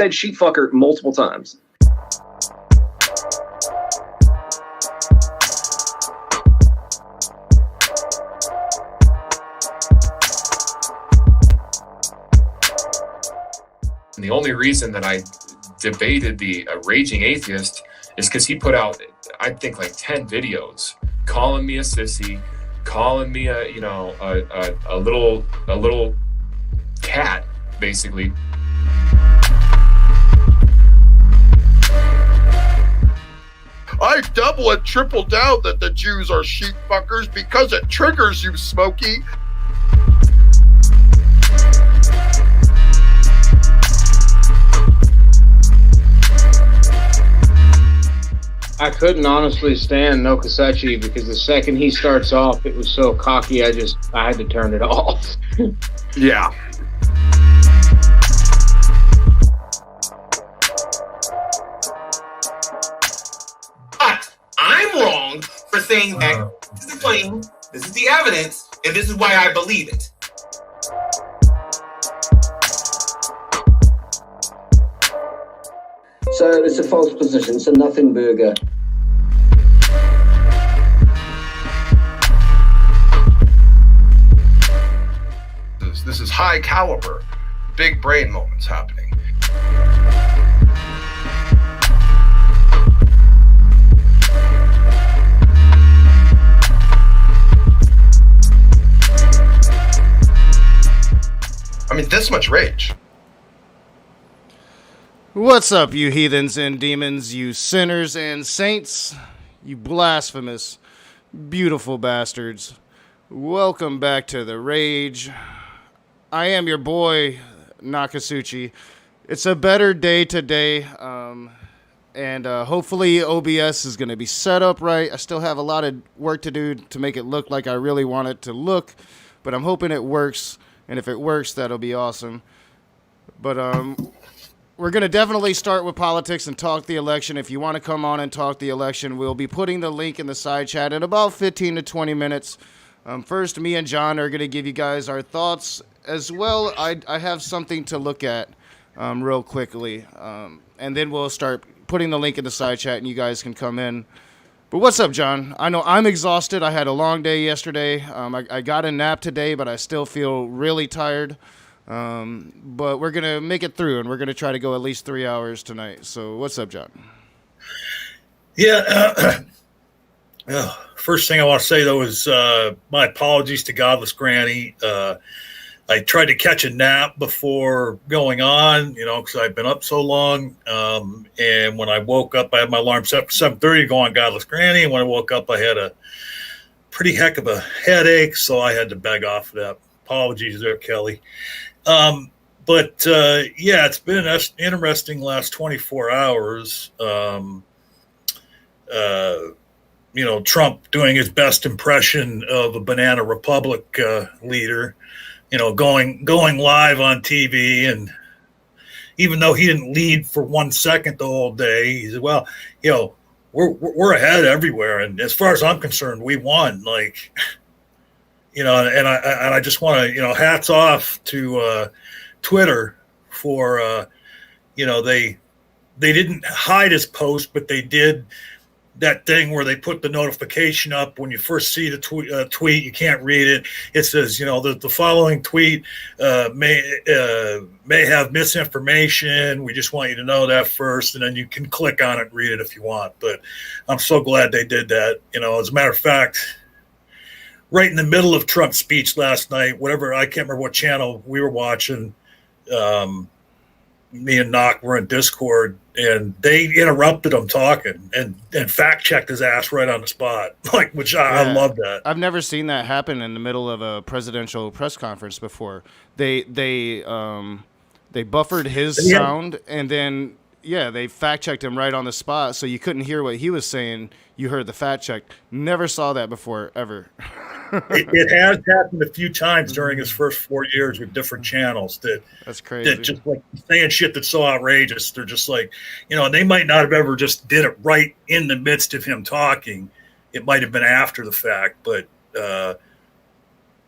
said sheep fucker multiple times. And the only reason that I debated the Raging Atheist is because he put out, I think, like 10 videos calling me a sissy, calling me a little cat, basically. I double and triple down that the Jews are sheep fuckers because it triggers you, Smokey. I couldn't honestly stand Nokosuchi because the second he starts off, it was so cocky, I had to turn it off. Yeah. But I'm wrong for saying that this is the claim, this is the evidence, and this is why I believe it. So it's a false position. It's a nothing burger. This is high caliber, big brain moments happening. I mean, this much rage. What's up, you heathens and demons, you sinners and saints, you blasphemous, beautiful bastards. Welcome back to The Rage. I am your boy, Nakasuchi. It's a better day today, and hopefully OBS is going to be set up right. I still have a lot of work to do to make it look like I really want it to look, but I'm hoping it works, and if it works, that'll be awesome. But, we're going to definitely start with politics and talk the election. If you want to come on and talk the election, we'll be putting the link in the side chat in about 15 to 20 minutes. First, me and John are going to give you guys our thoughts as well. I have something to look at real quickly. And then we'll start putting the link in the side chat and you guys can come in. But what's up, John? I know I'm exhausted. I had a long day yesterday. I got a nap today, but I still feel really tired. But we're going to make it through, and we're going to try to go at least 3 hours tonight. So what's up, John? Yeah. First thing I want to say, though, is my apologies to Godless Granny. I tried to catch a nap before going on, because I've been up so long. And when I woke up, I had my alarm set for 7:30 to go on Godless Granny. And when I woke up, I had a pretty heck of a headache, so I had to beg off of that. Apologies there, Kelly. But it's been an interesting last 24 hours. Trump doing his best impression of a Banana Republic leader, going live on TV. And even though he didn't lead for 1 second the whole day, he said, well, we're ahead everywhere. And as far as I'm concerned, we won. And I just want to, hats off to Twitter for, they didn't hide his post, but they did that thing where they put the notification up when you first see the tweet. You can't read it. It says, the following tweet may have misinformation. We just want you to know that first, and then you can click on it and read it if you want. But I'm so glad they did that. As a matter of fact, right in the middle of Trump's speech last night, I can't remember what channel we were watching. Me and Knock were in Discord, and they interrupted him talking and fact checked his ass right on the spot. I love that. I've never seen that happen in the middle of a presidential press conference before. They buffered his sound, and then they fact checked him right on the spot, so you couldn't hear what he was saying. You heard the fact check. Never saw that before, ever. It has happened a few times during his first 4 years with different channels that's crazy. That just saying shit that's so outrageous. They're just and they might not have ever just did it right in the midst of him talking. It might have been after the fact, but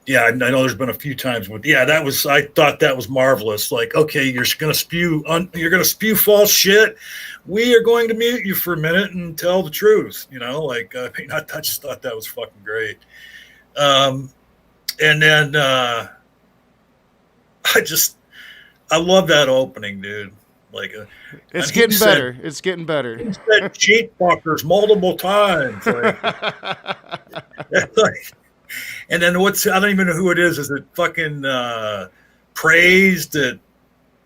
Yeah, I know there's been a few times with I thought that was marvelous. Like, okay, you're gonna spew false shit. We are going to mute you for a minute and tell the truth. I just thought that was fucking great. And then I love that opening, dude. Like, it's getting better. It's getting better. He said cheat fuckers multiple times. And then I don't even know who it is. Is it fucking Praise that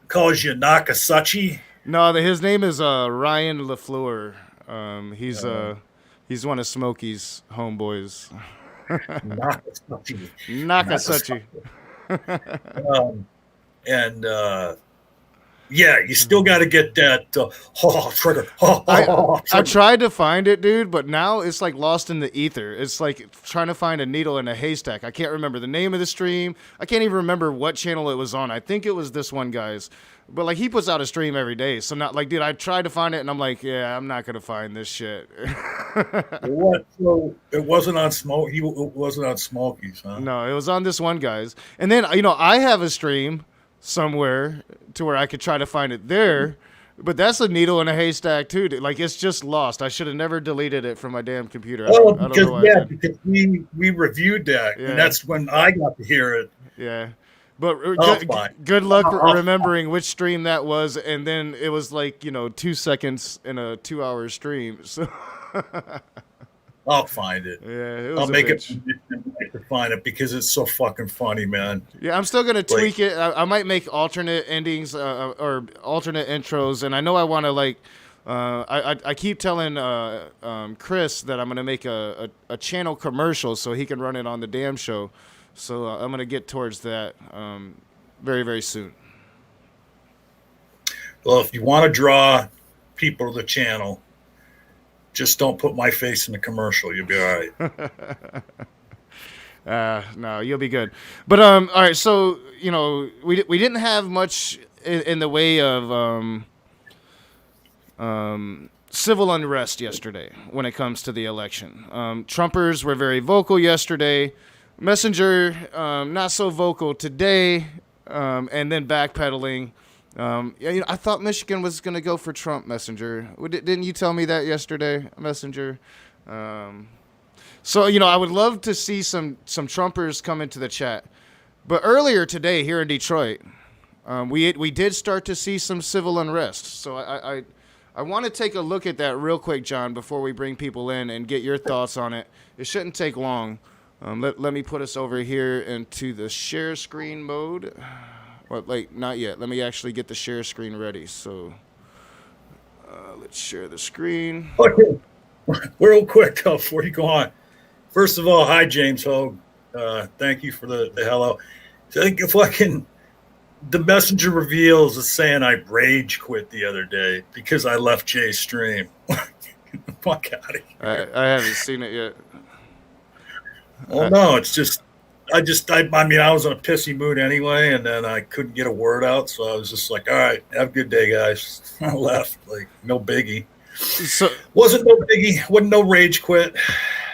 calls you Nakasachi? No, his name is Ryan LaFleur. He's one of Smokey's homeboys. Nakasachi. You still got to get that trigger. I tried to find it, dude, but now it's like lost in the ether. It's like trying to find a needle in a haystack. I can't remember the name of the stream. I can't even remember what channel it was on. I think it was this one guy's. But like he puts out a stream every day. So not like, dude, I tried to find it and I'm like, yeah, I'm not gonna find this shit. What? So it wasn't on Smoke. It wasn't on Smokey's, huh? No, it was on this one guy's. And then I have a stream somewhere to where I could try to find it there, but that's a needle in a haystack too. Like it's just lost. I should have never deleted it from my damn computer. Because we reviewed that, and that's when I got to hear it. Yeah, but good luck remembering which stream that was, and then it was like 2 seconds in a 2-hour stream. So I'll find it. Yeah, I'll make it to find it because it's so fucking funny, man. Yeah, I'm still gonna tweak it. I might make alternate endings or alternate intros, and I know I want to I keep telling Chris that I'm gonna make a channel commercial so he can run it on the damn show. So I'm gonna get towards that very, very soon. Well, if you want to draw people to the channel, just don't put my face in the commercial. You'll be all right. No, you'll be good. But all right. So we didn't have much in the way of civil unrest yesterday when it comes to the election. Trumpers were very vocal yesterday. Messenger not so vocal today, and then backpedaling. I thought Michigan was going to go for Trump, Messenger. Didn't you tell me that yesterday, Messenger? So I would love to see some Trumpers come into the chat. But earlier today here in Detroit, we did start to see some civil unrest. So I want to take a look at that real quick, John, before we bring people in and get your thoughts on it. It shouldn't take long. Let me put us over here into the share screen mode. Well, not yet. Let me actually get the share screen ready. So let's share the screen. Okay. Real quick before you go on. First of all, hi, James Hogue. Thank you for the hello. I think the Messenger reveals is saying I rage quit the other day because I left Jay's stream. Fuck out of here. I haven't seen it yet. Well, no, it's just I was in a pissy mood anyway, and then I couldn't get a word out, so I was just like, all right, have a good day, guys. I left, no biggie. So wasn't no rage quit.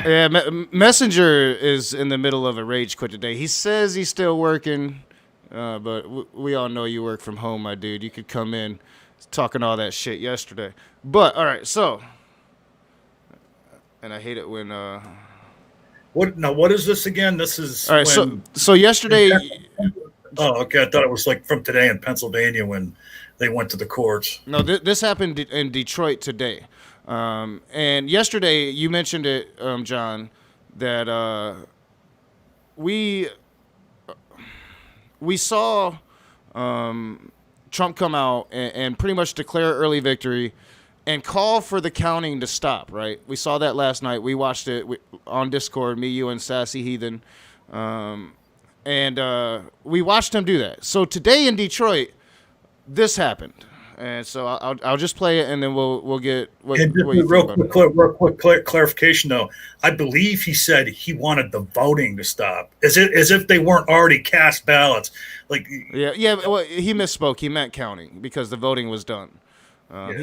Yeah, Messenger is in the middle of a rage quit today. He says he's still working, but we all know you work from home, my dude. You could come in talking all that shit yesterday. But all right, so, and I hate it when. What is this again? This is all right. So yesterday. Oh, okay. I thought it was from today in Pennsylvania when they went to the courts. No, this happened in Detroit today, and yesterday you mentioned it, John, that we saw Trump come out and pretty much declare early victory. And call for the counting to stop, right? We saw that last night. We watched it on Discord, me, you, and Sassy Heathen. And we watched him do that. So today in Detroit, this happened. And so I'll just play it, and then we'll get what you think real quick clarification, though. I believe he said he wanted the voting to stop, as if they weren't already cast ballots. Yeah. Well, he misspoke. He meant counting because the voting was done.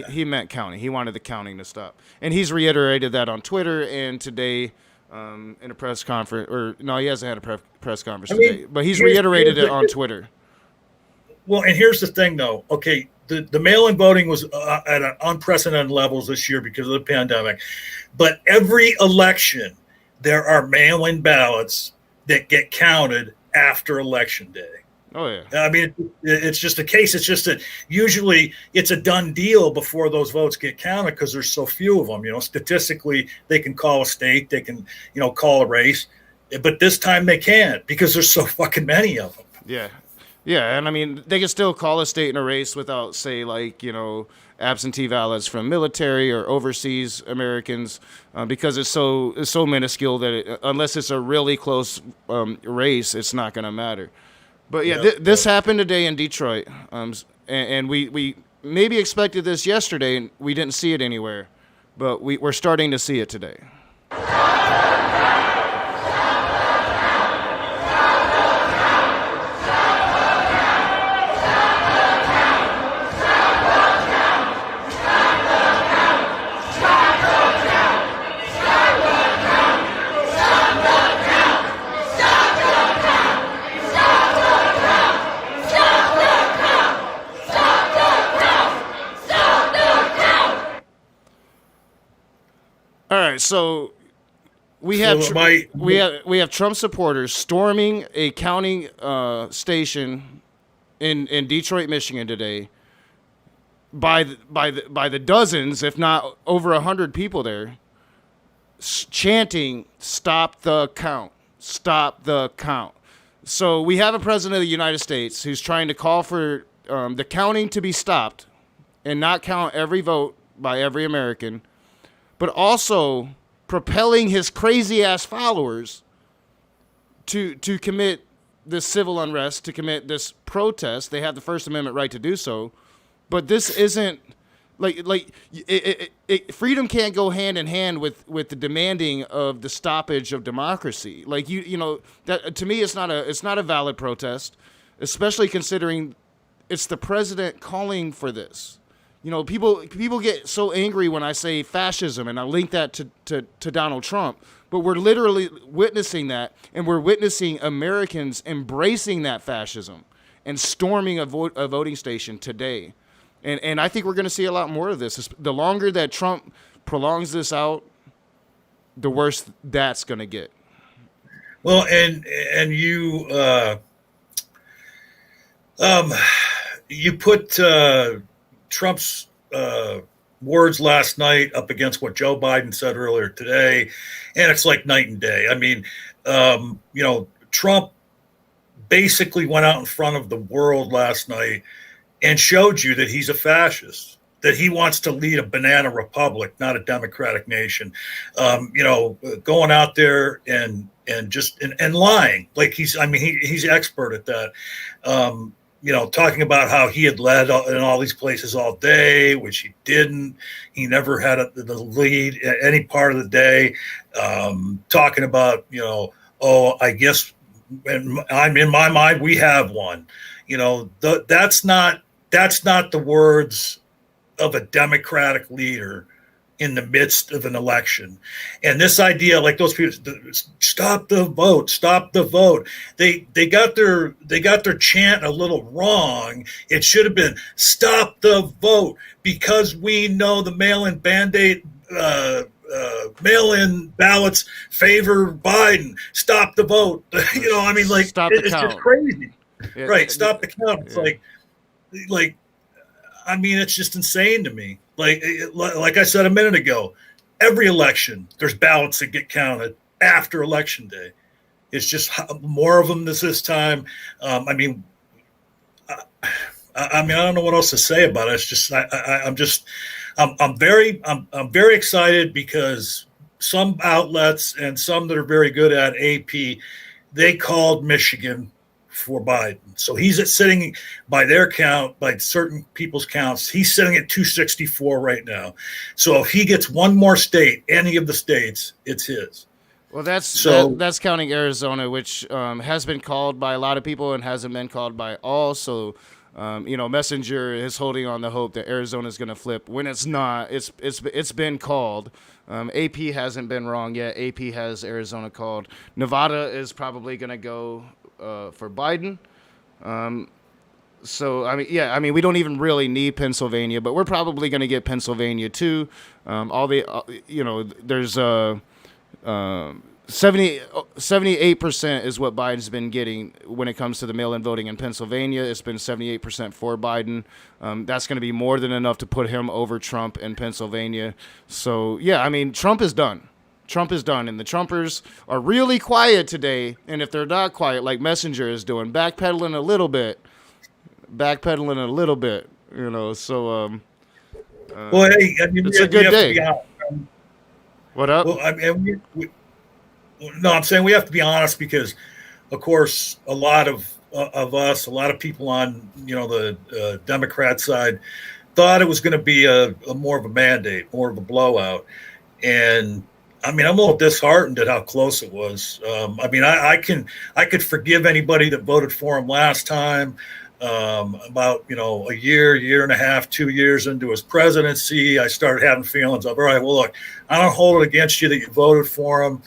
He meant counting. He wanted the counting to stop. And he's reiterated that on Twitter and today in a press conference. Or no, he hasn't had a press conference I mean, today, but he's reiterated it on Twitter. Well, and here's the thing, though. Okay, the mail-in voting was at an unprecedented levels this year because of the pandemic. But every election, there are mail-in ballots that get counted after Election Day. Oh, yeah. I mean, it's just a case. It's just that usually it's a done deal before those votes get counted because there's so few of them. Statistically, they can call a state, they can, call a race. But this time they can't because there's so fucking many of them. Yeah. Yeah, and I mean, they can still call a state in a race without, say, absentee ballots from military or overseas Americans because it's so minuscule that unless it's a really close race, it's not going to matter. But yeah, this happened today in Detroit, and we maybe expected this yesterday, and we didn't see it anywhere, but we're starting to see it today. All right, so we have Trump supporters storming a counting station in Detroit, Michigan today. By the dozens, if not over 100 people there, chanting "Stop the count! Stop the count!" So we have a president of the United States who's trying to call for the counting to be stopped and not count every vote by every American, but also propelling his crazy-ass followers to commit this civil unrest, to commit this protest. They have the First Amendment right to do so, but this isn't freedom can't go hand in hand with the demanding of the stoppage of democracy. That to me, it's not a valid protest, especially considering it's the president calling for this. People get so angry when I say fascism, and I link that to Donald Trump. But we're literally witnessing that, and we're witnessing Americans embracing that fascism and storming a voting station today. And I think we're going to see a lot more of this. The longer that Trump prolongs this out, the worse that's going to get. Well, and you put Trump's words last night up against what Joe Biden said earlier today, and it's like night and day. I mean, Trump basically went out in front of the world last night and showed you that he's a fascist, that he wants to lead a banana republic, not a democratic nation. Going out there and lying like he's expert at that. Talking about how he had led in all these places all day, which he didn't. He never had the lead at any part of the day. Talking about, I guess I'm in my mind, we have one. That's not the words of a democratic leader in the midst of an election. And this idea, like those people, stop the vote. They got their chant a little wrong. It should have been stop the vote because we know the mail-in mail-in ballots favor Biden. Stop the vote. Stop the count. Just crazy. Yeah, right. Stop the count. It's it's just insane to me. Like I said a minute ago, every election, there's ballots that get counted after Election Day. It's just more of them this time. I don't know what else to say about it. It's just, I'm very excited because some outlets and some that are very good at AP, they called Michigan for Biden. So he's sitting by their count, by certain people's counts, he's sitting at 264 right now. So if he gets one more state, any of the states, it's his. Well, that's counting Arizona, which has been called by a lot of people and hasn't been called by all. So Messenger is holding on the hope that Arizona is going to flip when it's not. It's been called. AP hasn't been wrong yet. AP has Arizona called. Nevada is probably going to go for Biden. So, we don't even really need Pennsylvania, but we're probably going to get Pennsylvania too. There's 78% is what Biden's been getting when it comes to the mail-in voting in Pennsylvania. It's been 78% for Biden. That's going to be more than enough to put him over Trump in Pennsylvania. So, Trump is done. Trump is done, and the Trumpers are really quiet today. And if they're not quiet, like Messenger is doing, backpedaling a little bit. So well, hey, it's a good day. What up? Well, I'm saying we have to be honest because, of course, a lot of us, a lot of people on the Democrat side, thought it was going to be a more of a mandate, more of a blowout, and I'm a little disheartened at how close it was. I could forgive anybody that voted for him last time. About a year and a half, 2 years into his presidency, I started having feelings of, all right, well, look, I don't hold it against you that you voted for him.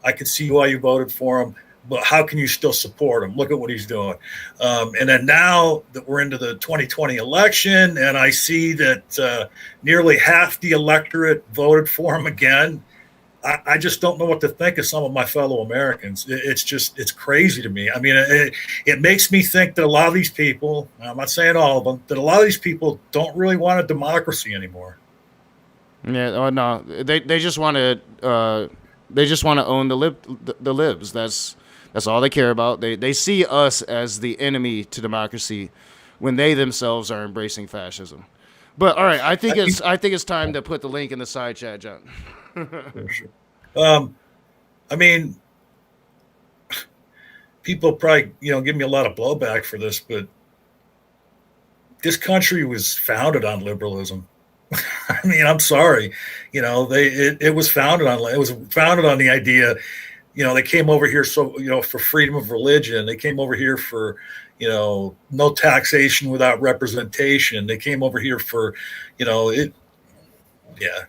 I can see why you voted for him, but how can you still support him? Look at what he's doing. And then now that we're into the 2020 election, and I see that nearly half the electorate voted for him again, I just don't know what to think of some of my fellow Americans. It's crazy to me. It makes me think that a lot of these people, I'm not saying all of them, that a lot of these people don't really want a democracy anymore. Yeah, no, they just want to own the libs. That's all they care about. They see us as the enemy to democracy when they themselves are embracing fascism. But all right, I think it's time to put the link in the side chat, John. Sure. People probably give me a lot of blowback for this, but this country was founded on liberalism. I'm sorry, it was founded on the idea, they came over here for freedom of religion. They came over here for no taxation without representation. They came over here for it. Yeah.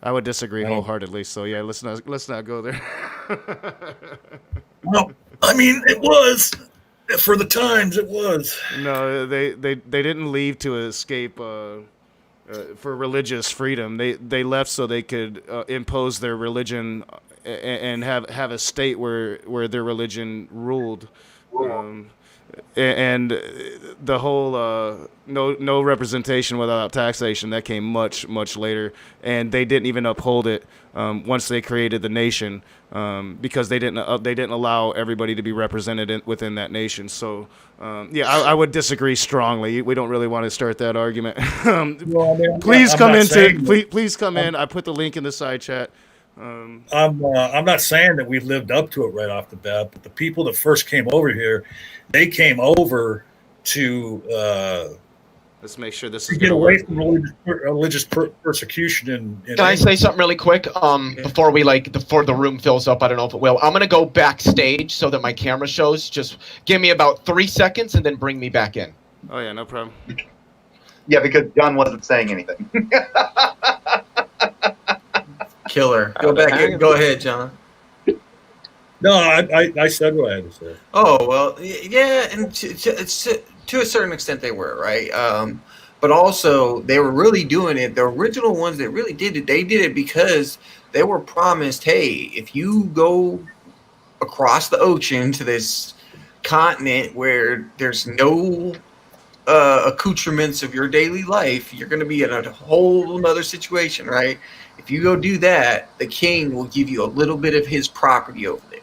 I would disagree wholeheartedly. So yeah, let's not go there. No, it was for the times. It was. No, they didn't leave to escape for religious freedom. They left so they could impose their religion and have a state where their religion ruled. And the whole no representation without taxation, that came much, much later, and they didn't even uphold it once they created the nation, because they didn't allow everybody to be represented within that nation. So I would disagree strongly. We don't really want to start that argument. Please come in. I put the link in the side chat. I'm not saying that we lived up to it right off the bat, but the people that first came over here, they came over to let's make sure this is get away from religious persecution. Can I say something really quick before the room fills up? I don't know if it will. I'm gonna go backstage so that my camera shows. Just give me about 3 seconds and then bring me back in. Oh yeah, no problem. Yeah, because John wasn't saying anything. Killer. Go back in. Go ahead, John. No, I said what I had to say. Oh, well, yeah, and to a certain extent they were, right? But also, they were really doing it. The original ones that really did it, they did it because they were promised, hey, if you go across the ocean to this continent where there's no accoutrements of your daily life, you're going to be in a whole other situation, right? If you go do that, the king will give you a little bit of his property over there.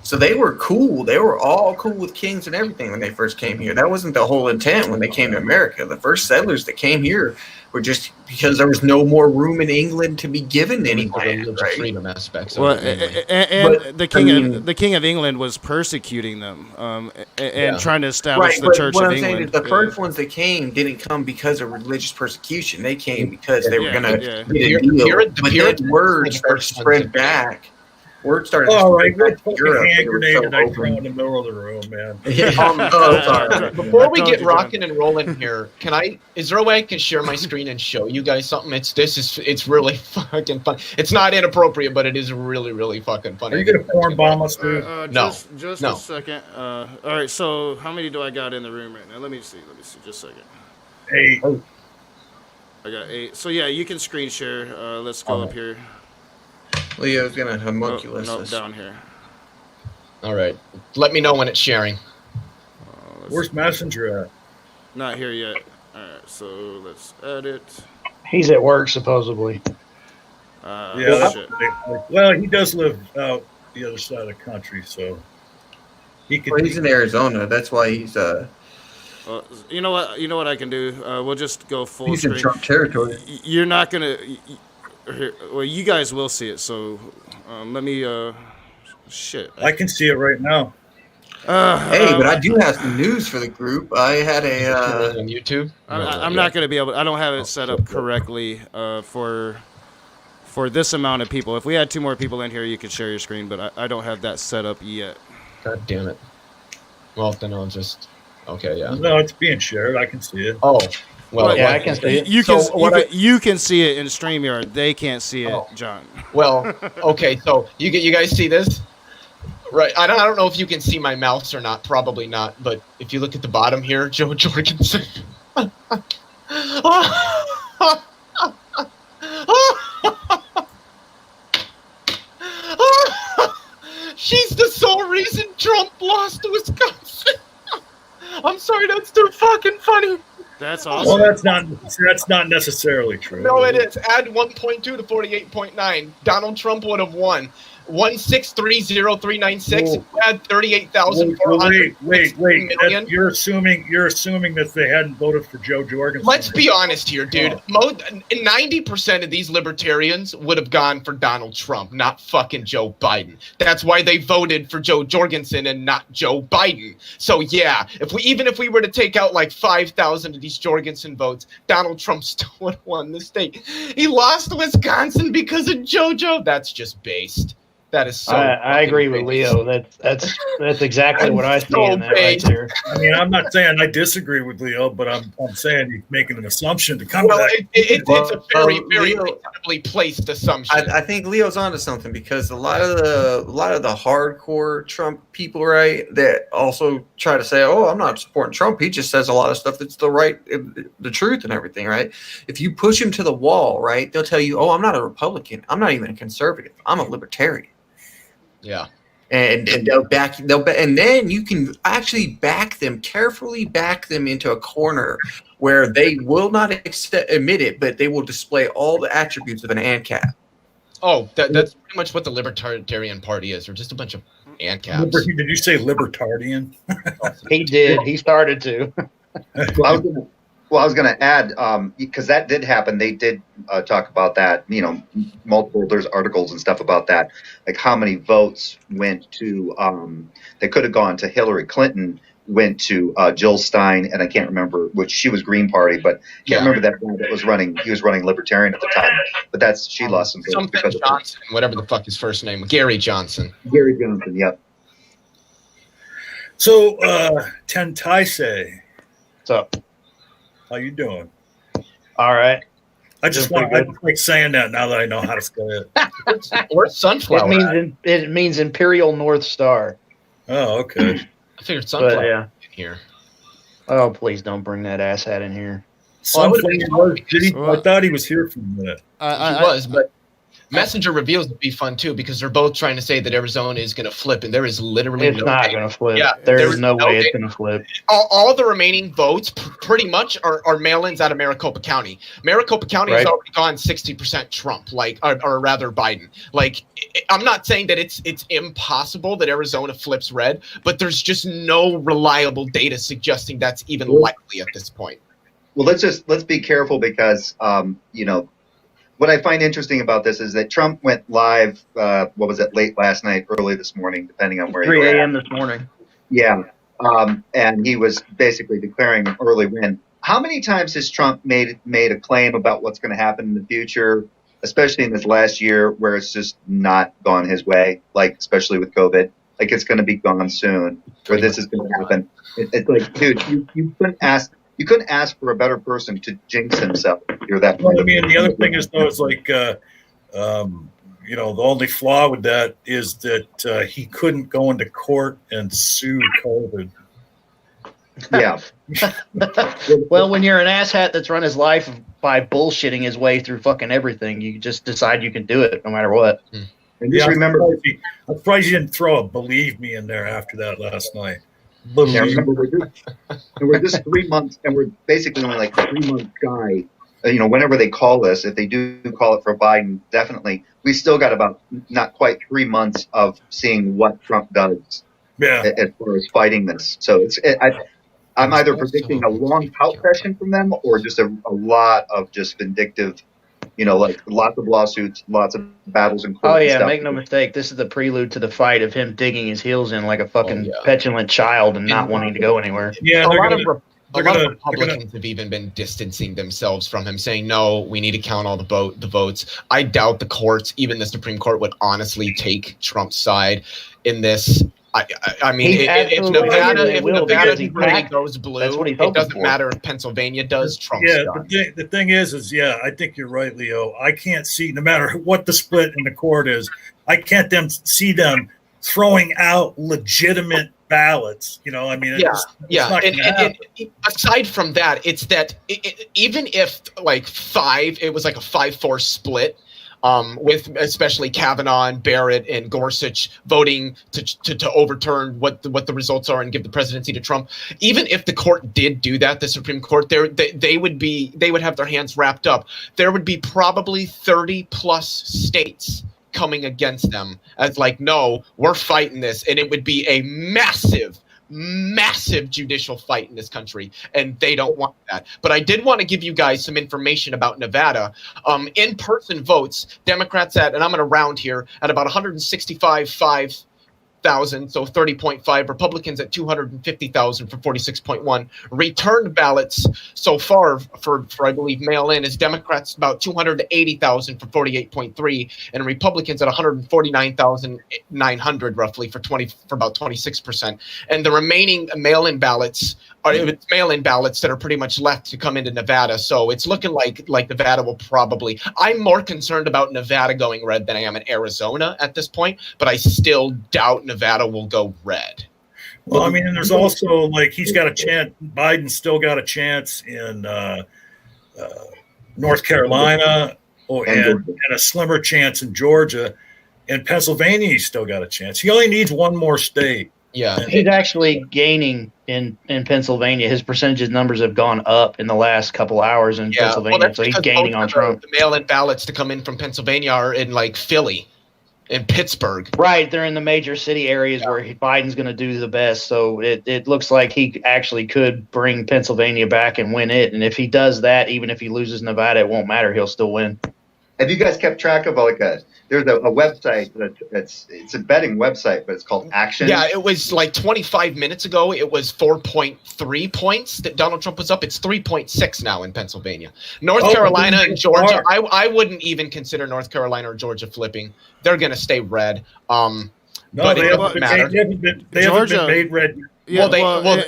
So they were cool. They were all cool with kings and everything when they first came here. That wasn't the whole intent when they came to America. The first settlers that came here were just because there was no more room in England to be given any land, right? Freedom aspects. Well, and the king of England was persecuting them and trying to establish the Church of England. What I'm saying is the first ones that came didn't come because of religious persecution. They came because they were going to get a deal. But then word started to spread back Word started. All right, good fucking Europe, hand they were grenade so that I open. throw in the middle of the room, man. Yeah. Sorry. Before we get rocking and rolling here, is there a way I can share my screen and show you guys something? It's really fucking fun. It's not inappropriate, but it is really, really fucking funny. Are you gonna foreign bomb us, dude? No. Just No. a second. All right, so how many do I got in the room right now? Let me see. Just a second. 8. I got 8. So yeah, you can screen share. Let's go up here. Leo's gonna homunculus No, us. down here. All right. Let me know when it's sharing. Where's Messenger at? Not here yet. All right, so let's edit. He's at work supposedly. Yeah, shit. well, he does live out the other side of the country, so he could. Well, he's in Arizona. That's why he's You know what? You know what I can do? We'll just go full he's in screen. Trump territory. You're not gonna. Well, you guys will see it. So let me. Shit. I can see it right now. Hey, but I do have some news for the group. I had on YouTube. I'm not gonna be able. I don't have it set up correctly for this amount of people. If we had 2 more people in here, you could share your screen, but I don't have that set up yet. God damn it. Well, then I'll just. Okay, yeah. No, it's being shared. I can see it. Oh, well, yeah, I can see it. You can see it in StreamYard. They can't see it, John. Well, okay, so you guys see this? Right. I don't know if you can see my mouse or not. Probably not. But if you look at the bottom here, Joe Jorgensen. She's the sole reason Trump lost Wisconsin. I'm sorry, that's too fucking funny. That's awesome. Well, that's not necessarily true. No, it is. Add 1.2 to 48.9. Donald Trump would have won. 1630396. Add 38,400. Wait. You're assuming that they hadn't voted for Joe Jorgensen. Let's be honest here, dude. 90% of these libertarians would have gone for Donald Trump, not fucking Joe Biden. That's why they voted for Joe Jorgensen and not Joe Biden. So yeah, if we were to take out like 5,000 of these Jorgensen votes, Donald Trump still would have won the state. He lost Wisconsin because of JoJo. That's just based. That is so. I agree with Leo. That's exactly what I see in that right there. I mean, I'm not saying I disagree with Leo, but I'm saying he's making an assumption to come Well, back. it's a very Leo, reasonably placed assumption. I think Leo's onto something because a lot of the hardcore Trump people, right, that also try to say, "Oh, I'm not supporting Trump. He just says a lot of stuff that's the truth and everything," right? If you push him to the wall, right, they'll tell you, "Oh, I'm not a Republican. I'm not even a conservative. I'm a libertarian." Yeah. And and then you can actually carefully back them into a corner where they will not admit it, but they will display all the attributes of an ANCAP. Oh, that's pretty much what the Libertarian Party is. They're just a bunch of ANCAPs. Did you say libertarian? He did. He started to. Well, I was going to add, because that did happen. They did talk about that, there's articles and stuff about that, like how many votes went to, they could have gone to Hillary Clinton, went to Jill Stein, and I can't remember which, she was Green Party, but can't remember that guy that was running, he was running Libertarian at the time, but she lost some votes. Something Johnson, whatever the fuck his first name, Gary Johnson. Gary Johnson, yep. So, Tentaise. What's up? How you doing? All right. I just like saying that now that I know how to say it. Where's sunflower? It means Imperial North Star. Oh, okay. I figured sunflower yeah. in here. Oh, please don't bring that asshat in here. Sunflower, I thought he was here for a minute. He was, but Messenger reveals would be fun too because they're both trying to say that Arizona is going to flip, and there is literally it's not going to flip. Yeah, there is no way it's going to flip. All the remaining votes pretty much are mail-ins out of Maricopa County. Maricopa County has already gone 60% Trump, or rather Biden. Like, I'm not saying that it's impossible that Arizona flips red, but there's just no reliable data suggesting that's even likely at this point. Well, let's be careful because what I find interesting about this is that Trump went live, late last night, early this morning, depending on where 3 a.m. this morning. Yeah. And he was basically declaring an early win. How many times has Trump made a claim about what's going to happen in the future especially in this last year where it's just not gone his way, like especially with COVID. Like it's going to be gone soon, or this is going to happen. It's like, dude, you couldn't ask for a better person to jinx himself. You're that. Well, I mean, the other thing is though, it's like, the only flaw with that is that he couldn't go into court and sue COVID. Yeah. Well, when you're an asshat that's run his life by bullshitting his way through fucking everything, you just decide you can do it no matter what. And just remember, I'm surprised you didn't throw a "believe me" in there after that last night. Yeah, remember, we're just 3 months, and we're basically only like 3 months shy. Whenever they call us, if they do call it for Biden, definitely, we still got about not quite 3 months of seeing what Trump does. Yeah. As far as fighting this, so I'm either predicting a long out session from them or just a lot of just vindictive. Like lots of lawsuits, lots of battles in court. Oh yeah, and stuff. make no mistake. This is the prelude to the fight of him digging his heels in like a fucking petulant child and not wanting to go anywhere. Yeah, a lot of Republicans have even been distancing themselves from him, saying, "No, we need to count all the votes." I doubt the courts, even the Supreme Court, would honestly take Trump's side in this. I mean, if Nevada really goes blue, it doesn't matter if Pennsylvania does. Trump's done. The thing is I think you're right, Leo. I can't see, no matter what the split in the court is, I can't see them throwing out legitimate ballots. I mean, And aside from that, it's that even if it was like a 5-4 split. With especially Kavanaugh and Barrett and Gorsuch voting to overturn what the results are and give the presidency to Trump. Even if the court did do that, the Supreme Court, they would have their hands wrapped up. There would be probably 30 plus states coming against them as no, we're fighting this, and it would be a massive judicial fight in this country, and they don't want that. But I did want to give you guys some information about Nevada. In-person votes, Democrats and I'm going to round here, at about 165,000, so 30.5. Republicans at 250,000 for 46.1. Returned ballots so far for I believe mail-in is Democrats about 280,000 for 48.3, and Republicans at 149,900 roughly for about 26%. And the remaining mail-in ballots it's mail-in ballots that are pretty much left to come into Nevada. So it's looking like Nevada will probably. I'm more concerned about Nevada going red than I am in Arizona at this point, but I still doubt Nevada will go red. Well, I mean, and there's also he's got a chance. Biden's still got a chance in North Carolina, and a slimmer chance in Georgia, and Pennsylvania. He's still got a chance. He only needs one more state. Yeah, he's actually gaining in Pennsylvania. His percentage numbers have gone up in the last couple hours in Pennsylvania, so he's gaining on Trump. The mail-in ballots to come in from Pennsylvania are in Philly and Pittsburgh. Right, they're in the major city areas where Biden's going to do the best. So it looks like he actually could bring Pennsylvania back and win it. And if he does that, even if he loses Nevada, it won't matter. He'll still win. Have you guys kept track of there's a website it's a betting website, but it's called Action. Yeah, it was 25 minutes ago. It was 4.3 points that Donald Trump was up. It's 3.6 now in Pennsylvania. North Carolina and Georgia. I wouldn't even consider North Carolina or Georgia flipping. They're going to stay red. But it doesn't matter. They haven't been made red. Yeah,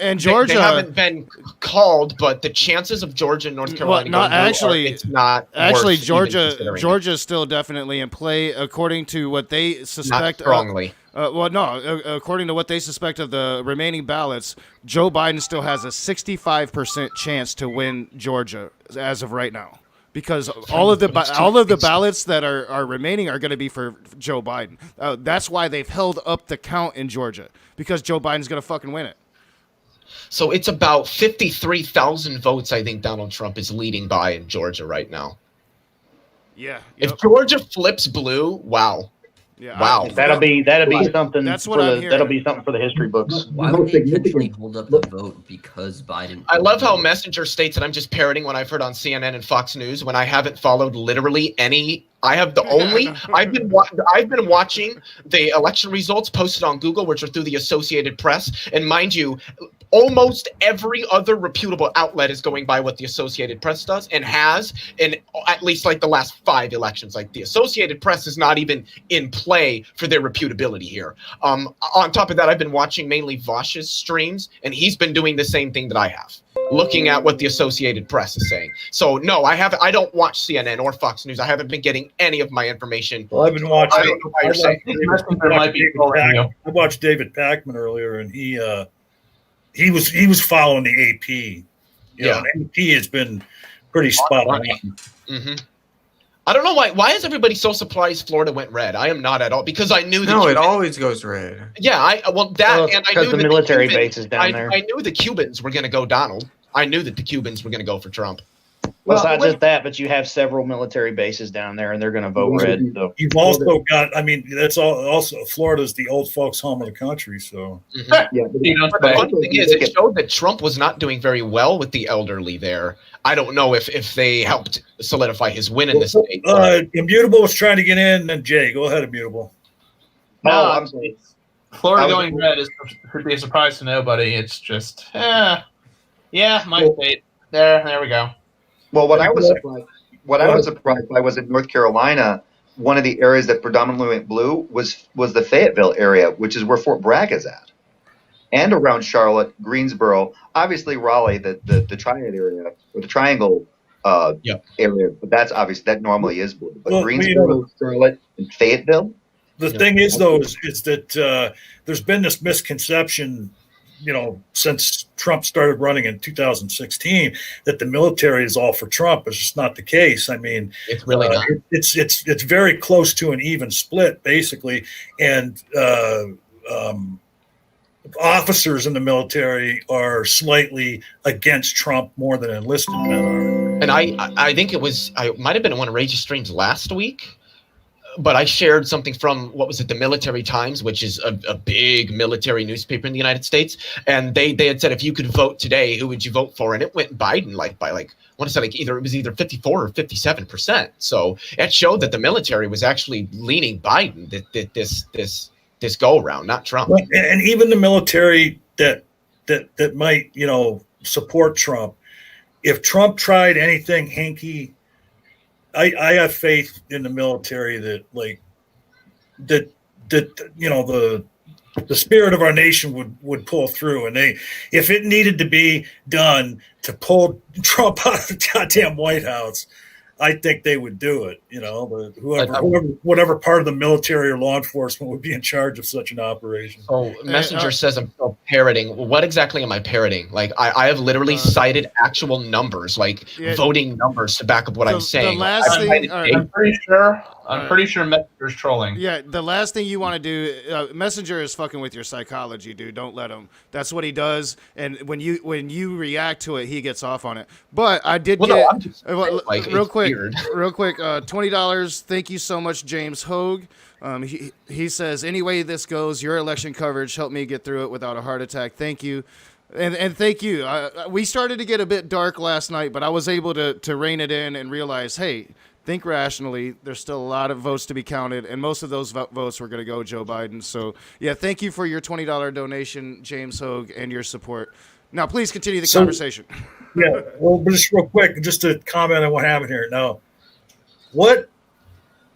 and Georgia, they haven't been called, but the chances of Georgia and North Carolina it's not actually Georgia's still definitely in play according to what they suspect. Not strongly. According to what they suspect of the remaining ballots, Joe Biden still has a 65% chance to win Georgia as of right now. Because all of the ballots that are remaining are going to be for Joe Biden. That's why they've held up the count in Georgia, because Joe Biden's going to fucking win it. So it's about 53,000 votes I think Donald Trump is leading by in Georgia right now. Yeah. If Georgia flips blue, wow. Yeah, wow. That'll be something. That's what I'm hearing. That'll be something for the history books. Why would they intentionally hold up the vote because Biden? I love how Messenger states, and I'm just parroting what I've heard on CNN and Fox News when I haven't followed literally any. I've been watching the election results posted on Google, which are through the Associated Press, and mind you, almost every other reputable outlet is going by what the Associated Press does and has in at least like the last 5 elections. Like the Associated Press is not even in play for their reputability here. On top of that, I've been watching mainly Vosh's streams, and he's been doing the same thing that I have, looking at what the Associated Press is saying. So no, I don't watch CNN or Fox News. I haven't been getting any of my information. Well, I've been watching. I don't know why you're saying. I watched David Pakman earlier, and he was following the AP. You know, AP has been pretty spot on. Mm-hmm. I don't know why. Why is everybody so surprised Florida went red? I am not at all, because I knew. No, it always goes red. Yeah, I knew the military bases down there. I knew the Cubans were going to go Donald. I knew that the Cubans were going to go for Trump. Well, it's not just that, but you have several military bases down there, and they're going to vote red. So. You've also got, I mean, that's also Florida's the old folks' home of the country. So, But the funny thing is, it showed that Trump was not doing very well with the elderly there. I don't know if they helped solidify his win in the state. Immutable was trying to get in, and Jay, go ahead, Immutable. No, Florida going red should be a surprise to nobody. It's just, my state. There we go. Well, what I was surprised by was in North Carolina, one of the areas that predominantly went blue was the Fayetteville area, which is where Fort Bragg is at, and around Charlotte, Greensboro, obviously Raleigh, the triad area or the triangle area. But that's obvious. That normally is blue. But Greensboro, Charlotte, and Fayetteville. The thing is, though, is that there's been this misconception, you know, since Trump started running in 2016, that the military is all for Trump. It's just not the case. I mean, it's really not. It's very close to an even split, basically, and officers in the military are slightly against Trump more than enlisted men are. And I think I might have been on one of Rage's streams last week, but I shared something from, the Military Times, which is a big military newspaper in the United States. And they had said, if you could vote today, who would you vote for? And it went Biden by I want to say either 54 or 57%. So it showed that the military was actually leaning Biden this go around, not Trump. And even the military that might, you know, support Trump, if Trump tried anything hinky, I have faith in the military that you know the spirit of our nation would pull through, and if it needed to be done to pull Trump out of the goddamn White House, I think they would do it. You know, but whatever part of the military or law enforcement would be in charge of such an operation. Oh, Messenger says I'm still parroting. What exactly am I parroting? Like I have literally cited actual numbers, voting numbers to back up what I'm saying. The last thing, I'm pretty sure Messenger's trolling. Yeah, the last thing you want to do, Messenger is fucking with your psychology, dude. Don't let him. That's what he does. And when you react to it, he gets off on it. But I did real quick, $20. Thank you so much, James Hogue. He says, any way this goes, your election coverage helped me get through it without a heart attack. Thank you. And thank you. We started to get a bit dark last night, but I was able to rein it in and realize, hey, think rationally. There's still a lot of votes to be counted, and most of those votes were going to go Joe Biden. So, yeah, thank you for your $20 donation, James Hogue, and your support. Now, please continue the conversation. Yeah, well, just real quick, just to comment on what happened here. Now, what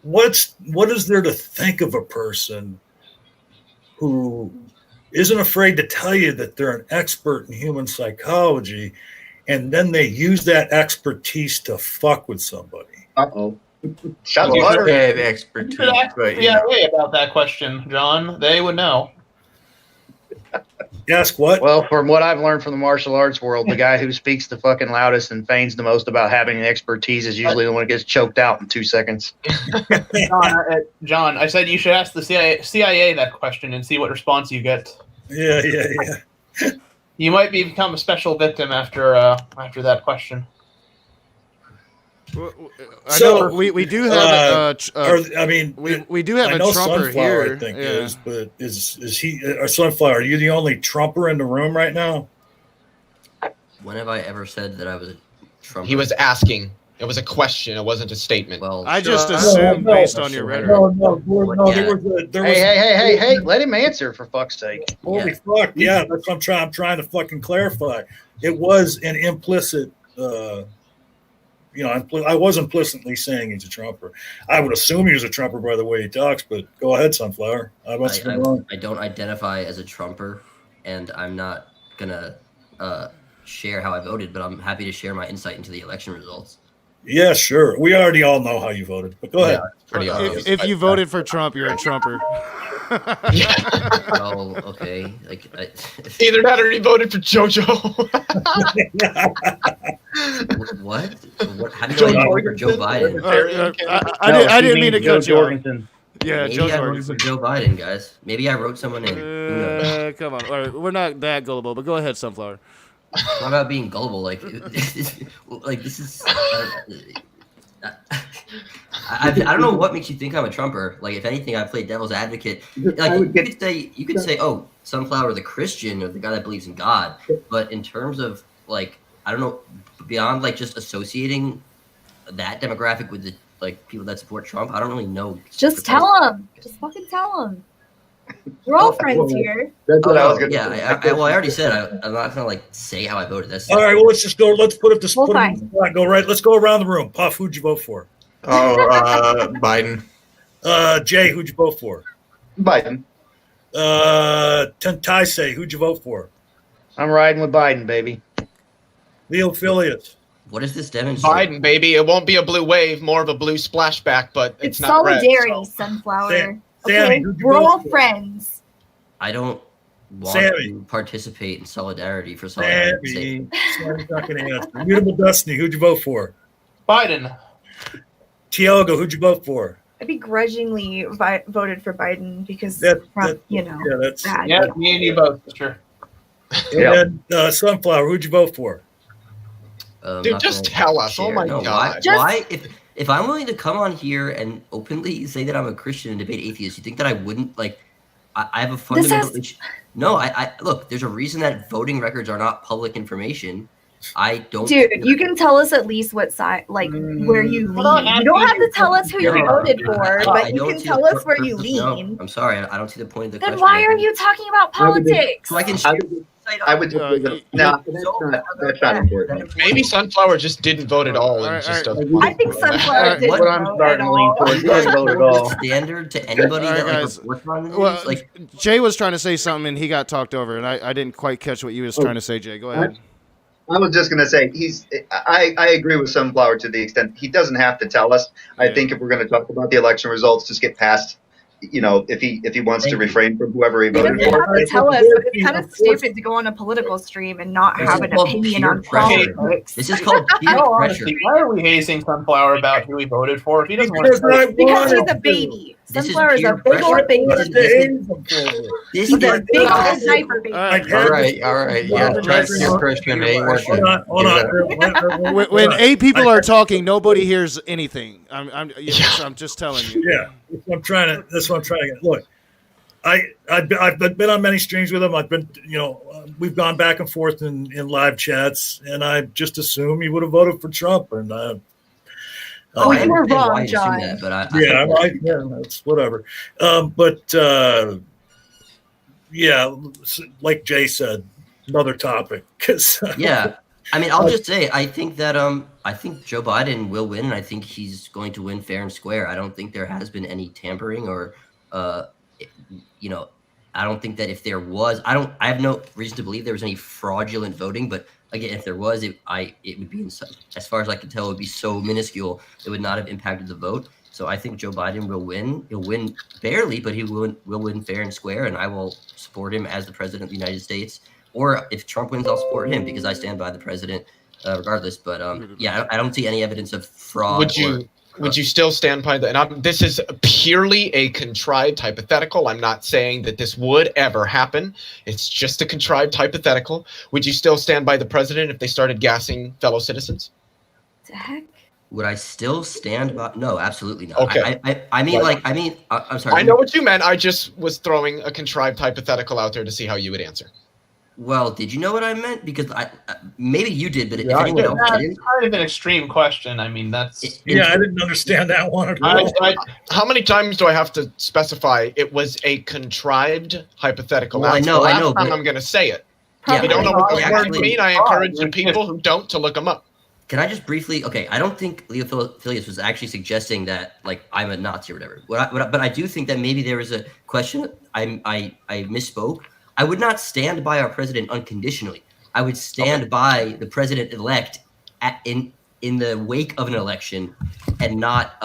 is there to think of a person who isn't afraid to tell you that they're an expert in human psychology, and then they use that expertise to fuck with somebody? Uh-oh. Expertise. You could ask the CIA about that question, John. They would know. Ask what? Well, from what I've learned from the martial arts world, the guy who speaks the fucking loudest and feigns the most about having expertise is usually the one who gets choked out in 2 seconds. John, I said you should ask the CIA that question and see what response you get. Yeah. You might become a special victim after that question. I know we do have we do have I a know Trumper Sunflower, here. I think but is he or Sunflower? Are you the only Trumper in the room right now? When have I ever said that I was a Trumper? He was asking. It was a question. It wasn't a statement. Well, I just assumed based on your rhetoric. Hey, let him answer for fuck's sake. Holy fuck, yeah, that's what I'm trying to fucking clarify. It was an implicit, I was implicitly saying he's a Trumper. I would assume he was a Trumper by the way he talks, but go ahead, Sunflower. I must have been wrong. I don't identify as a Trumper, and I'm not going to share how I voted, but I'm happy to share my insight into the election results. Yeah, sure. We already all know how you voted, but go ahead. Pretty obvious. If you voted for Trump, you're a Trumper. Well, okay. Either that or he voted for JoJo. What? How did you vote for Joe Biden? I didn't mean to cut you off. Yeah, Maybe I voted for Joe Biden, guys. Maybe I wrote someone in. Come on. All right, we're not that gullible, but go ahead, Sunflower. Not about being gullible. This is. I don't know what makes you think I'm a Trumper. Like, if anything, I play devil's advocate. Like, you could say, oh, Sunflower, the Christian or the guy that believes in God. But in terms of like, I don't know, beyond like just associating that demographic with the people that support Trump, I don't really know. Just tell them. Just fucking tell them. We're all friends here. That's what I was going to say. I already said I'm not gonna say how I voted. That's all right. Well, let's just go. Let's put it this. Well, fine. Go right. Let's go around the room. Puff, who'd you vote for? Biden. Jay, who'd you vote for? Biden. Taisei, who'd you vote for? I'm riding with Biden, baby. Leo Filius. What does this demonstrate? Biden, baby. It won't be a blue wave, more of a blue splashback, but it's not solidarity, red, so. Sunflower. Sammy, okay, we're all friends. I don't want to participate in solidarity for solidarity's sake. Sammy's not going to answer. Mutable Destiny, who'd you vote for? Biden. Tiago, who'd you vote for? I begrudgingly voted for Biden because Trump, that's bad. Yeah, me and you both, sure. And Sunflower, who'd you vote for? Dude, just tell us. Share. Oh my God. Why? If I'm willing to come on here and openly say that I'm a Christian and debate atheists, you think that I wouldn't like? I have a fundamental issue. No, I look. There's a reason that voting records are not public information. I don't. Dude, you can tell us at least what side, like where you lean. You don't have to tell us who you voted for, but you can tell us where you lean. No, I'm sorry, I don't see the point of the question. Then why are you talking about politics? So I can share. I would no, that's not important. Maybe Sunflower just didn't vote at all. And just doesn't I think Sunflower didn't what I'm starting to lean towards. He doesn't vote at all. Standard to anybody that reports on this? Well, Jay was trying to say something and he got talked over, and I didn't quite catch what you was trying to say, Jay. Go ahead. I was just going to say I agree with Sunflower to the extent he doesn't have to tell us. I think if we're going to talk about the election results, just get past. If he wants to refrain from whoever he voted for. He doesn't have to tell us, but it's kind of stupid to go on a political stream and not have an opinion on politics. This is called peer pressure. Why are we hazing Sunflower about who he voted for? If he doesn't want to, because he's a baby. Sunflower is a big old baby. He's a big old diaper baby. All right. Yeah, try to peer pressure him. Hold on. When 8 people are talking, nobody hears anything. I'm just telling you. Yeah, that's what I'm trying to get. Look, I've been on many streams with him. I've been, we've gone back and forth in live chats, and I just assume he would have voted for Trump. And you were wrong, John. That's whatever. Like Jay said, another topic. Yeah. I mean, I'll just say, I think that I think Joe Biden will win, and I think he's going to win fair and square. I don't think there has been any tampering or, I don't think that if there was, I have no reason to believe there was any fraudulent voting. But again, if there was, it would be, as far as I can tell, it would be so minuscule, it would not have impacted the vote. So I think Joe Biden will win. He'll win barely, but he will win fair and square, and I will support him as the president of the United States. Or if Trump wins, I'll support him because I stand by the president regardless. But I don't see any evidence of fraud. Would you still stand by that? And this is purely a contrived hypothetical. I'm not saying that this would ever happen. It's just a contrived hypothetical. Would you still stand by the president if they started gassing fellow citizens? The heck? Would I still stand by? No, absolutely not. Okay. I'm sorry. I know what you meant. I just was throwing a contrived hypothetical out there to see how you would answer. Well, did you know what I meant? Because maybe you did, but if Yeah, anyone else that's didn't, kind of an extreme question. I mean, that's Yeah, I didn't understand that one at all. How many times do I have to specify it was a contrived hypothetical? Well, That's I know, the last but- time I'm going to say it. Yeah, If you don't know what those words actually- mean, I encourage the people who don't to look them up. Can I just briefly? Okay, I don't think Leo Filius was actually suggesting that like I'm a Nazi or whatever. But I do think that maybe there was a question. I misspoke. I would not stand by our president unconditionally. I would stand by the president-elect in the wake of an election, and not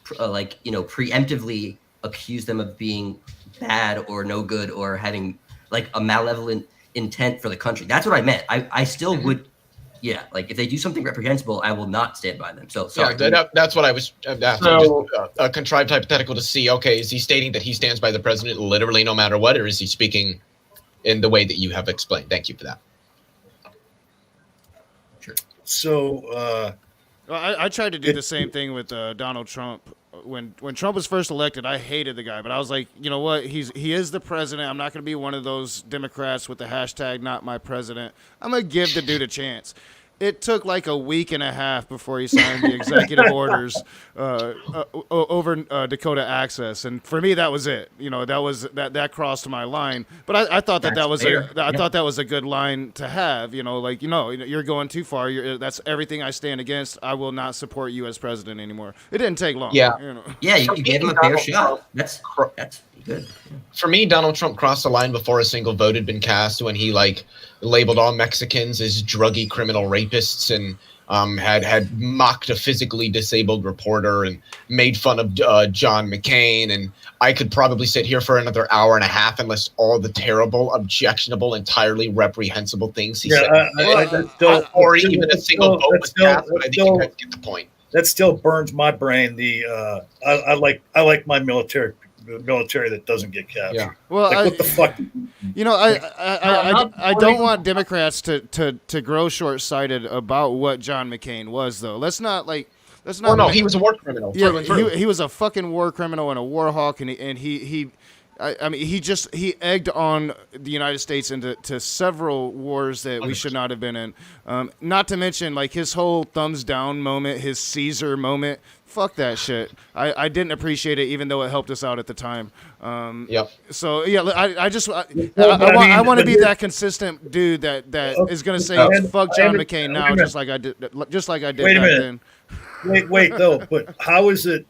preemptively accuse them of being bad or no good or having like a malevolent intent for the country. That's what I meant. I still would. Yeah, like if they do something reprehensible, I will not stand by them. So sorry. Yeah, that's what I was asking. So- just a contrived hypothetical to see. Okay, is he stating that he stands by the president literally no matter what, or is he speaking in the way that you have explained? Thank you for that. So, I tried to do the same thing with Donald Trump. When Trump was first elected, I hated the guy, but I was like, you know what? He is the president. I'm not going to be one of those Democrats with the hashtag not my president. I'm going to give the dude a chance. It took like a week and a half before he signed the executive orders over Dakota Access, and for me, that was it. You know, that crossed my line. But I thought that was thought that was a good line to have. You know, like you're going too far. That's everything I stand against. I will not support you as president anymore. It didn't take long. Yeah. you gave him a fair shot. That's good. For me, Donald Trump crossed the line before a single vote had been cast when he labeled all Mexicans as druggy criminal rapists and had mocked a physically disabled reporter and made fun of John McCain. And I could probably sit here for another hour and a half and list all the terrible, objectionable, entirely reprehensible things he said. Or even a single vote was cast, but I think you guys get the point. That still burns my brain. I like my military that doesn't get captured. Yeah. Well, what the fuck? You know, I don't want Democrats to grow short-sighted about what John McCain was, though. Let's not. Oh no, he was a war criminal. Yeah, through and through. he was a fucking war criminal and a war hawk, and he egged on the United States into several wars that we should not have been in. Not to mention like his whole thumbs down moment, his Caesar moment. Fuck that shit. I didn't appreciate it, even though it helped us out at the time. Yep. So yeah, I want to be that consistent dude that is gonna say fuck John McCain now, just like I did Wait a back minute. then. Wait, though. But how is it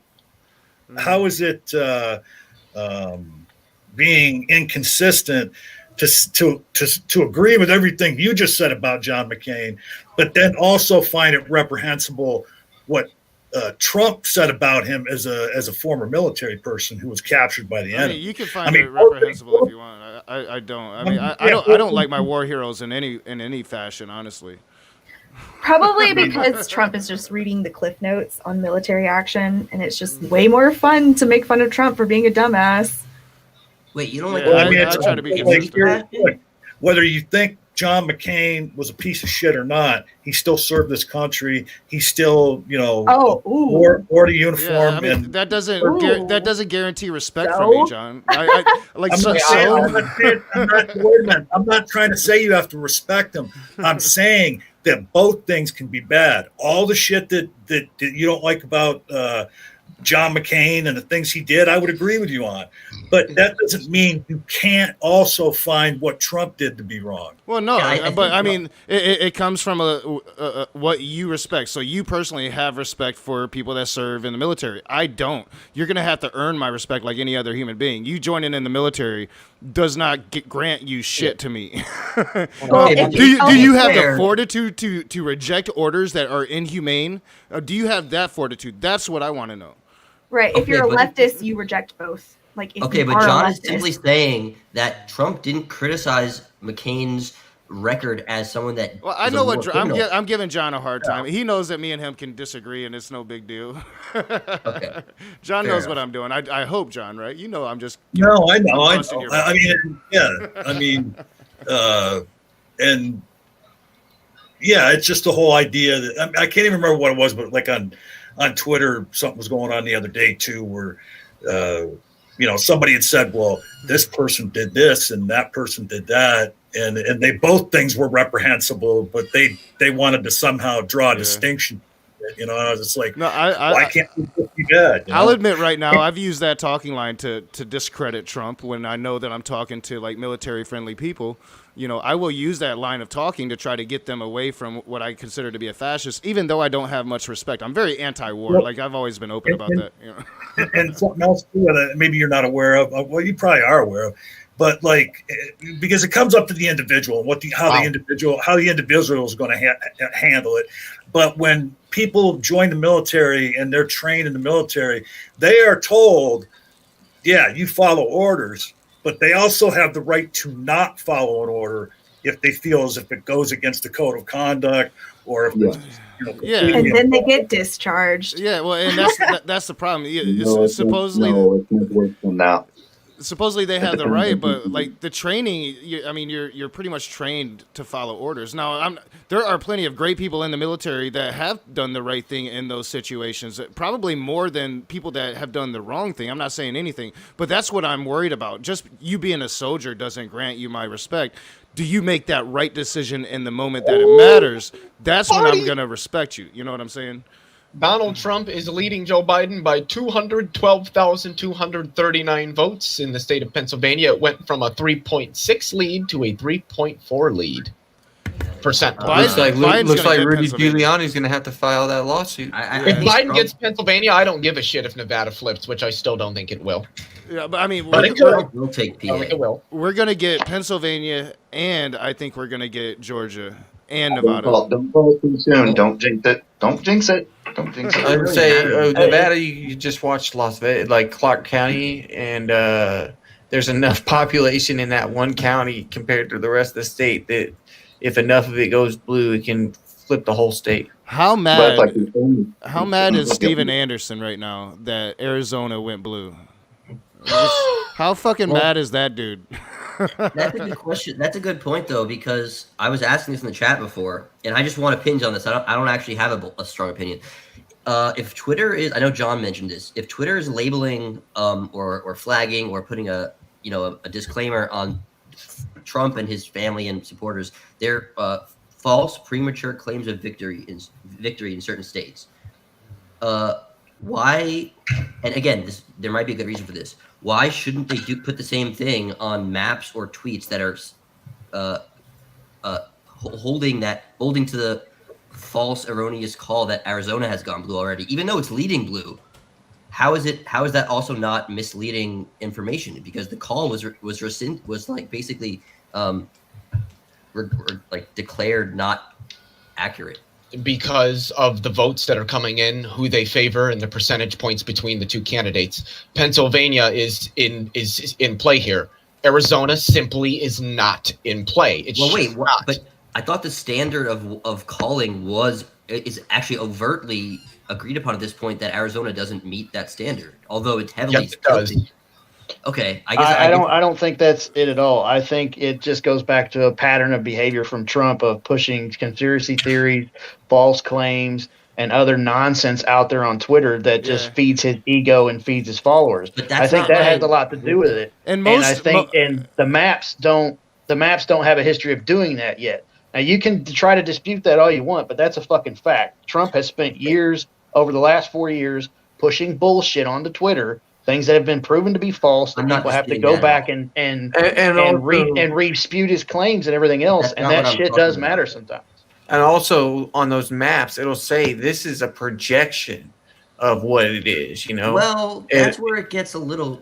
being inconsistent to agree with everything you just said about John McCain, but then also find it reprehensible what Trump said about him as a former military person who was captured by the enemy? You can find it reprehensible if you want. I don't. I don't like my war heroes in any fashion, honestly. Probably because Trump is just reading the cliff notes on military action, and it's just way more fun to make fun of Trump for being a dumbass. Wait, you don't like? I try to be consistent. Whether you think John McCain was a piece of shit or not, he still served this country. He still, wore the uniform. Yeah, and that doesn't guarantee respect for me, John. I'm not trying to say you have to respect him. I'm saying that both things can be bad. All the shit that you don't like about John McCain and the things he did, I would agree with you on. But that doesn't mean you can't also find what Trump did to be wrong. Well, no, I mean, it comes from what you respect. So you personally have respect for people that serve in the military. I don't. You're going to have to earn my respect like any other human being. You joining in the military does not grant you shit to me. Do you have the fortitude to reject orders that are inhumane? Do you have that fortitude? That's what I want to know. Right. If you're a leftist, you reject both. Like, if okay, you but are John a is simply leftist, saying that Trump didn't criticize McCain's record as someone that. Well, I know what I'm giving John a hard time. He knows that me and him can disagree, and it's no big deal. Okay. John Fair knows enough. what I'm doing. I hope, John, right? You know, I'm just. No, I know. busting your I mean, yeah. I mean, and yeah, it's just the whole idea that I can't even remember what it was, but like on Twitter, something was going on the other day too, where somebody had said, well, this person did this and that person did that, and they both things were reprehensible, but they wanted to somehow draw a distinction. You know, I was just like, why can't we just be bad? You know? I'll admit right now, I've used that talking line to discredit Trump when I know that I'm talking to like military-friendly people. You know, I will use that line of talking to try to get them away from what I consider to be a fascist, even though I don't have much respect. I'm very anti-war. Well, like, I've always been open about that. You know? And something else too that maybe you're not aware of. Well, you probably are aware of, but like because it comes up to the individual and how the individual is going to handle it. But when people join the military and they're trained in the military, they are told, yeah, you follow orders, but they also have the right to not follow an order if they feel as if it goes against the code of conduct or if it's, and then they get discharged. Yeah, well, and that's the problem. Supposedly, it's not worse than that. Supposedly they have the right, but like the training, you're pretty much trained to follow orders. Now, there are plenty of great people in the military that have done the right thing in those situations, probably more than people that have done the wrong thing. I'm not saying anything, but that's what I'm worried about. Just you being a soldier doesn't grant you my respect. Do you make that right decision in the moment that it matters? That's when I'm going to respect you. You know what I'm saying? Donald Trump is leading Joe Biden by 212,239 votes in the state of Pennsylvania. It went from a 3.6 lead to a 3.4 lead. Looks like Rudy Giuliani's going to have to file that lawsuit. If Biden gets Pennsylvania, I don't give a shit if Nevada flips, which I still don't think it will. Yeah, but I mean, we'll take PA. It will. We're going to get Pennsylvania, and I think we're going to get Georgia and Nevada. Don't call too soon. Don't jinx it. Don't jinx it. Don't jinx it. I would say Nevada, you just watched Las Vegas, like Clark County, and there's enough population in that one county compared to the rest of the state that if enough of it goes blue, it can flip the whole state. How mad is Steven Anderson right now that Arizona went blue? How fucking mad is that dude? That's a good question. That's a good point, though, because I was asking this in the chat before, and I just want opinions on this. I don't actually have a strong opinion. If Twitter is, I know John mentioned this. If Twitter is labeling or flagging or putting a disclaimer on Trump and his family and supporters, they're false, premature claims of victory in certain states. Why? And again, there might be a good reason for this. Why shouldn't they put the same thing on maps or tweets that are holding to the false, erroneous call that Arizona has gone blue already, even though it's leading blue? How is that also not misleading information? Because the call was like basically declared not accurate. Because of the votes that are coming in, who they favor, and the percentage points between the two candidates. Pennsylvania is in play here. Arizona simply is not in play. But I thought the standard of calling is actually overtly agreed upon at this point that Arizona doesn't meet that standard, although it's heavily. Yes, it does. Okay, I don't think that's it at all. I think it just goes back to a pattern of behavior from Trump of pushing conspiracy theories, false claims, and other nonsense out there on Twitter that just feeds his ego and feeds his followers. I think that has a lot to do with it. And I think the maps don't have a history of doing that yet. Now you can try to dispute that all you want, but that's a fucking fact. Trump has spent years over the last 4 years pushing bullshit onto Twitter. Things that have been proven to be false, that people have to go back and re-dispute his claims and everything else, and that shit does matter sometimes. And also on those maps, it'll say this is a projection of what it is. You know. Well, that's where it gets a little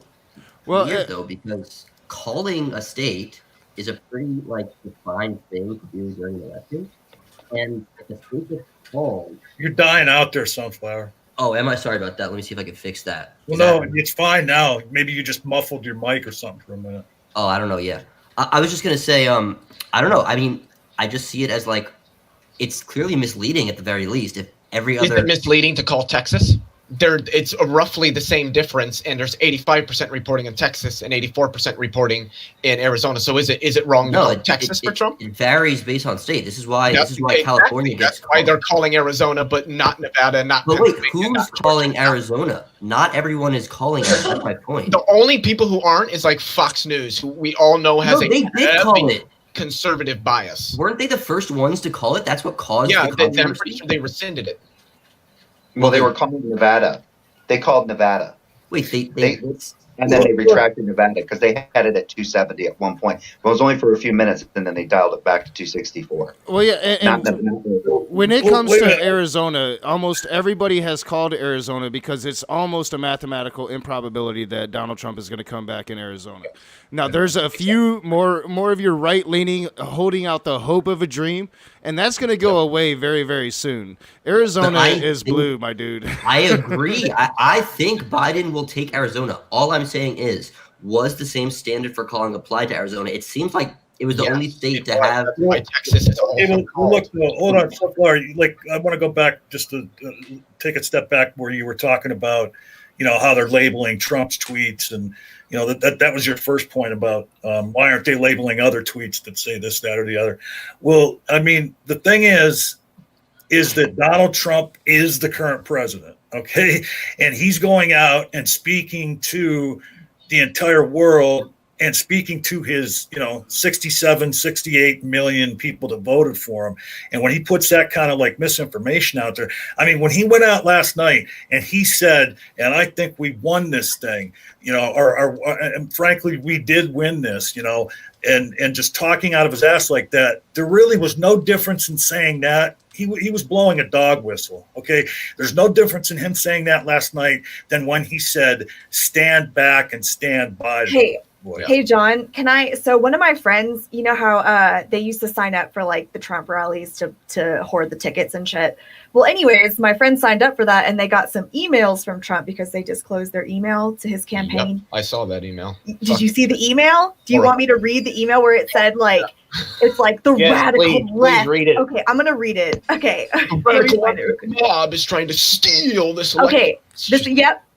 weird, though, because calling a state is a pretty defined thing to do during elections, and the state is called. You're dying out there, Sunflower. Oh, am I? Sorry about that. Let me see if I can fix that. Well, no, it's fine now. Maybe you just muffled your mic or something for a minute. Oh, I don't know. Yeah. I was just going to say, I don't know. I mean, I just see it as it's clearly misleading at the very least. If every other. Is it misleading to call Texas? It's roughly the same difference, and there's 85% reporting in Texas and 84% reporting in Arizona. So is it wrong to call Texas for Trump? It varies based on state. This is why California gets. That's why they're calling Arizona, but not Nevada, not. But wait, who's calling Arizona? Not everyone is calling it. That's my point. The only people who aren't is Fox News, who we all know has they did call it. conservative bias. Weren't they the first ones to call it? That's what caused Yeah, the I'm controversy? pretty sure they rescinded it. Well, they were calling Nevada. They called Nevada. Wait, and then they retracted Nevada because they had it at 270 at one point. But it was only for a few minutes, and then they dialed it back to 264. Well, yeah, and when it comes to Arizona, almost everybody has called Arizona because it's almost a mathematical improbability that Donald Trump is going to come back in Arizona. Now, there's a few more of your right-leaning holding out the hope of a dream, and that's going to go away very, very soon. Arizona is blue, my dude. I agree. I think Biden will take Arizona. All I'm saying is, was the same standard for calling applied to Arizona? It seems like it was the only state to have. Texas is look, hold on, so far. Like, I want to go back just to take a step back where you were talking about, how they're labeling Trump's tweets, and that was your first point about why aren't they labeling other tweets that say this, that, or the other. Well, I mean, the thing is that Donald Trump is the current president, okay, and he's going out and speaking to the entire world and speaking to his, 67, 68 million people that voted for him. And when he puts that kind of like misinformation out there, I mean, when he went out last night and he said, and I think we won this thing, and frankly, we did win this, and just talking out of his ass like that, there really was no difference in saying that. He was blowing a dog whistle, okay? There's no difference in him saying that last night than when he said, stand back and stand by. Hey, John, so one of my friends, you know how they used to sign up for like the Trump rallies to hoard the tickets and shit. Well, anyways, my friend signed up for that and they got some emails from Trump because they disclosed their email to his campaign. Yep, I saw that email. Did you see the email? Do you want me to read the email where it said like, it's like the radical left? Please read it. Okay, I'm going to read it. Okay. The radical mob is trying to steal this election. Okay,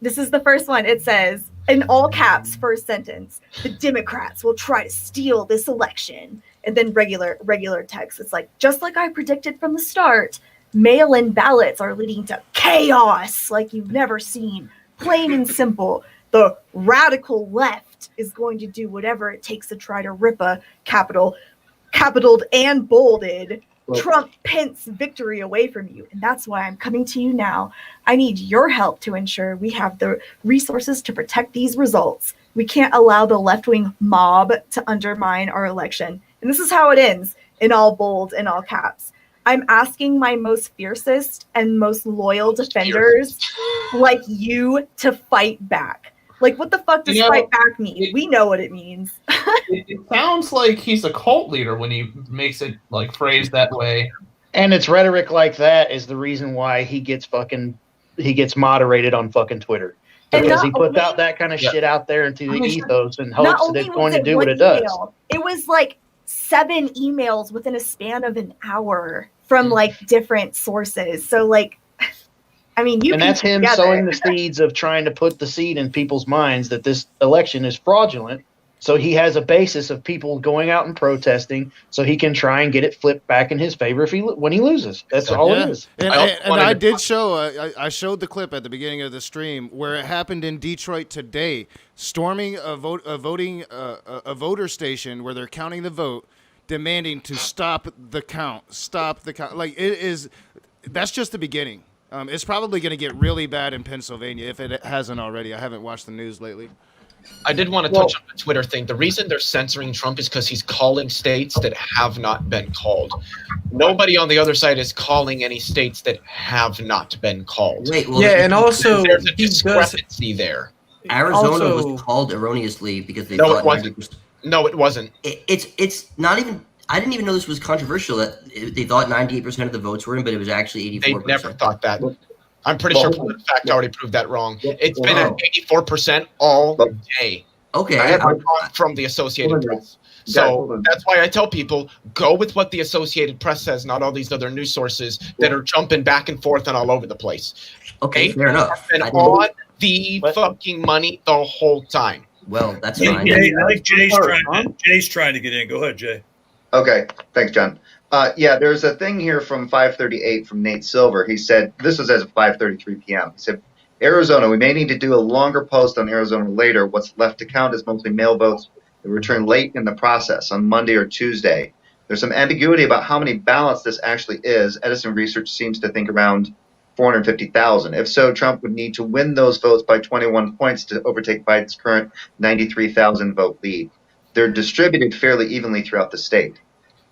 this is the first one. It says, in all caps, first sentence, the Democrats will try to steal this election. And then regular text. It's like, just like I predicted from the start, mail-in ballots are leading to chaos like you've never seen. Plain and simple. The radical left is going to do whatever it takes to try to rip a capitaled and bolded Trump-Pence victory away from you. And that's why I'm coming to you now. I need your help to ensure we have the resources to protect these results. We can't allow the left-wing mob to undermine our election. And this is how it ends, in all bold, in all caps. I'm asking my most fiercest and most loyal defenders like you to fight back. Like, what the fuck does fight back mean? We know what it means. It sounds like he's a cult leader when he makes it like phrased that way. And it's rhetoric like that is the reason why he gets moderated on fucking Twitter. Because he puts out that kind of shit out there into the ethos and hopes that it's going to do what it does. It was like 7 emails within a span of an hour from like different sources. So like, I mean, and that's him sowing the seeds of trying to put the seed in people's minds that this election is fraudulent. So he has a basis of people going out and protesting, so he can try and get it flipped back in his favor when he loses. That's all it is. And I did show. I showed the clip at the beginning of the stream where it happened in Detroit today, storming a voter station where they're counting the vote, demanding to stop the count. Like it is. That's just the beginning. It's probably going to get really bad in Pennsylvania if it hasn't already. I haven't watched the news lately. I did want to touch on the Twitter thing. The reason they're censoring Trump is because he's calling states that have not been called. Nobody on the other side is calling any states that have not been called. And also there's a discrepancy there. Arizona was called erroneously because they No, thought it wasn't. No, it wasn't. It's not even. I didn't even know this was controversial that they thought 98% of the votes were in, but it was actually 84%. They never thought that. I'm pretty sure PolitiFact already proved that wrong. It's been at 84% all day. Okay. From the Associated Press. So that's why I tell people, go with what the Associated Press says, not all these other news sources that are jumping back and forth and all over the place. Okay, fair enough. And on the fucking money the whole time. Well, that's fine. I think Jay's trying to get in. Go ahead, Jay. Okay, thanks, John. There's a thing here from 538 from Nate Silver. He said, this was as of 5:33 p.m. He said, Arizona, we may need to do a longer post on Arizona later. What's left to count is mostly mail votes. They were returned late in the process on Monday or Tuesday. There's some ambiguity about how many ballots this actually is. Edison Research seems to think around 450,000. If so, Trump would need to win those votes by 21 points to overtake Biden's current 93,000 vote lead. They're distributed fairly evenly throughout the state.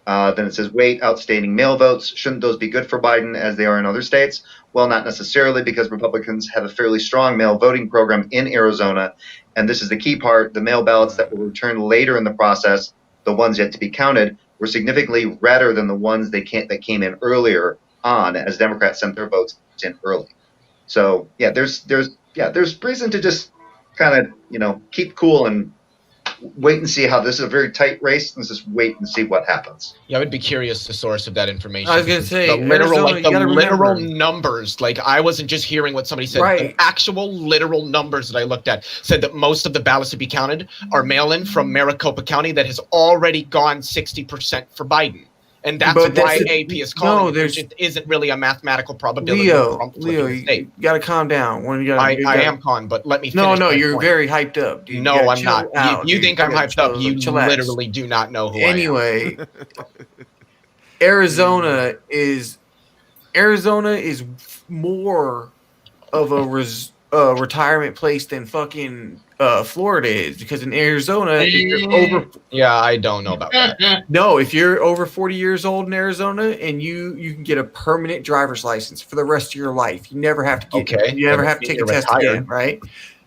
Then it says, wait, outstanding mail votes. Shouldn't those be good for Biden as they are in other states? Well, not necessarily, because Republicans have a fairly strong mail voting program in Arizona. And this is the key part. The mail ballots that were returned later in the process, the ones yet to be counted, were significantly redder than the ones that came in earlier on, as Democrats sent their votes in early. So yeah, there's reason to just kind of keep cool and wait and see how this is a very tight race. Let's just wait and see what happens. Yeah, I would be curious the source of that information. I was gonna say the literal, Arizona, literal numbers. Like I wasn't just hearing what somebody said. Right. The actual literal numbers that I looked at said that most of the ballots to be counted are mail-in from Maricopa County that has already gone 60% for Biden. And that's why AP is calling. There just isn't really a mathematical probability. Leo, you got to calm down. I am calm, but let me finish. No, you're very hyped up, dude. No, I'm not. You think I'm hyped up. You literally do not know who I am. Anyway, Arizona is more of a retirement place than fucking Florida is, because in Arizona, if you're over. Yeah, I don't know about that. No, if you're over 40 years old in Arizona and you can get a permanent driver's license for the rest of your life, you never have to get. You never have to take a test again, right?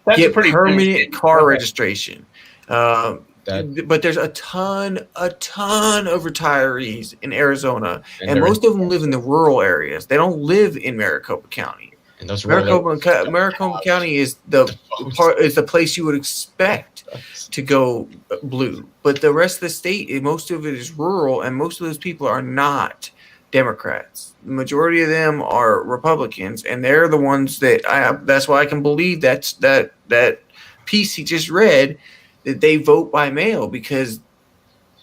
That's get a pretty permanent car registration. But there's a ton of retirees in Arizona, and most of them live in the rural areas. They don't live in Maricopa County. And those Maricopa County is the place you would expect to go blue, but the rest of the state, most of it is rural, and most of those people are not Democrats. The majority of them are Republicans, and they're the ones that that's why I can believe that piece he just read, that they vote by mail, because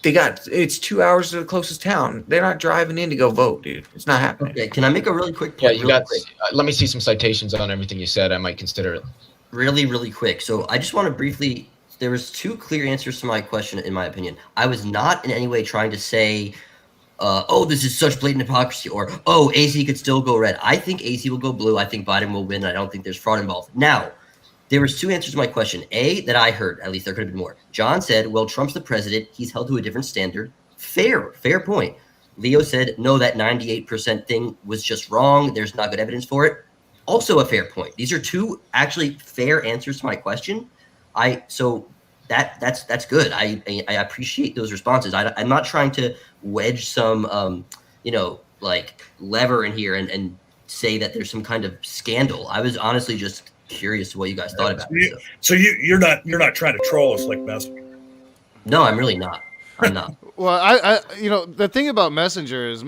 it's 2 hours to the closest town. They're not driving in to go vote, dude. It's not happening. Okay, can I make a really quick point? Yeah, you got. Let me see some citations on everything you said. I might consider it. Really, really quick. So I just want to briefly. There was two clear answers to my question, in my opinion. I was not in any way trying to say, this is such blatant hypocrisy, or AZ could still go red. I think AZ will go blue. I think Biden will win. And I don't think there's fraud involved. Now, there was two answers to my question. A, that I heard, at least there could have been more. John said, well, Trump's the president. He's held to a different standard. Fair point. Leo said, no, that 98% thing was just wrong. There's not good evidence for it. Also a fair point. These are two actually fair answers to my question. So that's good. I appreciate those responses. I'm not trying to wedge some, lever in here and say that there's some kind of scandal. I was honestly just curious to what you guys thought about it. So you're not trying to troll us like Messenger? No, I'm really not. I'm not. Well, I the thing about Messenger is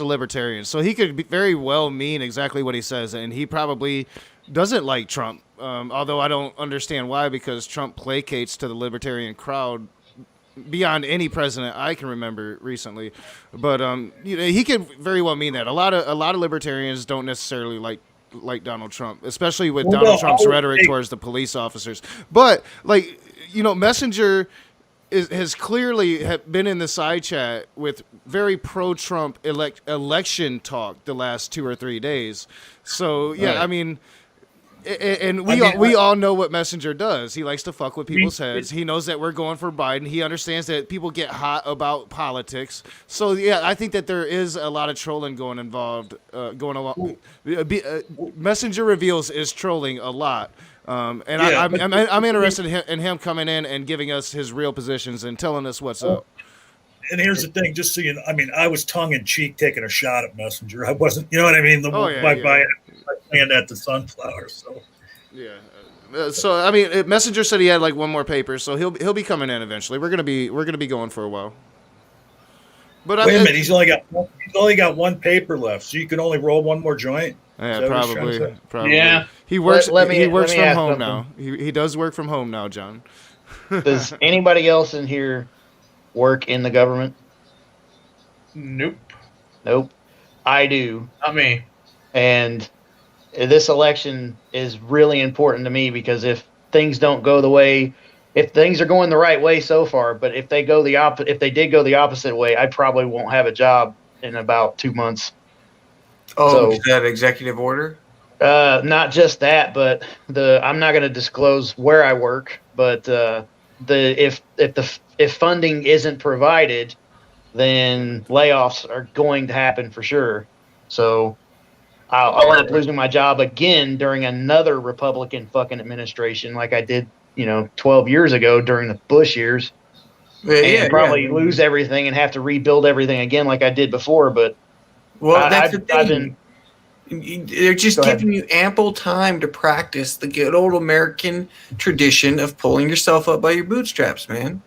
a libertarian, so he could very well mean exactly what he says, and he probably doesn't like Trump. Although I don't understand why, because Trump placates to the libertarian crowd beyond any president I can remember recently. But he could very well mean that. A lot of libertarians don't necessarily like Donald Trump, especially with Donald Trump's rhetoric towards the police officers. But Messenger has clearly been in the side chat with very pro-Trump election talk the last 2 or 3 days. So yeah, right. We all know what Messenger does. He likes to fuck with people's heads. He knows that we're going for Biden. He understands that people get hot about politics. So yeah, I think that there is a lot of trolling going along. Messenger reveals is trolling a lot. I'm interested in him coming in and giving us his real positions and telling us what's up. And here's the thing, just so you know, I was tongue in cheek taking a shot at Messenger. I wasn't, you know what I mean? By playing at the Sunflower. So yeah. Messenger said he had one more paper, so he'll be coming in eventually. We're gonna be going for a while. But wait a minute, he's only got one paper left, so you can only roll one more joint. Yeah, probably. Yeah. He works. He works from home now. He does work from home now, John. Does anybody else in here work in the government? Nope. I do. Not me. And this election is really important to me, because if things don't go the way if things are going the right way so far, but if they go if they did go the opposite way, I probably won't have a job in about 2 months. Oh, is that executive order? Not just that, but I'm not going to disclose where I work, but if funding isn't provided, then layoffs are going to happen for sure. So I'll end up losing my job again during another Republican fucking administration, like I did, 12 years ago during the Bush years, and probably lose everything and have to rebuild everything again like I did before. But that's the thing. They're just giving you ample time to practice the good old American tradition of pulling yourself up by your bootstraps, man.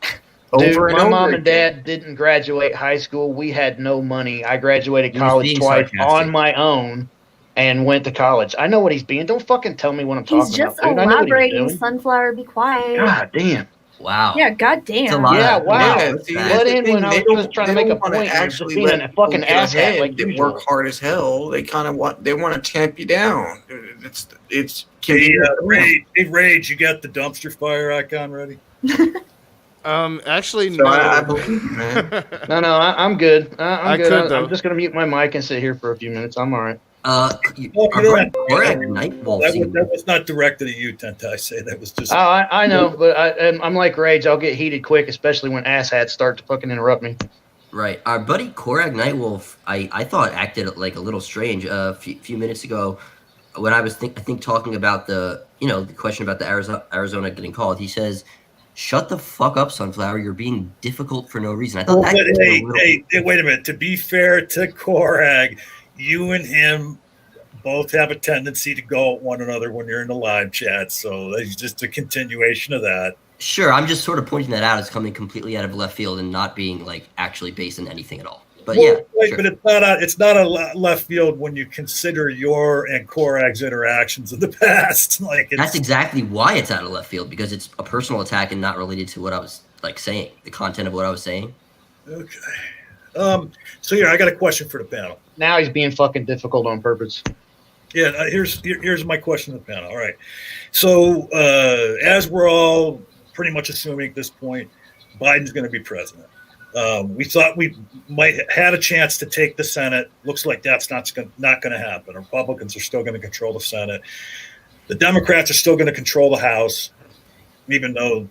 Dude, my mom and dad didn't graduate high school. We had no money. I graduated college twice on my own and went to college. I know what he's being. Don't fucking tell me what I'm talking about. He's just Dude. I know what he's elaborating, doing. Sunflower. Be quiet. God damn. Wow. Yeah, goddamn. Yeah, wow. Yeah, see, that's Butt the in thing. when I They was just don't- trying to they make a don't wanna point. And just actually being let a fucking people get asshat ahead. like They usual. work hard as hell. They kind of they want to tamp you down. It's Hey, Rage, you got the dumpster fire icon ready? Actually, So no. I believe you, man. No, I'm good. I'm I good. could, though. I'm just gonna mute my mic and sit here for a few minutes. I'm all right. That was not directed at you, Tenta. I say that was just. I know, but I'm like Rage. I'll get heated quick, especially when asshats start to fucking interrupt me. Right. Our buddy Korag Nightwolf, I thought acted like a little strange a few minutes ago when I was talking about the question about the Arizona getting called. He says, "Shut the fuck up, Sunflower. You're being difficult for no reason." I thought that. Hey, wait a minute. To be fair to Korag, you and him both have a tendency to go at one another when you're in the live chat, so that's just a continuation of that. Sure, I'm just sort of pointing that out as coming completely out of left field and not being like actually based in anything at all. But Well, yeah, right, sure. but it's not a left field when you consider your and Korag's interactions in the past. That's exactly why it's out of left field, because it's a personal attack and not related to what I was saying, the content of what I was saying. Okay. So I got a question for the panel. Now he's being fucking difficult on purpose. Yeah, here's my question to the panel. All right. So as we're all pretty much assuming at this point, Biden's going to be president. We thought we might had a chance to take the Senate. Looks like that's not going to happen. Republicans are still going to control the Senate. The Democrats are still going to control the House, even though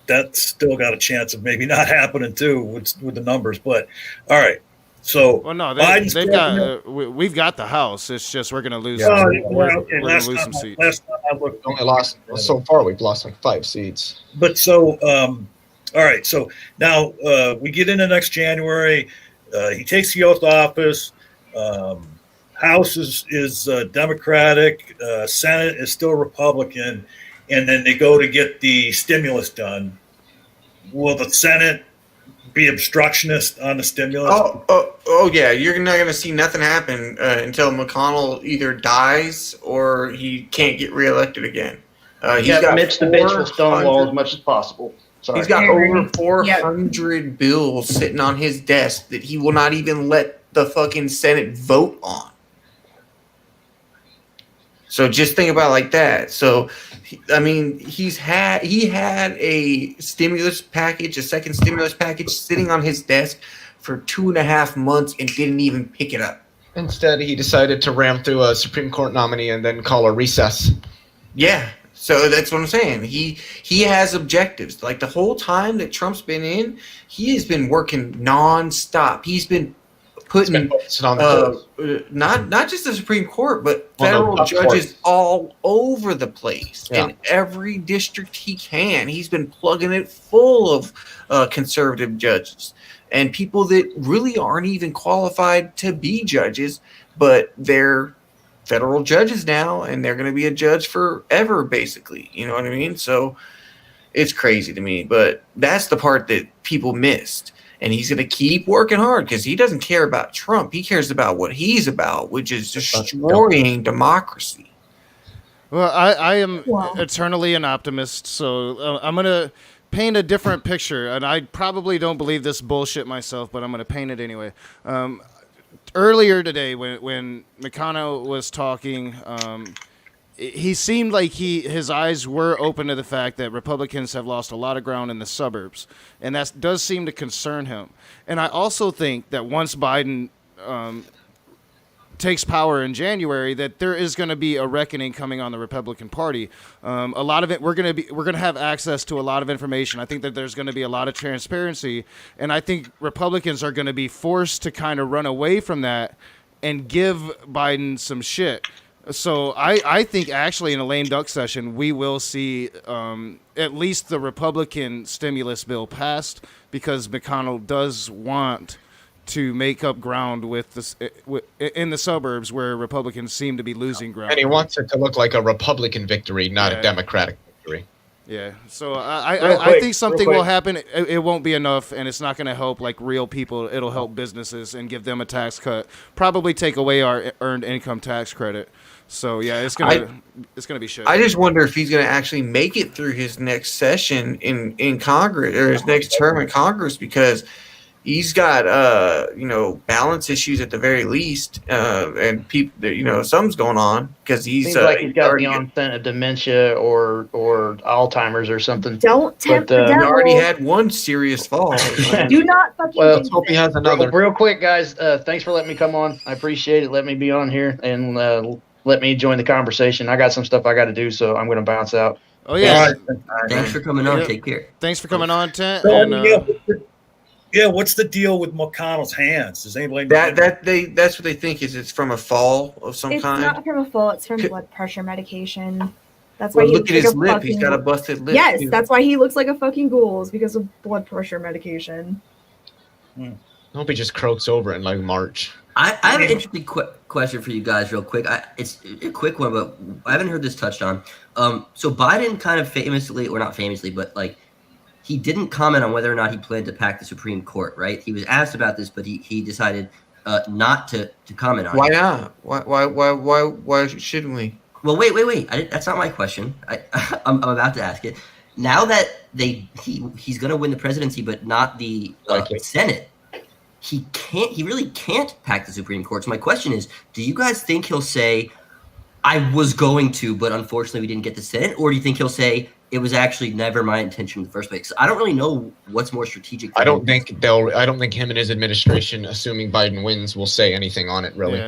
that's still got a chance of maybe not happening too with the numbers. But all right. So Well, no, Biden's they've president. got. We've got the House. It's just we're going to lose. Yeah. Some, Yeah, we're okay, we're going to lose some seats. Last time I looked, Only lost so far. We've lost like 5 seats. But so, all right. So now we get into next January. He takes the oath of office. House is Democratic. Senate is still Republican. And then they go to get the stimulus done. Will the Senate be obstructionist on the stimulus? Oh yeah, you're not going to see nothing happen until McConnell either dies or he can't get reelected again. He's got Mitch the bitch will 400 stonewall as much as possible. Sorry. He's got over 400 bills sitting on his desk that he will not even let the fucking Senate vote on. So just think about it like that. So, I mean, he had a stimulus package, a second stimulus package sitting on his desk for 2.5 months and didn't even pick it up. Instead, he decided to ram through a Supreme Court nominee and then call a recess. Yeah. So that's what I'm saying. He has objectives. Like the whole time that Trump's been in, he has been working nonstop. He's been putting not just the Supreme Court, but federal judges all over the place. Yeah. In every district he can, he's been plugging it full of conservative judges and people that really aren't even qualified to be judges, but they're federal judges now, and they're going to be a judge forever, basically. You know what I mean? So it's crazy to me, but that's the part that people missed. And he's going to keep working hard because he doesn't care about Trump. He cares about what he's about, which is destroying democracy. Well, I am eternally an optimist, so I'm going to paint a different picture. And I probably don't believe this bullshit myself, but I'm going to paint it anyway. Earlier today, when McConnell was talking, he seemed like his eyes were open to the fact that Republicans have lost a lot of ground in the suburbs, and that does seem to concern him. And I also think that once Biden takes power in January, that there is going to be a reckoning coming on the Republican Party. A lot of it, we're going to have access to a lot of information. I think that there's going to be a lot of transparency, and I think Republicans are going to be forced to kind of run away from that and give Biden some shit. So I think actually in a lame duck session, we will see at least the Republican stimulus bill passed, because McConnell does want to make up ground in the suburbs where Republicans seem to be losing ground. And he wants it to look like a Republican victory, not a Democratic victory. Yeah, so I think something will happen. It won't be enough, and it's not going to help like real people. It'll help businesses and give them a tax cut. Probably take away our earned income tax credit. So yeah, it's gonna be shit. I just wonder if he's gonna actually make it through his next session in Congress, or his next term in Congress, because he's got balance issues at the very least, and people, something's going on because seems like he's got the onset of dementia or Alzheimer's or something. Don't tempt the devil. He already had one serious fall. Do not fucking. Well, jinx hope he it. has another. Real quick, guys. Thanks for letting me come on. I appreciate it. Let me be on here and let me join the conversation. I got some stuff I got to do, so I'm going to bounce out. Oh yeah. Thanks for coming on. Take care. Thanks for coming on, Tent. Yeah, what's the deal with McConnell's hands? Does anybody know? That's what they think is it's from a fall of some It's kind. not from a fall. It's from blood pressure medication. That's why Well, he look at looks his like a lip. He's got a busted lip. Yes, too. that's why he looks like a fucking ghoul. Is because of blood pressure medication. I hope he just croaks over in like March. I have an interesting question for you guys, real quick. It's a quick one, but I haven't heard this touched on. So Biden kind of famously, or not famously, but like he didn't comment on whether or not he planned to pack the Supreme Court. Right? He was asked about this, but he decided not to comment on it. Why not? Why shouldn't we? Well, wait. That's not my question. I'm about to ask it. Now that he's going to win the presidency, but not the Senate. He really can't pack the Supreme Court. So my question is, do you guys think he'll say, I was going to, but unfortunately we didn't get the Senate? Or do you think he'll say, it was actually never my intention in the first place? I don't really know what's more strategic. I don't think him and his administration, assuming Biden wins, will say anything on it, really.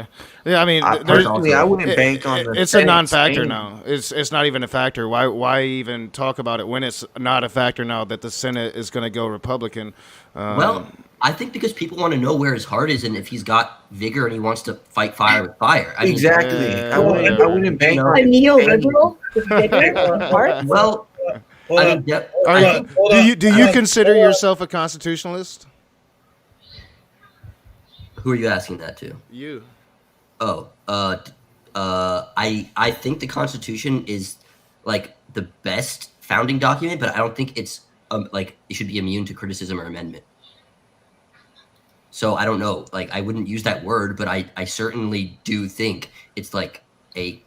Yeah, I mean, I wouldn't bank on the it's Senate a non-factor saying- now. It's not even a factor. Why even talk about it when it's not a factor now that the Senate is going to go Republican? Well, I think because people want to know where his heart is and if he's got vigor and he wants to fight fire with fire. I mean, Exactly. I wouldn't bank on A it. neo-liberal with vigor and heart. Well, I mean, do you consider yourself a constitutionalist? Who are you asking that to? You. Oh, I think the Constitution is like the best founding document, but I don't think it's like it should be immune to criticism or amendment. So I don't know. Like I wouldn't use that word, but I certainly do think it's like a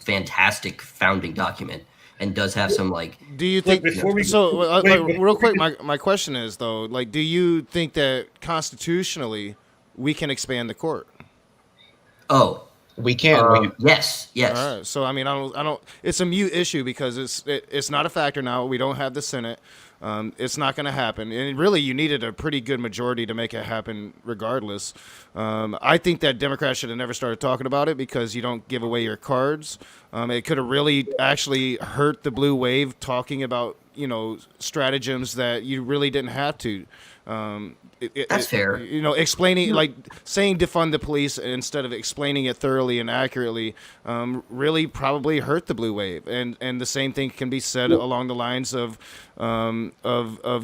fantastic founding document and does have some like. Do you think real quick? My question is though, like, do you think that constitutionally we can expand the court? Oh, we can. Yes. All right. So I mean, I don't. It's a mute issue because it's not a factor now. We don't have the Senate. It's not going to happen. And really, you needed a pretty good majority to make it happen regardless. I think that Democrats should have never started talking about it because you don't give away your cards. It could have really actually hurt the blue wave talking about, stratagems that you really didn't have to. That's fair. Explaining, like saying defund the police instead of explaining it thoroughly and accurately, really probably hurt the blue wave. And the same thing can be said along the lines of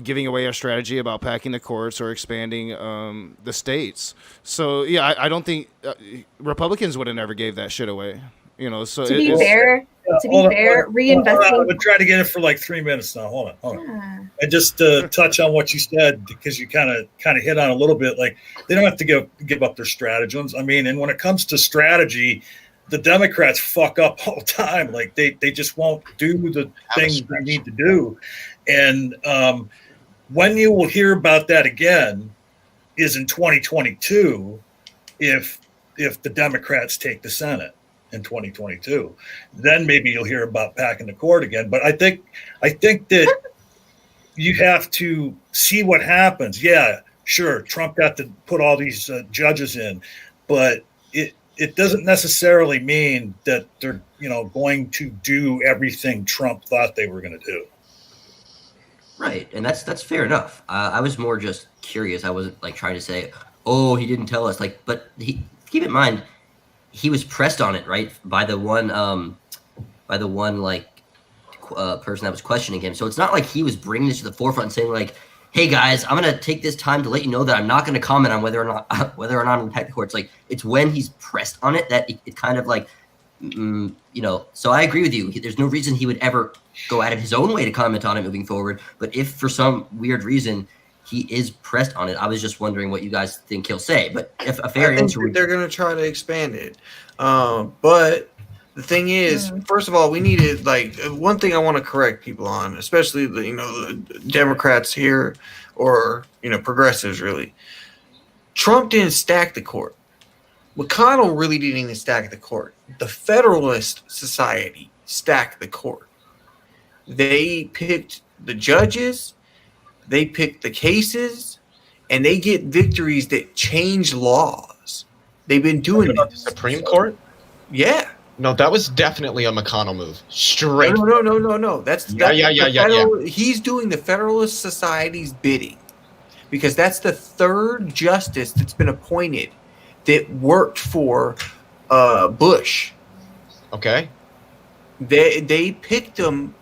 giving away our strategy about packing the courts or expanding the states. So yeah, I don't think Republicans would have never gave that shit away. So to be fair, reinvesting. I'm gonna try to get it for like 3 minutes now. Hold on. And just touch on what you said because you kind of hit on a little bit. Like they don't have to give up their stratagems. I mean, and when it comes to strategy, the Democrats fuck up all the time. Like they just won't do the things they need to do. And when you will hear about that again is in 2022 if the Democrats take the Senate. in 2022. Then maybe you'll hear about packing the court again. But I think that you have to see what happens. Yeah, sure, Trump got to put all these judges in, but it doesn't necessarily mean that they're going to do everything Trump thought they were going to do. Right, and that's fair enough. I was more just curious. I wasn't like trying to say, "Oh, he didn't tell us." Like, but keep in mind, he was pressed on it, right, by the one person that was questioning him. So it's not like he was bringing this to the forefront and saying like, "Hey guys, I'm gonna take this time to let you know that I'm not gonna comment on whether or not I'm gonna attack the courts." Like, it's when he's pressed on it that it kind of like, So I agree with you. There's no reason he would ever go out of his own way to comment on it moving forward. But if for some weird reason he is pressed on it, I was just wondering what you guys think he'll say. But if a fair answer would, they're going to try to expand it. But the thing is, first of all, we needed one thing I want to correct people on, especially the Democrats here or progressives really. Trump didn't stack the court. McConnell really didn't even stack the court. The Federalist Society stacked the court. They picked the judges, they picked the cases, and they get victories that change laws. They've been doing the Supreme Court? Yeah. No, that was definitely a McConnell move. Straight. No. That's yeah. He's doing the Federalist Society's bidding because that's the third justice that's been appointed that worked for Bush. Okay. They picked them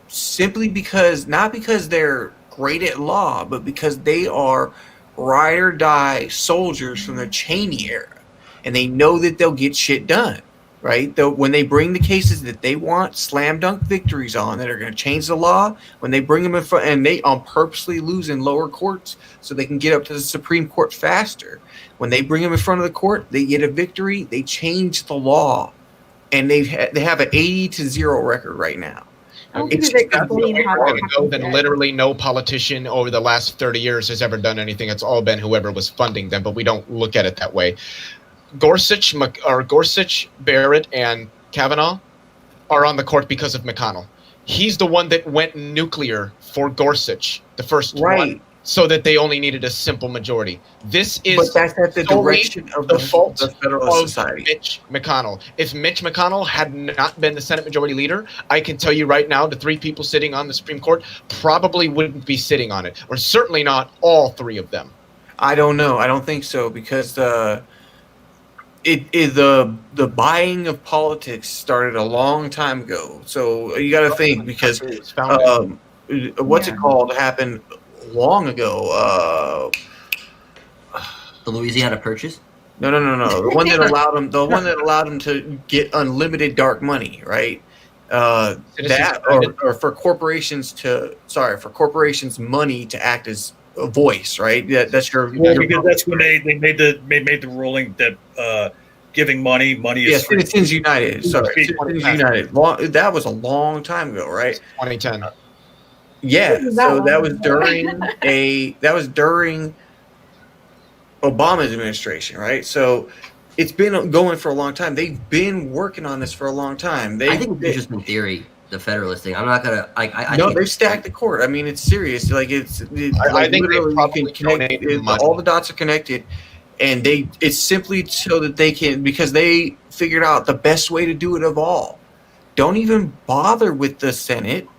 simply because, not because they're great at law, but because they are ride or die soldiers from the Cheney era, and they know that they'll get shit done. Right? When they bring the cases that they want slam dunk victories on that are going to change the law, when they bring them in front, and they purposely lose in lower courts so they can get up to the Supreme Court faster. When they bring them in front of the court, they get a victory. They change the law, and they have an 80-0 record right now. Then literally no politician over the last 30 years has ever done anything. It's all been whoever was funding them, but we don't look at it that way. Gorsuch, Barrett, and Kavanaugh are on the court because of McConnell. He's the one that went nuclear for Gorsuch, the first one, so that they only needed a simple majority. This is but that's at the direction of the fault of Federalist Society. Mitch McConnell. If Mitch McConnell had not been the Senate Majority Leader, I can tell you right now, the three people sitting on the Supreme Court probably wouldn't be sitting on it, or certainly not all three of them. I don't know. I don't think so because the buying of politics started a long time ago. So you got to think because what's it called happened long ago. The Louisiana Purchase? No. The one that allowed him to get unlimited dark money, right? Or for corporations money to act as a voice, right? That's your. Well, because that's when they made the ruling that giving money is free. Citizens United. Sorry, Citizens United. That was a long time ago, right? 2010. Yeah, so that was during Obama's administration, right? So it's been going for a long time. They've been working on this for a long time. I think it's just in theory. The Federalist thing. I'm not gonna. They've stacked the court. I mean, it's serious. I think they probably all the dots are connected, and it's simply so that they can, because they figured out the best way to do it of all. Don't even bother with the Senate.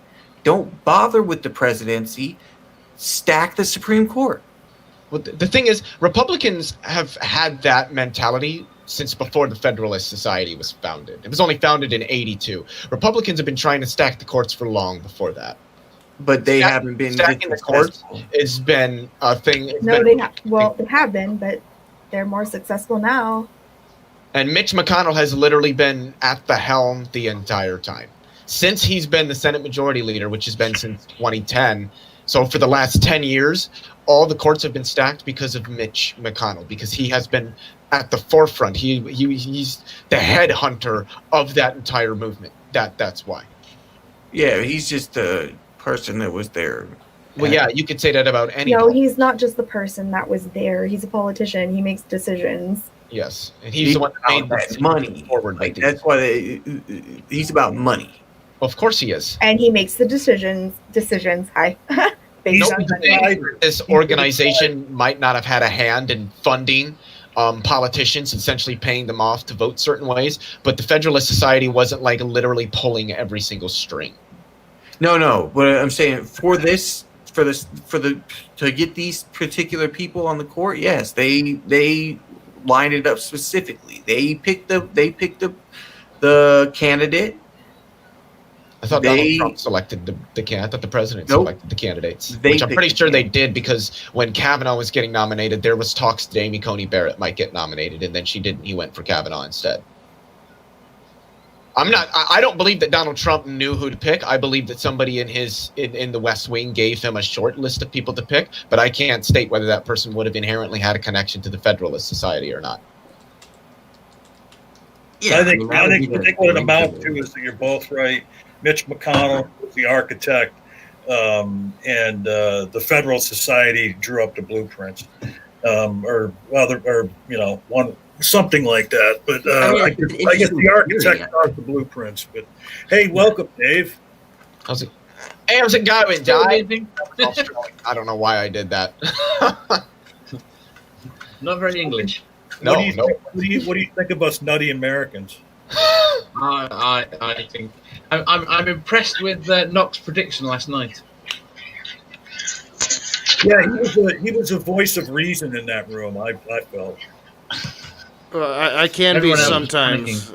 Don't bother with the presidency. Stack the Supreme Court. Well, the thing is, Republicans have had that mentality since before the Federalist Society was founded. It was only founded in 1982. Republicans have been trying to stack the courts for long before that. But they haven't been stacking the courts. It's been a thing. They have been, but they're more successful now. And Mitch McConnell has literally been at the helm the entire time. Since he's been the Senate Majority Leader, which has been since 2010. So for the last 10 years, all the courts have been stacked because of Mitch McConnell, because he has been at the forefront. He's the headhunter of that entire movement. That's why. Yeah, he's just the person that was there. Well, yeah, you could say that about any. No, he's not just the person that was there. He's a politician. He makes decisions. Yes, and he's the one that made that this money. forward. Like, that's why he's about money. Of course he is. And he makes the decisions. Hi. Based on money. This organization might not have had a hand in funding politicians, essentially paying them off to vote certain ways, but the Federalist Society wasn't like literally pulling every single string. No. But I'm saying to get these particular people on the court, yes, they lined it up specifically. They picked the candidate. I thought Donald Trump selected the candidate. I thought the president selected the candidates, which I'm pretty sure they did, because when Kavanaugh was getting nominated, there was talks that Amy Coney Barrett might get nominated, and then she didn't. He went for Kavanaugh instead. I don't believe that Donald Trump knew who to pick. I believe that somebody in the West Wing gave him a short list of people to pick, but I can't state whether that person would have inherently had a connection to the Federalist Society or not. Yeah, I think what it amounts to is that you're both right. Mitch McConnell was the architect, and the Federal Society drew up the blueprints, or something like that. But I guess the architect draws the blueprints. But hey, welcome, Dave. How's it? Hey, how's it going, Dave? I don't know why I did that. Not very English. What do you think of us nutty Americans? I think I'm impressed with Knox's prediction last night. Yeah, he was a voice of reason in that room. I felt. I can be sometimes.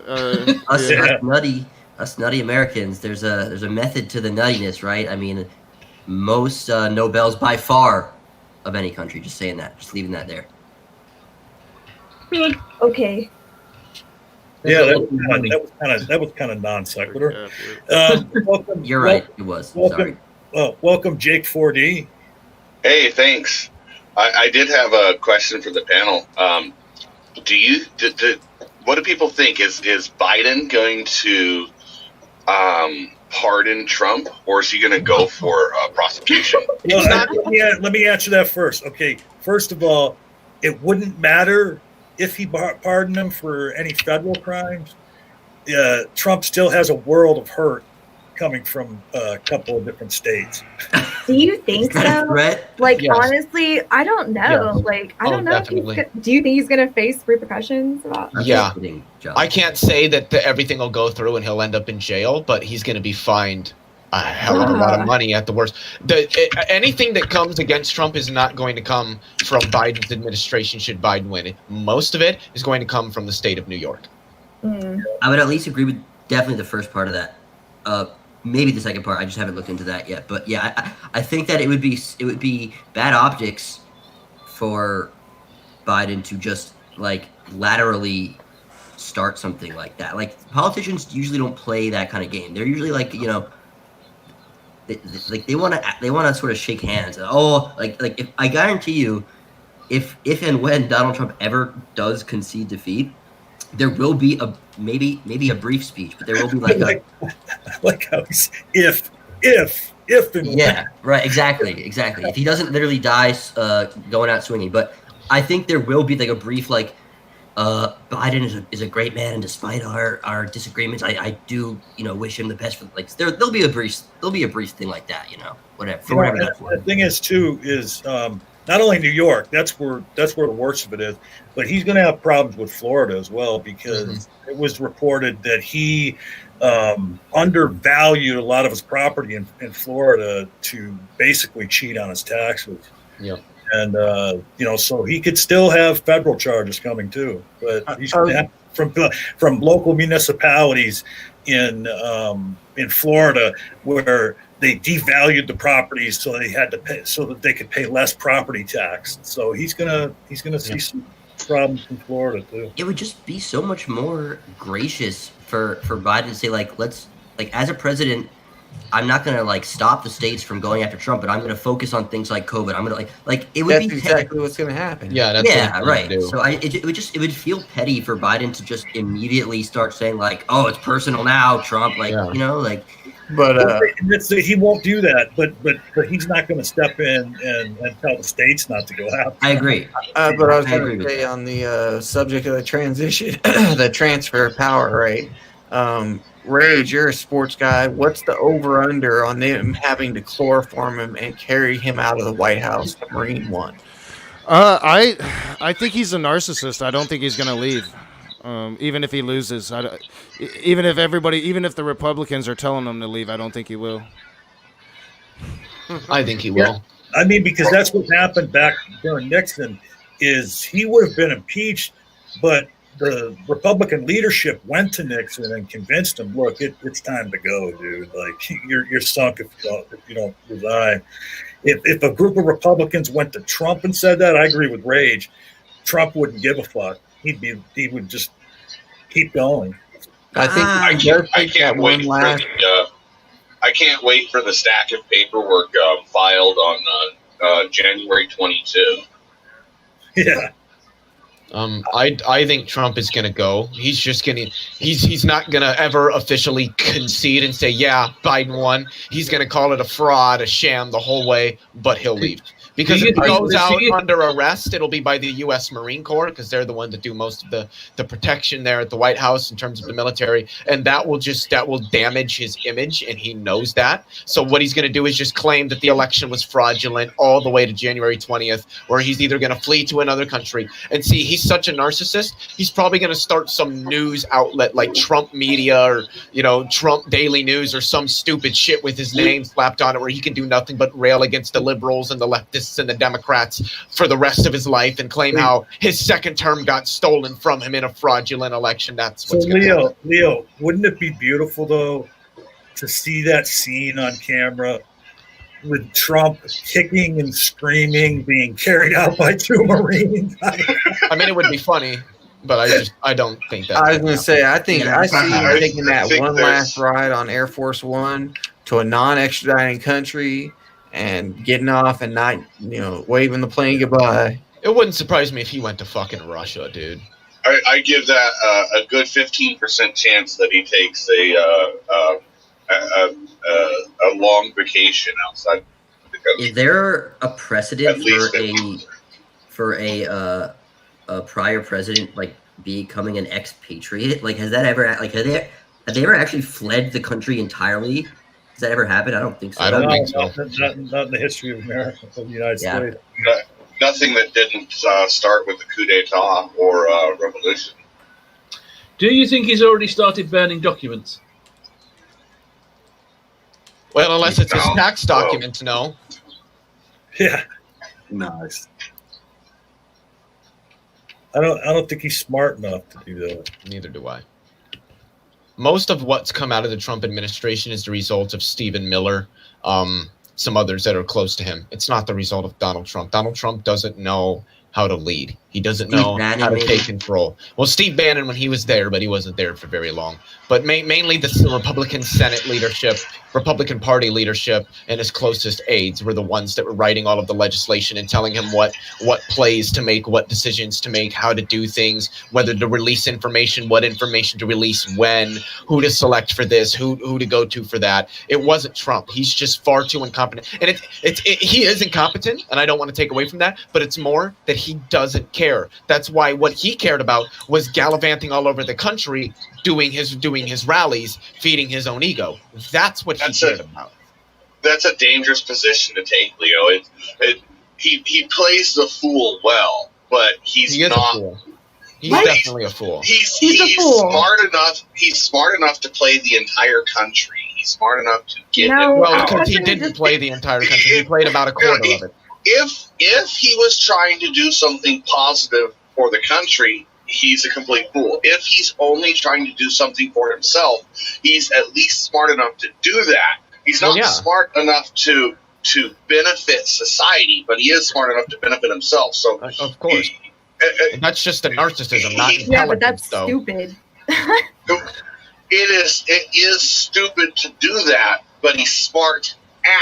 Us nutty Americans. There's a method to the nuttiness, right? I mean, most Nobels by far of any country. Just saying that. Just leaving that there. Okay. Yeah, that was kind of non sequitur. Welcome. You're right. It was. Welcome, welcome, Jake 4D. Hey, thanks. I did have a question for the panel. What do people think? Is Biden going to pardon Trump, or is he going to go for prosecution? Let me answer that first. Okay, first of all, it wouldn't matter if he pardoned him for any federal crimes. Trump still has a world of hurt coming from a couple of different states. Do you think so? Like, Yes. Honestly, I don't know. Yes. Like, I don't know. Definitely. Do you think he's going to face repercussions about? Yeah, I can't say that everything will go through and he'll end up in jail, but he's going to be fined a hell of a lot of money at the worst. Anything that comes against Trump is not going to come from Biden's administration should Biden win. Most of it is going to come from the state of New York. I would at least agree with definitely the first part of that. Maybe the second part. I just haven't looked into that yet. But yeah, I think that it would be bad optics for Biden to just like laterally start something like that. Like, politicians usually don't play that kind of game. They're usually like, they want to sort of shake hands. Like if I guarantee you, if and when Donald Trump ever does concede defeat, there will be maybe a brief speech, but there will be like how he's if and yeah, right, exactly. If he doesn't literally die going out swinging, but I think there will be like a brief Biden is a great man, and despite our disagreements, I do wish him the best for there'll be a brief thing like that, whatever that's worth. The thing is too is not only New York, that's where the worst of it is, but he's going to have problems with Florida as well, because it was reported that he undervalued a lot of his property in Florida to basically cheat on his taxes. Yeah. And so he could still have federal charges coming too, but he's going to have from local municipalities in Florida where they devalued the properties, so they had to pay so that they could pay less property tax. So he's gonna see some problems in Florida too. It would just be so much more gracious for Biden to say let's as a president, I'm not gonna stop the states from going after Trump, but I'm gonna focus on things like COVID. I'm gonna it would That's be exactly what's gonna happen. Yeah, right. So it would feel petty for Biden to just immediately start saying oh, it's personal now, Trump. But he won't do that. But he's not going to step in and tell the states not to go after. I agree. But I was I going agree to with say on the subject of the transition, the transfer of power, right? Rage, you're a sports guy. What's the over/under on them having to chloroform him and carry him out of the White House, Marine One? I think he's a narcissist. I don't think he's going to leave. Even if he loses, even if the Republicans are telling him to leave, I don't think he will. I think he will. I mean, because that's what happened back during Nixon, is he would have been impeached, but the Republican leadership went to Nixon and convinced him, look, it's time to go, dude. Like, you're sunk if you don't resign. If a group of Republicans went to Trump and said that, I agree with Rage. Trump wouldn't give a fuck. He would just keep going. I can't wait for the stack of paperwork filed on January 22. Yeah. I think Trump is gonna go. He's not gonna ever officially concede and say, yeah, Biden won. He's gonna call it a fraud, a sham the whole way, but he'll leave. Because if he goes out under arrest, it'll be by the U.S. Marine Corps, because they're the one that do most of the protection there at the White House in terms of the military, and that will damage his image, and he knows that. So what he's going to do is just claim that the election was fraudulent all the way to January 20th, where he's either going to flee to another country. And see, he's such a narcissist, he's probably going to start some news outlet like Trump Media or Trump Daily News or some stupid shit with his name slapped on it, where he can do nothing but rail against the liberals and the leftists and the Democrats for the rest of his life and claim how his second term got stolen from him in a fraudulent election. That's what's going to happen. Leo, wouldn't it be beautiful though to see that scene on camera with Trump kicking and screaming, being carried out by two Marines? I mean, it would be funny, but I don't think that. I was going to say, I see him taking that one last ride on Air Force One to a non-extraditing country and getting off and not, waving the plane goodbye. It wouldn't surprise me if he went to fucking Russia, dude. I give that a good 15% chance that he takes a long vacation outside the country. Is there a precedent for a prior president like becoming an expatriate? Like, has that ever have they ever actually fled the country entirely? Has that ever happened? I don't think so. I don't think so. Not in the history of America, of the United States. Nothing that didn't start with the coup d'etat or revolution. Do you think he's already started burning documents? Well, unless it's his tax documents, no. Yeah. Nice. I don't think he's smart enough to do that. Neither do I. Most of what's come out of the Trump administration is the result of Stephen Miller, some others that are close to him. It's not the result of Donald Trump. Donald Trump doesn't know how to lead. He doesn't know how to take control. Well, Steve Bannon when he was there, but he wasn't there for very long. But mainly the Republican Senate leadership, Republican Party leadership, and his closest aides were the ones that were writing all of the legislation and telling him what plays to make, what decisions to make, how to do things, whether to release information, what information to release when, who to select for this, who to go to for that. It wasn't Trump. He's just far too incompetent. And he is incompetent, and I don't want to take away from that, but it's more that he doesn't care. That's why what he cared about was gallivanting all over the country, doing his rallies, feeding his own ego. That's what he cared about. That's a dangerous position to take, Leo. He plays the fool well, but he's not. A fool. He's definitely a fool. He's a fool. Smart enough. He's smart enough to play the entire country. He's smart enough to get No, well, because he didn't play the entire country. He played about a quarter of it. If he was trying to do something positive for the country, he's a complete fool. If he's only trying to do something for himself, he's at least smart enough to do that. He's not smart enough to benefit society, but he is smart enough to benefit himself. So of course, that's just a narcissism, not intelligence. Yeah, but that's stupid. It is stupid to do that, but he's smart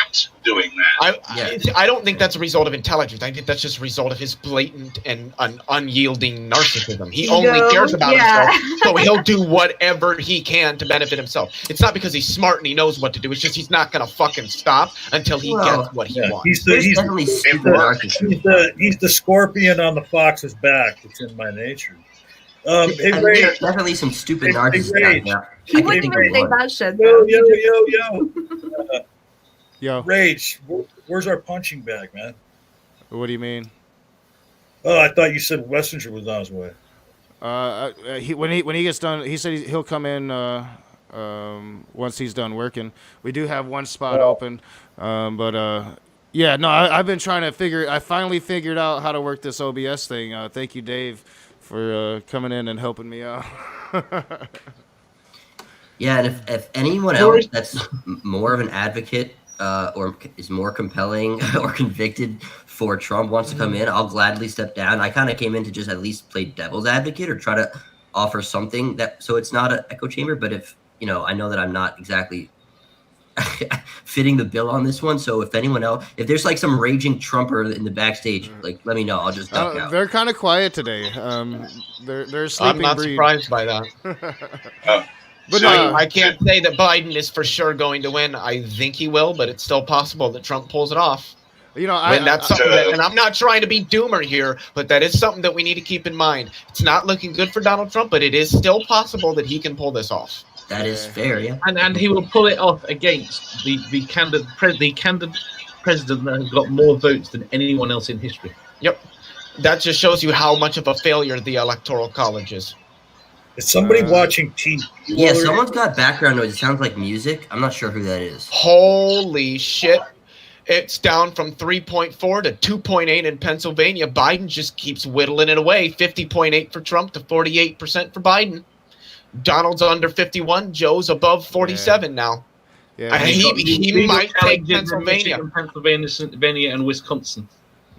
at doing that. I don't think that's a result of intelligence. I think that's just a result of his blatant and unyielding narcissism. He only cares about himself, so he'll do whatever he can to benefit himself. It's not because he's smart and he knows what to do. It's just he's not going to fucking stop until he gets what he wants. He's the scorpion on the fox's back. It's in my nature. Hey, Ray, there's definitely some stupid narcissists out there. He wouldn't even say that shit. Yo. Rage, where's our punching bag, man? What do you mean? Oh, I thought you said Wessinger was on his way. When he gets done, he said he'll come in once he's done working. We do have one spot open, but yeah, no, I've been trying to I finally figured out how to work this OBS thing. Thank you, Dave, for coming in and helping me out. Yeah, and if anyone else that's more of an advocate or is more compelling or convicted for Trump wants to come in, I'll gladly step down. I kind of came in to just at least play devil's advocate or try to offer something so it's not an echo chamber. But if, I know that I'm not exactly fitting the bill on this one. So if anyone else, if there's like some raging Trumper in the backstage, like let me know. I'll just duck out. They're kind of quiet today. They're sleeping. I'm not surprised by that. But no, I can't say that Biden is for sure going to win. I think he will, but it's still possible that Trump pulls it off. And I'm not trying to be doomer here, but that is something that we need to keep in mind. It's not looking good for Donald Trump, but it is still possible that he can pull this off. That is fair, yeah. And he will pull it off against the candidate president that has got more votes than anyone else in history. Yep. That just shows you how much of a failure the Electoral College is. Is somebody watching TV? Yeah, someone's got background noise. It sounds like music. I'm not sure who that is. Holy shit. It's down from 3.4 to 2.8 in Pennsylvania. Biden just keeps whittling it away. 50.8 for Trump to 48% for Biden. Donald's under 51. Joe's above 47 now. Yeah, he might take Pennsylvania. Pennsylvania and Wisconsin.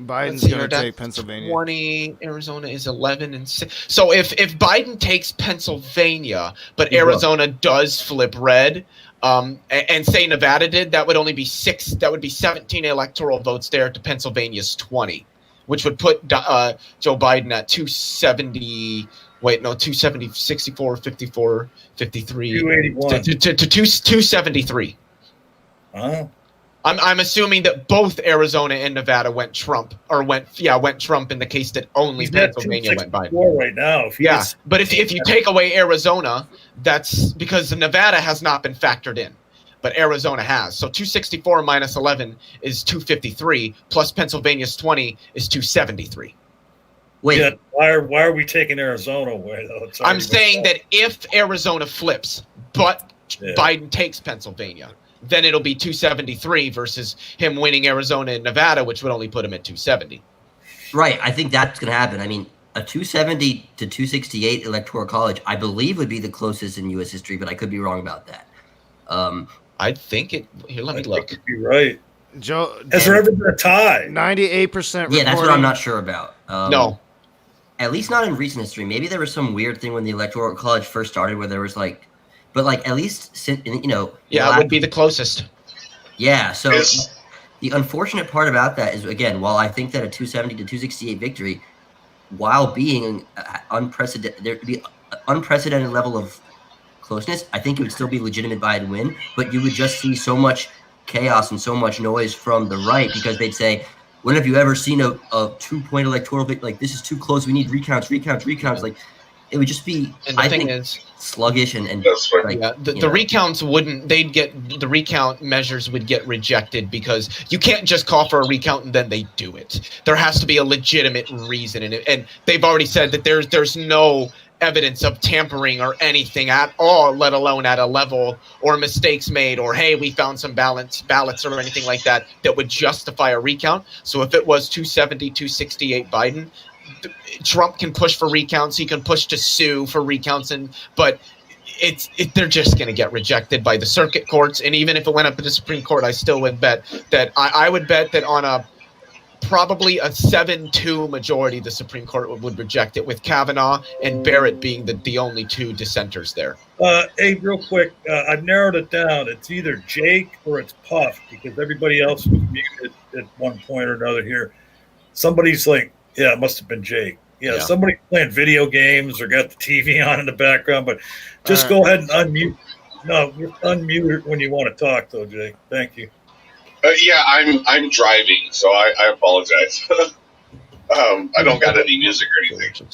Biden's going to take Pennsylvania. 20. Arizona is 11 and 6. So if Biden takes Pennsylvania, but Arizona does flip red, and say Nevada did, that would only be 6. That would be 17 electoral votes there to Pennsylvania's 20, which would put Joe Biden at 270. Wait, no, 270, 64, 54, 53. 281. To 273. Oh. I'm assuming that both Arizona and Nevada went Trump in the case that only Pennsylvania went Biden. Right now. But if you take away Arizona, that's because Nevada has not been factored in, but Arizona has. So 264 minus 11 is 253, plus Pennsylvania's 20 is 273. Wait, yeah, why are we taking Arizona away though? I'm saying that if Arizona flips, but Biden takes Pennsylvania, then it'll be 273 versus him winning Arizona and Nevada, which would only put him at 270. Right. I think that's going to happen. I mean, a 270 to 268 electoral college, I believe, would be the closest in U.S. history, but I could be wrong about that. I think it. Here, let me look. You're right. Joe, has there ever been a tie? 98%. Yeah, that's what I'm not sure about. No. At least not in recent history. Maybe there was some weird thing when the electoral college first started where there was like, but like at least, it would be the closest. Yeah. So the unfortunate part about that is, again, while I think that a 270 to 268 victory, while being unprecedented, there'd be an unprecedented level of closeness, I think it would still be a legitimate Biden win, but you would just see so much chaos and so much noise from the right because they'd say, when have you ever seen a 2-point electoral victory? Like, this is too close. We need recounts. Like, it would just be, I think, sluggish and like, the recounts wouldn't. The recount measures would get rejected because you can't just call for a recount and then they do it. There has to be a legitimate reason in it, and they've already said that there's no evidence of tampering or anything at all, let alone at a level or mistakes made or, hey, we found some ballots or anything like that would justify a recount. So if it was 270, 268 Biden, Trump can push for recounts. He can push to sue for recounts, but they're just going to get rejected by the circuit courts. And even if it went up to the Supreme Court, I still would bet that I would bet that on a probably a 7-2 majority. The Supreme Court would reject it, with Kavanaugh and Barrett being the only two dissenters there. Hey, real quick, I've narrowed it down. It's either Jake or it's Puff, because everybody else was muted at one point or another here. Somebody's like, yeah, it must have been Jake. Yeah, somebody playing video games or got the TV on in the background, but just go ahead and unmute. No, unmute when you want to talk, though, Jake. Thank you. Yeah, I'm driving, so I apologize. I don't got any music or anything.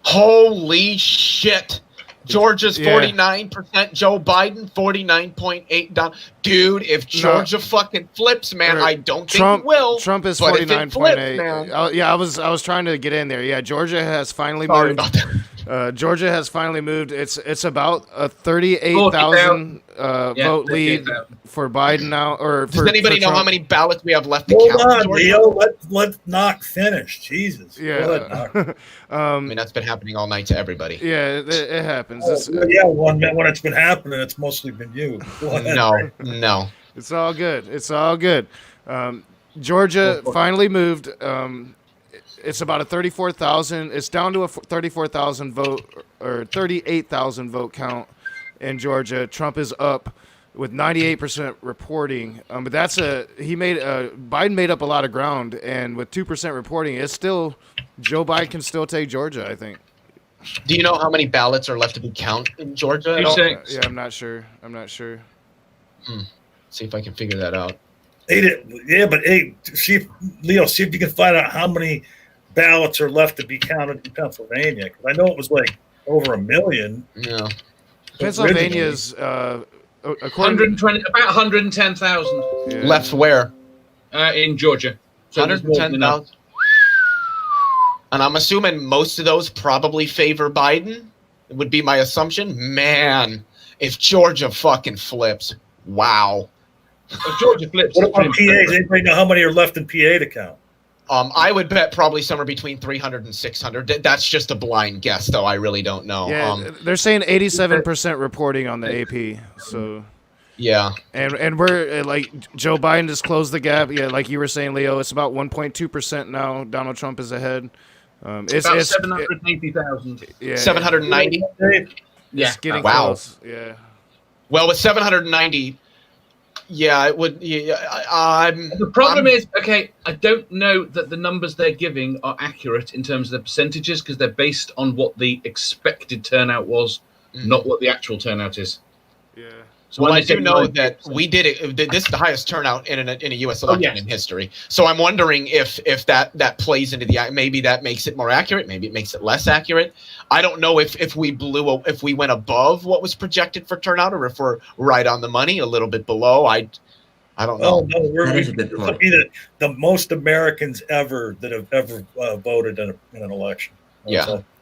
Holy shit! Georgia's 49%, Joe Biden 49.8 down. Dude, if Georgia fucking flips, man, I don't think it will. Trump is but if it flips, 49.8. Yeah, I was trying to get in there. Yeah, Georgia has finally Sorry moved. about that. Georgia has finally moved. It's about a 38,000 vote lead for Biden now. Or does anybody know how many ballots we have left to Hold count? on, Georgia? Leo. Let's not finish. Jesus. Yeah. Go ahead, Knock. I mean, that's been happening all night to everybody. Yeah, it happens. When it's been happening, it's mostly been you. Go ahead. No. It's all good. It's all good. Georgia finally moved. It's about a 34,000. It's down to a 34,000 vote or 38,000 vote count in Georgia. Trump is up with 98% reporting. But Biden made up a lot of ground, and with 2% reporting, it's still Joe Biden can still take Georgia, I think. Do you know how many ballots are left to be counted in Georgia? at all? Yeah, I'm not sure. See if I can figure that out. But hey, see if you can find out how many ballots are left to be counted in Pennsylvania. Because I know it was like over 1 million. Yeah. Pennsylvania's according 120, about 110,000 left where? In Georgia. So 110,000. And I'm assuming most of those probably favor Biden. Would be my assumption. Man, if Georgia fucking flips, wow. If Georgia flips, what about PA? Does anybody know how many are left in PA to count? I would bet probably somewhere between 300 and 600. That's just a blind guess, though. I really don't know. Yeah, they're saying 87% reporting on the AP. So yeah, and we're like Joe Biden just closed the gap. Yeah, like you were saying, Leo, it's about 1.2% now. Donald Trump is ahead. It's about 780,000. Yeah, 790. Yeah, getting wow. close. Yeah. Well, with 790. Yeah, it would. Yeah, the problem is, okay, I don't know that the numbers they're giving are accurate in terms of the percentages because they're based on what the expected turnout was, not what the actual turnout is. Yeah. So well, I do know that we did it. This is the highest turnout in a U.S. election in history. So I'm wondering if that plays into the maybe that makes it more accurate, maybe it makes it less accurate. I don't know if we went above what was projected for turnout or if we're right on the money, a little bit below. I don't know. That is a good point. It'll be the most Americans ever that have ever voted in an election.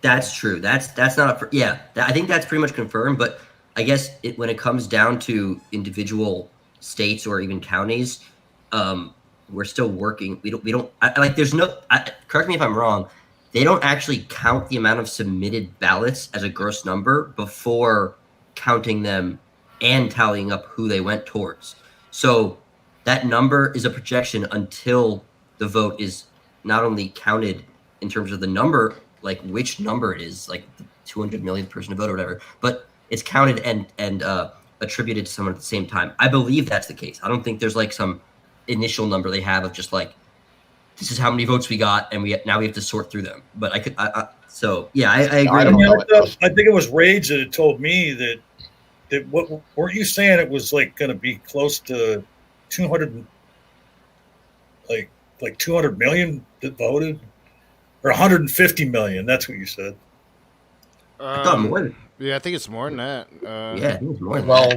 That's true. That's not I think that's pretty much confirmed, but. I guess when it comes down to individual states or even counties, we're still working. We don't there's no, correct me if I'm wrong. They don't actually count the amount of submitted ballots as a gross number before counting them and tallying up who they went towards. So that number is a projection until the vote is not only counted in terms of the number, like which number it is, like the 200 millionth person to vote or whatever, but it's counted and attributed to someone at the same time. I believe that's the case. I don't think there's like some initial number they have of just like, this is how many votes we got, and now we have to sort through them. But I agree. I think it was Rage that had told me that what weren't you saying it was like going to be close to 200, like 200 million that voted, or 150 million. That's what you said. I thought more. Yeah, I think it's more than that.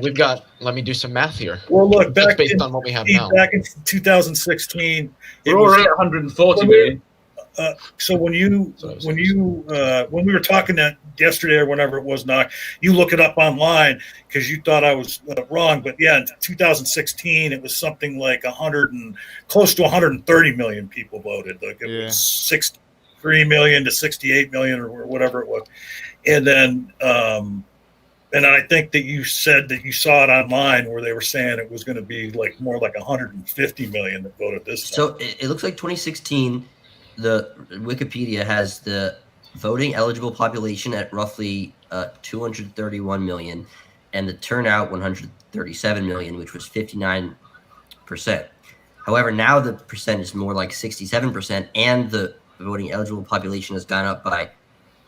We've got. Let me do some math here. Well, look, based on what we have now. Back in 2016, we're already at 140 million. So when we were talking that yesterday or whenever it was, Knock, you look it up online because you thought I was wrong. But yeah, in 2016, it was something like close to 130 million people voted. Like it was 63 million to 68 million or whatever it was. And then And I think that you said that you saw it online where they were saying it was going to be like more like 150 million that voted this time. So it looks like 2016, the Wikipedia has the voting eligible population at roughly 231 million, and the turnout 137 million, which was 59%. However, now the percent is more like 67%, and the voting eligible population has gone up by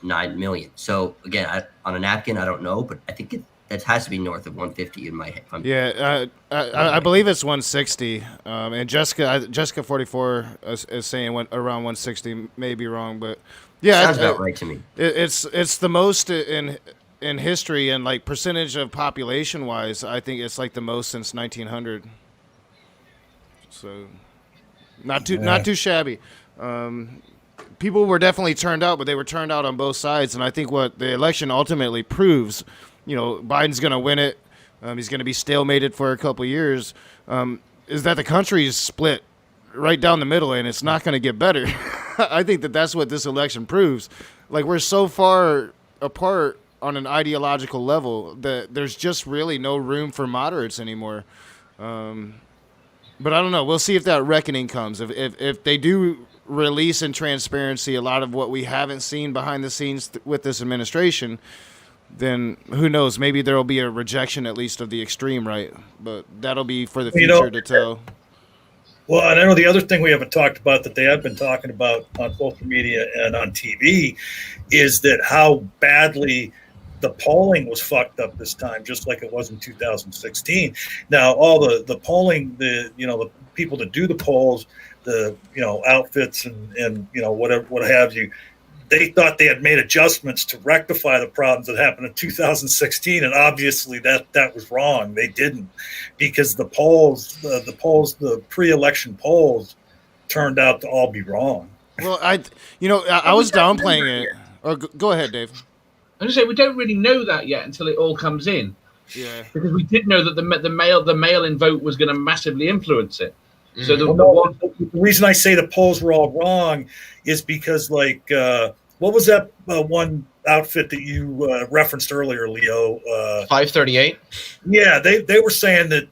9 million. So again, on a napkin, I don't know, but I think that has to be north of 150 in my head. I believe it's 160. And Jessica 44 is saying around 160. May be wrong, but yeah, sounds about right to me. It's the most in history, and like percentage of population wise, I think it's like the most since 1900. So not too shabby. People were definitely turned out, but they were turned out on both sides. And I think what the election ultimately proves, Biden's going to win it. He's going to be stalemated for a couple of years. Is that the country is split right down the middle, and it's not going to get better. I think that's what this election proves. Like, we're so far apart on an ideological level that there's just really no room for moderates anymore. But I don't know. We'll see if that reckoning comes. If they do release in transparency a lot of what we haven't seen behind the scenes with this administration, then who knows? Maybe there will be a rejection at least of the extreme right. But that'll be for the future to tell. Well, and I know the other thing we haven't talked about that they have been talking about on social media and on TV is that how badly the polling was fucked up this time, just like it was in 2016. Now, all the polling, the people that do the polls, the outfits and whatever, what have you, they thought they had made adjustments to rectify the problems that happened in 2016, and obviously that was wrong. They didn't, because the the pre-election polls turned out to all be wrong. Well, I was downplaying it. Or go ahead, Dave. I was going to say, we don't really know that yet until it all comes in. Yeah. Because we did know that the mail-in vote was going to massively influence it. So the reason I say the polls were all wrong is because, like, what was that one outfit that you referenced earlier, Leo? 538. Yeah, they were saying that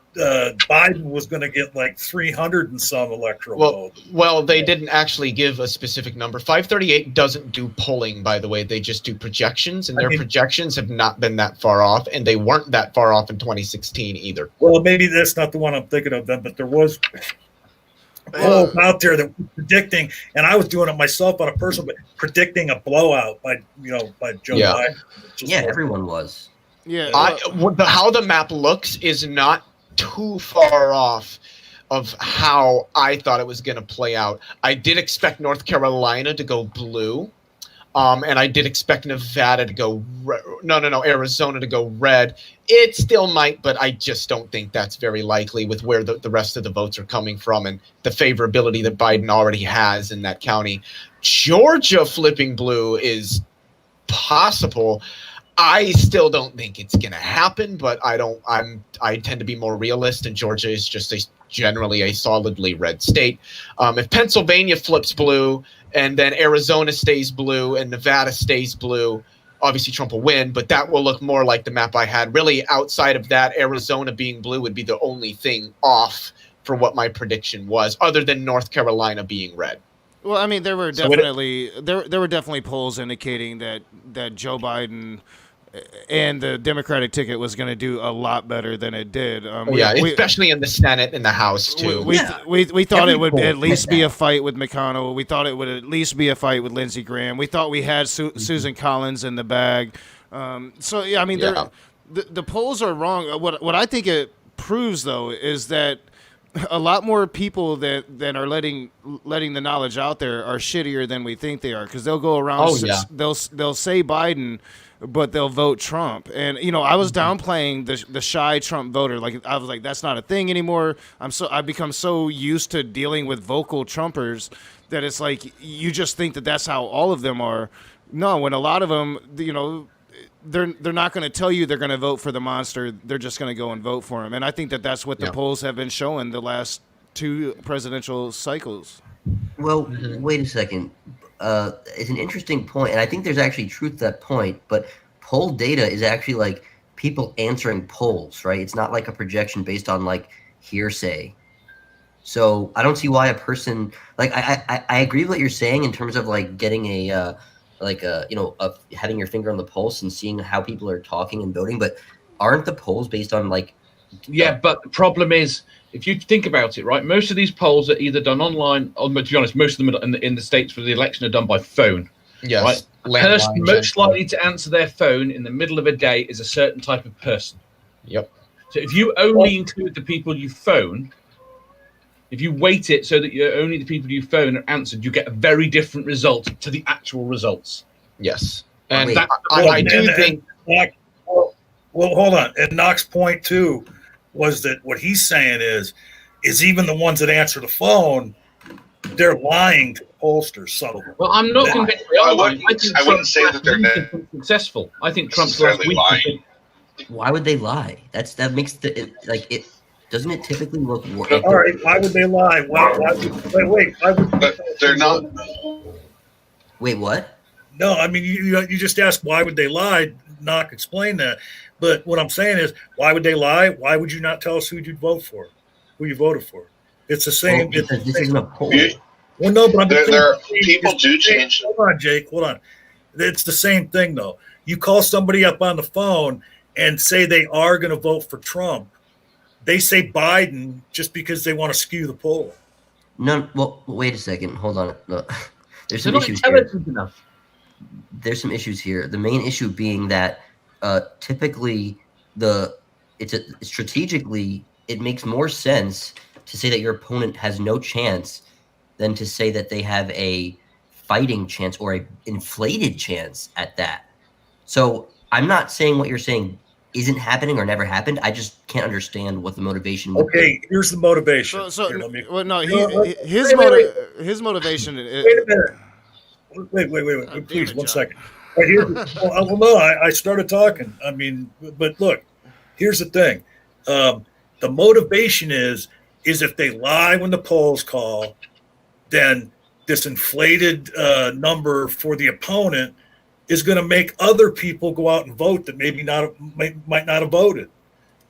Biden was going to get like 300 and some electoral votes. Well, they didn't actually give a specific number. 538 doesn't do polling, by the way. They just do projections, and their projections have not been that far off, and they weren't that far off in 2016 either. Well, maybe that's not the one I'm thinking of then, but there was polls out there that were predicting, and I was doing it myself on a personal, but predicting a blowout by Joe Biden. Yeah, everyone was. Yeah, how the map looks is not too far off of how I thought it was going to play out. I did expect North Carolina to go blue, and I did expect Nevada to go Arizona to go red. It still might, but I just don't think that's very likely with where the rest of the votes are coming from and the favorability that Biden already has in that county. Georgia flipping blue is possible. I still don't think it's going to happen, but I tend to be more realist, and Georgia is just generally a solidly red state. If Pennsylvania flips blue and then Arizona stays blue and Nevada stays blue, obviously Trump will win, but that will look more like the map I had. Really, outside of that, Arizona being blue would be the only thing off for what my prediction was, other than North Carolina being red. Well, I mean, there were definitely polls indicating that Joe Biden and the Democratic ticket was going to do a lot better than it did. Especially in the Senate and the House too. We thought it would at least be a fight with McConnell. We thought it would at least be a fight with Lindsey Graham. We thought we had Susan Collins in the bag. The polls are wrong. What I think it proves, though, is that a lot more people that are letting the knowledge out there are shittier than we think they are, because they'll go around. They'll say Biden, but they'll vote Trump. And I was downplaying the shy Trump voter. Like, I was like, that's not a thing anymore. I've become so used to dealing with vocal Trumpers that it's like you just think that that's how all of them are. No, when a lot of them, they're not going to tell you they're going to vote for the monster. They're just going to go and vote for him. And I think that's what the polls have been showing the last two presidential cycles. Well, wait a second. It's an interesting point, and I think there's actually truth to that point, but poll data is actually like people answering polls, right? It's not like a projection based on like hearsay. So I don't see why a person like I agree with what you're saying in terms of like getting a having your finger on the pulse and seeing how people are talking and voting, but aren't the polls based on like? Yeah, but the problem is, if you think about it, right, most of these polls are either done online, or to be honest, most of them in the States for the election are done by phone. Yes. Right? The person most likely to answer their phone in the middle of a day is a certain type of person. Yep. So if you only include the people you phone, if you weight it so that only the people you phone are answered, you get a very different result to the actual results. Yes. And I do think. Well, hold on. And Knox's point too was that what he's saying is even the ones that answer the phone, they're lying to the pollsters. Some of them. Well, I'm not convinced. I wouldn't say that they're successful. I think Trump's necessarily lying. Why would they lie? That makes it doesn't it typically look worse? All right, why would they lie? Wait. But they're not. Wait, what? No, I mean you just asked why would they lie. Knock explained that, but what I'm saying is why would they lie? Why would you not tell us who you'd vote for? Who you voted for? It's the same. Well, because this isn't a poll. Well, no, but people do change. Hold on, Jake. Hold on. It's the same thing though. You call somebody up on the phone and say they are going to vote for Trump. They say Biden just because they want to skew the poll. No, well, wait a second. Hold on. No. There's They're some not issues here. intelligent enough. There's some issues here. The main issue being that typically strategically it makes more sense to say that your opponent has no chance than to say that they have a fighting chance or a inflated chance at that. So I'm not saying what you're saying isn't happening or never happened. I just can't understand what the motivation would be. Here's the motivation. Well, no, his motivation. Wait a minute. Wait. Please, 1 second. Right here. Well, no, I started talking. I mean, but look, here's the thing. The motivation is if they lie when the polls call, then this inflated number for the opponent is going to make other people go out and vote that might not have voted.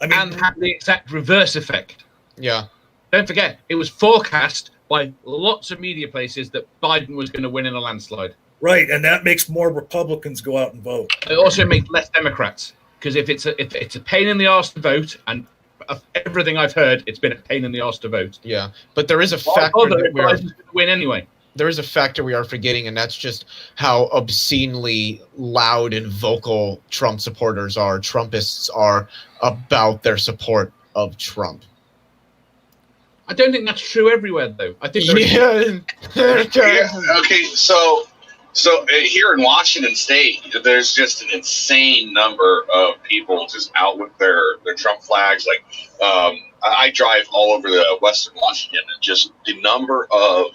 I mean, and have the exact reverse effect. Yeah. Don't forget, it was forecast by lots of media places that Biden was going to win in a landslide. Right, and that makes more Republicans go out and vote. It also makes less Democrats, because if it's a pain in the arse to vote, and of everything I've heard, it's been a pain in the arse to vote. Yeah, but there is a factor that we are going to win anyway. There is a factor we are forgetting, and that's just how obscenely loud and vocal Trump supporters are, Trumpists are, about their support of Trump. I don't think that's true everywhere, though. I think Okay, so here in Washington State, there's just an insane number of people just out with their Trump flags. Like, I drive all over the Western Washington, and just the number of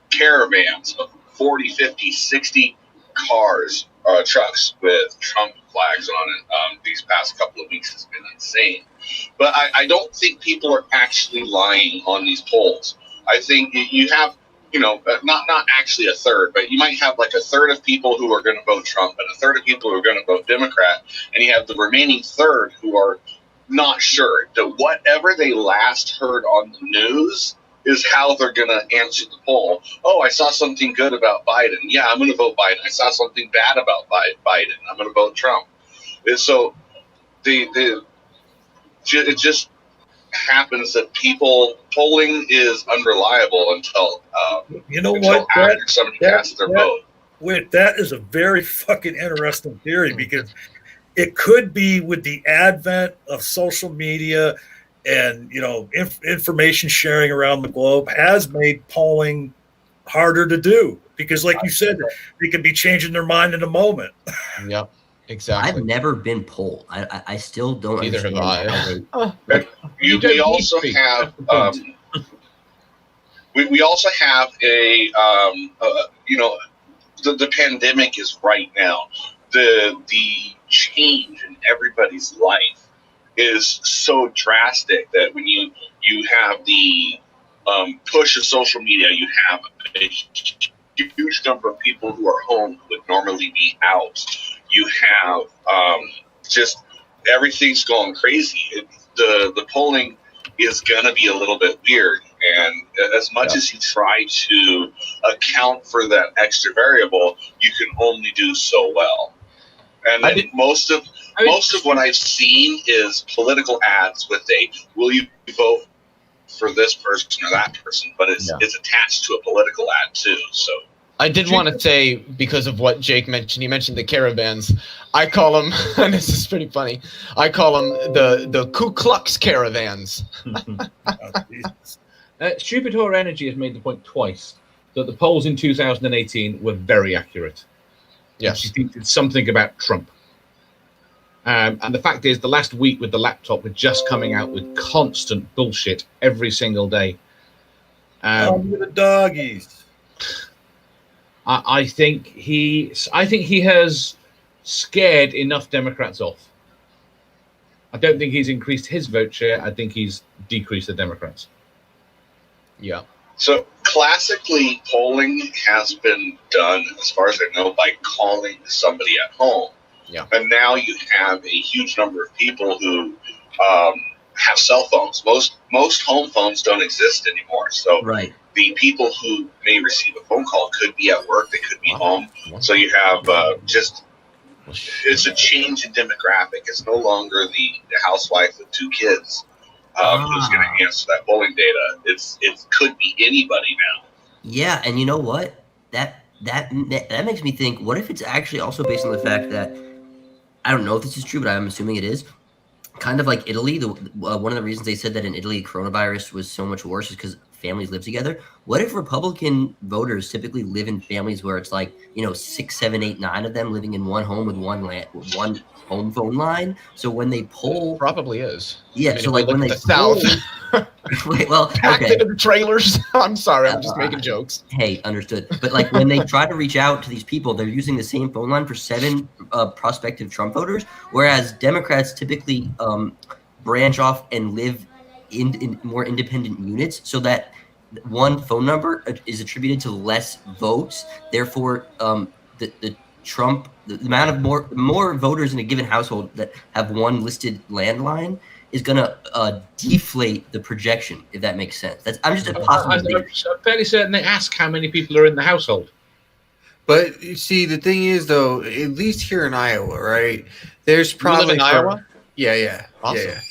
caravans of 40, 50, 60 cars, trucks with Trump flags on it these past couple of weeks has been insane. But I don't think people are actually lying on these polls. I think you have, not actually a third, but you might have like a third of people who are going to vote Trump and a third of people who are going to vote Democrat, and you have the remaining third who are not sure. That whatever they last heard on the news is how they're going to answer the poll. Oh, I saw something good about Biden. Yeah, I'm going to vote Biden. I saw something bad about Biden. I'm going to vote Trump. And so it just happens that polling is unreliable until after somebody casts their vote. That is a very fucking interesting theory, because it could be with the advent of social media and information sharing around the globe has made polling harder to do, because like you said, they could be changing their mind in a moment. Yep, exactly. I've never been polled. I still don't Neither understand. have I. We also have we also have the pandemic is right now. The change in everybody's life is so drastic that when you have the push of social media, you have a huge number of people who are home who would normally be out. You have just everything's going crazy. The polling is going to be a little bit weird. And as much as you try to account for that extra variable, you can only do so well. And then most of what I've seen is political ads with a "Will you vote for this person or that person?" But it's attached to a political ad too. So I did want to say, because of what Jake mentioned, he mentioned the caravans. I call them, and this is pretty funny, I call them the Ku Klux caravans. Stupitor Energy has made the point twice that the polls in 2018 were very accurate. Yes. She thinks it's something about Trump. And the fact is, the last week with the laptop, we're just coming out with constant bullshit every single day. The doggies. I think he has scared enough Democrats off. I don't think he's increased his vote share. I think he's decreased the Democrats. Yeah. So classically, polling has been done, as far as I know, by calling somebody at home. Yeah. And now you have a huge number of people who have cell phones. Most home phones don't exist anymore. So the people who may receive a phone call could be at work. They could be home. So you have it's a change in demographic. It's no longer the housewife with 2 kids who's going to answer that polling data. It could be anybody now. Yeah, and you know what? That makes me think, what if it's actually also based on the fact that, I don't know if this is true, but I'm assuming it is, kind of like Italy. One of the reasons they said that in Italy coronavirus was so much worse is because families live together. What if Republican voters typically live in families where it's like, 6, 7, 8, 9 of them living in one home with one home phone line? So when they poll, it probably is. Yeah, so like when they South, packed okay. into the trailers. I'm sorry, I'm just making jokes. Hey, understood. But like when they try to reach out to these people, they're using the same phone line for 7 prospective Trump voters, whereas Democrats typically branch off and live in more independent units, so that one phone number is attributed to less votes. Therefore, the amount of more voters in a given household that have one listed landline is going to deflate the projection, if that makes sense. I'm just I'm fairly certain they ask how many people are in the household. But you see, the thing is, though, at least here in Iowa, right? There's probably live in Iowa? Yeah. Awesome. Yeah.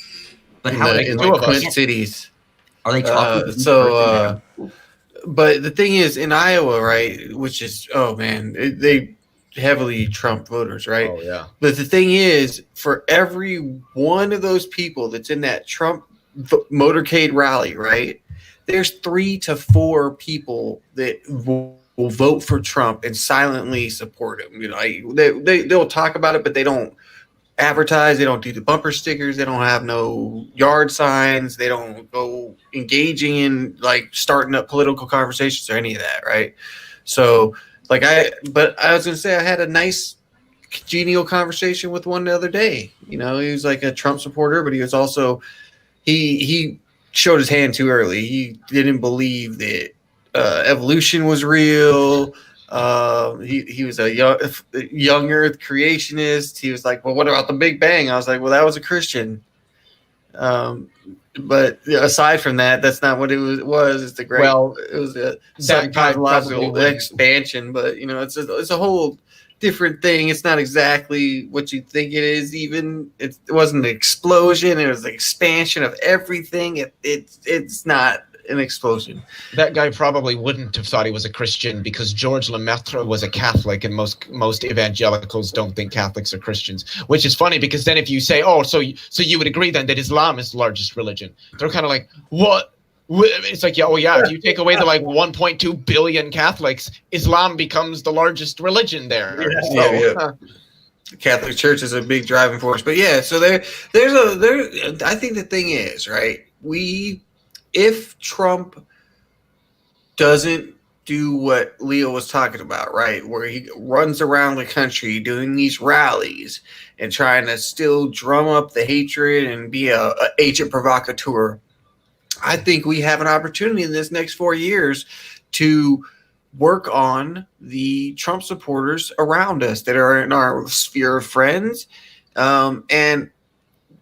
But in how the Twin Cities? Are they talking? But the thing is, in Iowa, right, which is, oh man, they heavily Trump voters, right? Oh yeah. But the thing is, for every one of those people that's in that Trump motorcade rally, right, there's 3 to 4 people that will vote for Trump and silently support him. They'll talk about it, but they don't advertise. They don't do the bumper stickers. They don't have no yard signs. They don't go engaging in like starting up political conversations or any of that, right? So but I was gonna say I had a nice congenial conversation with one the other day. He was like a Trump supporter, but he was also he showed his hand too early. He didn't believe that evolution was real. He was a young Earth creationist. He was like, well, what about the Big Bang? I was like, well, that was a Christian. But aside from that, that's not what it was. It's it was a certain cosmological expansion, but it's a whole different thing. It's not exactly what you think it is. Even it wasn't an explosion. It was the expansion of everything. It's not an explosion. That guy probably wouldn't have thought he was a Christian because George Lemaitre was a Catholic, and most evangelicals don't think Catholics are Christians. Which is funny because then if you say, "Oh, so you would agree then that Islam is the largest religion?" They're kind of like, "What?" It's like, yeah. If you take away the 1.2 billion Catholics, Islam becomes the largest religion there. Yeah. The Catholic Church is a big driving force, but yeah. So there's I think the thing is, right, if Trump doesn't do what Leo was talking about, right, where he runs around the country doing these rallies and trying to still drum up the hatred and be a agent provocateur, I think we have an opportunity in this next 4 years to work on the Trump supporters around us that are in our sphere of friends, and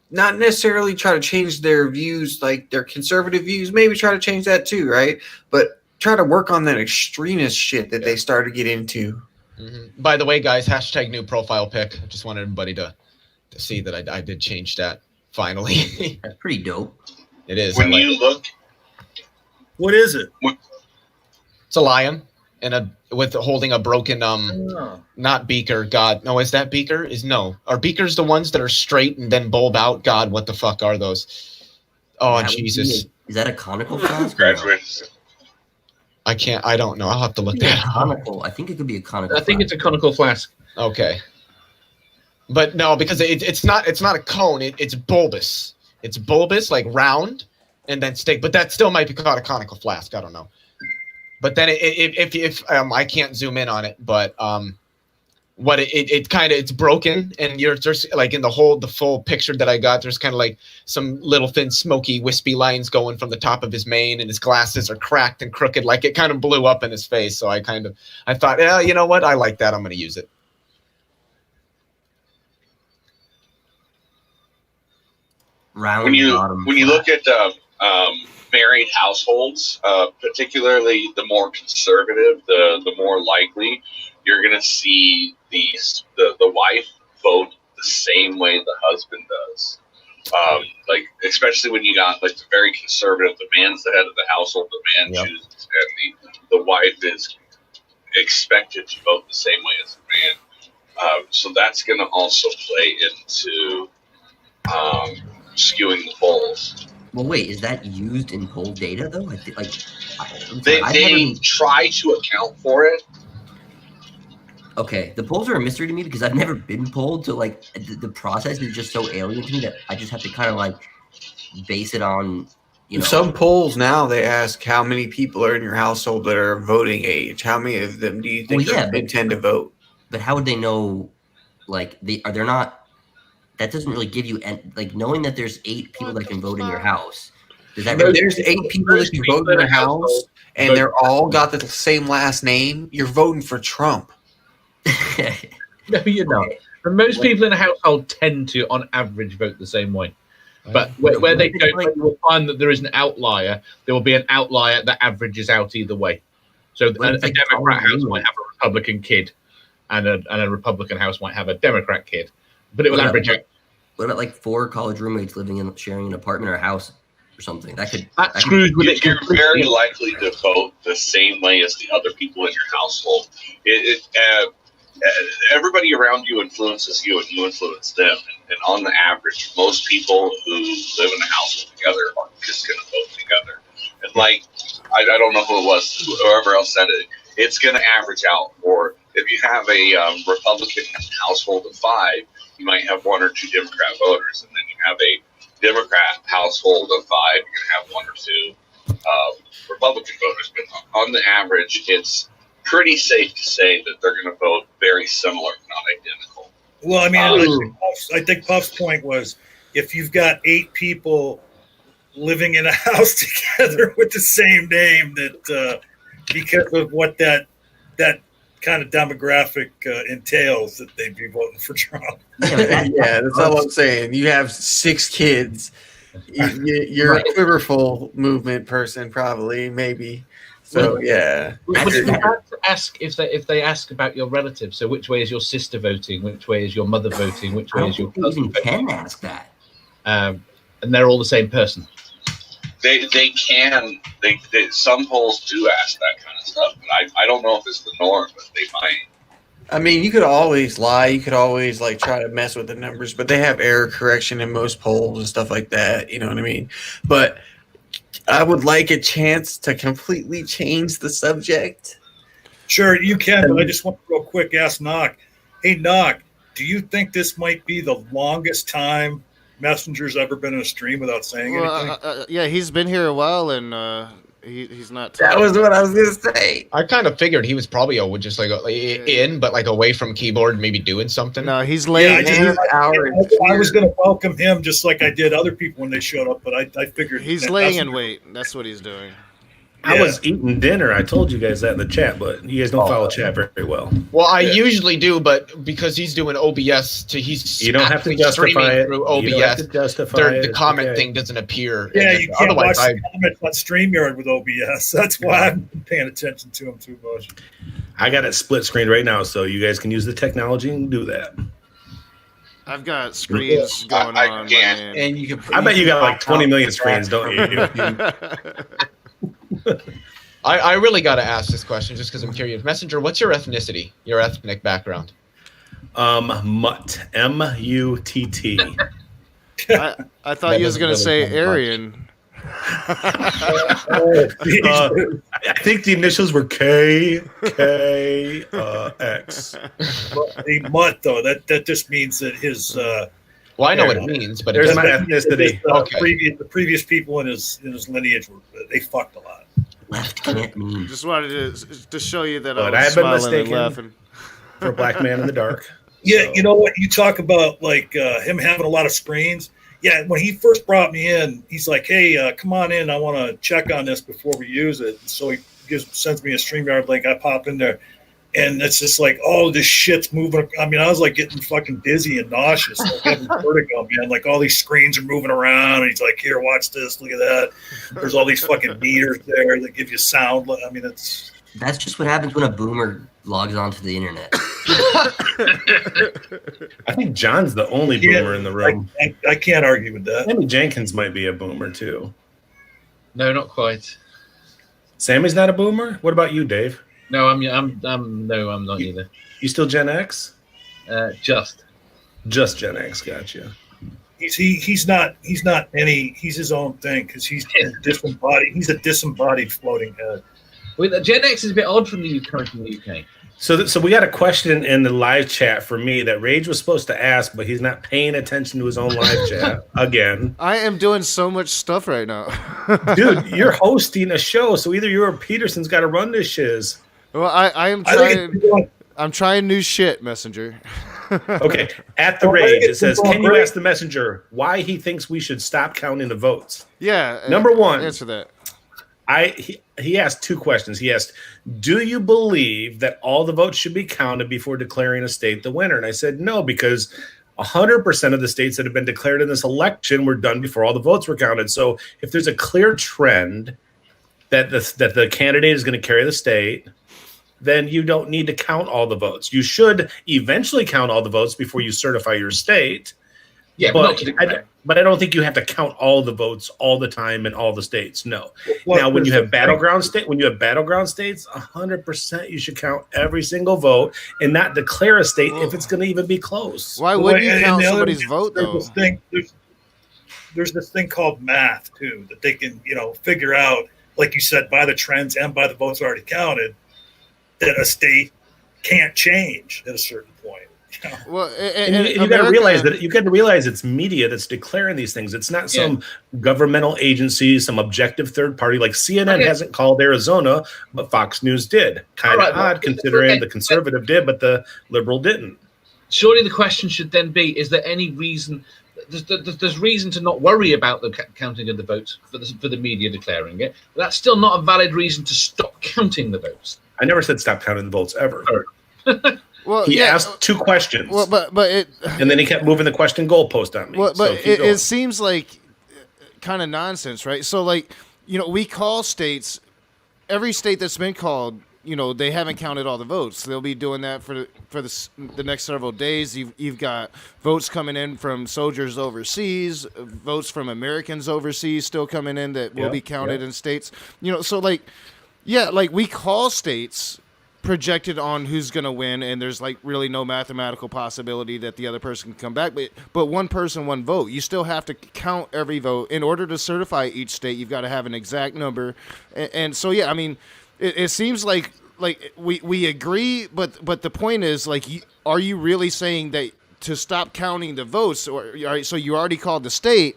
not necessarily try to change their views, like their conservative views. Maybe try to change that too, right? But try to work on that extremist shit that they started to get into. Mm-hmm. By the way, guys, hashtag new profile pic. I just wanted everybody to see that I did change that finally. That's pretty dope. It is. When you look, what is it? It's a lion and with holding a broken not beaker. God, no, is that beaker? Are beakers the ones that are straight and then bulb out? God, what the fuck are those? Oh, Jesus! Is that a conical flask? I don't know. I'll have to look that up. Conical. I think it could be a conical. I think it's a conical flask. Okay, but no, because it's not a cone. It's bulbous. It's bulbous, like round, and then stick. But that still might be called a conical flask. I don't know. But then if I can't zoom in on it, but what it's broken, and there's like in the full picture that I got, there's kind of like some little thin smoky wispy lines going from the top of his mane, and his glasses are cracked and crooked, like it kind of blew up in his face. So I thought, yeah, you know what, I like that, I'm going to use it. When you look at married households, particularly the more conservative, the more likely you're going to see the wife vote the same way the husband does. Like especially when you got like the very conservative, the man's the head of the household, the man chooses, and the wife is expected to vote the same way as the man. So that's going to also play into skewing the polls. Well, wait, is that used in poll data though? I think they try to account for it. Okay, the polls are a mystery to me because I've never been polled, so like the process is just so alien to me that I just have to kind of like base it on, you know. Some polls now they ask how many people are in your household that are voting age. How many of them do you think intend to vote? But how would they know? Like they're not. That doesn't really give you like knowing that there's 8 people that can vote in your house. Does that if there's 8 people that can vote in your house and they're all got the same last name, you're voting for Trump. No, you're not. But most people in a household tend to, on average, vote the same way. But where they don't, when you will find that there is an outlier, there will be an outlier that averages out either way. So a Democrat house might have a Republican kid, and a Republican house might have a Democrat kid. But it will average out. What about like 4 college roommates sharing an apartment or a house or something? That screws with it. You're very likely to vote the same way as the other people in your household. Everybody around you influences you, and you influence them. And on the average, most people who live in a household together are just going to vote together. And like, I don't know who it was, whoever else said it, it's going to average out. Or if you have a Republican household of 5, you might have 1 or 2 Democrat voters, and then you have a Democrat household of 5, you're going to have 1 or 2 Republican voters. But on the average, it's pretty safe to say that they're going to vote very similar, not identical. Well, I mean, I think Puff's point was if you've got 8 people living in a house together with the same name, that because of what that kind of demographic entails, that they'd be voting for Trump. Yeah, that's all I'm saying. You have 6 kids. You're a quiverful movement person, probably, maybe. So yeah. But you have to ask if they ask about your relatives. So which way is your sister voting? Which way is your mother voting? Which way is your cousin voting? Can ask that. And they're all the same person. They can. Some polls do ask that kind of stuff, but I don't know if it's the norm, but they might. I mean, you could always lie. You could always like try to mess with the numbers, but they have error correction in most polls and stuff like that. You know what I mean? But I would like a chance to completely change the subject. Sure, you can, but I just want to real quick ask Knock. Hey, Knock, do you think this might be the longest time Messenger's ever been in a stream without saying anything? Yeah, he's been here a while, and he's not. That was what I was gonna say. I kind of figured he was probably just like in, but like away from keyboard, maybe doing something. No, he's late. I was gonna welcome him just like I did other people when they showed up, but I figured he's laying in wait. That's what he's doing. I was eating dinner. I told you guys that in the chat, but you guys don't follow chat very well. Well, I usually do, but because he's doing OBS, you don't have to justify streaming it. through You don't have OBS. to justify it. The It's comment okay. thing doesn't appear. Yeah, And you can't watch otherwise, the comments on StreamYard with OBS. That's why I'm paying attention to them too much. I got it split screen right now, so you guys can use the technology and do that. I've got screens going on. my man. And you can. I bet you got like 20 million screens, don't you? I really got to ask this question just because I'm curious. Messenger, what's your ethnicity? Your ethnic background? Mutt. M-U-T-T. I thought you was gonna say Aryan. I think the initials were K X. The mutt though, that just means that his. Well, I know what it means, but there's it my doesn't- ethnicity. The previous people in his lineage they fucked a lot. Just wanted to show you that But I I was have been smiling and mistaken laughing. for a black man in the dark. Yeah, you know what? You talk about like him having a lot of screens. Yeah, when he first brought me in, he's like, "Hey, come on in. I want to check on this before we use it." And so he sends me a StreamYard link. I pop in there, and it's just like all this shit's moving. I mean, I was like getting fucking dizzy and nauseous, like having vertigo, man. Like all these screens are moving around, and he's like, "Here, watch this. Look at that." There's all these fucking meters there that give you sound. I mean, it's. That's just what happens when a boomer logs onto the internet. I think John's the only boomer in the room. I can't argue with that. Sammy Jenkins might be a boomer too. No, not quite. Sammy's not a boomer? What about you, Dave? No, I'm not either. You still Gen X? Just Gen X, gotcha. He's not any. He's his own thing because he's disembodied. He's a disembodied floating head. Well, Gen X is a bit odd from the UK. So we got a question in the live chat for me that Rage was supposed to ask, but he's not paying attention to his own live chat again. I am doing so much stuff right now. Dude, you're hosting a show, so either you or Peterson's got to run this shiz. Well, I am trying. I'm trying new shit, Messenger. Okay, at the Rage, it says, "Can you ask the Messenger why he thinks we should stop counting the votes?" Yeah. Number one, answer that. He asked two questions. He asked, "Do you believe that all the votes should be counted before declaring a state the winner?" And I said, "No, because 100% of the states that have been declared in this election were done before all the votes were counted. So if there's a clear trend that the candidate is going to carry the state, then you don't need to count all the votes. You should eventually count all the votes before you certify your state." Yeah, but I don't think you have to count all the votes all the time in all the states. No. Now, when you have battleground states, 100% you should count every single vote and not declare a state if it's going to even be close. Why wouldn't you count somebody's vote though? There's this thing called math too that they can figure out, like you said, by the trends and by the votes already counted, that a state can't change at a certain point. Well, and you got to realize that it's media that's declaring these things. It's not some governmental agency, some objective third party. Like CNN hasn't called Arizona, but Fox News did. Kind of odd considering the conservative did, but the liberal didn't. Surely the question should then be: is there any reason? There's reason to not worry about the counting of the votes for the media declaring it. But that's still not a valid reason to stop counting the votes. I never said stop counting the votes ever. Well, he asked two questions. Well, but it, and then he kept moving the question goalpost on me. Well, so but it seems like kind of nonsense, right? So, like, we call states. Every state that's been called, they haven't counted all the votes. They'll be doing that for the next several days. You've got votes coming in from soldiers overseas, votes from Americans overseas still coming in that will be counted in states. So like, we call states projected on who's going to win, and there's like really no mathematical possibility that the other person can come back, but one person, one vote. You still have to count every vote in order to certify each state. You've got to have an exact number, and so I mean, it seems like we agree, but the point is, like, are you really saying that to stop counting the votes, or so you already called the state,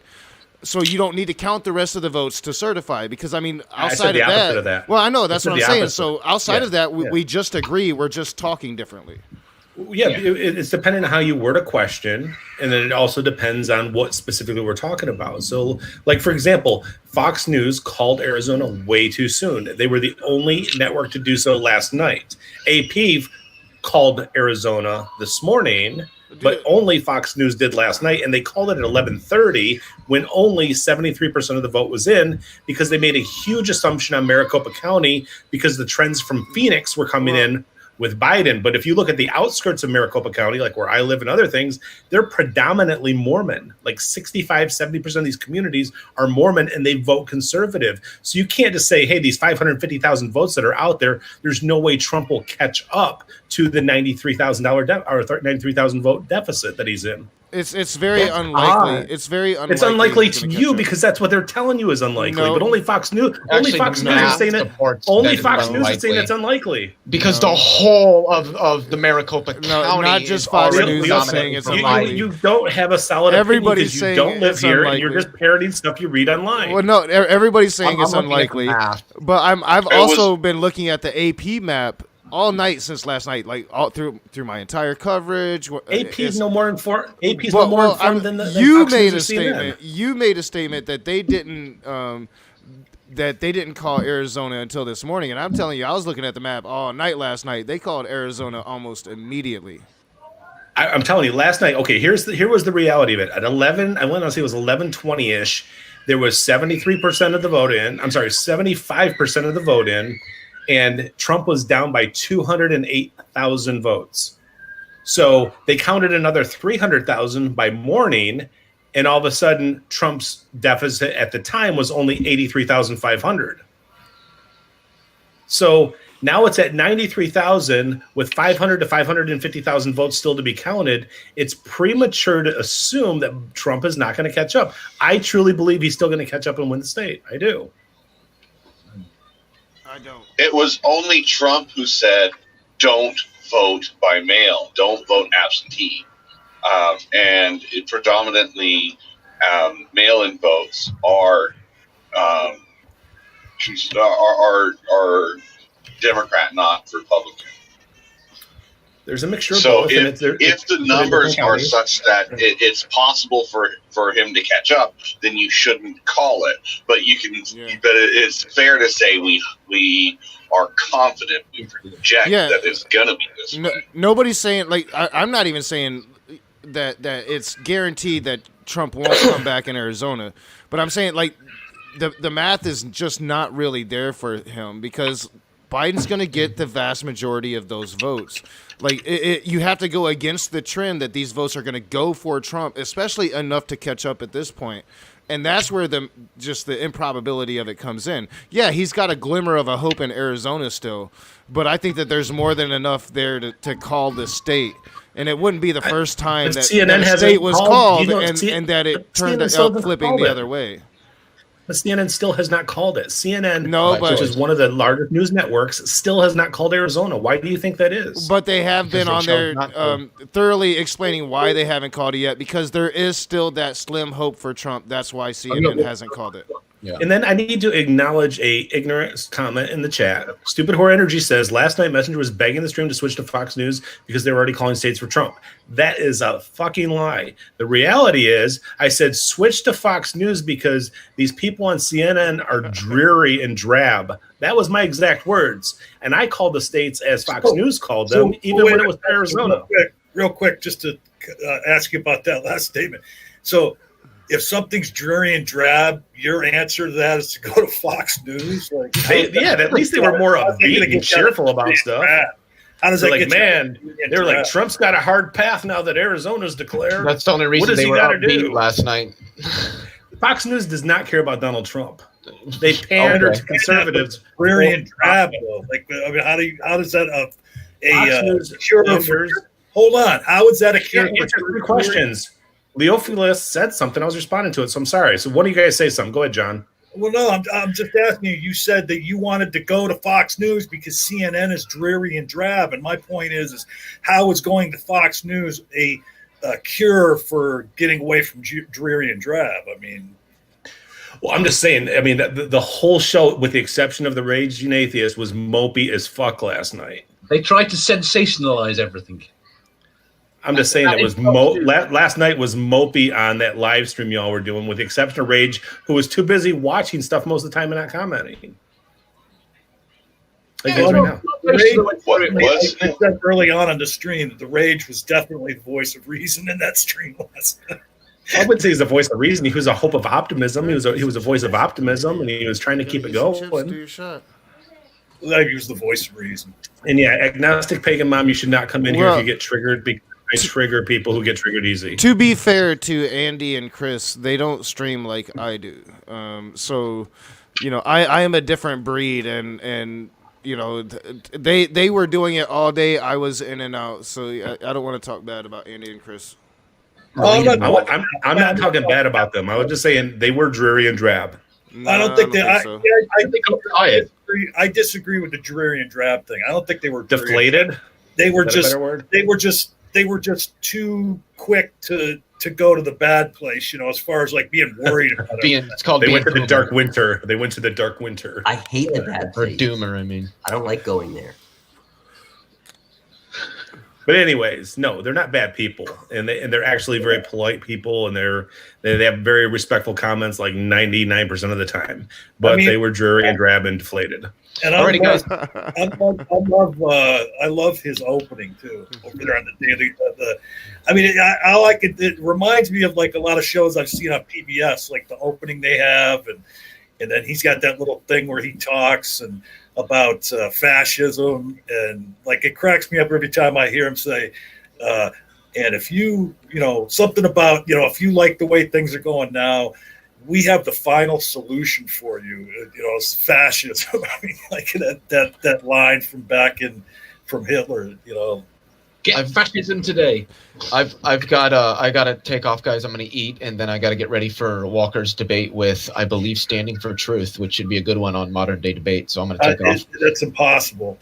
so you don't need to count the rest of the votes to certify? Because I mean, outside of that, well, I know that's what I'm saying. Opposite. So outside of that, we just agree. We're just talking differently. Yeah, it's dependent on how you word a question, and then it also depends on what specifically we're talking about. So, like, for example, Fox News called Arizona way too soon. They were the only network to do so last night. AP called Arizona this morning, but only Fox News did last night, and they called it at 11:30 when only 73% of the vote was in, because they made a huge assumption on Maricopa County because the trends from Phoenix were coming in with Biden. But if you look at the outskirts of Maricopa County, like where I live and other things, they're predominantly Mormon. Like 65-70% of these communities are Mormon, and they vote conservative. So you can't just say, hey, these 550,000 votes that are out there, there's no way Trump will catch up to the $93,000 or 93,000 vote deficit that he's in. It's very unlikely. It's very unlikely. It's unlikely to you because that's what they're telling you is unlikely. No. But only Fox News. Actually, Only Fox the News math is saying that. supports Only that Fox it's News is saying unlikely. that's unlikely. Because the whole of the Maricopa County, not just is Fox already News is dominated saying it's from unlikely. Biden. You don't have a solid Everybody's opinion because you saying don't live it's here and you're unlikely. just parroting stuff you read online. Well, no, everybody's saying I'm it's looking at the unlikely. math. But I've It also been looking at the AP map all night since last night, like all through my entire coverage. AP's no more informed. AP's Well, no more well, informed than the you Fox made News a or CNN. statement. You made a statement that they didn't call Arizona until this morning, and I'm telling you, I was looking at the map all night last night. They called Arizona almost immediately. I'm telling you, last night. Okay, here was the reality of it. At 11, I went to say it was 11:20ish. There was 73% of the vote in. I'm sorry, 75% of the vote in, and Trump was down by 208,000 votes. So they counted another 300,000 by morning, and all of a sudden, Trump's deficit at the time was only 83,500. So now it's at 93,000 with 500 to 550,000 votes still to be counted. It's premature to assume that Trump is not going to catch up. I truly believe he's still going to catch up and win the state. I do. I don't. It was only Trump who said, "Don't vote by mail. Don't vote absentee." And it predominantly mail-in votes are Democrat, not Republican. There's a mixture of So both. if the numbers are such that it's possible for him to catch up, then you shouldn't call it. But you can. But it's fair to say we are confident, we project that it's gonna be this way. Nobody's saying, like, I'm not even saying that it's guaranteed that Trump won't come back in Arizona, but I'm saying, like, the math is just not really there for him because Biden's going to get the vast majority of those votes. Like, you have to go against the trend that these votes are going to go for Trump, especially enough to catch up at this point. And that's where the improbability of it comes in. Yeah, he's got a glimmer of a hope in Arizona still, but I think that there's more than enough there to call the state. And it wouldn't be the first time that CNN a state was called you know, and that it turned CNN still out hasn't flipping called the it. other way. But CNN still has not called it. CNN, but- which is one of the largest news networks, still has not called Arizona. Why do you think that is? But they have been on there chose not thoroughly explaining why they haven't called it yet, because there is still that slim hope for Trump. That's why CNN hasn't called it. Yeah. And then I need to acknowledge a ignorant comment in the chat. Stupid Whore Energy says, last night Messenger was begging the stream to switch to Fox News because they were already calling states for Trump. That is a fucking lie. The reality is I said switch to Fox News because these people on CNN are dreary and drab. That was my exact words. And I called the states as Fox News called them, even when it was Arizona. Real quick, just to ask you about that last statement. So if something's dreary and drab, your answer to that is to go to Fox News. Like, at least they were more upbeat and cheerful about stuff. How does They're that like, get man? you? They're like, Trump's got a hard path now that Arizona's declared. That's the only What reason does they he were gotta upbeat do? last night. Fox News does not care about Donald Trump. They pander to conservatives. Dreary and drab, though. Like, I mean, how does that Fox News cure for? Hold on, how is that a cure? Can't answer 3 questions. Leophilus said something. I was responding to it, so I'm sorry. So, what do you guys say? Something? Go ahead, John. Well, no, I'm just asking you. You said that you wanted to go to Fox News because CNN is dreary and drab, and my point is how is going to Fox News a cure for getting away from dreary and drab? I mean, well, I'm just saying. I mean, the whole show, with the exception of the Raging Atheist, was mopey as fuck last night. They tried to sensationalize everything. I'm just saying it was last night was mopey on that live stream y'all were doing, with the exception of Rage, who was too busy watching stuff most of the time and not commenting. Like right now. I said early on the stream that the Rage was definitely the voice of reason in that stream last night. I wouldn't say he's a voice of reason. He was a hope of optimism. He was a voice of optimism, and he was trying to keep it going. I use the voice of reason. And yeah, agnostic pagan mom, you should not come in here if you get triggered, because I trigger people who get triggered easy. To be fair to Andy and Chris, they don't stream like I do. So, I am a different breed, and they were doing it all day. I was in and out, so I don't want to talk bad about Andy and Chris. I'm not talking bad about them. I was just saying they were dreary and drab. I don't think they. I I disagree with the dreary and drab thing. I don't think they were deflated. They were just too quick to go to the bad place. As far as like being worried about it. They went to the dark winter. They went to the dark winter. I hate the bad Or place. doomer, I mean. I don't like going there. But anyways, no, they're not bad people, and they're actually very polite people, and they have very respectful comments like 99% of the time. But they were dreary and drab and deflated. And I love his opening too over there on the daily. I like it. It reminds me of like a lot of shows I've seen on PBS, like the opening they have, and then he's got that little thing where he talks and about fascism, and like it cracks me up every time I hear him say, and if you something about if you like the way things are going now, we have the final solution for you. It's fascism. I mean, like that line from from Hitler. Get fascism today. I gotta take off, guys. I'm gonna eat, and then I gotta get ready for Walker's debate with, I believe, Standing for Truth, which should be a good one on modern day debate. So I'm gonna take off. That's impossible.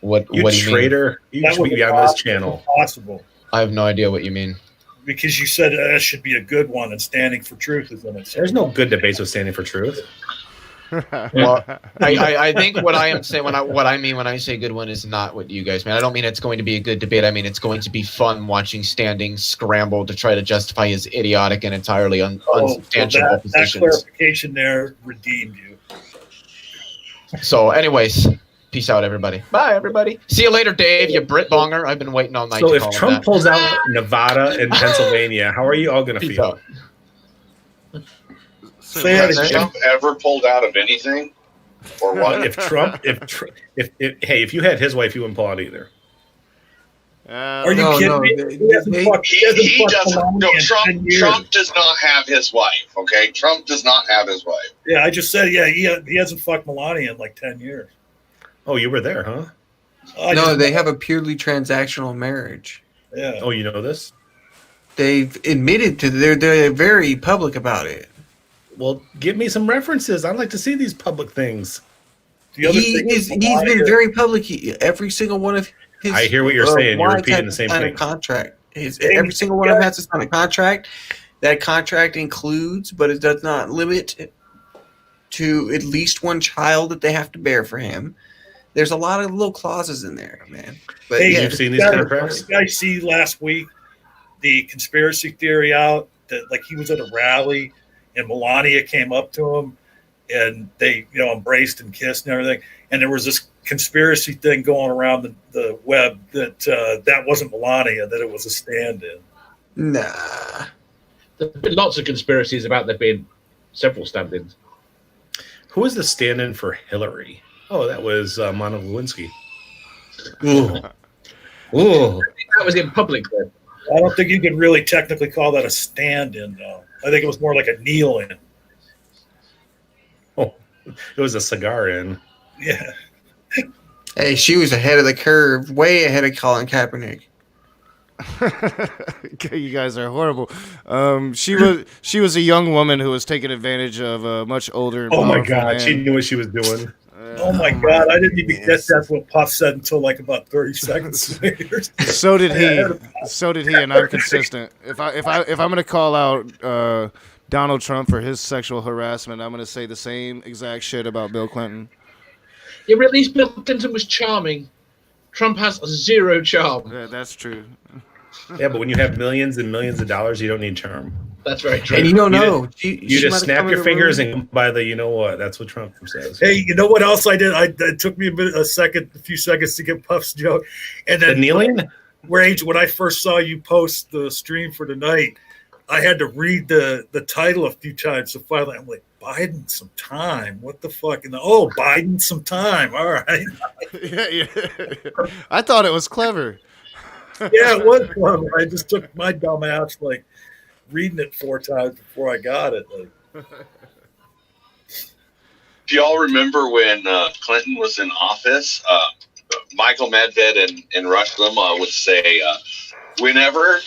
What you do you traitor? mean? You should be on this channel. Impossible. I have no idea what you mean. Because you said that should be a good one, and Standing for Truth is in it. There's no good debates with Standing for Truth. Well, I think what I am saying, what I mean when I say good one is not what you guys mean. I don't mean it's going to be a good debate. I mean it's going to be fun watching Standing scramble to try to justify his idiotic and entirely unsubstantiable that positions. clarification there redeemed you. So, anyways, peace out, everybody. Bye, everybody. See you later, Dave. You Brit bonger. I've been waiting all night. So to if call him Trump that. pulls out Nevada and Pennsylvania, how are you all going to Peace feel? out. Has Trump ever pulled out of anything, or what? If you had his wife, you wouldn't pull out either. Are you kidding me? He doesn't. No, Trump does not have his wife. Okay, Trump does not have his wife. Yeah, I just said he hasn't fucked Melania in like 10 years. Oh, you were there, huh? No, they have a purely transactional marriage. Yeah. Oh, you know this? They've admitted to they're very public about it. Well, give me some references. I'd like to see these public things. He's been very public. Every single one of his. I hear what you're saying. You're repeating the same thing. Contract. Every single one of them has to sign a contract. That contract includes, but it does not limit to at least one child that they have to bear for him. There's a lot of little clauses in there, man. But Hey, you've seen these contracts? Did you guys see last week the conspiracy theory out that like he was at a rally and Melania came up to him and they embraced and kissed and everything, and there was this conspiracy thing going around the web that that wasn't Melania, that it was a stand-in. Nah, there's been lots of conspiracies about there being several stand-ins. Who was the stand-in for Hillary? Oh, that was Monica Lewinsky. Ooh. That was in public then. I don't think you could really technically call that a stand-in, though. I think it was more like a kneel-in. Oh, it was a cigar in. Yeah. Hey, she was ahead of the curve, way ahead of Colin Kaepernick. You guys are horrible. She was a young woman who was taking advantage of a much older. Oh my God, she knew what she was doing. Oh my God, I didn't even guess that's what Puff said until like about 30 seconds later. So did he, and I'm consistent. If I'm gonna call out Donald Trump for his sexual harassment, I'm gonna say the same exact shit about Bill Clinton. Yeah, but at least Bill Clinton was charming. Trump has zero charm. Yeah, that's true. Yeah, but when you have millions and millions of dollars, you don't need charm. That's very true. And you don't know. You just snap your fingers and buy the, you know what? That's what Trump says. Hey, you know what else I did? It took me a few seconds to get Puff's joke. And then the kneeling? Rage, when I first saw you post the stream for tonight, I had to read the title a few times. So finally, I'm like, Biden some time. What the fuck? And Biden some time. All right. Yeah. I thought it was clever. Yeah, it was clever. I just took my dumb ass like reading it 4 times before I got it. Like. Do y'all remember when Clinton was in office? Michael Medved and Rush Limbaugh would say, whenever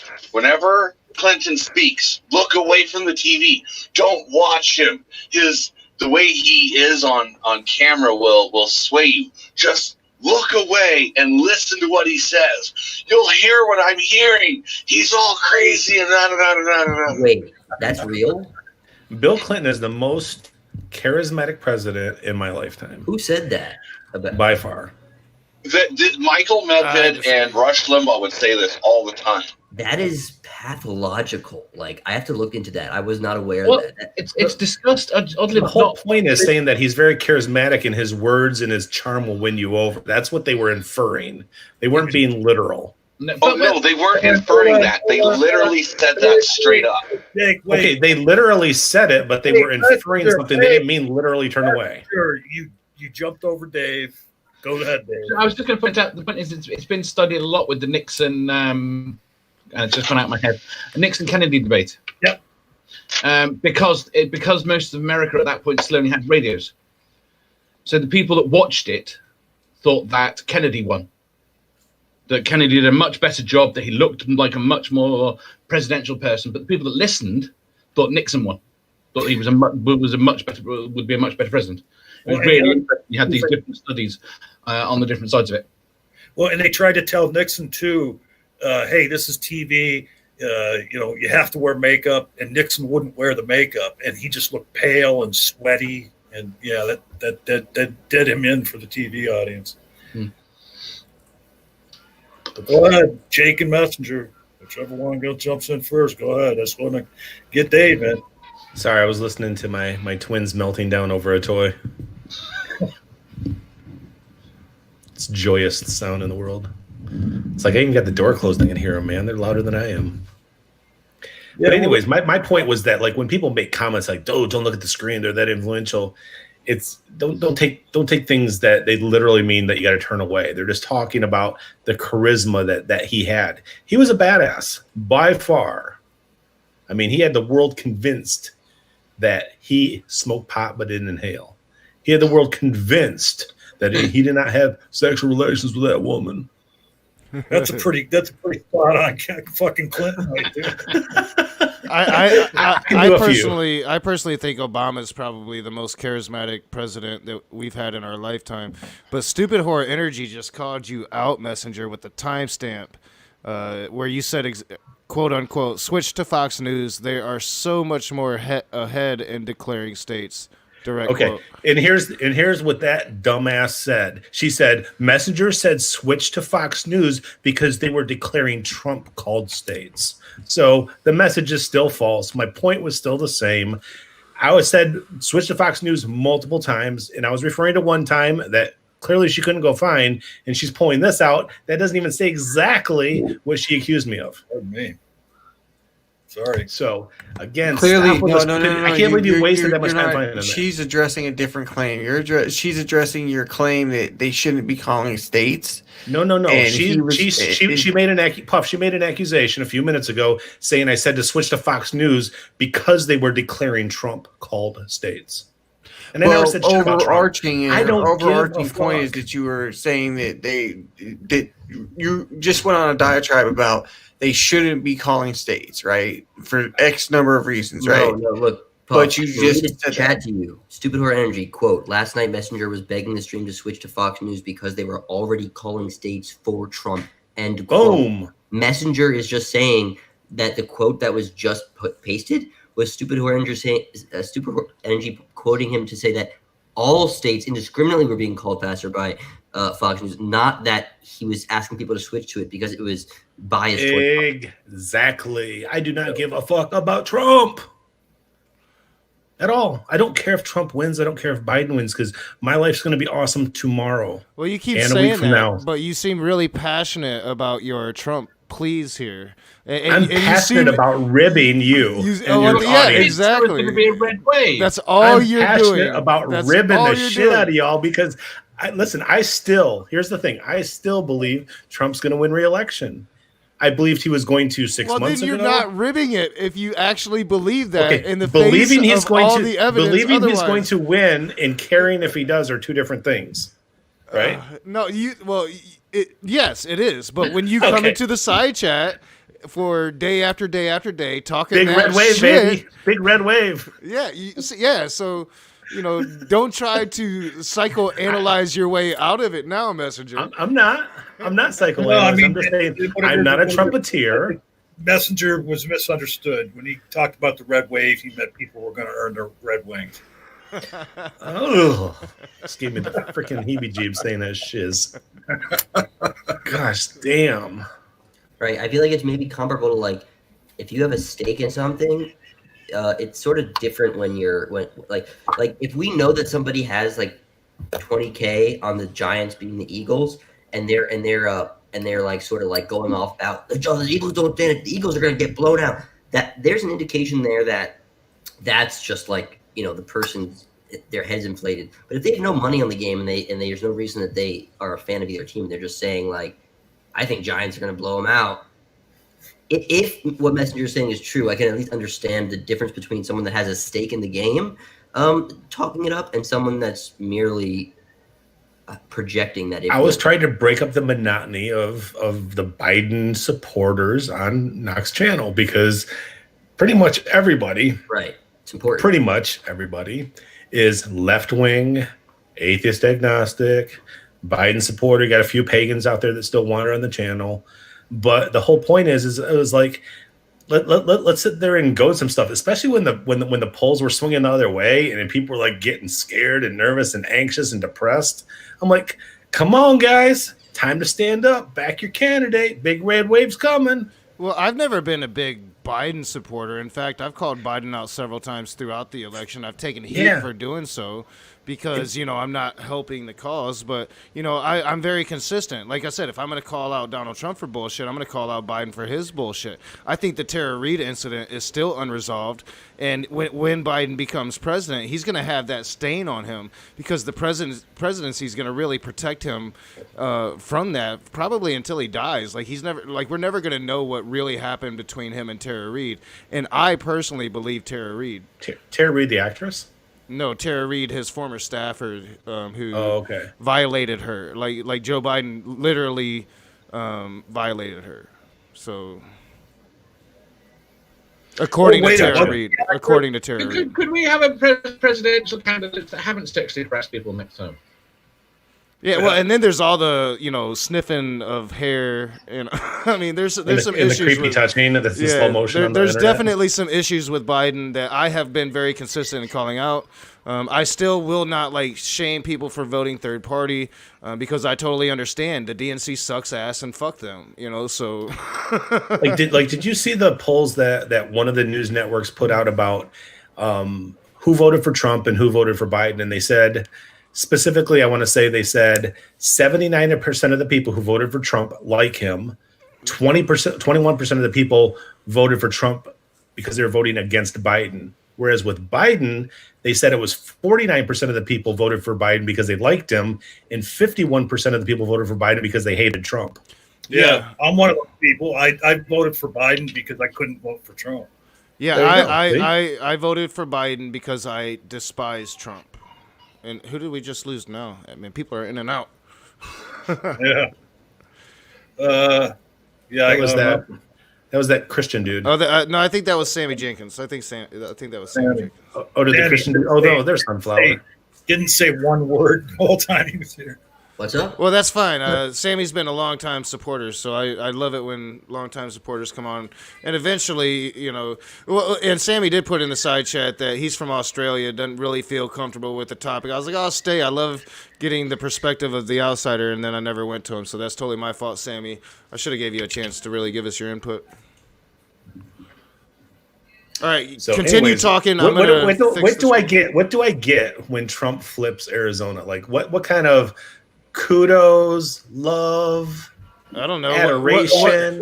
Clinton speaks, look away from the TV. Don't watch him. The way he is on camera will sway you. Just look away and listen to what he says. You'll hear what I'm hearing. He's all crazy and da. Wait, that's real? Bill Clinton is the most charismatic president in my lifetime. Who said that? By far. Michael Medved and Rush Limbaugh would say this all the time. That is pathological. Like, I have to look into that. I was not aware Well, of that. it's discussed. Oddly, The whole point is saying that he's very charismatic and his words and his charm will win you over. That's what they were inferring. They weren't being literal. No, they weren't inferring that. They literally said that straight up. Okay, they literally said it, but they were inferring something. They didn't mean literally turn away. Sure, you jumped over Dave. Go ahead, Dave. I was just going to point out the point is it's been studied a lot with the Nixon. It's just gone out of my head. The Nixon-Kennedy debate. Yep. Because most of America at that point still only had radios, so the people that watched it thought that Kennedy won. That Kennedy did a much better job. That he looked like a much more presidential person. But the people that listened thought Nixon won. Thought he was would be a much better president. It was really interesting. You had these different studies on the different sides of it. Well, and they tried to tell Nixon too, hey, this is TV. You have to wear makeup, and Nixon wouldn't wear the makeup, and he just looked pale and sweaty, and that did him in for the TV audience. But go ahead, Jake and Messenger, whichever one jumps in first. Go ahead. I just want to get Dave in. Sorry, I was listening to my twins melting down over a toy. It's the joyous sound in the world. It's like I even got the door closed. I can hear them, man. They're louder than I am. But anyways, my point was that like when people make comments like, "Oh, don't look at the screen. They're that influential." It's don't take things that they literally mean that you got to turn away. They're just talking about the charisma that he had. He was a badass by far. I mean, he had the world convinced that he smoked pot but didn't inhale. He had the world convinced that he did not have sexual relations with that woman. That's a pretty spot on fucking Clinton right there. I personally think Obama is probably the most charismatic president that we've had in our lifetime. But Stupid Horror Energy just called you out, Messenger, with the timestamp where you said, quote unquote, switch to Fox News. They are so much more ahead in declaring states. Direct okay, quote. and here's what that dumbass said. She said, Messenger said switch to Fox News because they were declaring Trump called states. So the message is still false. My point was still the same. I said switch to Fox News multiple times, and I was referring to one time that clearly she couldn't go find, and she's pulling this out. That doesn't even say exactly what she accused me of. Pardon me. Sorry. So again, Clearly, no. I can't believe you wasted that much time finding that. She's addressing a different claim. She's addressing your claim that they shouldn't be calling states. No. She made an accusation a few minutes ago saying I said to switch to Fox News because they were declaring Trump called states. And I never said shit about Trump. Overarching point is that you were saying that you just went on a diatribe about they shouldn't be calling states, right? For X number of reasons, right? No, look. But you just said chat to you. Stupid Horror Energy, quote, last night Messenger was begging the stream to switch to Fox News because they were already calling states for Trump. And boom. Messenger is just saying that the quote that was just pasted was Stupid Horror Energy saying, Stupid Horror Energy quoting him to say that all states indiscriminately were being called faster by Fox News. Not that he was asking people to switch to it because it was biased. Exactly. I do not give a fuck about Trump at all. I don't care if Trump wins. I don't care if Biden wins because my life's going to be awesome tomorrow. Well, you keep and saying a week from that, now. but you seem really passionate about your Trump pleas here. I'm passionate about ribbing you. And your audience. Exactly. It's going to be a red wave. That's all I'm you're passionate doing. about That's ribbing all the you're shit doing. out of y'all because, here's the thing. I still believe Trump's going to win re-election. I believed he was going to 6 Well, months then ago. you're not ribbing it if you actually believe that Okay, in the believing face he's of going all to the evidence. believing he's otherwise. going to win and caring if he does are two different things, right? No, yes, it is. But when you come Okay. into the side chat for day after day after day talking Big that red wave, shit, baby. Big red wave. Yeah, so don't try to psychoanalyze your way out of it now, Messenger. I'm not psychoanalyzing. Well, I mean, I'm just saying whatever- I'm not a whatever- trumpeteer. Messenger was misunderstood. When he talked about the red wave, he meant people were going to earn their red wings. Oh, just gave me the freaking heebie-jeebs saying that shiz. Gosh damn. Right. I feel like it's maybe comparable to like if you have a stake in something, it's sort of different when if we know that somebody has like 20K on the Giants beating the Eagles and they're like sort of like going off about the Eagles don't think the Eagles are going to get blown out. That there's an indication there that that's just like the person's their head's inflated. But if they have no money on the game and there's no reason that they are a fan of either team, they're just saying like, I think Giants are going to blow them out. If what Messenger is saying is true, I can at least understand the difference between someone that has a stake in the game, talking it up, and someone that's merely projecting that. I was trying to break up the monotony of the Biden supporters on Knox Channel because pretty much everybody, right? It's important. Pretty much everybody is left wing, atheist, agnostic, Biden supporter. You got a few pagans out there that still wander on the channel, but the whole point is it was like let's sit there and go some stuff, especially when the polls were swinging the other way and then people were like getting scared and nervous and anxious and depressed. I'm like, come on, guys, time to stand up, back your candidate. Big red wave's coming. Well, I've never been a big Biden supporter. In fact, I've called Biden out several times throughout the election. I've taken heat for doing so because, I'm not helping the cause. But, I'm very consistent. Like I said, if I'm going to call out Donald Trump for bullshit, I'm going to call out Biden for his bullshit. I think the Tara Reade incident is still unresolved. And when Biden becomes president, he's going to have that stain on him because the presidency is going to really protect him from that, probably until he dies. We're never going to know what really happened between him and Tara Reade. And I personally believe Tara Reade. Tara Reade, the actress? No, Tara Reade, his former staffer, who violated her. Like Joe Biden literally violated her. So, according to Tara Reade. Could we have a presidential candidate that haven't sexually harassed people next time? Yeah, well, and then there's all the sniffing of hair, and I mean, there's some issues. The creepy touching, the slow motion. There's definitely some issues with Biden that I have been very consistent in calling out. I still will not shame people for voting third party because I totally understand the DNC sucks ass and fuck them. So did you see the polls that one of the news networks put out about who voted for Trump and who voted for Biden, and they said. Specifically, I want to say they said 79% of the people who voted for Trump like him. 21% of the people voted for Trump because they were voting against Biden. Whereas with Biden, they said it was 49% of the people voted for Biden because they liked him, and 51% of the people voted for Biden because they hated Trump. Yeah, I'm one of those people. I voted for Biden because I couldn't vote for Trump. Yeah, I voted for Biden because I despise Trump. And who did we just lose now? I mean, people are in and out. That was that Christian dude. Oh, no, I think that was Sammy Jenkins. I think that was Sammy Jenkins. Oh, did the Christian dude? Oh, no, there's Sunflower. Didn't say one word the whole time he was here. What's up? Well, that's fine. Sammy's been a long-time supporter, so I love it when long-time supporters come on. And eventually, and Sammy did put in the side chat that he's from Australia, doesn't really feel comfortable with the topic. I was like, I'll stay. I love getting the perspective of the outsider, and then I never went to him, so that's totally my fault, Sammy. I should have gave you a chance to really give us your input. All right, So continue anyways, talking. What do I get? What do I get when Trump flips Arizona? Like what kind of kudos, love, I don't know, adoration?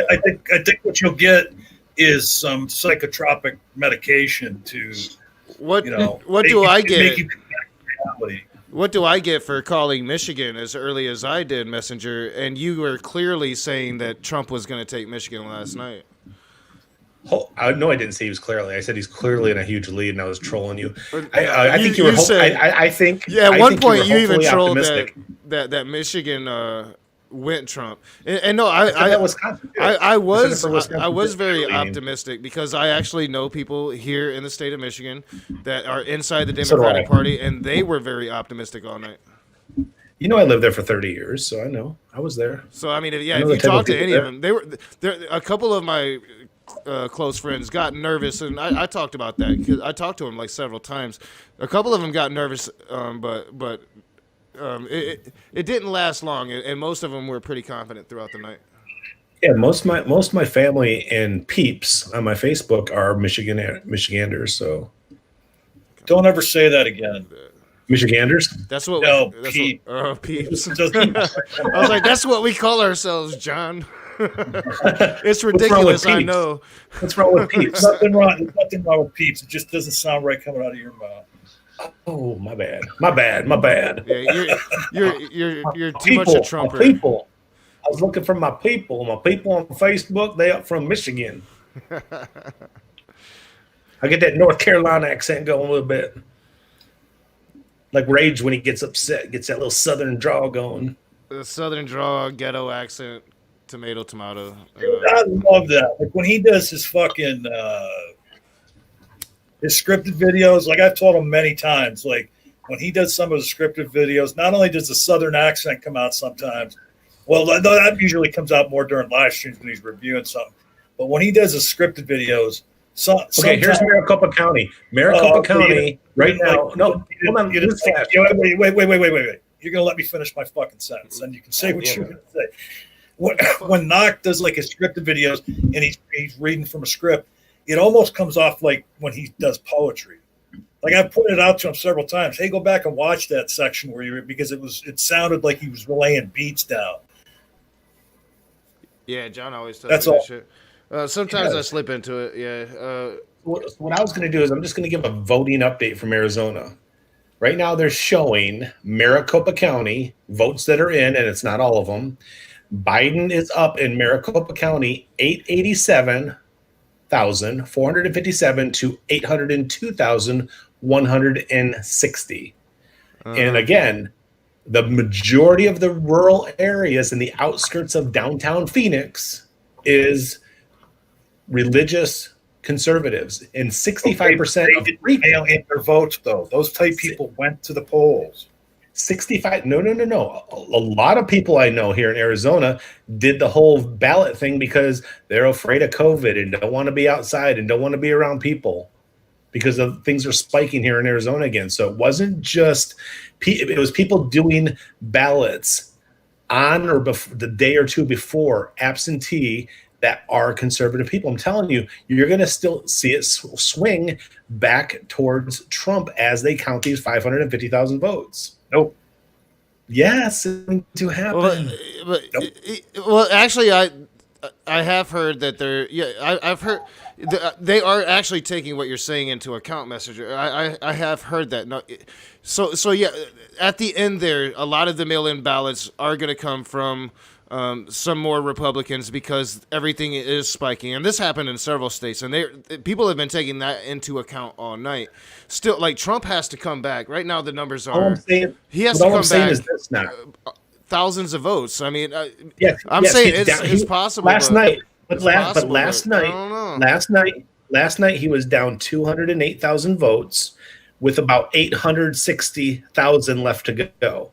I think what you'll get is some psychotropic medication to what make do I make get? you come back to reality. What do I get for calling Michigan as early as I did, Messenger? And you were clearly saying that Trump was going to take Michigan last night. I didn't say he was clearly. I said he's clearly in a huge lead, and I was trolling you. I think you were. I think. Yeah, at one point you even trolled optimistic. that Michigan went Trump. And no, I was very optimistic because I actually know people here in the state of Michigan that are inside the Democratic Party, and they were very optimistic all night. I lived there for 30 years, so I know. I was there. So I mean, if you talk to any of them, they were there. A couple of my close friends got nervous, and I talked about that because I talked to them like several times. A couple of them got nervous, but it didn't last long, and most of them were pretty confident throughout the night. Yeah, most of my family and peeps on my Facebook are Michiganders. So don't ever say that again. Michiganders? That's what. No, peeps. I was like, that's what we call ourselves, John. It's ridiculous, I know. What's wrong with peeps? Nothing wrong with peeps. It just doesn't sound right coming out of your mouth. Oh, my bad. Yeah, you're too people, much a Trumper. My people. I was looking for my people. My people on Facebook, they up from Michigan. I get that North Carolina accent going a little bit. Like Rage when he gets upset, gets that little southern drawl going. The southern drawl, ghetto accent. Tomato. I love that. Like when he does his fucking his scripted videos, like I've told him many times, like when he does some of the scripted videos, not only does the southern accent come out sometimes, well, that usually comes out more during live streams when he's reviewing something, but when he does the scripted videos, here's Maricopa County. Maricopa County, right now. No, hold on. Wait. You're gonna let me finish my fucking sentence, and you can say what you're gonna say. When Knock does like his scripted videos and he's reading from a script, it almost comes off like when he does poetry. Like I've pointed out to him several times, hey, go back and watch that section because it sounded like he was laying beats down. Yeah, John always does That's that all. shit. Sometimes I slip into it. Yeah. What I was going to do is I'm just going to give a voting update from Arizona. Right now, they're showing Maricopa County votes that are in, and it's not all of them. Biden is up in Maricopa County 887,457 to 802,160. And again, the majority of the rural areas in the outskirts of downtown Phoenix is religious conservatives, and 65% of mail in their votes, though. Those type people went to the polls. 65. No. A lot of people I know here in Arizona did the whole ballot thing because they're afraid of COVID and don't want to be outside and don't want to be around people because of things are spiking here in Arizona again. So it wasn't just it was people doing ballots on or the day or two before absentee that are conservative people. I'm telling you, you're going to still see it swing back towards Trump as they count these 550,000 votes. Nope. Yes, it's going to happen. Well, actually, I have heard that I've heard they are actually taking what you're saying into account, Messenger. I have heard that. No, so yeah, at the end there, a lot of the mail-in ballots are going to come from some more Republicans because everything is spiking, and this happened in several states, and people have been taking that into account all night. Still, like Trump has to come back. Right now, the numbers are he has to come back. Is this now. Thousands of votes. I mean, I'm saying it's possible. Last night he was down 208,000 votes with about 860,000 left to go.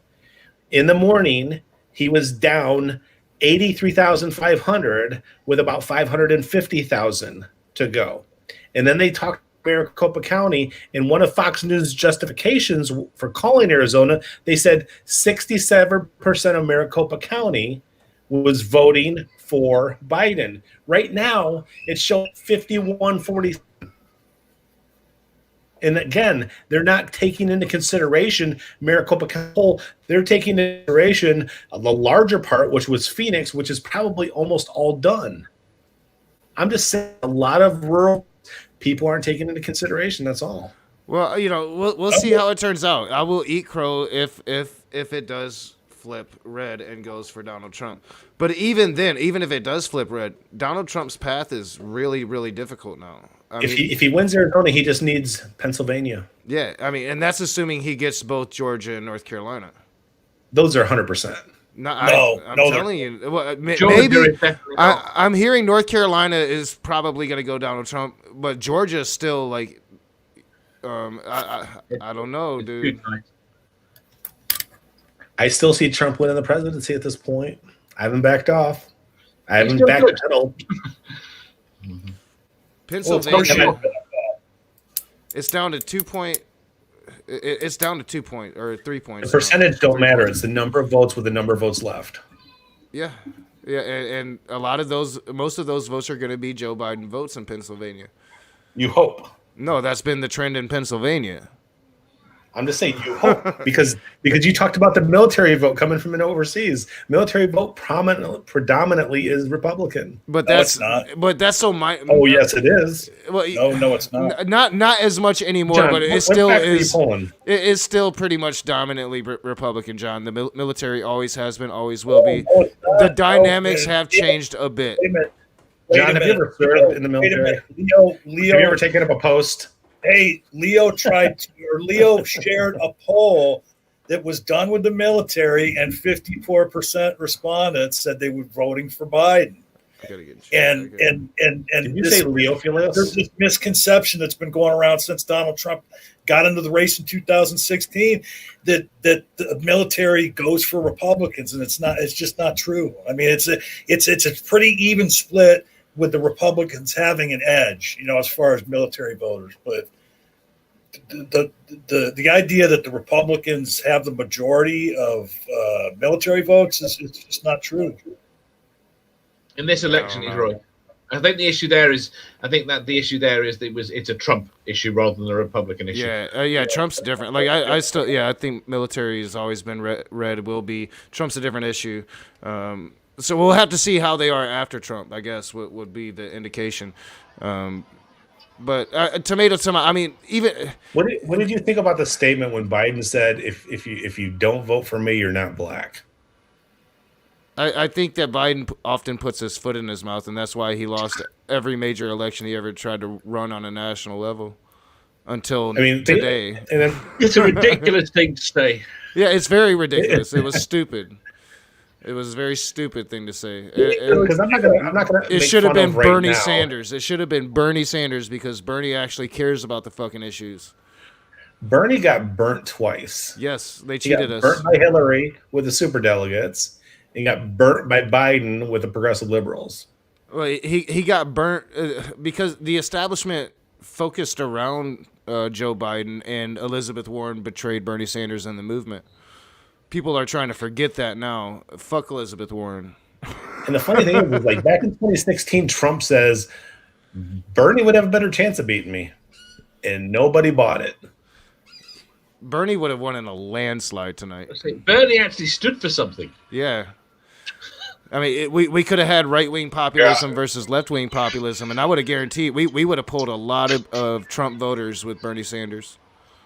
In the morning, he was down 83,500 with about 550,000 to go. And then they talked to Maricopa County, and one of Fox News' justifications for calling Arizona, they said 67% of Maricopa County was voting for Biden. Right now, it's showing 51-40. And again, they're not taking into consideration Maricopa County. They're taking into consideration the larger part, which was Phoenix, which is probably almost all done. I'm just saying a lot of rural people aren't taking into consideration. That's all. Well, we'll see how it turns out. I will eat crow if it does flip red and goes for Donald Trump. But even then, even if it does flip red, Donald Trump's path is really, really difficult now. If he wins Arizona, he just needs Pennsylvania. Yeah, and that's assuming he gets both Georgia and North Carolina. Those are 100%. I'm telling you. Well, maybe I'm hearing North Carolina is probably going to go Donald Trump, but Georgia is still like, I don't know, dude. I still see Trump winning the presidency at this point. I haven't backed off. I haven't backpedaled. Pennsylvania. It's down to 2 point. It's down to 2 point or 3 points. The percentage don't matter. It's the number of votes with the number of votes left. Yeah, and a lot of those, most of those votes are going to be Joe Biden votes in Pennsylvania. You hope. No, that's been the trend in Pennsylvania. I'm just saying you hope because you talked about the military vote coming from an overseas. Military vote predominantly is Republican. But that's so my. Oh yes, it is. Well, no, it's not. Not as much anymore, John, but it still is. It is still pretty much dominantly Republican, John. The military always has been, always will be. The dynamics have changed a bit. John, have you ever served in the military? Leo, have you ever taken up a post? Hey, Leo shared a poll that was done with the military, and 54% respondents said they were voting for Biden. And Did you say Leophilus? There's this misconception that's been going around since Donald Trump got into the race in 2016 that the military goes for Republicans, and it's not. It's just not true. I mean, it's a pretty even split, with the Republicans having an edge, as far as military voters. But the idea that the Republicans have the majority of military votes is just not true. In this election, he's right. I think the issue there is it's a Trump issue rather than a Republican issue. Yeah, Trump's different. Like I think military has always been red, will be. Trump's a different issue. So we'll have to see how they are after Trump, I guess, would be the indication. But tomato. I mean, even what did you think about the statement when Biden said, "If you don't vote for me, you're not black"? I think that Biden often puts his foot in his mouth, and that's why he lost every major election he ever tried to run on a national level until today. It's a ridiculous thing to say. Yeah, it's very ridiculous. It was stupid. It was a very stupid thing to say. Because I'm not gonna. It should have been Bernie Sanders. It should have been Bernie Sanders because Bernie actually cares about the fucking issues. Bernie got burnt twice. Yes, they cheated us. Burnt by Hillary with the superdelegates, and got burnt by Biden with the progressive liberals. Well, he got burnt because the establishment focused around Joe Biden, and Elizabeth Warren betrayed Bernie Sanders and the movement. People are trying to forget that now. Fuck Elizabeth Warren. And the funny thing is, like back in 2016, Trump says Bernie would have a better chance of beating me, and nobody bought it. Bernie would have won in a landslide tonight. Bernie actually stood for something. Yeah. I mean, we could have had right-wing populism versus left-wing populism, and I would have guaranteed we would have pulled a lot of Trump voters with Bernie Sanders.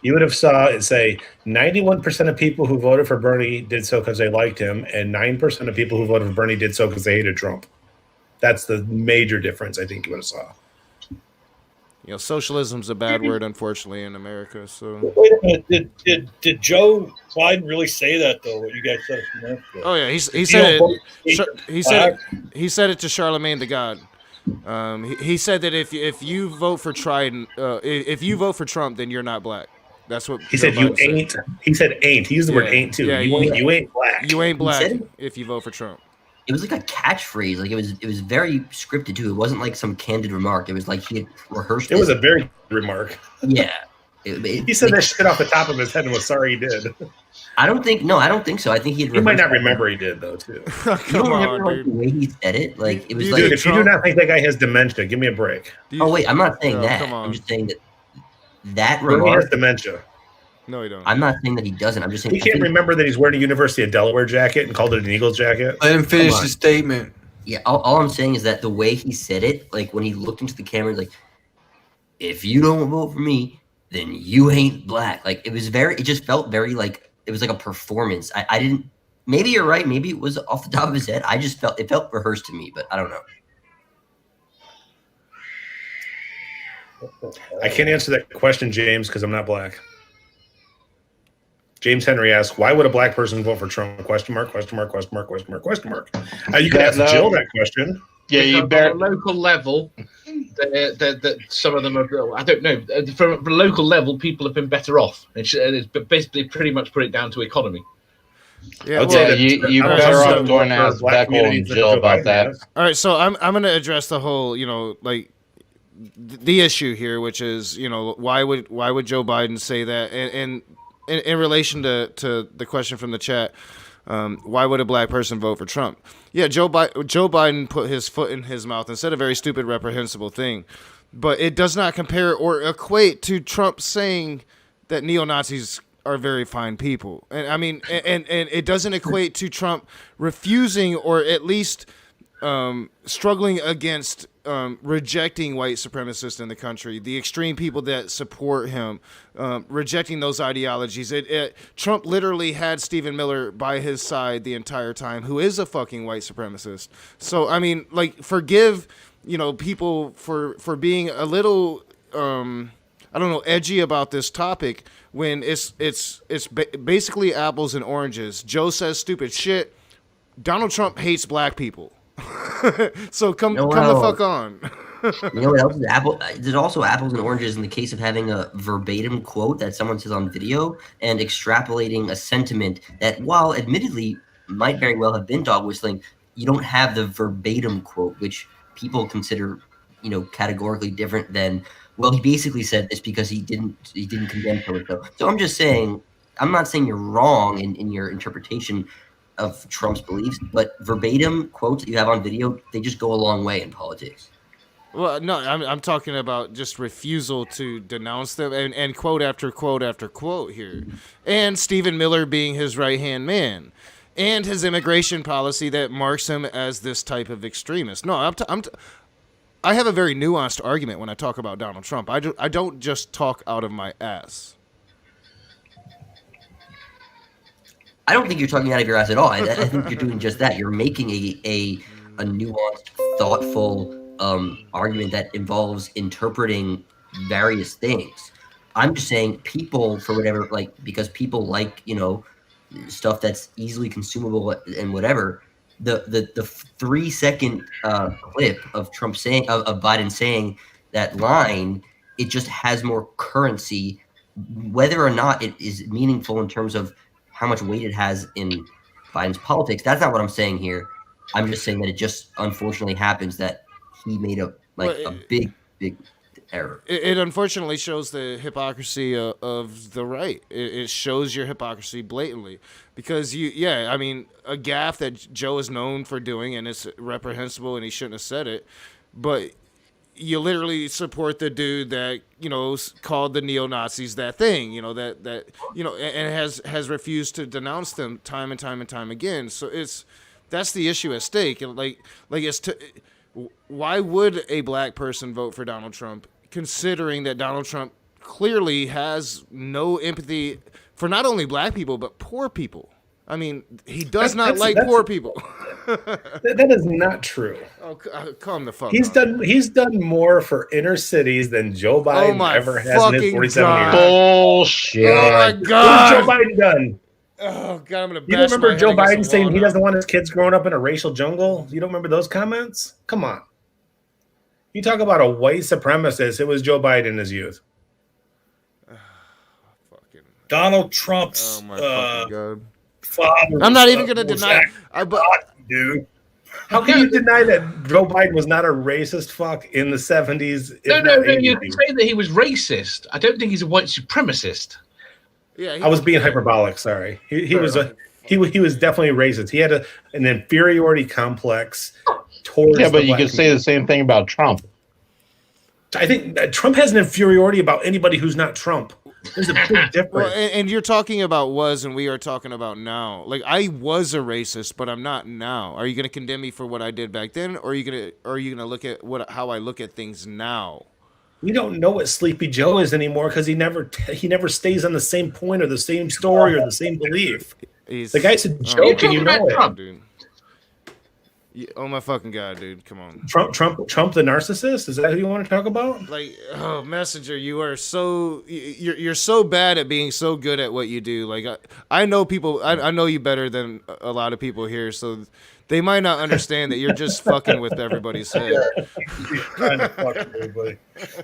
You would have saw it say 91% of people who voted for Bernie did so because they liked him, and 9% of people who voted for Bernie did so because they hated Trump. That's the major difference I think you would have saw. Socialism's a bad word, unfortunately, in America. So wait a minute, did Joe Biden really say that though? What you guys said a few minutes ago? Oh yeah, he said it. He said it to Charlemagne the God. He said that if you vote for Trump, then you're not black. That's what he said. You ain't. He said ain't. He used the word ain't too. Yeah, you ain't black. You ain't black said if you vote for Trump. It was like a catchphrase. Like it was very scripted too. It wasn't like some candid remark. It was like he had rehearsed. It was a very remark. Yeah. He said that shit off the top of his head and was sorry he did. I don't think so. I think he had. You might not remember he did though too. You don't remember like, the way he said it? Like it was Dude, like. if you do not think that guy has dementia, give me a break. Oh wait, I'm not saying that. Come on. I'm just saying that He remark. has dementia. No, he don't. I'm not saying that he doesn't. I'm just saying He can't remember that he's wearing a University of Delaware jacket and called it an Eagles jacket. Let him finish his statement. Yeah, all I'm saying is that the way he said it, like when he looked into the camera, like, if you don't vote for me, then you ain't black. Like it just felt very like it was like a performance. I didn't. Maybe you're right. Maybe it was off the top of his head. I just felt it felt rehearsed to me, but I don't know. I can't answer that question, James, because I'm not black. James Henry asks, "Why would a black person vote for Trump?" Question mark. Question mark. Question mark. Question mark. Question mark. You can ask Jill that question. Yeah, you bear on a local level. That some of them are. I don't know. From a local level, people have been better off. It's basically pretty much put it down to economy. Yeah, I would say that you better off going to ask Beckel and Jill about that. All right, so I'm going to address the whole, like the issue here, which is, why would Joe Biden say that, and in relation to the question from the chat, why would a black person vote for Trump? Yeah, Joe Biden put his foot in his mouth and said a very stupid, reprehensible thing, but it does not compare or equate to Trump saying that neo-Nazis are very fine people. And I mean, and it doesn't equate to Trump refusing or at least struggling against rejecting white supremacists in the country, the extreme people that support him, rejecting those ideologies. Trump literally had Stephen Miller by his side the entire time, who is a fucking white supremacist. So, I mean, like, forgive, people for being a little, edgy about this topic when it's basically apples and oranges. Joe says stupid shit. Donald Trump hates black people. So come the fuck on. You know what else is there's also apples and oranges in the case of having a verbatim quote that someone says on video and extrapolating a sentiment that, while admittedly might very well have been dog whistling, you don't have the verbatim quote, which people consider, categorically different than, well, he basically said this because he didn't condemn so. So I'm just saying, I'm not saying you're wrong in your interpretation of Trump's beliefs, but verbatim quotes that you have on video, they just go a long way in politics. Well, no, I'm talking about just refusal to denounce them and quote after quote after quote here. And Stephen Miller being his right-hand man. And his immigration policy that marks him as this type of extremist. No, I have a very nuanced argument when I talk about Donald Trump. I don't just talk out of my ass. I don't think you're talking out of your ass at all. I think you're doing just that. You're making a nuanced, thoughtful argument that involves interpreting various things. I'm just saying people, for whatever, because people like, stuff that's easily consumable and whatever, the 3-second clip of Trump saying, of Biden saying that line, it just has more currency, whether or not it is meaningful in terms of how much weight it has in Biden's politics. That's not what I'm saying here. I'm just saying that it just unfortunately happens that he made a big error. It unfortunately shows the hypocrisy of the right. It shows your hypocrisy blatantly because a gaffe that Joe is known for doing, and it's reprehensible and he shouldn't have said it, but you literally support the dude that, called the neo-Nazis that thing, and has refused to denounce them time and time and time again. So that's the issue at stake. And why would a black person vote for Donald Trump, considering that Donald Trump clearly has no empathy for not only black people, but poor people? I mean, he does not like poor people. That is not true. Oh, calm the fuck down. He's done more for inner cities than Joe Biden ever has in his 47 years. Bullshit. Oh my God. What's Joe Biden done? Oh God, I'm gonna. You don't remember Joe Biden saying he doesn't want his kids growing up in a racial jungle? You don't remember those comments? Come on. You talk about a white supremacist. It was Joe Biden in his youth. Donald Trump's Oh my fucking god! father. I'm not even gonna was deny. dude. How can you deny that Joe Biden was not a racist fuck in the 70s? No. You can say that he was racist. I don't think he's a white supremacist. Yeah, I was being hyperbolic. Sorry, he was definitely racist. He had an inferiority complex towards. Yeah, but the you black could say the same thing about Trump. I think that Trump has an inferiority about anybody who's not Trump. There's a big difference. Well, and you're talking about was, and we are talking about now. Like I was a racist, but I'm not now. Are you going to condemn me for what I did back then, or are you gonna look at how I look at things now? We don't know what Sleepy Joe is anymore because he never stays on the same point or the same story or the same belief. The guy's a joke, and you know it. Dude. Oh my fucking god, dude! Come on, Trump the narcissist. Is that who you want to talk about? Like, oh, Messenger, you are so you're so bad at being so good at what you do. Like, I know people. I know you better than a lot of people here, so they might not understand that you're just fucking with everybody's head. Trying to fuck with everybody.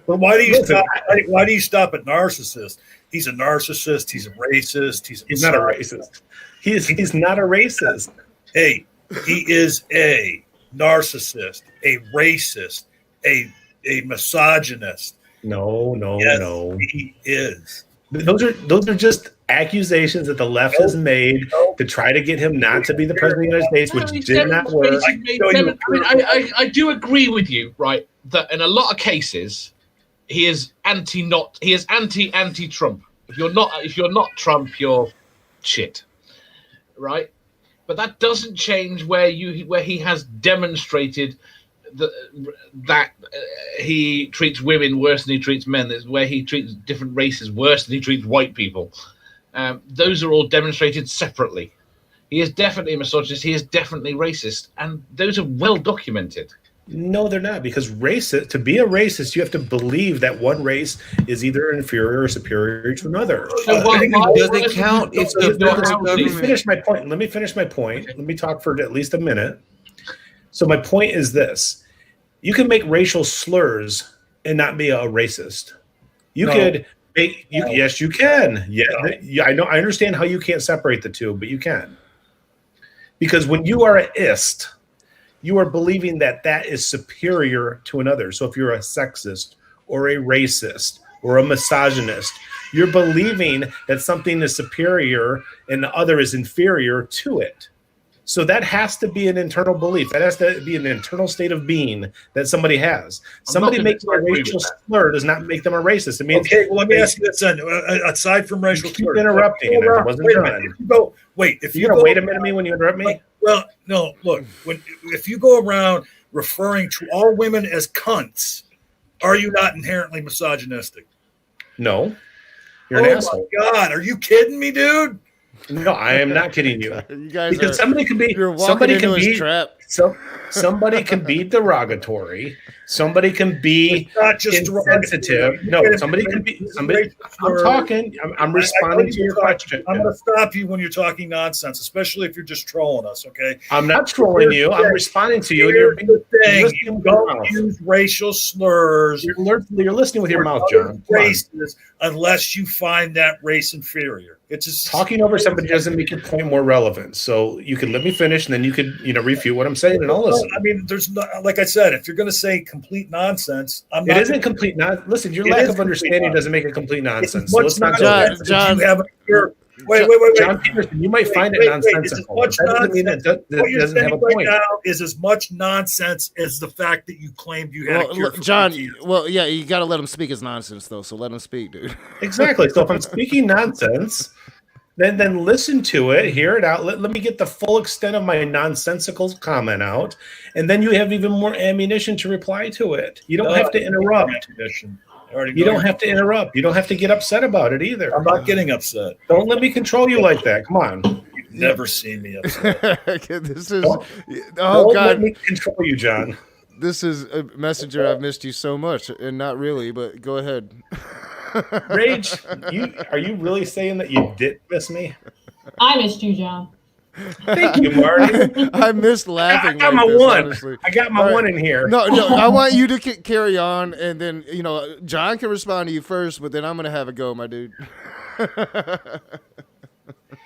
But why do you stop? Why do you stop at narcissist? He's a narcissist. He's a racist. He's not a racist. He's not a racist. Hey. He is a narcissist, a racist, a misogynist. No. Yes, he is. Those are just accusations that the left has made to try to get him not to be the president of the United States, which did not work. I do agree with you, right? That in a lot of cases, he is anti-Trump. If you're not Trump, you're shit, right? But that doesn't change where he has demonstrated that he treats women worse than he treats men. That's where he treats different races worse than he treats white people. Those are all demonstrated separately. He is definitely a misogynist. He is definitely racist, and those are well documented. No, they're not, because to be a racist, you have to believe that one race is either inferior or superior to another. So does it count if Let me finish my point. Let me talk for at least a minute. So my point is this: you can make racial slurs and not be a racist. Yes, you can. Yeah, I know. I understand how you can't separate the two, but you can, because when you are an ist, you are believing that is superior to another. So if you're a sexist or a racist or a misogynist, you're believing that something is superior and the other is inferior to it. So that has to be an internal belief. That has to be an internal state of being that somebody has. Somebody making a racial slur does not make them a racist. It means okay, well, let me ask you this then. Aside from racial slur, interrupting, and I wasn't done. If you're gonna wait a minute when you interrupt me. Well, no. Look, if you go around referring to all women as cunts, are you not inherently misogynistic? No, you're an asshole. Oh my god, are you kidding me, dude? No, I am not kidding you. You guys because somebody can be trap. Somebody can be derogatory. Somebody can be not just insensitive. No, somebody can be somebody. I'm talking. I'm responding to your question. I'm going to stop you when you're talking nonsense, especially if you're just trolling us. Okay? I'm not trolling you. I'm responding to you. Here's the thing: you don't use racial slurs. You're listening with your mouth, John. Races, unless you find that race inferior. It's just talking over somebody doesn't make your point more relevant. So you can let me finish, and then you could, refute what I'm saying, and I'll listen. I mean, there's not, like I said, if you're going to say complete nonsense, it isn't complete nonsense. Listen, your lack of understanding doesn't make it complete nonsense. So let's not John. Wait. John Peterson, you might find it nonsensical. That doesn't mean that doesn't have a point. Now is as much nonsense as the fact that you claimed you had a cure for John. PTSD. Well, yeah, you got to let him speak his nonsense though. So let him speak, dude. Exactly. So if I'm speaking nonsense, then listen to it, hear it out. Let me get the full extent of my nonsensical comment out, and then you have even more ammunition to reply to it. You don't have to interrupt. You don't have to interrupt. You don't have to get upset about it either. I'm not getting upset. Don't let me control you like that. Come on. You've never seen me upset. This is. Don't let me control you, John. This is a messenger. I've missed you so much, and not really, but go ahead. Rage, are you really saying that you did miss me? I missed you, John. Thank you, Marty. I missed laughing. I got like my this, one. Honestly. I got my one in here. No, I want you to carry on, and then John can respond to you first, but then I'm gonna have a go, my dude.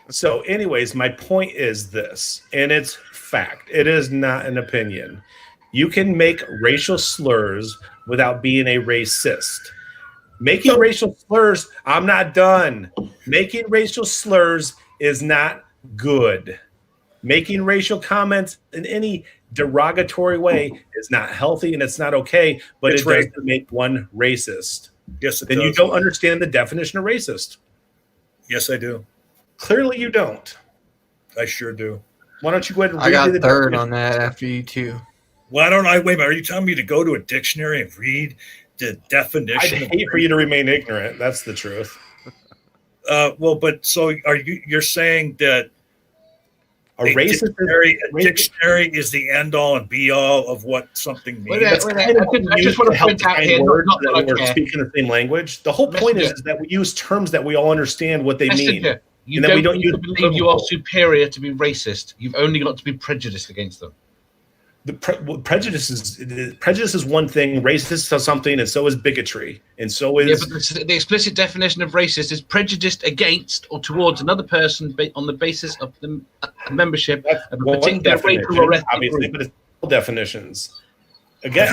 So, anyways, my point is this, and it's fact. It is not an opinion. You can make racial slurs without being a racist. Making racial slurs, I'm not done. Making racial slurs is not good. Making racial comments in any derogatory way is not healthy and it's not okay, but it does make one racist. Yes, it then does. you don't understand the definition of racist. Yes, I do. Clearly, you don't. I sure do. Why don't you go ahead and I got read the third definition? on that after you too. Why don't I wait a minute? Are you telling me to go to a dictionary and read the I'd definition? hate for you to remain ignorant. That's the truth. Well, but so are you? You're saying that a racist dictionary is the end all and be all of what something means. That's kind of I just want to point out here, words not that like we're that. speaking the same language. The whole point is that we use terms that we all understand what they mean. Messenger, you and that we don't don't need use to believe you are superior to be racist. You've only got to be prejudiced against them. Prejudice is one thing, racist is something, and so is bigotry, and so is but the explicit definition of racist is prejudiced against or towards another person on the basis of the membership of a one particular racial definition, or ethnic obviously, group. but it's all definitions. Well, Again,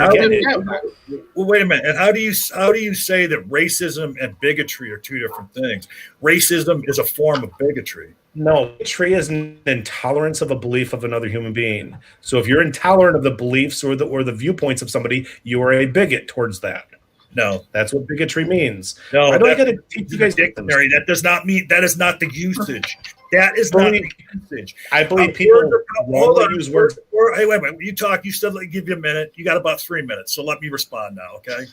wait a minute. And how do you say that racism and bigotry are two different things? Racism is a form of bigotry. No, bigotry is an intolerance of a belief of another human being. So if you're intolerant of the beliefs or the viewpoints of somebody, you are a bigot towards that. No, that's what bigotry means. No, I don't that's got to teach you guys dictionary. That does not mean. That is not the usage. That is not the usage. I believe people wrongly use words. Hey, wait a minute. You talk. You said let me give you a minute. You got about 3 minutes. So let me respond now. Okay.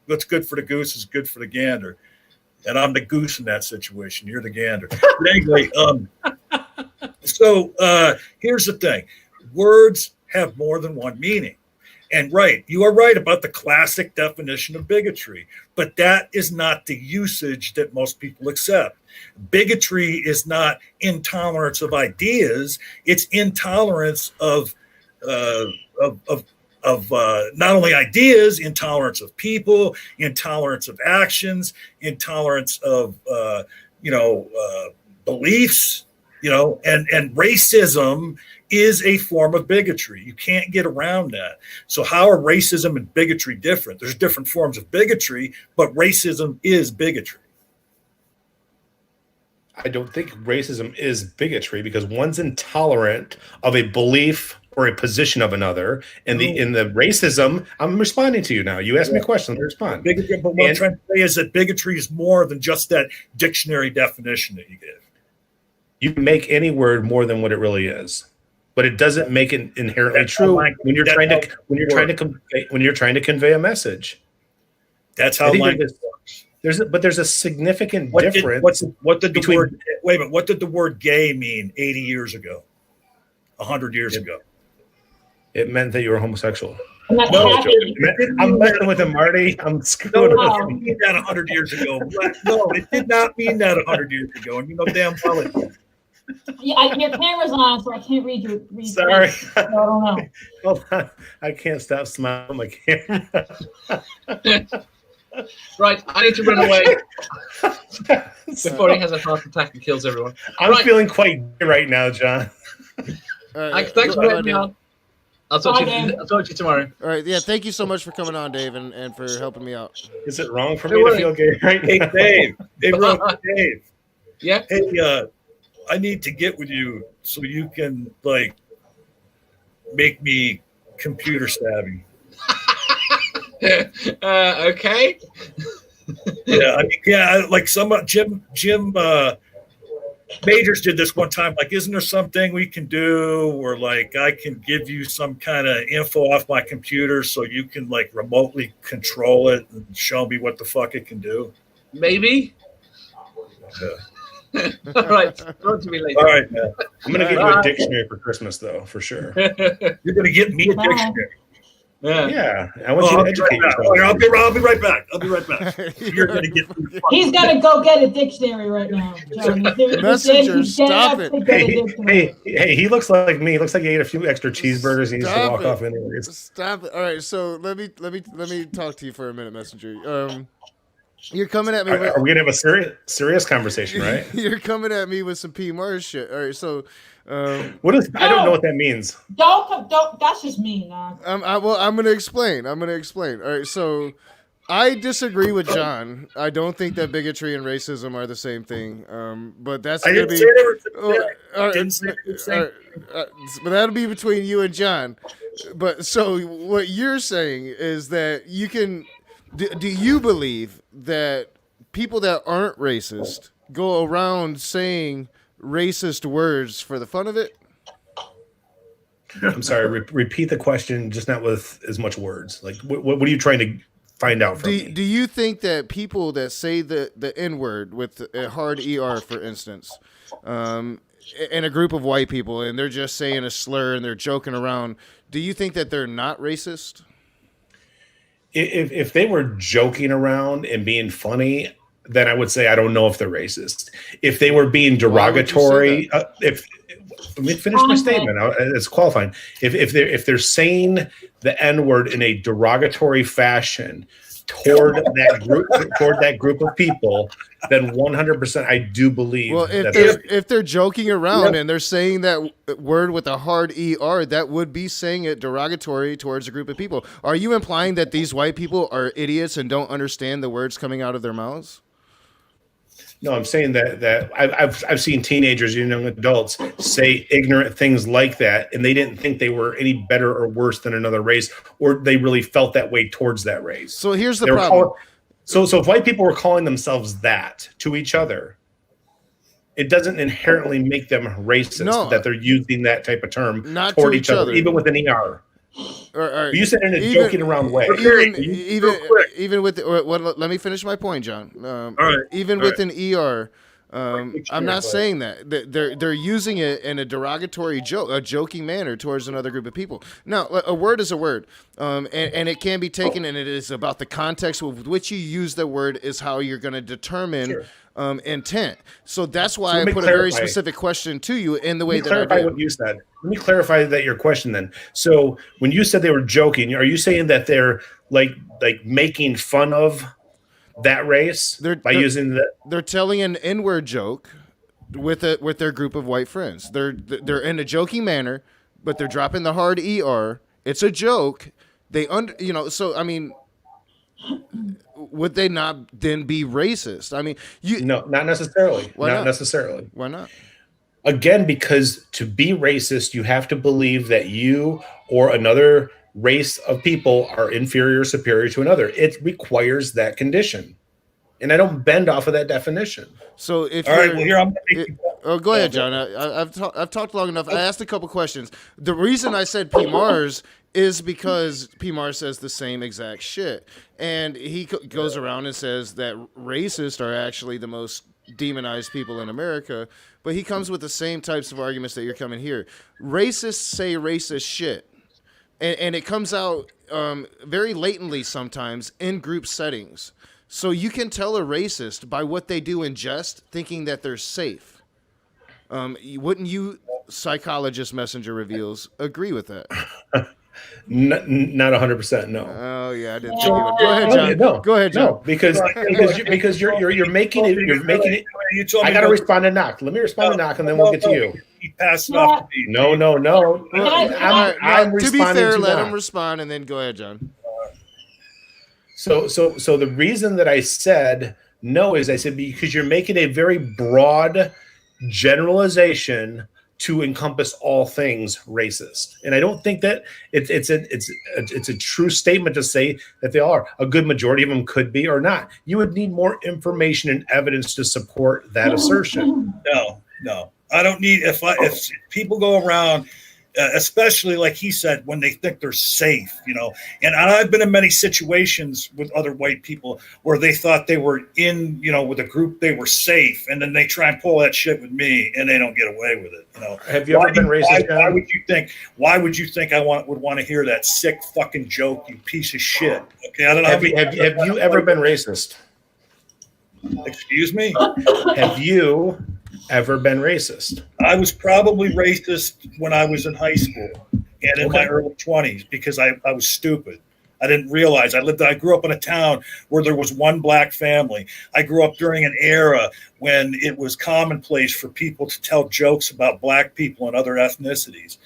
What's good for the goose is good for the gander, and I'm the goose in that situation. You're the gander. But anyway, so here's the thing: words have more than one meaning. And right, you are right about the classic definition of bigotry, but that is not the usage that most people accept. Bigotry is not intolerance of ideas; it's intolerance of not only ideas, intolerance of people, intolerance of actions, intolerance of beliefs. And racism is a form of bigotry. You can't get around that. So how are racism and bigotry different? There's different forms of bigotry, but racism is bigotry. I don't think racism is bigotry because one's intolerant of a belief or a position of another. And in the racism, I'm responding to you now. You asked me a question, let me respond. Bigotry, but what I'm trying to say is that bigotry is more than just that dictionary definition that you gave. You can make any word more than what it really is, but it doesn't make it inherently true when you're trying to convey a message. That's how language works. There's a significant What difference. What did the word gay mean 80 years ago? 100 years ago? It meant that you were homosexual. No, I'm messing with him, Marty. I'm screwing No, with it him. didn't mean that 100 years ago. No, it did not mean that 100 years ago. And you know damn well it did. Yeah, your camera's on, so I can't read you. Sorry. I don't know. Hold on. I can't stop smiling on my camera. Right, I need to run away before he has a heart attack and kills everyone. I'm feeling quite good right now, John. Thanks for letting me on. I'll talk to you tomorrow. All right, yeah. Thank you so much for coming on, Dave, and for helping me out. Is it wrong for me to feel gay right Hey, now? Dave. Hey, Dave. Yeah. Hey, I need to get with you so you can make me computer savvy. Okay. Like Jim Majors did this one time. Like, isn't there something we can do where I can give you some kind of info off my computer so you can remotely control it and show me what the fuck it can do? Maybe. All right. Talk to me later. All right, man. I'm going to give you a dictionary for Christmas, though, for sure. You're going to get me a dictionary. Yeah. I want you to educate yourself. I'll be right back. You're going to get He's got to go get a dictionary right now. John. Messenger, stop it. Hey, he looks like me. He looks like he ate a few extra cheeseburgers and he needs to walk off anyways. Stop it. All right, so let me talk to you for a minute, Messenger. You're coming at me. Are we gonna have a serious conversation, right? You're coming at me with some P. Mars shit. All right, so what is? I don't know what that means. Don't. That's just me, nah. I'm gonna explain. All right, so I disagree with John. I don't think that bigotry and racism are the same thing. But that's gonna be. But that'll be between you and John. But so what you're saying is that you can. Do you believe that people that aren't racist go around saying racist words for the fun of it? I'm sorry. Repeat the question, just not with as much words. Like, what are you trying to find out from me? Do you think that people that say the N-word with a hard ER, for instance, in a group of white people, and they're just saying a slur and they're joking around, do you think that they're not racist? If they were joking around and being funny, then I would say I don't know if they're racist. If they were being derogatory, let me finish my statement. It's qualifying. If they're saying the N-word in a derogatory fashion toward that group of people, then 100% I do believe. Well, if they're joking around and they're saying that word with a hard ER, that would be saying it derogatory towards a group of people. Are you implying that these white people are idiots and don't understand the words coming out of their mouths? No, I'm saying that I've seen teenagers, young adults, say ignorant things like that, and they didn't think they were any better or worse than another race, or they really felt that way towards that race. So here's the problem. So if white people were calling themselves that to each other, it doesn't inherently make them racist that they're using that type of term toward each other, even with an ER. Or you said in a joking around way. Even with let me finish my point, John. With an ER, I'm not saying that they're using it in a derogatory joking manner towards another group of people. Now, a word is a word, and it can be taken, and it is about the context with which you use the word is how you're going to determine intent. So that's why I put a very specific question to you in the way that I did. What you said. Let me clarify that your question then. So when you said they were joking, are you saying that they're like making fun of that race using the? They're telling an N-word joke with their group of white friends. They're in a joking manner, but they're dropping the hard ER. It's a joke. So I mean, would they not then be racist? I mean, no, not necessarily. Not necessarily. Why not? Again, because to be racist, you have to believe that you or another race of people are inferior or superior to another. It requires that condition. And I don't bend off of that definition. So if go ahead, John. I've talked long enough. I asked a couple questions. The reason I said P. Mars is because P. Mars says the same exact shit. And he goes around and says that racists are actually the most demonized people in America, but he comes with the same types of arguments that you're coming here. Racists say racist shit, and it comes out very latently sometimes in group settings. So you can tell a racist by what they do in jest, thinking that they're safe. Wouldn't you, psychologist messenger reveals, agree with that? Not 100%. No. Oh yeah, I didn't think you would. Go ahead, John. No, go ahead, John. No, because you're making it. I got to respond to Knock. Let me respond to Knock, and then we'll get to you. He passed it off to me. No. I'm to be responding fair, to let Knock. him respond, and then go ahead, John. So the reason that I said no is I said because you're making a very broad generalization to encompass all things racist, and I don't think that it's a true statement to say that they are. A good majority of them could be or not. You would need more information and evidence to support that assertion. No, I don't need. If people go around, especially like he said, when they think they're safe, and I've been in many situations with other white people where they thought they were in, with a group, they were safe, and then they try and pull that shit with me, and they don't get away with it. Have you ever been racist? Why would you think I would want to hear that sick fucking joke, you piece of shit? Okay, I don't know. Have you ever been racist? Excuse me? Have you ever been racist? I was probably racist when I was in high school and in my early 20s because I was stupid. I didn't realize. I grew up in a town where there was one black family. I grew up during an era when it was commonplace for people to tell jokes about black people and other ethnicities.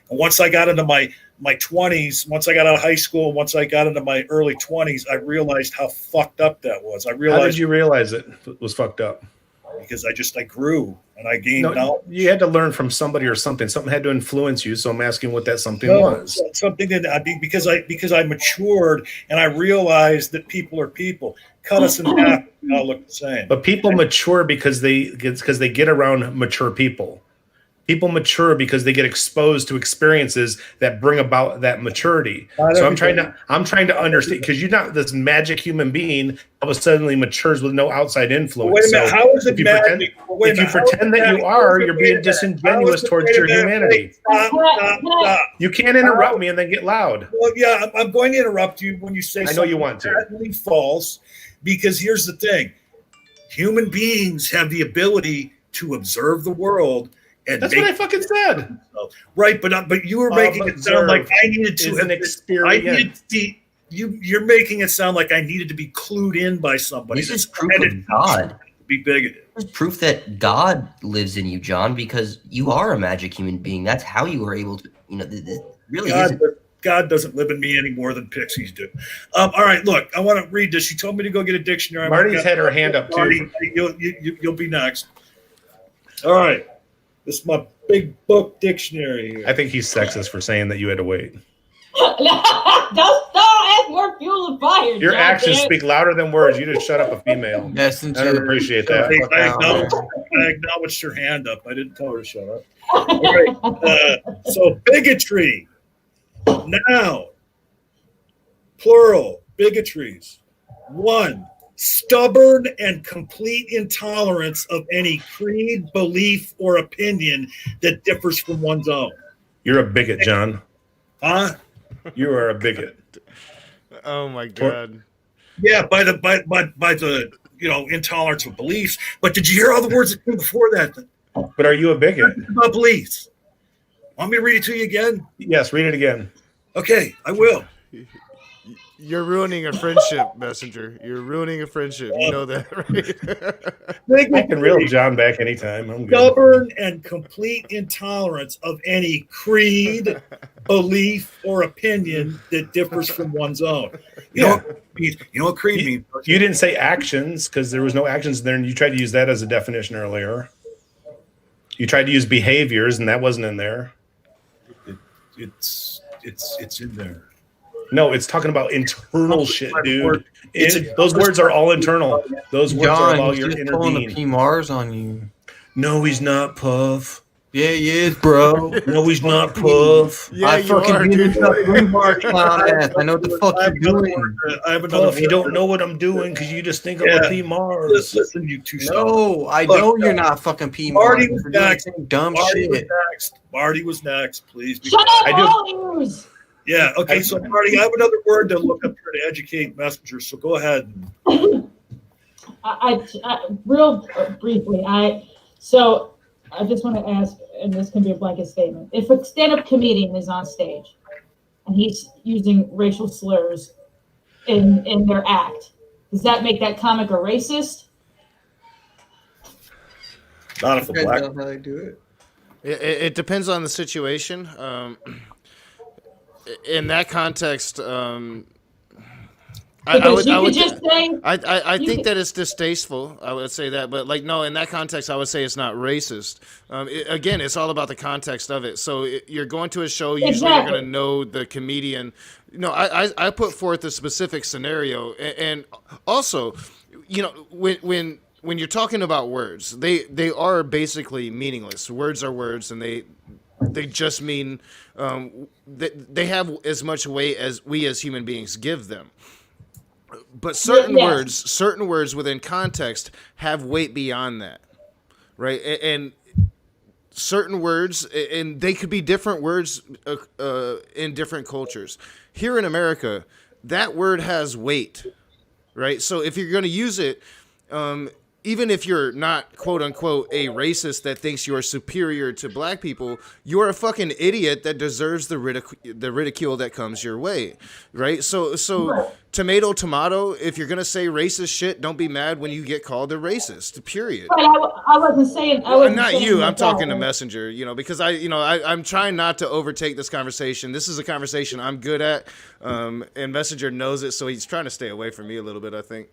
And once I got into my 20s, once I got out of high school, once I got into my early 20s, I realized how fucked up that was. How did you realize it was fucked up? Because I grew and I gained knowledge. You had to learn from somebody or something. Something had to influence you. So I'm asking what that something was. Something that because I matured and I realized that people are people. Cut us in half, we all look the same. But people mature because they get around mature people. People mature because they get exposed to experiences that bring about that maturity. So I'm trying to understand, because you're not this magic human being all of a sudden matures with no outside influence. Wait a minute, so how is it if you pretend that you are, you're being disingenuous towards your humanity. Stop. You can't interrupt me and then get loud. Well, yeah, I'm going to interrupt you when you say I know you want to. patently false, because here's the thing. Human beings have the ability to observe the world. And that's what I fucking said. Right, but you were making it sound like I needed to an experience. You're making it sound like I needed to be clued in by somebody. This is proof of God. Be bigoted. There's proof that God lives in you, John, because you are a magic human being. That's how you were able to, really isn't. God doesn't live in me any more than pixies do. All right, look, I want to read this. She told me to go get a dictionary. Marty's had her hand up, too. Marty, you'll be next. All right. This is my big book dictionary here. I think he's sexist for saying that you had to wait. Don't add more fuel to fire. Your John, actions damn. speak louder than words. You just shut up a female. Yes, I don't appreciate that. I acknowledged her hand up. I didn't tell her to shut up. All right. So bigotry. Noun. Plural. Bigotries. 1. Stubborn and complete intolerance of any creed, belief, or opinion that differs from one's own. You're a bigot, John. Huh? You are a bigot. Oh my God. Yeah, by the intolerance of beliefs. But did you hear all the words that came before that? But are you a bigot? About beliefs. Want me to read it to you again? Yes, read it again. Okay, I will. You're ruining a friendship, Messenger. You're ruining a friendship. You know that, right? I can reel John back anytime. I'm good. Stubborn and complete intolerance of any creed, belief, or opinion that differs from one's own. You know what creed means? You didn't say actions because there was no actions there, and you tried to use that as a definition earlier. You tried to use behaviors, and that wasn't in there. It's in there. No, it's talking about internal shit, dude. Those words are all internal. Those words are all your inner being. P Mars on you. No, he's not, Puff. Yeah, he is, bro. No, he's not, Puff. Yeah, I fucking do ass. I know what the fuck you're doing. I have another. Puff, you don't know what I'm doing because you just think I'm a P Mars. Listen, you two. No, I know you're not fucking P Mars. Marty was next. Dumb shit. Marty was next. Please. Shut up, Hollywood. Yeah. Okay. So, Marty, I have another word to look up here to educate messengers. So go ahead. I real briefly, I just want to ask, and this can be a blanket statement: if a stand-up comedian is on stage and he's using racial slurs in their act, does that make that comic a racist? Not if a black. How they do it. It depends on the situation. In that context, I think that it's distasteful. I would say that, but in that context, I would say it's not racist. Again, it's all about the context of it. So you're going to a show, usually you're going to know the comedian. I put forth a specific scenario, and also, when you're talking about words, they are basically meaningless. Words are words, and they just mean they have as much weight as we as human beings give them. But certain words within context have weight beyond that, right? And certain words, and they could be different words in different cultures. Here in America, that word has weight, right? So if you're going to use it, even if you're not quote unquote a racist that thinks you're superior to black people, you're a fucking idiot that deserves the ridicule that comes your way, right? So tomato. If you're gonna say racist shit, don't be mad when you get called a racist. Period. But I wasn't saying. Not you. I'm talking to Messenger. Because I'm trying not to overtake this conversation. This is a conversation I'm good at, and Messenger knows it, so he's trying to stay away from me a little bit, I think.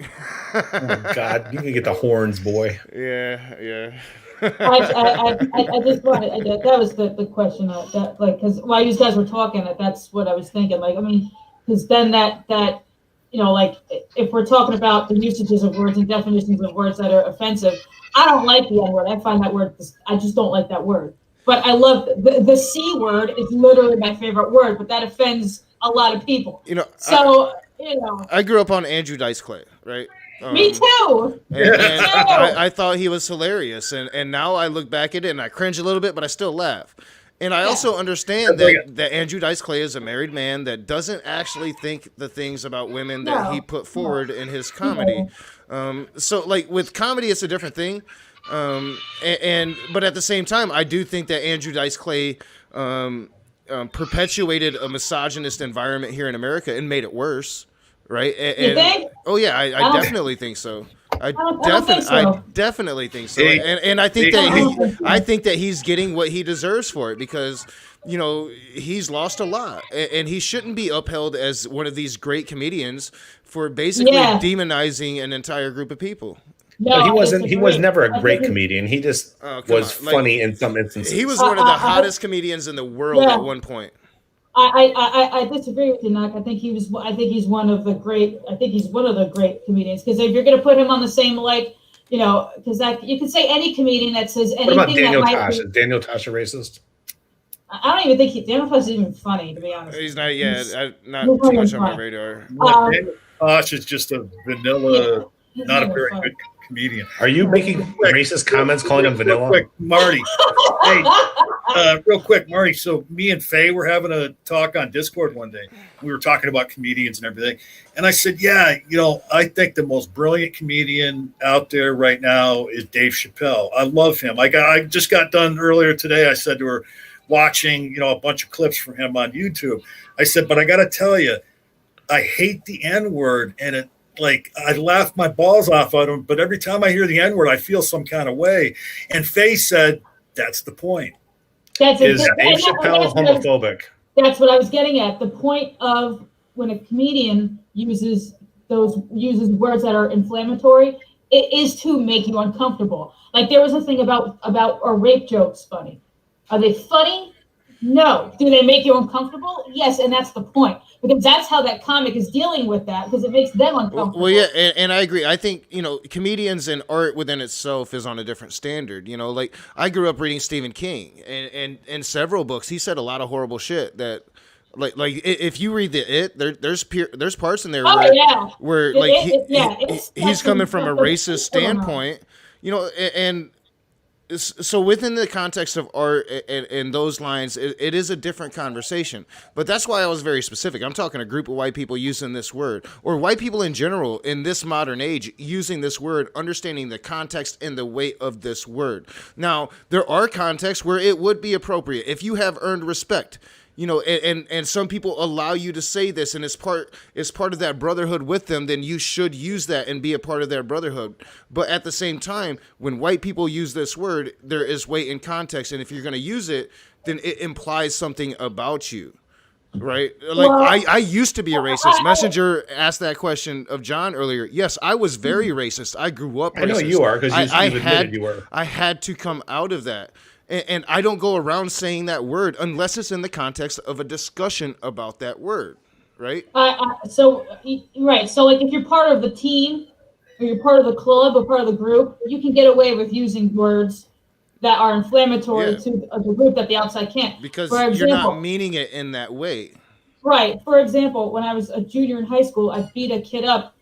Oh God, you can get the horns, boy. Yeah. I just wanted that was the question because while you guys were talking, that's what I was thinking. Because then that if we're talking about the usages of words and definitions of words that are offensive, I don't like the N word. I find that word. I just don't like that word. But I love the C word is literally my favorite word, but that offends a lot of people. I grew up on Andrew Dice Clay, right? Me too. And I thought he was hilarious, and now I look back at it and I cringe a little bit, but I still laugh. And I also understand that Andrew Dice Clay is a married man that doesn't actually think the things about women that he put forward in his comedy. So with comedy, it's a different thing. But at the same time, I do think that Andrew Dice Clay perpetuated a misogynist environment here in America and made it worse. Right? You think? Oh yeah, I definitely think so. I definitely think so. And I think that he's getting what he deserves for it because he's lost a lot and he shouldn't be upheld as one of these great comedians for basically demonizing an entire group of people. No, he wasn't. He was never a great comedian. He just was funny in some instances. He was one of the hottest comedians in the world at one point. I disagree with you, Knock. I think he's one of the great. I think he's one of the great comedians because if you're going to put him on the same because you could say any comedian that says anything. What about Daniel Tosh? Is Daniel Tosh a racist? I don't even think Daniel Tosh is even funny, to be honest. He's not. Not too much on my radar. Daniel Tosh is just a vanilla, not a very good comedian. Are you making racist comments calling him vanilla? Real quick, Marty. Real quick, Marty. So me and Faye were having a talk on Discord one day. We were talking about comedians and everything. And I said, I think the most brilliant comedian out there right now is Dave Chappelle. I love him. I just got done earlier today. I said to her, watching, a bunch of clips from him on YouTube. I said, but I got to tell you, I hate the N-word. And it, I laugh my balls off at him, but every time I hear the N-word, I feel some kind of way. And Faye said, that's the point. Is Dave Chappelle homophobic? That's what I was getting at. The point of when a comedian uses words that are inflammatory, it is to make you uncomfortable. There was a thing about are rape jokes funny? Are they funny? No. Do they make you uncomfortable? Yes, and that's the point. Because that's how that comic is dealing with that, because it makes them uncomfortable. Well, yeah, and I agree. I think, comedians and art within itself is on a different standard. I grew up reading Stephen King, and in several books, he said a lot of horrible shit that, if you read there's parts in there where he's coming from a racist standpoint, and so within the context of art and those lines, it is a different conversation. But that's why I was very specific. I'm talking a group of white people using this word, or white people in general in this modern age using this word, understanding the context and the weight of this word. Now, there are contexts where it would be appropriate. If you have earned respect, and some people allow you to say this, and it's part of that brotherhood with them, then you should use that and be a part of their brotherhood. But at the same time, when white people use this word, there is weight in context, and if you're going to use it, then it implies something about you, right? I used to be a racist. Messenger asked that question of John earlier. Yes, I was very racist. I grew up racist. I know you are, because you admitted you were. I had to come out of that. And I don't go around saying that word unless it's in the context of a discussion about that word, right? So if you're part of the team, or you're part of the club, or part of the group, you can get away with using words that are inflammatory to the group that the outside can't. Because you're not meaning it in that way. Right. For example, when I was a junior in high school, I beat a kid up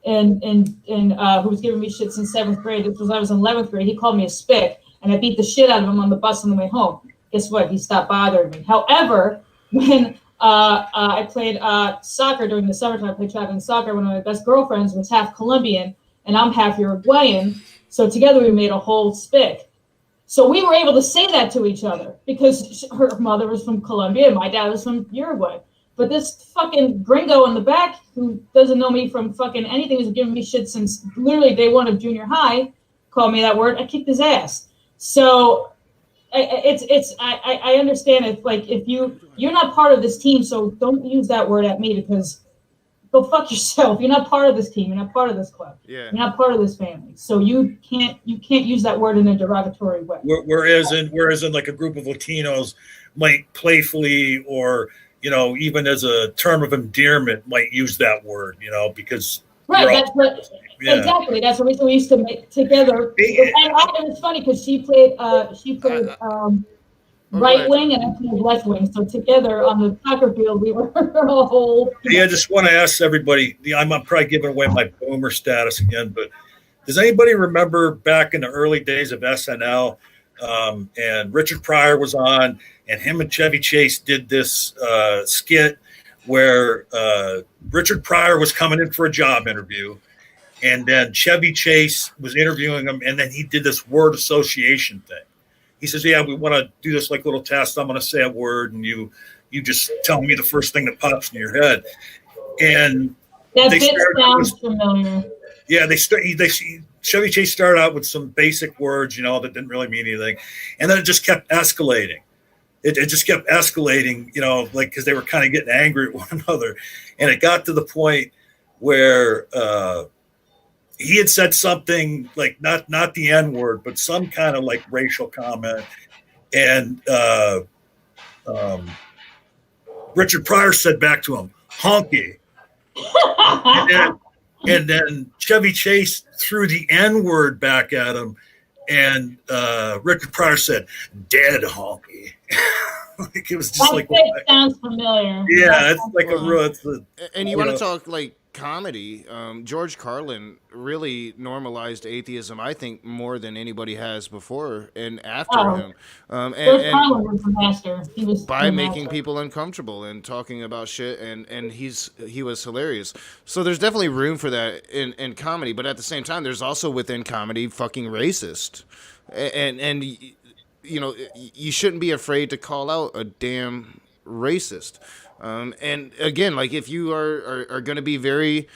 and who was giving me shit since 7th grade. This was I was in 11th grade. He called me a spick. And I beat the shit out of him on the bus on the way home. Guess what? He stopped bothering me. However, when I played soccer during the summertime, I played traveling soccer. One of my best girlfriends was half Colombian, and I'm half Uruguayan. So together we made a whole spick. So we were able to say that to each other because her mother was from Colombia and my dad was from Uruguay. But this fucking gringo in the back who doesn't know me from fucking anything, who's giving me shit since literally day one of junior high, called me that word. I kicked his ass. So I understand it. Like if you're not part of this team, so don't use that word at me because go fuck yourself. You're not part of this team. You're not part of this club. Yeah. You're not part of this family. So you can't use that word in a derogatory way. Whereas in like a group of Latinos might playfully or even as a term of endearment might use that word, because exactly. That's the reason we used to make together. And it's funny because she played right wing and I played left wing. So together on the soccer field, we were a whole. Yeah, I just want to ask everybody. I'm probably giving away my boomer status again, but does anybody remember back in the early days of SNL? And Richard Pryor was on, and him and Chevy Chase did this skit where Richard Pryor was coming in for a job interview, and then Chevy Chase was interviewing him, and then he did this word association thing. He says, "Yeah, we want to do this like little test. I'm going to say a word, and you just tell me the first thing that pops in your head." And that bit sounds familiar. Yeah, Chevy Chase started out with some basic words, that didn't really mean anything. And then it just kept escalating. It just kept escalating, because they were kind of getting angry at one another. And it got to the point where he had said something like not the N word, but some kind of like racial comment. And Richard Pryor said back to him, "Honky." And then Chevy Chase threw the N word back at him, and Richard Pryor said, "Dead honky." Like it was just that sounds familiar. Yeah, it's like a real. And you want to talk like comedy? George Carlin really normalized atheism, I think, more than anybody has before and after him. George Carlin was the master. He was by making people uncomfortable and talking about shit, and he was hilarious. So there's definitely room for that in comedy, but at the same time, there's also within comedy fucking racist, and you shouldn't be afraid to call out a damn racist. And again, like if you are going to be very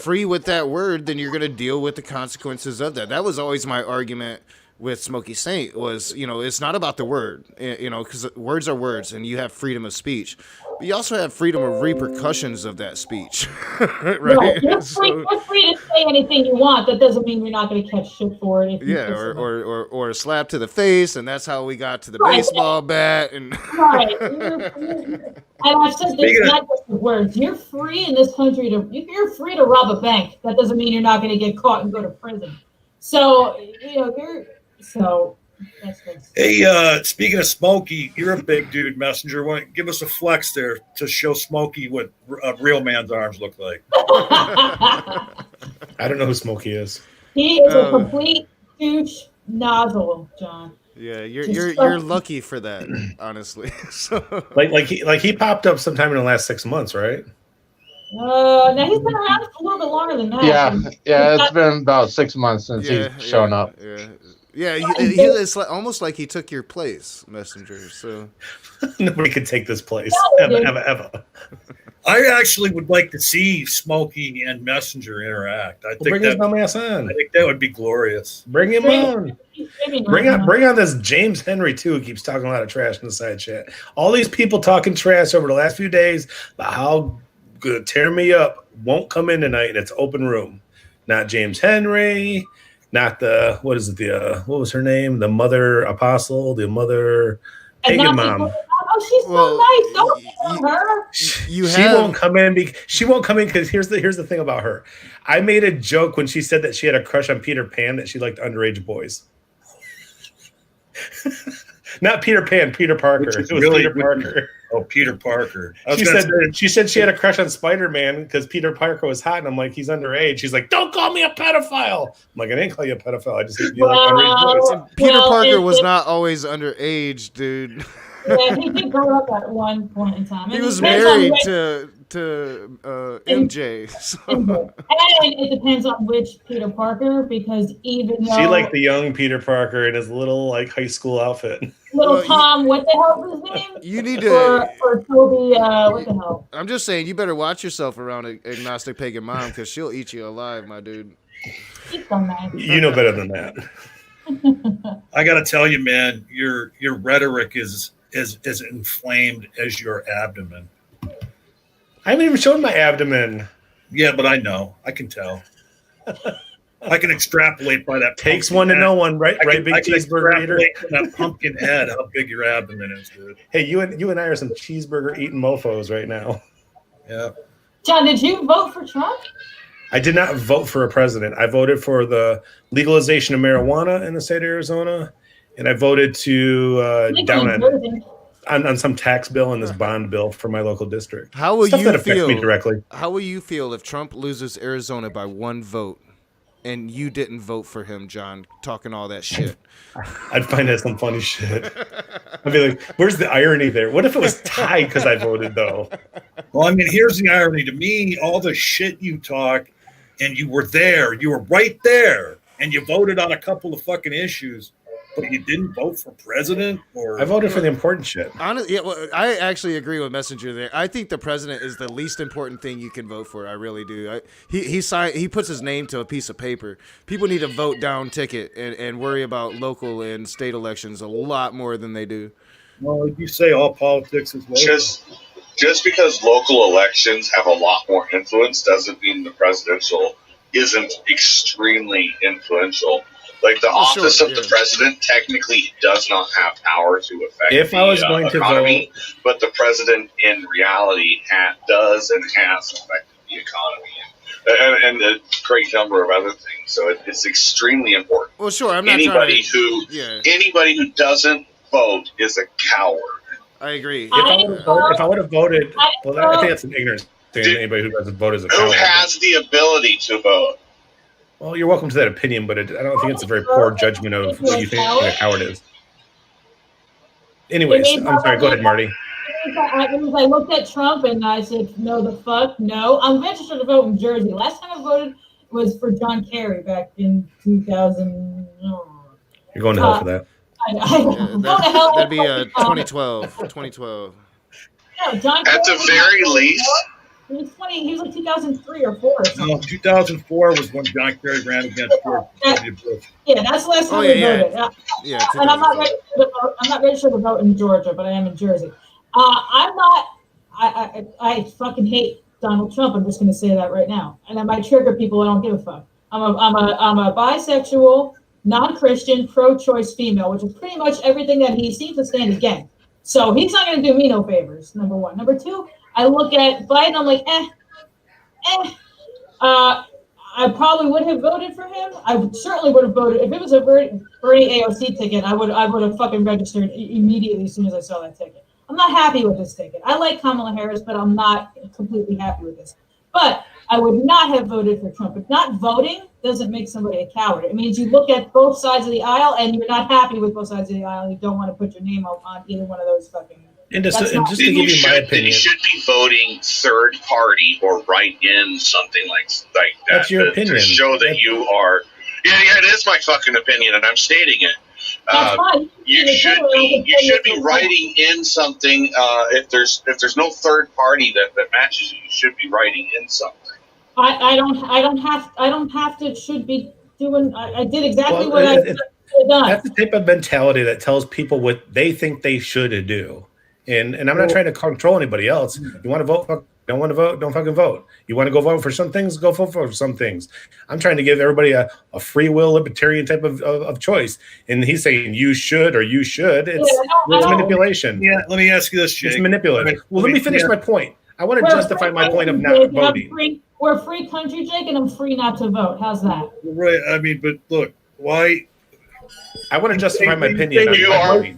free with that word, then you're going to deal with the consequences of that. That was always my argument with Smokey Saint was, it's not about the word, because words are words and you have freedom of speech, but you also have freedom of repercussions of that speech, right? You're free to say anything you want. That doesn't mean you're not going to catch shit for it. Or a slap to the face, and that's how we got to the baseball bat. And right. And I've said this not just with words. You're free in this country you're free to rob a bank. That doesn't mean you're not going to get caught and go to prison. So that's good. Hey, speaking of Smokey, you're a big dude, Messenger. Give us a flex there to show Smokey what a real man's arms look like. I don't know who Smokey is. He is a complete douche nozzle, John. Yeah, you're lucky for that, honestly. So. Like he popped up sometime in the last 6 months, right? Now he's been around for a little bit longer than that. Yeah, it's been about 6 months since he's shown up. Yeah, it's almost like he took your place, Messenger. So nobody could take this place ever. I actually would like to see Smokey and Messenger interact. Bring his dumbass on. I think that would be glorious. Bring him on. Bring on this James Henry too, who keeps talking a lot of trash in the side chat. All these people talking trash over the last few days about how good tear me up won't come in tonight, and it's open room. Not James Henry. Not what was her name? The mother apostle, the mother pagan mom. Oh, she's so nice. Don't tell her. She won't come in. She won't come in because here's the thing about her. I made a joke when she said that she had a crush on Peter Pan, that she liked underage boys. Not Peter Pan, Peter Parker. It was really, Peter Parker. Oh, Peter Parker. She said she had a crush on Spider-Man because Peter Parker was hot, and I'm like, he's underage. She's like, don't call me a pedophile. I'm like, I didn't call you a pedophile. I just said you like underage boys. Peter Parker was not always underage, dude. Yeah, he did grow up at one point in time. He was married to MJ. So. And it depends on which Peter Parker, because even though She like the young Peter Parker in his little like high school outfit. little Tom, what the hell is his name? You need to. Or Toby, what the hell? I'm just saying, you better watch yourself around an agnostic pagan mom because she'll eat you alive, my dude. He's so nice. You know better than that. I got to tell you, man, your rhetoric is as inflamed as your abdomen. I haven't even shown my abdomen. Yeah, but I know. I can tell. I can extrapolate by that. Takes one to know one, right? Right, big I can cheeseburger eater. extrapolate from that pumpkin head how big your abdomen is, dude. Hey, you and I are some cheeseburger eating mofos right now. Yeah. John, did you vote for Trump? I did not vote for a president. I voted for the legalization of marijuana in the state of Arizona, and I voted to down on some tax bill and this bond bill for my local district. How will Stuff you that affects feel me directly? How will you feel if Trump loses Arizona by 1 vote and you didn't vote for him, John, talking all that shit? I'd find that some funny shit. I'd be like, where's the irony there? What if it was tied because I voted, though? Well, I mean, here's the irony. To me, all the shit you talk, and you were there, you were right there, and you voted on a couple of fucking issues, but you didn't vote for president? Or I voted for the important shit. Honestly, yeah, well, I actually agree with Messenger there. I think the president is the least important thing you can vote for. I really do. He puts his name to a piece of paper. People need to vote down ticket and worry about local and state elections a lot more than they do. Well, you say all politics is local. Just because local elections have a lot more influence doesn't mean the presidential isn't extremely influential. Like the office of the president technically does not have power to affect the economy, but the president in reality does and has affected the economy and a great number of other things. So it's extremely important. Well, sure. I'm not anybody who doesn't vote is a coward. I agree. If I would have voted, well, I think that's an ignorance thing. Anybody who doesn't vote is a coward. Who has the ability to vote? Well, you're welcome to that opinion, but I don't think it's a very poor judgment of what you think a coward is. Anyways, I'm sorry. Go ahead, Marty. I looked at Trump and I said, no, the fuck, no. I'm registered to vote in Jersey. Last time I voted was for John Kerry back in 2000. You're going to hell for that. That'd be 2012. 2012. No, John At the very least. He was 20. He was like 2003 or 4 or something. No, 2004 was when John Kerry ran against George W. Bush. Yeah, that's the last time we voted. And I'm not registered to vote. I'm not registered to vote in Georgia, but I am in Jersey. I'm not. I fucking hate Donald Trump. I'm just going to say that right now, and I might trigger people. I don't give a fuck. I'm a bisexual, non-Christian, pro-choice female, which is pretty much everything that he seems to stand against. So he's not going to do me no favors. Number one. Number two. I look at Biden, I'm like, I probably would have voted for him. I certainly would have voted if it was a Bernie AOC ticket. I would have fucking registered immediately as soon as I saw that ticket. I'm not happy with this ticket. I like Kamala Harris, but I'm not completely happy with this. But I would not have voted for Trump. But not voting doesn't make somebody a coward. It means you look at both sides of the aisle and you're not happy with both sides of the aisle. And you don't want to put your name on either one of those fucking. And just to give you my opinion, you should be voting third party or write in something like that. That's your opinion. To show that you are. Yeah, it is my fucking opinion, and I'm stating it. You should be writing in something. If there's no third party that matches you, you should be writing in something. I don't have to. Should be doing. I did exactly what I done. That's the type of mentality that tells people what they think they should do. And I'm not trying to control anybody else. You want to vote? Don't want to vote? Don't fucking vote. You want to go vote for some things? Go vote for some things. I'm trying to give everybody a free will libertarian type of choice. And he's saying you should or you should. It's manipulation. Yeah, let me ask you this, Jake. It's manipulative. Well, let me finish my point. I want to justify my point of not voting. We're a free country, Jake, and I'm free not to vote. How's that? Right. I mean, but look, why? I want to justify my opinion.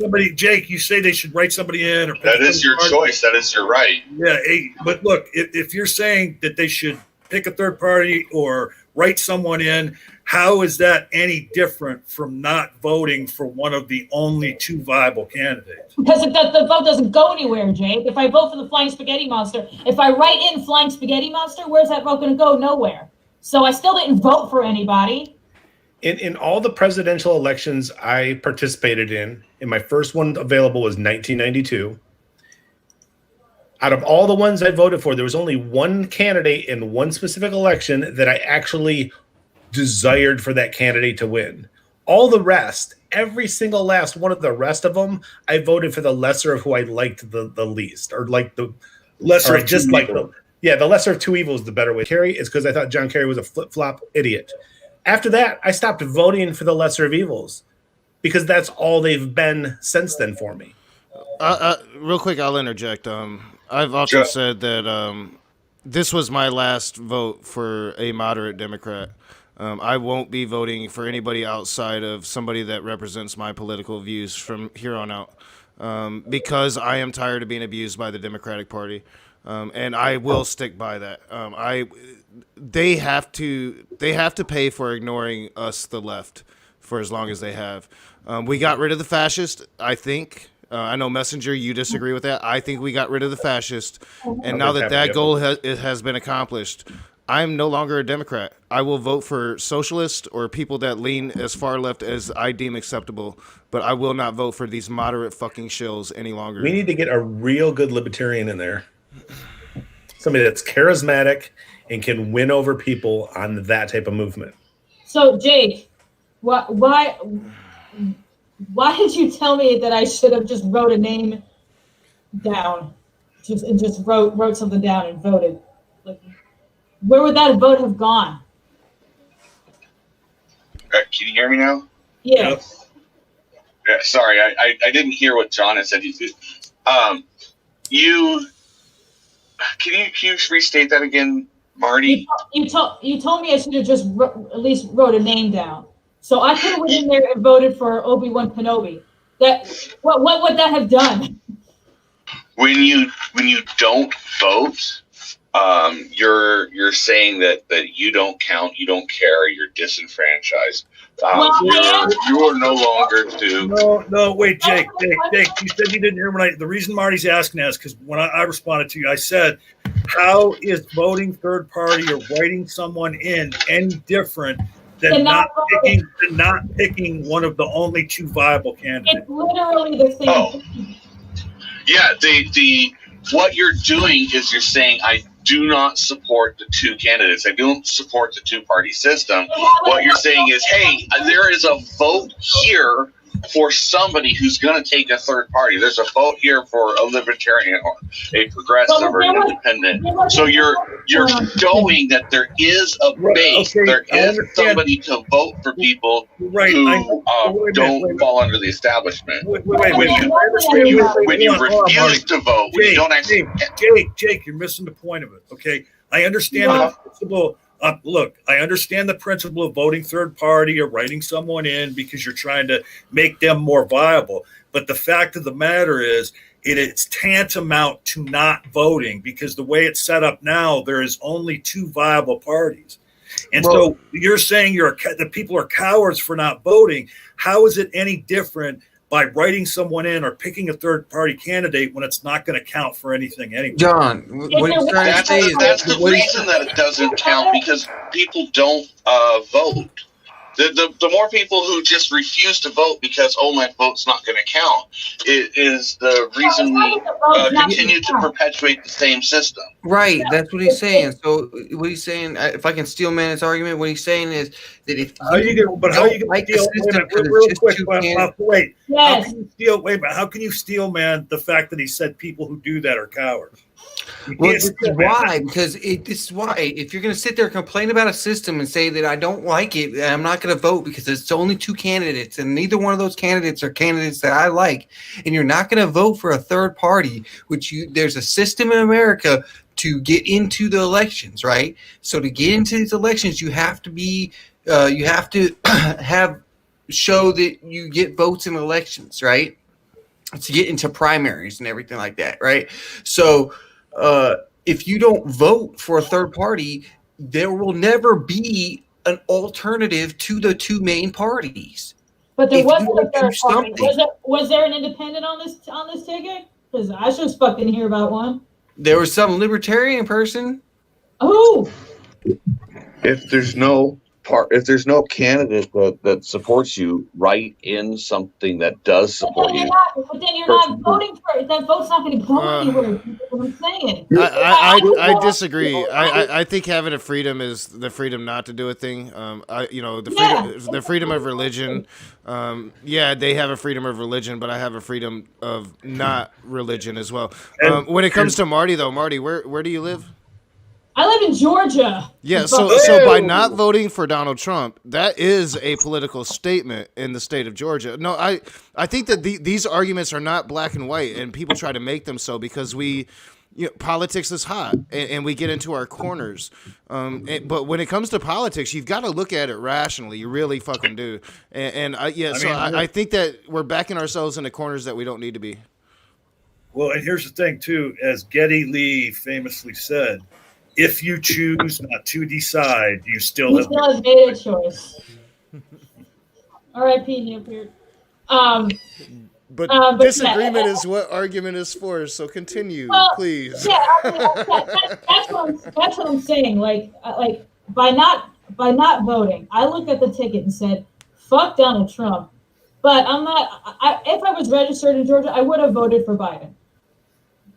Somebody, Jake, you say they should write somebody in. That is your choice. That is your right. Yeah, but look, if you're saying that they should pick a third party or write someone in, how is that any different from not voting for one of the only two viable candidates? Because the vote doesn't go anywhere, Jake. If I vote for the Flying Spaghetti Monster, if I write in Flying Spaghetti Monster, where's that vote going to go? Nowhere. So I still didn't vote for anybody. In all the presidential elections I participated in, and my first one available was 1992. Out of all the ones I voted for, there was only one candidate in one specific election that I actually desired for that candidate to win. All the rest, every single last one of the rest of them, I voted for the lesser of who I liked the least, or like the lesser of just like the lesser of two evils, the better way. Kerry is because I thought John Kerry was a flip-flop idiot. After that, I stopped voting for the lesser of evils because that's all they've been since then for me. Real quick, I'll interject. I've often said that this was my last vote for a moderate Democrat. I won't be voting for anybody outside of somebody that represents my political views from here on out, because I am tired of being abused by the Democratic Party, and I will stick by that. They have to pay for ignoring us, the left, for as long as they have. We got rid of the fascist, I think. I know, Messenger, you disagree with that. I think we got rid of the fascist, and now that goal has been accomplished, I'm no longer a Democrat. I will vote for socialists or people that lean as far left as I deem acceptable, but I will not vote for these moderate fucking shills any longer. We need to get a real good libertarian in there. Somebody that's charismatic and can win over people on that type of movement. So, Jake, why did you tell me that I should have just wrote a name down, just wrote something down and voted? Like, where would that vote have gone? Can you hear me now? Yeah. Yeah, sorry, I didn't hear what John had said. Can you restate that again, Marty? You told me I should have just at least wrote a name down. So I could have went in there and voted for Obi-Wan Kenobi. What would that have done? When you don't vote, you're saying that you don't count, you don't care, you're disenfranchised. You're no longer to. No, wait, Jake. You said you didn't hear when the reason Marty's asking that is because when I responded to you, I said, how is voting third party or writing someone in any different than not picking one of the only two viable candidates? It's literally the same. Oh. Yeah, what you're doing is you're saying, I do not support the two candidates. I don't support the two-party system. What you're saying is, hey, there is a vote here for somebody who's going to take a third party. There's a vote here for a libertarian or a progressive or an independent. So you're showing that there is a base. Okay, there is somebody to vote for people who don't fall under the establishment. When you refuse to vote, when you don't actually. Jake, you're missing the point of it. Okay, I understand the principle. Look, I understand the principle of voting third party or writing someone in because you're trying to make them more viable. But the fact of the matter is, it's tantamount to not voting because the way it's set up now, there is only two viable parties. And so you're saying the people are cowards for not voting. How is it any different by writing someone in or picking a third-party candidate when it's not going to count for anything anyway? John, what he's trying to say is that's the reason that it doesn't count, because people don't vote. The more people who just refuse to vote because, my vote's not going to count, is the reason we continue to perpetuate the same system. Right, that's what he's saying. So what he's saying, if I can steel man his argument, what he's saying is that if how you going to how can you steel man the fact that he said people who do that are cowards? Well, this is why, because this is why. If you're going to sit there and complain about a system and say that I don't like it, and I'm not going to vote because it's only two candidates, and neither one of those candidates are candidates that I like, and you're not going to vote for a third party, there's a system in America to get into the elections, right? So to get into these elections, you have to be, you have to show that you get votes in elections, right? To get into primaries and everything like that, right? So if you don't vote for a third party, there will never be an alternative to the two main parties. But there If wasn't you a third do party. something- Was there an independent on this ticket? Because I just fucking hear about one. There was some libertarian person. Oh, If there's no candidate that supports you, write in something that does support you. but then you're not voting for it. That vote's not going to go anywhere. That's what I'm saying. I disagree. I think having a freedom is the freedom not to do a thing. The freedom of religion. They have a freedom of religion, but I have a freedom of not religion as well. When it comes to Marty, though, Marty, where do you live? I live in Georgia. Yeah, so by not voting for Donald Trump, that is a political statement in the state of Georgia. No, I think that these arguments are not black and white, and people try to make them so because politics is hot, and we get into our corners. But when it comes to politics, you've got to look at it rationally. You really fucking do. I think that we're backing ourselves into corners that we don't need to be. Well, and here's the thing, too. As Geddy Lee famously said, if you choose not to decide, you still have made a choice. R.I.P. Neil Peart. But but disagreement is what argument is for. So continue, please. Yeah, that's what I'm saying. Like by not voting, I looked at the ticket and said, "Fuck Donald Trump." But I'm not. If I was registered in Georgia, I would have voted for Biden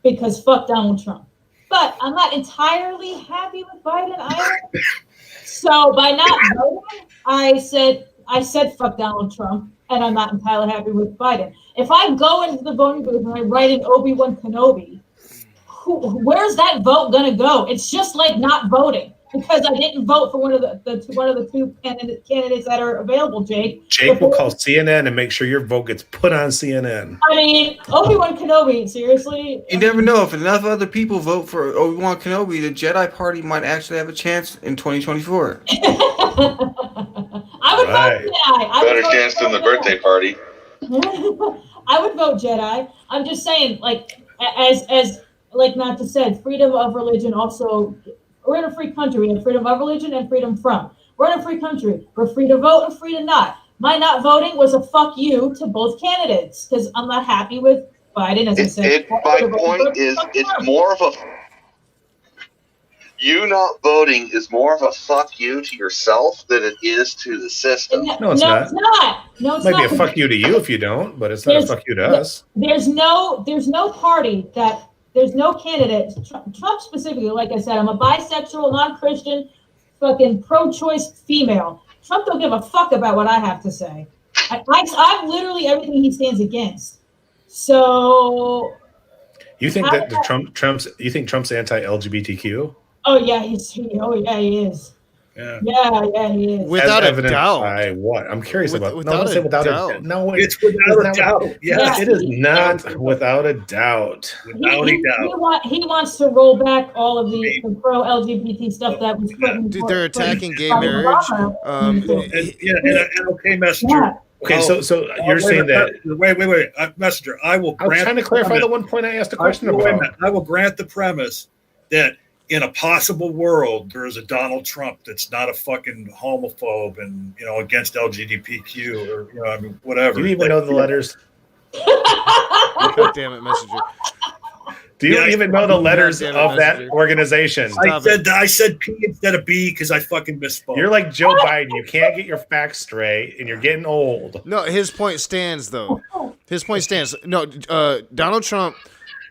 because fuck Donald Trump. But I'm not entirely happy with Biden either. So by not voting, I said fuck Donald Trump, and I'm not entirely happy with Biden. If I go into the voting booth and I write in Obi-Wan Kenobi, where's that vote gonna go? It's just like not voting because I didn't vote for one of the two candidates that are available. Jake will call CNN and make sure your vote gets put on CNN. I mean, Obi-Wan Kenobi, seriously? You never know. If enough other people vote for Obi-Wan Kenobi, the Jedi Party might actually have a chance in 2024. I would vote Jedi. Better chance than the birthday party. I would vote Jedi. I'm just saying, as not to said, freedom of religion also. We're in a free country. We have freedom of religion and freedom from. We're in a free country. We're free to vote and free to not. My not voting was a fuck you to both candidates because I'm not happy with Biden. As I said, My point is, it's more of a. You not voting is more of a fuck you to yourself than it is to the system. No, it's not. No, it's Might not. be a fuck you to you if you don't, but it's not a fuck you to us. There's no party that. There's no candidate, Trump specifically, like I said, I'm a bisexual, non-Christian, fucking pro-choice female. Trump don't give a fuck about what I have to say. I'm literally everything he stands against. So... You think that Trump's anti-LGBTQ? Oh, yeah, he is. Yeah, he is. Without a doubt. By what? I'm curious about. Without a doubt. No, it's without a doubt. Yes, it is not without a doubt. Without a doubt. He wants to roll back all of the pro-LGBT stuff that was put in. Dude, they're attacking gay marriage. Okay, Messenger. Yeah. Okay, so you're saying that. Wait, Messenger. I was trying to clarify the one point I asked a question about. I will grant the premise that in a possible world, there is a Donald Trump that's not a fucking homophobe and against LGBTQ or whatever. Do you even know the letters? God damn it, Messenger. Do you even know the letters of that organization? I said P instead of B because I fucking misspoke. You're like Joe Biden. You can't get your facts straight, and you're getting old. No, his point stands though. His point stands. No, Donald Trump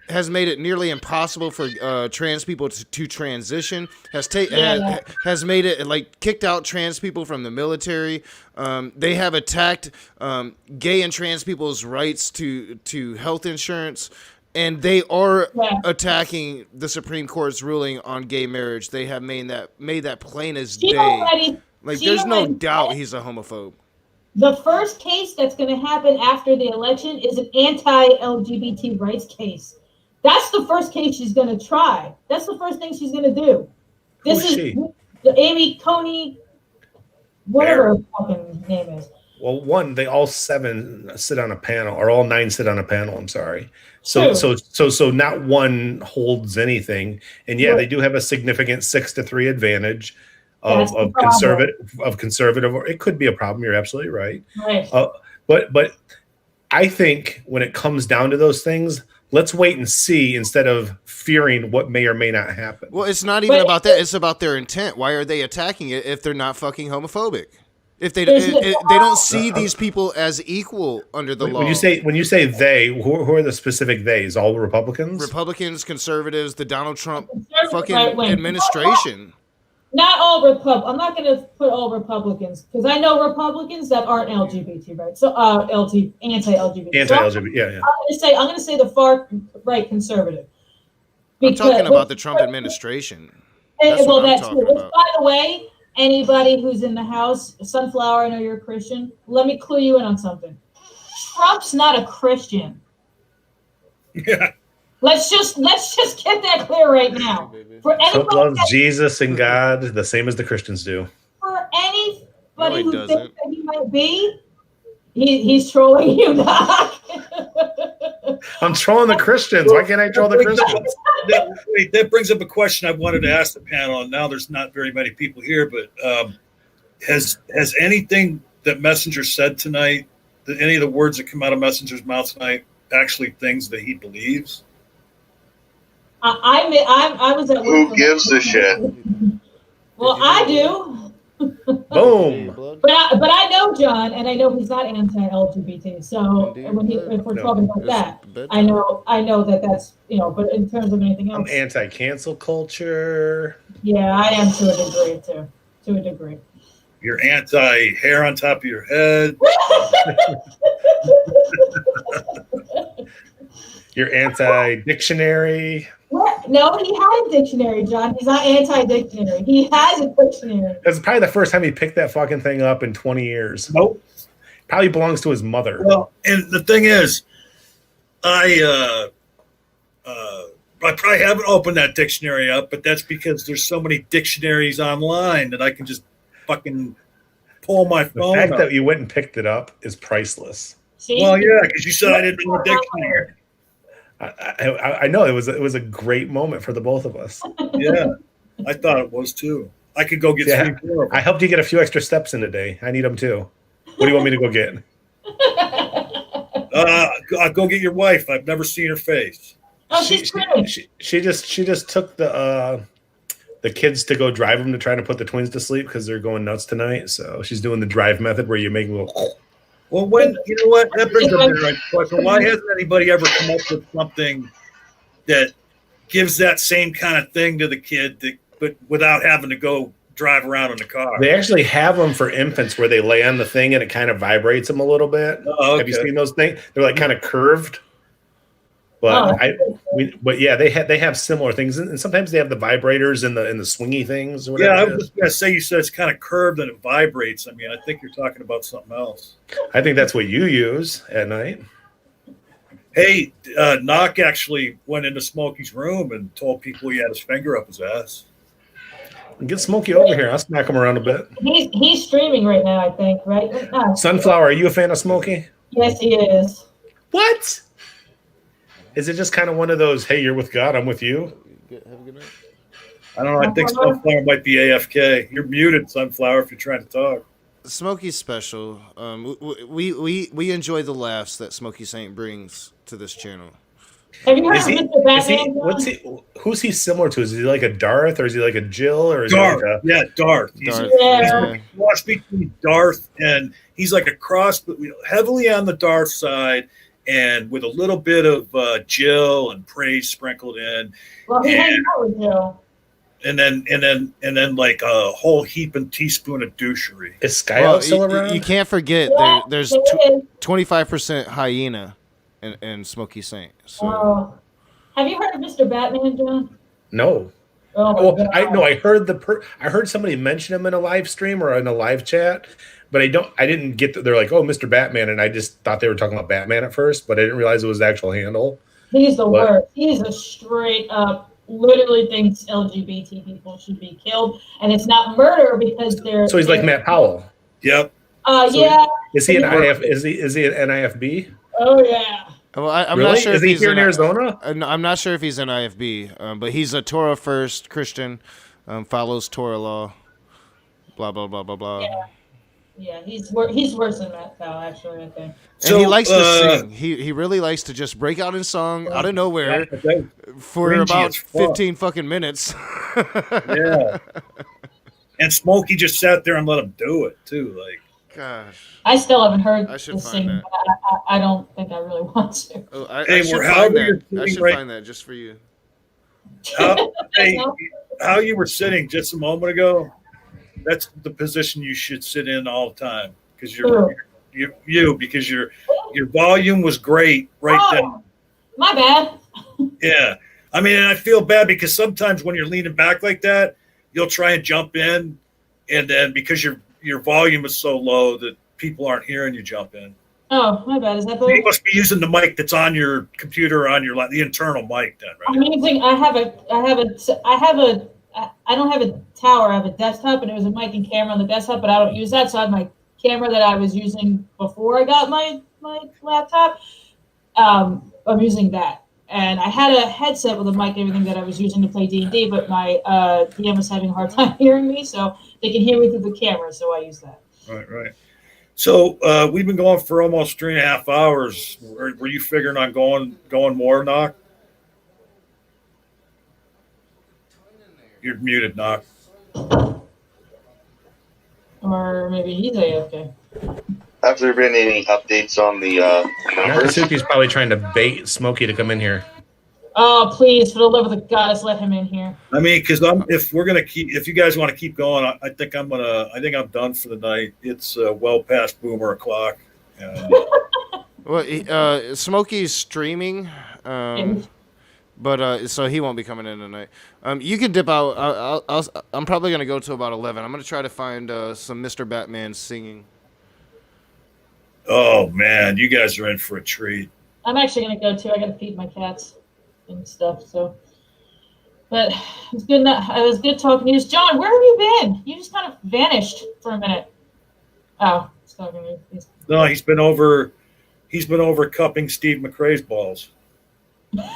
has made it nearly impossible for trans people to transition. Has made it kicked out trans people from the military. They have attacked gay and trans people's rights to health insurance, and they are attacking the Supreme Court's ruling on gay marriage. They have made that plain as day. There's no doubt he's a homophobe. The first case that's going to happen after the election is an anti-LGBT rights case. That's the first case she's going to try. That's the first thing she's going to do. This is Amy Coney, whatever her fucking name is. Well, one, they all 7 sit on a panel, or all 9 sit on a panel. I'm sorry. So not one holds anything, and yeah, they do have a significant 6-3 advantage of conservative, or it could be a problem. You're absolutely right. Right. But I think when it comes down to those things, let's wait and see instead of fearing what may or may not happen. Well, it's not even about that. It's about their intent. Why are they attacking it if they're not fucking homophobic? If they don't see these people as equal under the law. When you say they, who are the specific theys? All Republicans? Republicans, conservatives, the Donald Trump fucking right-wing. administration. Not all I'm not going to put all Republicans because I know Republicans that aren't LGBT, right? So anti-LGBT. Anti-LGBT, I'm going to say the far right conservative. I'm talking about the Trump administration. That's what I'm talking about. By the way, anybody who's in the house, Sunflower, I know you're a Christian. Let me clue you in on something. Trump's not a Christian. Yeah. Let's just get that clear right now. For Trump anybody loves Jesus and God the same as the Christians do. For anybody who thinks that he might be, he's trolling you, Doc. I'm trolling the Christians. Why can't I troll the Christians? That brings up a question I wanted to ask the panel, and now there's not very many people here, but has anything that Messenger said tonight, any of the words that come out of Messenger's mouth tonight, actually things that he believes? I was at work. Who gives a shit? Well, I do. Boom. But I know John, and I know he's not anti-LGBT. So if we're talking about that, I know that's But in terms of anything else, I'm anti-cancel culture. Yeah, I am to a degree too. To a degree. You're anti-hair on top of your head. You're anti-dictionary. What? No, he had a dictionary, John. He's not anti-dictionary. He has a dictionary. That's probably the first time he picked that fucking thing up in 20 years. Nope. Probably belongs to his mother. Well, and the thing is, I probably haven't opened that dictionary up, but that's because there's so many dictionaries online that I can just fucking pull my phone. The fact up. that you went and picked it up is priceless. See? Well, yeah, because you said I didn't know a dictionary. I know it was a great moment for the both of us. Yeah, I thought it was too. I could go get 3 more. I helped you get a few extra steps in today. I need them too. What do you want me to go get? I'll go get your wife. I've never seen her face. Oh, she's pretty. She just took the kids to go drive them to try to put the twins to sleep because they're going nuts tonight. So she's doing the drive method where you make a little. Well, you know what? That brings up the right question. Why hasn't anybody ever come up with something that gives that same kind of thing to the kid, but without having to go drive around in the car? They actually have them for infants where they lay on the thing and it kind of vibrates them a little bit. Oh, okay. Have you seen those things? They're like kind of curved. But they have similar things, and sometimes they have the vibrators and the swingy things. Or whatever. Yeah, I was just gonna say you said it's kind of curved and it vibrates. I mean, I think you're talking about something else. I think that's what you use at night. Hey, Knock actually went into Smokey's room and told people he had his finger up his ass. Get Smokey over here. I'll smack him around a bit. He's streaming right now, I think. Right? No. Sunflower, are you a fan of Smokey? Yes, he is. What? Is it just kind of one of those, hey, you're with God, I'm with you? Have a good night. I don't know. I think Sunflower might be AFK. You're muted, Sunflower, if you're trying to talk. Smokey's special. We enjoy the laughs that Smokey Saint brings to this channel. Have you heard of Mr. Batman? Who's he similar to? Is he like a Darth, or is he like a Jill, or is Darth? He like Yeah, Darth. He's a cross between Darth and he's like a cross, but heavily on the Darth side, and with a little bit of Jill and praise sprinkled in. Well, he hangs out with Jill. And then like a whole heap and teaspoon of douchery. Is Skylo still around? You can't forget there's 25% hyena in Smokey Saint. So. Have you heard of Mr. Batman, John? No. Oh, I heard somebody mention him in a live stream or in a live chat, but I didn't get that. They're like, oh, Mr. Batman, and I just thought they were talking about Batman at first, but I didn't realize it was the actual handle. He's the worst. He's a straight up, literally thinks LGBT people should be killed, and it's not murder because they're. So he's like Matt Powell. Yep. Yeah, Is he an IF? Is he an NIFB? Oh yeah. Well, I'm Really? not sure Is if he he's here in Arizona? I'm not sure if he's an IFB, but he's a Torah first Christian, follows Torah law, blah blah blah blah blah. Yeah, he's worse than Matt Fowl, actually, I think. And he likes to sing. He really likes to just break out in song out of nowhere for cringy about as fuck. 15 fucking minutes. Yeah. And Smokey just sat there and let him do it too. Like, gosh. I still haven't heard I should this find thing. that. But I don't think I really want to. Oh, I Hey, should we're find however that. you're I sitting should right- find that just for you. hey, how you were sitting just a moment ago, that's the position you should sit in all the time because because your volume was great right then. My bad. Yeah. I mean, and I feel bad because sometimes when you're leaning back like that, you'll try and jump in, and then because your volume is so low that people aren't hearing you jump in. Oh, my bad. Is that You better? must be using the mic that's on your computer or on your the internal mic then, right? I'm using. I don't have a tower. I have a desktop, and it was a mic and camera on the desktop, but I don't use that. So I have my camera that I was using before I got my laptop. I'm using that, and I had a headset with a mic and everything that I was using to play D&D, but my DM was having a hard time hearing me, so they can hear me through the camera. So I use that. Right. So we've been going for almost 3.5 hours. Were you figuring on going more, Knock? You're muted, Knock. Or maybe he's AFK. Have there been any updates on the numbers? Suki's probably trying to bait Smokey to come in here. Oh, please, for the love of the goddess, let him in here. I mean, because if you guys want to keep going, I think I'm done for the night. It's well past boomer o'clock. Well, Smokey's streaming, but so he won't be coming in tonight. You can dip out. I'm probably gonna go to about 11. I'm gonna try to find some Mr. Batman singing. Oh man, you guys are in for a treat. I'm actually gonna go too. I gotta feed my cats and stuff. So, but it's good. It was good talking to you, John. Where have you been? You just kind of vanished for a minute. Oh, he's talking to you. No, he's been over cupping Steve McRae's balls. I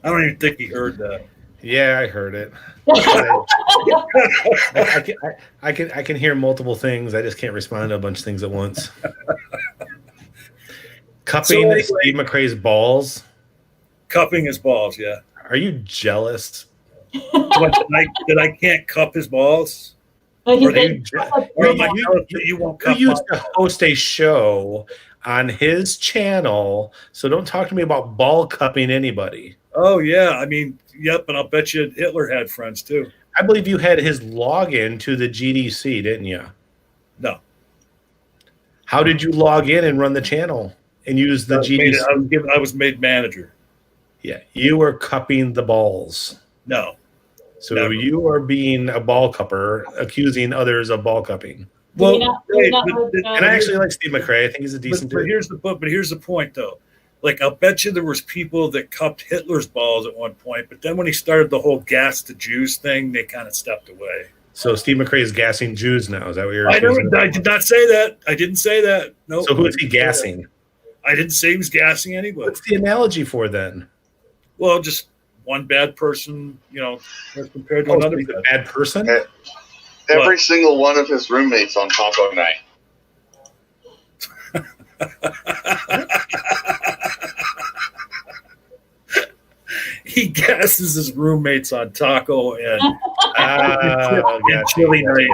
don't even think he heard that. Yeah, I heard it. I can hear multiple things. I just can't respond to a bunch of things at once. Cupping Steve McRae's balls. Cupping his balls, yeah. Are you jealous? What, that I can't cup his balls? You won't cup used to host a show on his channel, so don't talk to me about ball cupping anybody. Oh yeah, I mean, yep, and I'll bet you Hitler had friends too. I believe you had his login to the GDC, didn't you? No. How did you log in and run the channel and use the GDC? I was made manager. Yeah, you were cupping the balls. No. So Never. you are being a ball cupper, accusing others of ball cupping. Well, and I actually like Steve McRae. I think he's a decent but dude. here's the point though. Like, I'll bet you there was people that cupped Hitler's balls at one point, but then when he started the whole gas the Jews thing, they kind of stepped away. So Steve McRae is gassing Jews now. Is that what you're I accusing him of? did not say that. I didn't say that. No. So who is he gassing? I didn't say he was gassing anybody. What's the analogy for then? Well, just one bad person, as compared to another bad person. Every single one of his roommates on Taco Night. He gasses his roommates on taco and chili night.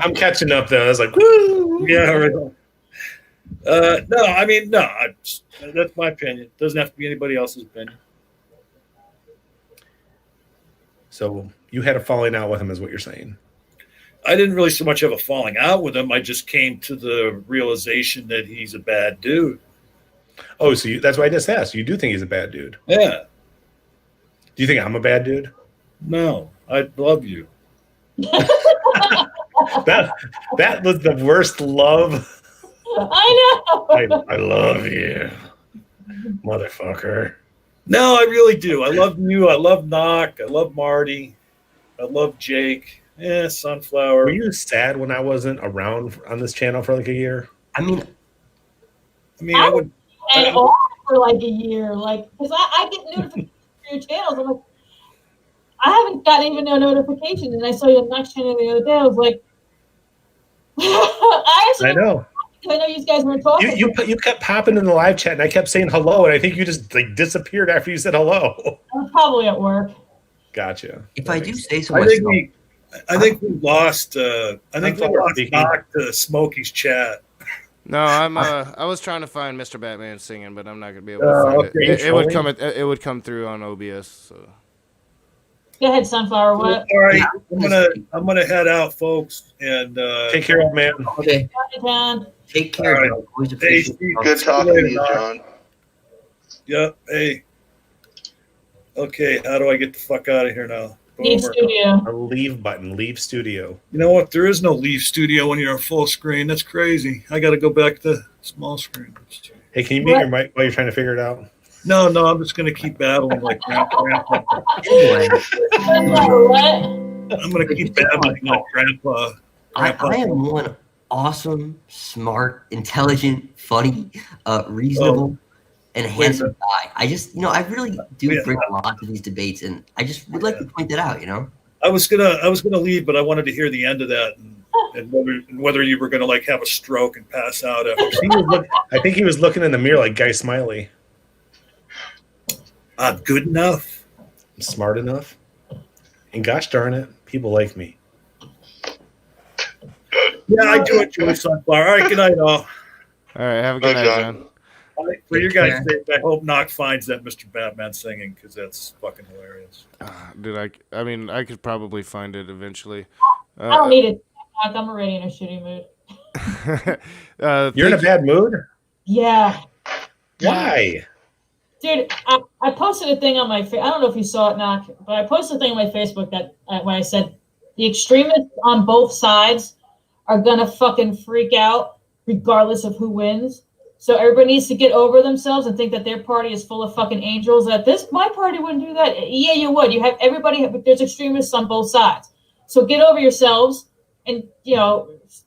I'm catching up though. I was like, woo! Yeah. Right. No, I mean, no. That's my opinion. It doesn't have to be anybody else's opinion. So you had a falling out with him, is what you're saying? I didn't really so much have a falling out with him. I just came to the realization that he's a bad dude. Oh, so that's why I just asked. You do think he's a bad dude? Yeah. Do you think I'm a bad dude? No, I love you. That was the worst love. I know. I love you, motherfucker. No, I really do. I love you. I love Knock. I love Marty. I love Jake. Yeah, sunflower. Were you sad when I wasn't around on this channel for like a year? I mean, I would. And off for like a year, like because I get notifications for your channels. I'm like, I haven't gotten even a notification, and I saw your next channel the other day. I was like, I know. I know you guys weren't talking. You kept popping in the live chat, and I kept saying hello, and I think you just like disappeared after you said hello. I was probably at work. Gotcha. If I do say so I myself, think we lost. I think we lost Doc to Smokey's chat. No, I was trying to find Mr. Batman singing, but I'm not gonna be able to find it. It would come. It would come through on OBS. So. Go ahead, Sunflower. What? All right, I'm gonna head out, folks, and take care, old man. Okay. Bye, John. Take care. All right. John. Always Hey, appreciate Steve, Good talking to you, John. Yep. Hey. Okay, how do I get the fuck out of here now? Leave studio. A leave button. Leave studio. You know what? There is no leave studio when you're on full screen. That's crazy. I got to go back to small screen. Hey, can you mute your mic while you're trying to figure it out? No, I'm just going to keep battling like grandpa. I'm going to keep battling like grandpa. I am one awesome, smart, intelligent, funny, reasonable, and handsome guy. I just, I really do bring a lot to these debates, and I just would like to point that out. I was gonna leave, but I wanted to hear the end of that, and whether you were gonna like have a stroke and pass out. I think he was looking in the mirror like Guy Smiley. I'm good enough. I'm smart enough. And gosh darn it, people like me. Yeah, I do enjoy Sunflower. All right, good night, all. All right, have a good night, John. For your guys' sake, I hope Knock finds that Mr. Batman singing because that's fucking hilarious. Dude, I could probably find it eventually. I don't need it. I'm already in a shitty mood. You're in a bad mood? Yeah. Why? Dude, I posted a thing on my I don't know if you saw it, Knock, but I posted a thing on my Facebook that when I said the extremists on both sides are gonna fucking freak out regardless of who wins. So everybody needs to get over themselves and think that their party is full of fucking angels. That my party wouldn't do that. Yeah, you would. You have there's extremists on both sides. So get over yourselves and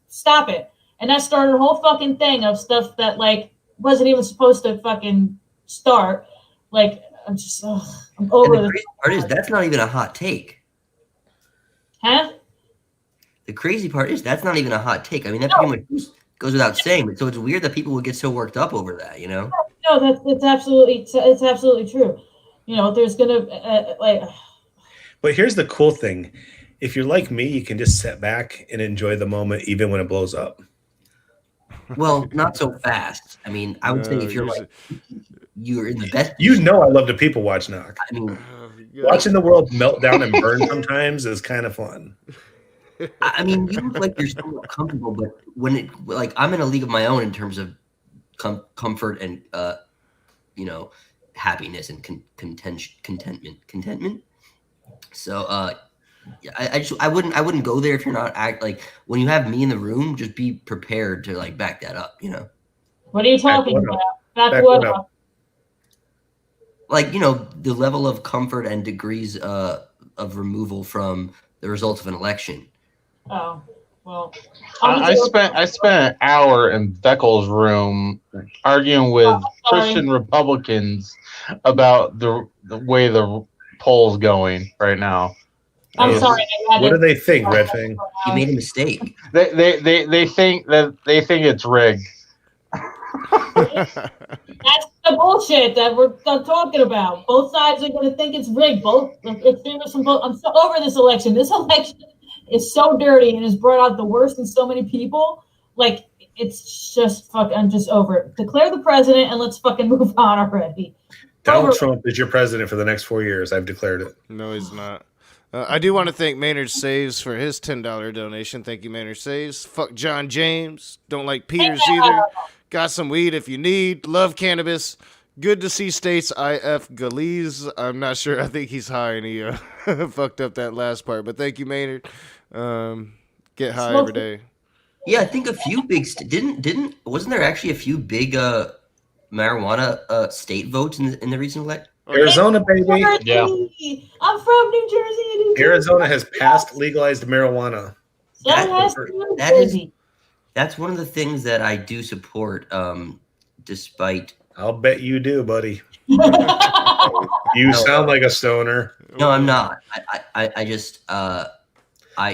stop it. And that started a whole fucking thing of stuff that like wasn't even supposed to fucking start. Like I'm just I'm over and the this. crazy part is that's not even a hot take. Huh? The crazy part is that's not even a hot take. I mean, that pretty much goes without saying, but so it's weird that people would get so worked up over that, No, it's absolutely true. There's gonna But here's the cool thing: if you're like me, you can just sit back and enjoy the moment, even when it blows up. Well, not so fast. I mean, I would say if you're you're in the best. I love to people watch Knock. I mean, watching the world melt down and burn sometimes is kind of fun. I mean, you look like you're somewhat comfortable, but when I'm in a league of my own in terms of comfort and happiness and contentment. So I wouldn't go there if you're not when you have me in the room, just be prepared to back that up. What are you talking about? Back what up? The level of comfort and degrees of removal from the results of an election. Oh, well. I spent an hour in Beckel's room arguing with Christian Republicans about the way the poll's going right now. I'm sorry. What do they think, Red Fang? You made a mistake. They think it's rigged. That's the bullshit that we're talking about. Both sides are going to think it's rigged. Both extremists from both. I'm so over this election. This election is so dirty and has brought out the worst in so many people. It's just I'm just over it. Declare the president and let's fucking move on already. Donald Trump is your president for the next 4 years. I've declared it. No, he's not. I do want to thank Maynard Saves for his $10 donation. Thank you, Maynard Saves. Fuck John James. Don't like Peters either. Got some weed if you need. Love cannabis. Good to see States IF Galees. I'm not sure. I think he's high and he fucked up that last part. But thank you, Maynard. Get high every day. Yeah, I think a few big wasn't there actually a few big marijuana state votes in the recent Arizona, baby. Yeah. I'm from New Jersey. And New Jersey. Arizona has passed legalized marijuana. So has New That is Jersey. that's one of the things that I do support. Despite I'll bet you do, buddy. You sound like a stoner. no, I'm not. I just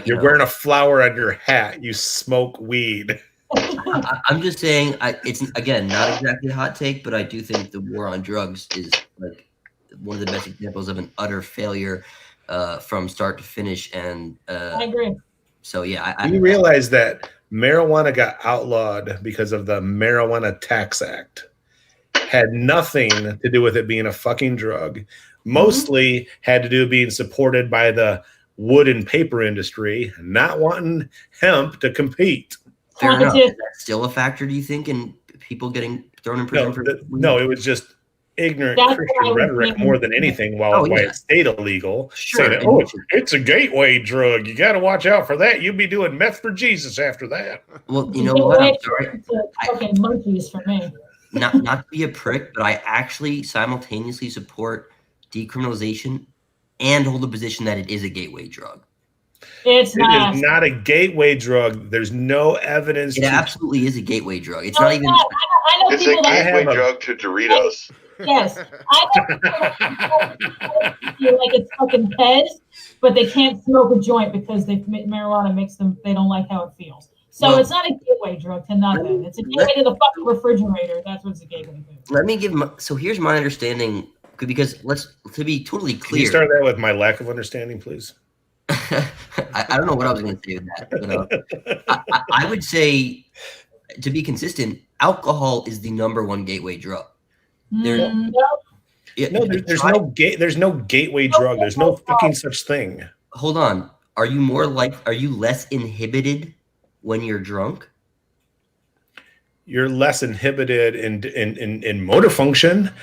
You're wearing a flower on your hat. You smoke weed. I'm just saying, it's again not exactly a hot take, but I do think the war on drugs is like one of the best examples of an utter failure from start to finish. And I agree. So yeah, You realize that marijuana got outlawed because of the Marijuana Tax Act. Had nothing to do with it being a fucking drug. Mostly had to do with being supported by the wood and paper industry, not wanting hemp to compete. fair enough. Is that still a factor, do you think, in people getting thrown in prison? No, it was just ignorant That's Christian what I was rhetoric thinking. more than anything why it stayed illegal. Sure. Saying, oh, it's a gateway drug. You got to watch out for that. You'll be doing meth for Jesus after that. Well, you know what? I'm sorry. It's fucking monkeys for me. Not to be a prick, but I actually simultaneously support decriminalization and hold the position that it is a gateway drug. It's It not. is not a gateway drug. There's no evidence. It absolutely is a gateway drug. It's not even. I know It's people a that gateway drug to Doritos. Yes, I know people feel like it's fucking Pez, but they can't smoke a joint because marijuana makes them. They don't like how it feels. So Well, it's not a gateway drug to nothing. It's a gateway to the fucking refrigerator. That's what it's a gateway to. Let me give. So here's my understanding, because to be totally Can you clear. start that with my lack of understanding, please? I don't know what I was going to say with that. But, I would say, to be consistent, alcohol is the number one gateway drug. There's no gateway drug. There's no fucking such thing. Hold on. Are you less inhibited when you're drunk? You're less inhibited in motor function. Are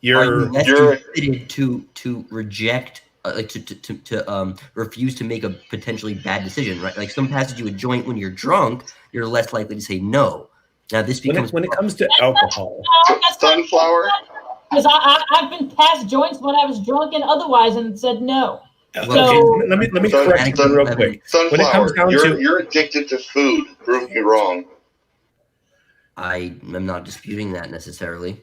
you less inhibited to reject, to refuse to make a potentially bad decision, right? Like some passes you a joint when you're drunk, you're less likely to say no. Now this becomes when it comes to alcohol. Sunflower. Because I've been past joints when I was drunk and otherwise and said no. Okay, let me correct you real quick. When it comes Sunflower, down to you're addicted to food. Prove me wrong. I am not disputing that necessarily.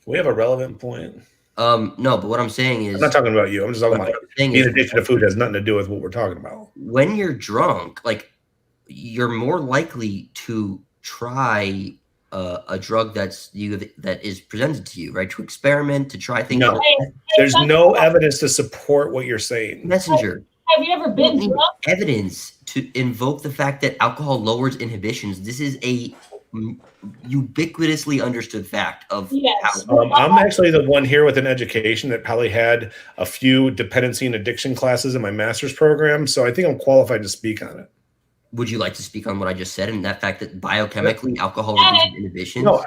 we have a relevant point. No, but what I'm saying is, I'm not talking about you. I'm just talking about saying being is- addicted to food has nothing to do with what we're talking about. when you're drunk, like you're more likely to try a drug that is presented to you, right? To experiment, to try things. No, there's no evidence to support what you're saying. Messenger. Have you ever been Need drunk? evidence to invoke the fact that alcohol lowers inhibitions. This is a ubiquitously understood fact of how. I'm actually the one here with an education that probably had a few dependency and addiction classes in my master's program, so I think I'm qualified to speak on it. Would you like to speak on what I just said and that fact that biochemically alcohol reduces inhibitions? No,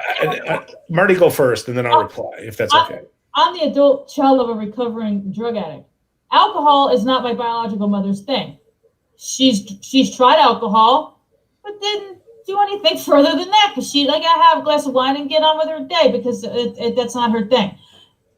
Marty, go first, and then I'll reply if that's okay. I'm the adult child of a recovering drug addict. Alcohol is not my biological mother's thing. She's tried alcohol, but didn't do anything further than that because she I have a glass of wine and get on with her day because that's not her thing.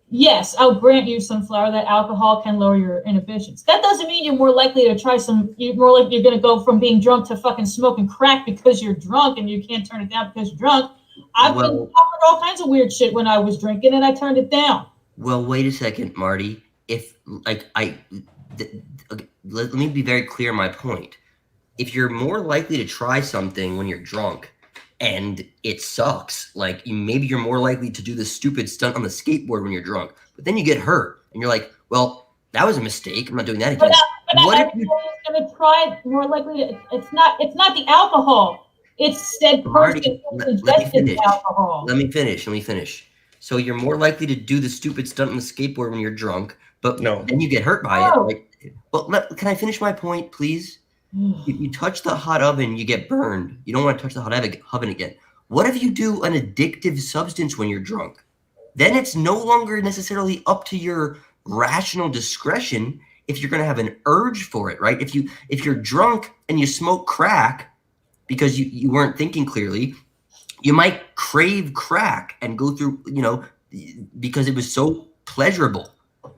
Yes, I'll grant you, Sunflower, that alcohol can lower your inhibitions. That doesn't mean you're more likely to try you're more likely you're going to go from being drunk to fucking smoking crack because you're drunk and you can't turn it down because you're drunk. I've been offered all kinds of weird shit when I was drinking and I turned it down. Well, wait a second, Marty. If let me be very clear on my point. If you're more likely to try something when you're drunk and it sucks, like maybe you're more likely to do the stupid stunt on the skateboard when you're drunk, but then you get hurt and you're like, well, that was a mistake. I'm not doing that again. But everybody's going to try more likely to, it's not the alcohol. It's said person who's ingested the alcohol. Let me finish. So you're more likely to do the stupid stunt on the skateboard when you're drunk, but then you get hurt by it. Like, well, can I finish my point, please? If you touch the hot oven, you get burned. You don't want to touch the hot oven again. What if you do an addictive substance when you're drunk? Then it's no longer necessarily up to your rational discretion if you're going to have an urge for it, right? If you're drunk and you smoke crack because you weren't thinking clearly, you might crave crack and go through, because it was so pleasurable.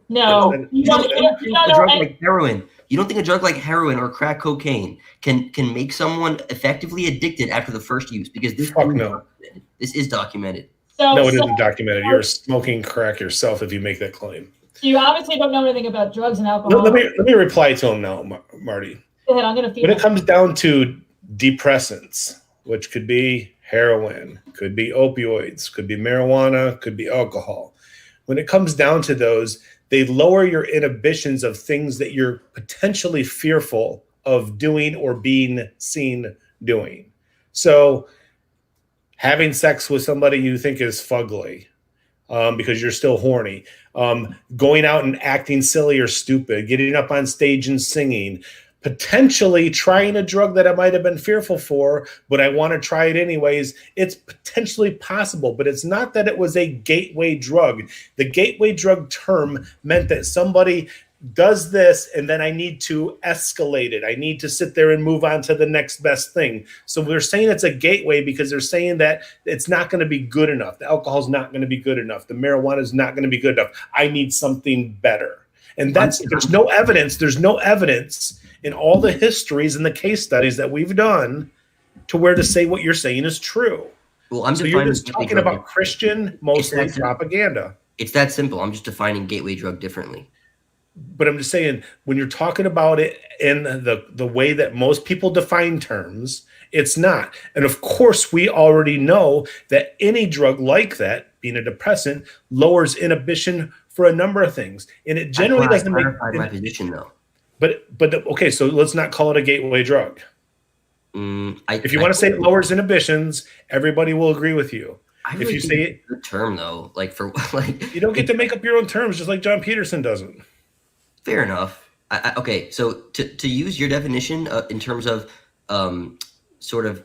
No, you don't A drug like heroin. You don't think a drug like heroin or crack cocaine can make someone effectively addicted after the first use? Because this this is documented. No, it isn't documented. You're smoking crack yourself if you make that claim. You obviously don't know anything about drugs and alcohol. Let me reply to him now, Marty. Go ahead, I'm going to feed When it comes down to depressants, which could be heroin, could be opioids, could be marijuana, could be alcohol. When it comes down to those, they lower your inhibitions of things that you're potentially fearful of doing or being seen doing. So having sex with somebody you think is fugly because you're still horny, going out and acting silly or stupid, getting up on stage and singing, potentially trying a drug that I might have been fearful for, but I want to try it anyways. It's potentially possible, but it's not that it was a gateway drug. The gateway drug term meant that somebody does this and then I need to escalate it. I need to sit there and move on to the next best thing. So we're saying it's a gateway because they're saying that it's not going to be good enough. The alcohol is not going to be good enough. The marijuana is not going to be good enough. I need something better. And there's no evidence in all the histories and the case studies that we've done to where to say what you're saying is true. Well, so you're just talking about Christian, mostly propaganda. It's that simple. I'm just defining gateway drug differently. But I'm just saying, when you're talking about it in the way that most people define terms, it's not. And of course, we already know that any drug like that, being a depressant, lowers inhibition for a number of things. And it generally doesn't make my position though. But okay, so let's not call it a gateway drug. If you want to say it lowers inhibitions, everybody will agree with you. If you say it, the term though, you don't get to make up your own terms, just like John Peterson doesn't. Fair enough. Okay, so to use your definition in terms of sort of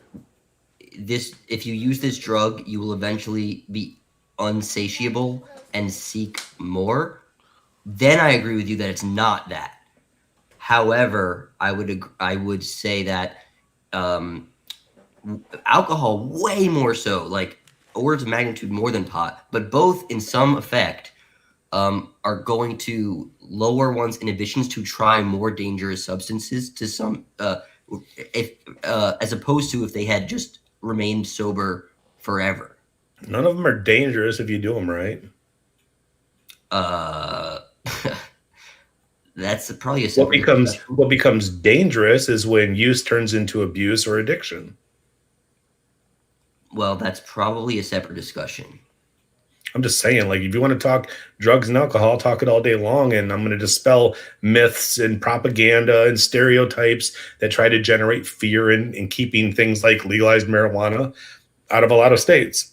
this, if you use this drug, you will eventually be unsatiable and seek more. Then I agree with you that it's not that. However, I would say that alcohol way more so, like orders of magnitude more than pot, but both in some effect are going to lower one's inhibitions to try more dangerous substances to some as opposed to if they had just remained sober forever. None of them are dangerous if you do them right. That's probably a separate what becomes dangerous is when use turns into abuse or addiction. Well, that's probably a separate discussion. I'm just saying, like, if you want to talk drugs and alcohol, talk it all day long, and I'm going to dispel myths and propaganda and stereotypes that try to generate fear in keeping things like legalized marijuana out of a lot of states.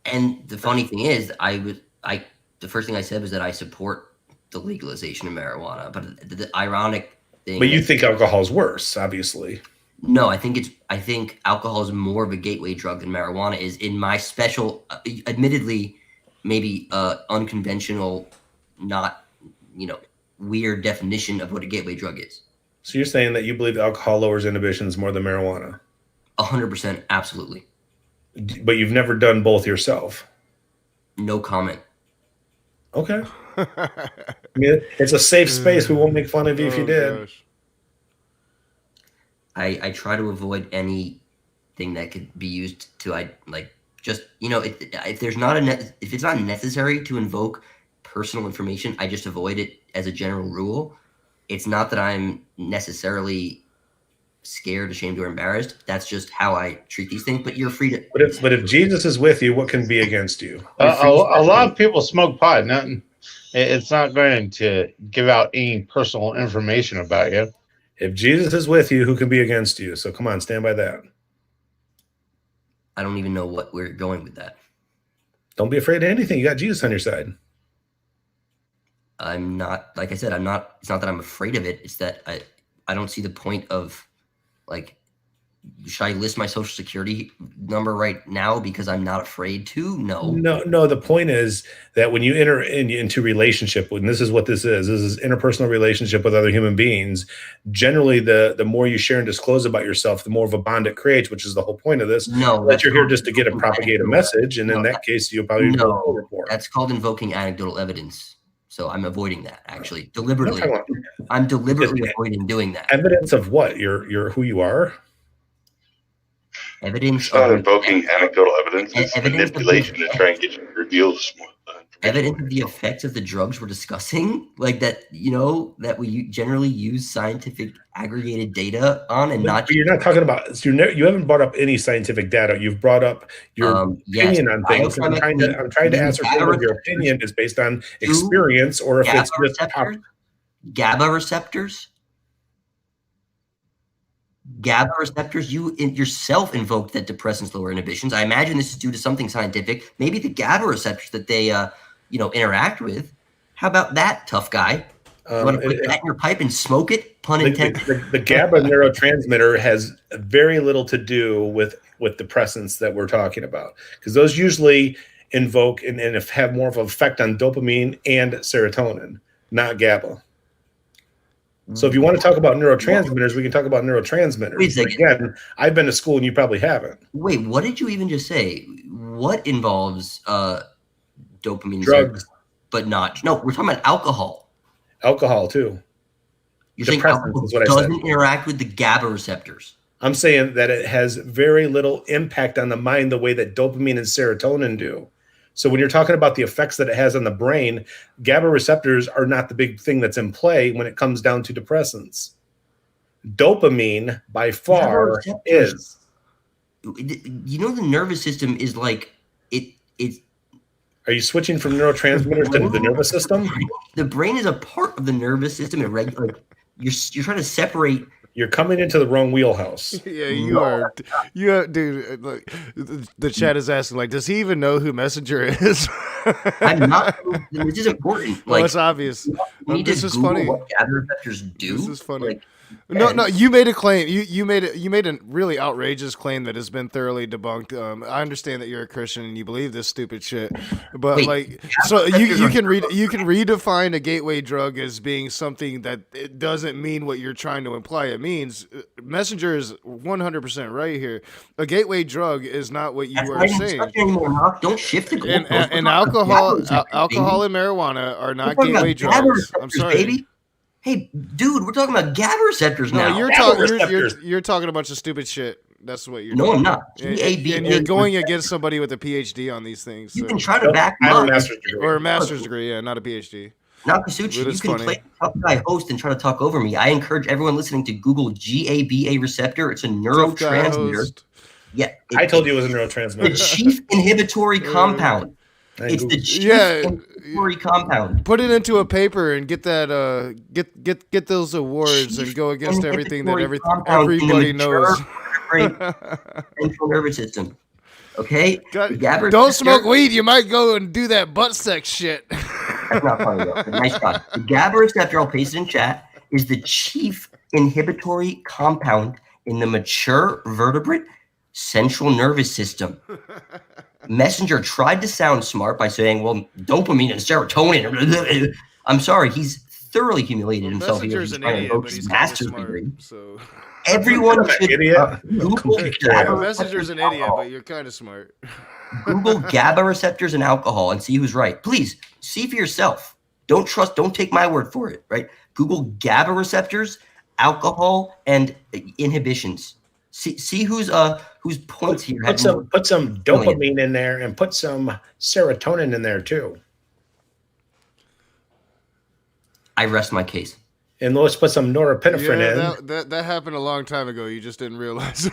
And the funny thing is, the first thing I said was that I support the legalization of marijuana, but the ironic thing. But you think alcohol is worse, obviously. No, I think alcohol is more of a gateway drug than marijuana is, in my special, admittedly, maybe unconventional, not weird definition of what a gateway drug is. So you're saying that you believe alcohol lowers inhibitions more than marijuana? 100%, absolutely. But you've never done both yourself? No comment. Okay. I mean, it's a safe space. We won't make fun of you if you did. Gosh. I try to avoid anything that could be used to if there's not if it's not necessary to invoke personal information, I just avoid it as a general rule. It's not that I'm necessarily scared, ashamed, or embarrassed. That's just how I treat these things. But you're free to. But if Jesus is with you, what can be against you? A lot of people smoke pot. It's not going to give out any personal information about you. If Jesus is with you, who can be against you? So come on, stand by that. I don't even know what we're going with that. Don't be afraid of anything. You got Jesus on your side. I'm not, like I said, it's not that I'm afraid of it. It's that I don't see the point of should I list my social security number right now because I'm not afraid to? No. No. The point is that when you enter into relationship, when this is what this is interpersonal relationship with other human beings. Generally, the more you share and disclose about yourself, the more of a bond it creates, which is the whole point of this. No, that you're here just to propagate a message, and in that case, you'll probably go overboard. That's called invoking anecdotal evidence. So I'm avoiding that actually deliberately. I'm deliberately avoiding doing that. Evidence of what? You're who you are. Evidence. It's not invoking anecdotal evidence. It's manipulation to try and get you to reveal more. Evidence of the effects of the drugs we're discussing, like that, that we generally use scientific aggregated data on, and not. But you're not talking about. So you haven't brought up any scientific data. You've brought up your opinion on things. I'm trying to ascertain whether your opinion is based on experience or if it's just GABA receptors. GABA receptors, you yourself invoked that depressants lower inhibitions. I imagine this is due to something scientific. Maybe the GABA receptors that they, interact with. How about that, tough guy? You want to put that in your pipe and smoke it? Pun intended. The GABA neurotransmitter has very little to do with depressants that we're talking about, because those usually invoke and have more of an effect on dopamine and serotonin, not GABA. So if you want to talk about neurotransmitters, we can talk about neurotransmitters. Wait a second. Again, I've been to school and you probably haven't. Wait, what did you even just say? What involves dopamine? Drugs. But not. No, we're talking about alcohol. Alcohol too. You're saying alcohol doesn't interact with the GABA receptors. I'm saying that it has very little impact on the mind the way that dopamine and serotonin do. So when you're talking about the effects that it has on the brain, GABA receptors are not the big thing that's in play when it comes down to depressants. Dopamine, by far, is. The nervous system is like it. Are you switching from neurotransmitters to the nervous system? The brain is a part of the nervous system. You're trying to separate. You're coming into the wrong wheelhouse. Yeah, you are. Dude. Like, the chat is asking, like, does he even know who Messenger is? I'm not. This is important. Well, it's obvious. This is funny. What GABA receptors do. This is funny. No, you made a claim. You made a really outrageous claim that has been thoroughly debunked. I understand that you're a Christian and you believe this stupid shit, but so you can redefine a gateway drug as being something that it doesn't mean what you're trying to imply it means. Messenger is 100% right here. A gateway drug is not what you are saying. Don't shift the goalpost. And alcohol and marijuana are not gateway drugs. I'm sorry. Baby. Hey, dude, we're talking about GABA receptors now. No, you're talking a bunch of stupid shit. That's what you're. No, doing. I'm not. And you're going against somebody with a PhD on these things. You can try to back me up. Or a master's degree, yeah, not a PhD. Now, Kasuchi, you can play tough guy host and try to talk over me. I encourage everyone listening to Google GABA receptor. It's a neurotransmitter. Yeah, I told you it was a neurotransmitter. The chief inhibitory compound. It's the chief inhibitory compound. Put it into a paper and get that get those awards and go against everything that everybody knows. Central nervous system. Okay? Don't smoke weed. You might go and do that butt sex shit. That's not funny though. Nice try. The GABA receptor, I'll paste it in chat, is the chief inhibitory compound in the mature vertebrate central nervous system. Messenger tried to sound smart by saying, well, dopamine and serotonin. I'm sorry, he's thoroughly humiliated himself here. He's trying to invoke his master's degree. So everyone should Google GABA. Messenger's an idiot, but you're kind of smart. Google GABA receptors and alcohol and see who's right. Please see for yourself. Don't take my word for it, right? Google GABA receptors, alcohol, and inhibitions. See whose points here. Put some dopamine in there and put some serotonin in there too. I rest my case. And let's put some norepinephrine in. That happened a long time ago. You just didn't realize.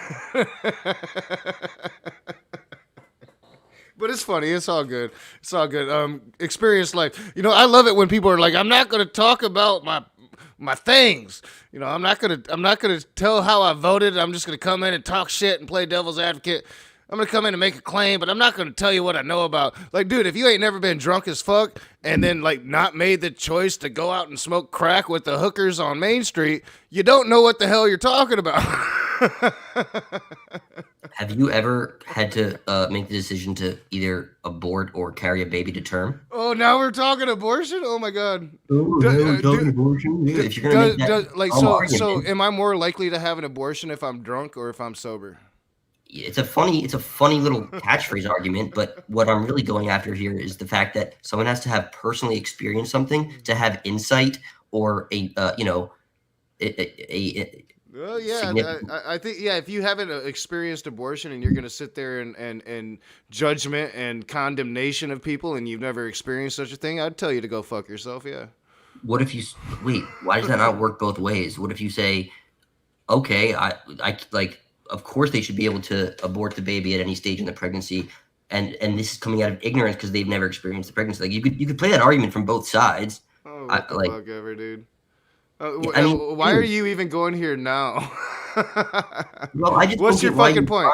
But it's funny. It's all good. It's all good. Experience life. I love it when people are like, I'm not going to talk about my things. I'm not gonna tell how I voted. I'm just gonna come in and talk shit and play devil's advocate. I'm gonna come in and make a claim, but I'm not gonna tell you what I know about. Like, dude, if you ain't never been drunk as fuck and then not made the choice to go out and smoke crack with the hookers on Main Street, you don't know what the hell you're talking about. Have you ever had to make the decision to either abort or carry a baby to term? Oh, now we're talking abortion. Oh my god. Abortion. If you're gonna make that so am I more likely to have an abortion if I'm drunk or if I'm sober? It's a funny little catchphrase argument, but what I'm really going after here is the fact that someone has to have personally experienced something to have insight or Well, yeah, I think if you haven't experienced abortion and you're going to sit there and judgment and condemnation of people and you've never experienced such a thing, I'd tell you to go fuck yourself. Yeah. What if you wait? Why does that not work both ways? What if you say, okay, I like, of course they should be able to abort the baby at any stage in the pregnancy, and this is coming out of ignorance because they've never experienced the pregnancy. Like you could play that argument from both sides. Oh, what the fuck ever, dude. I mean, why are you even going here now? Well, I just what's your fucking point?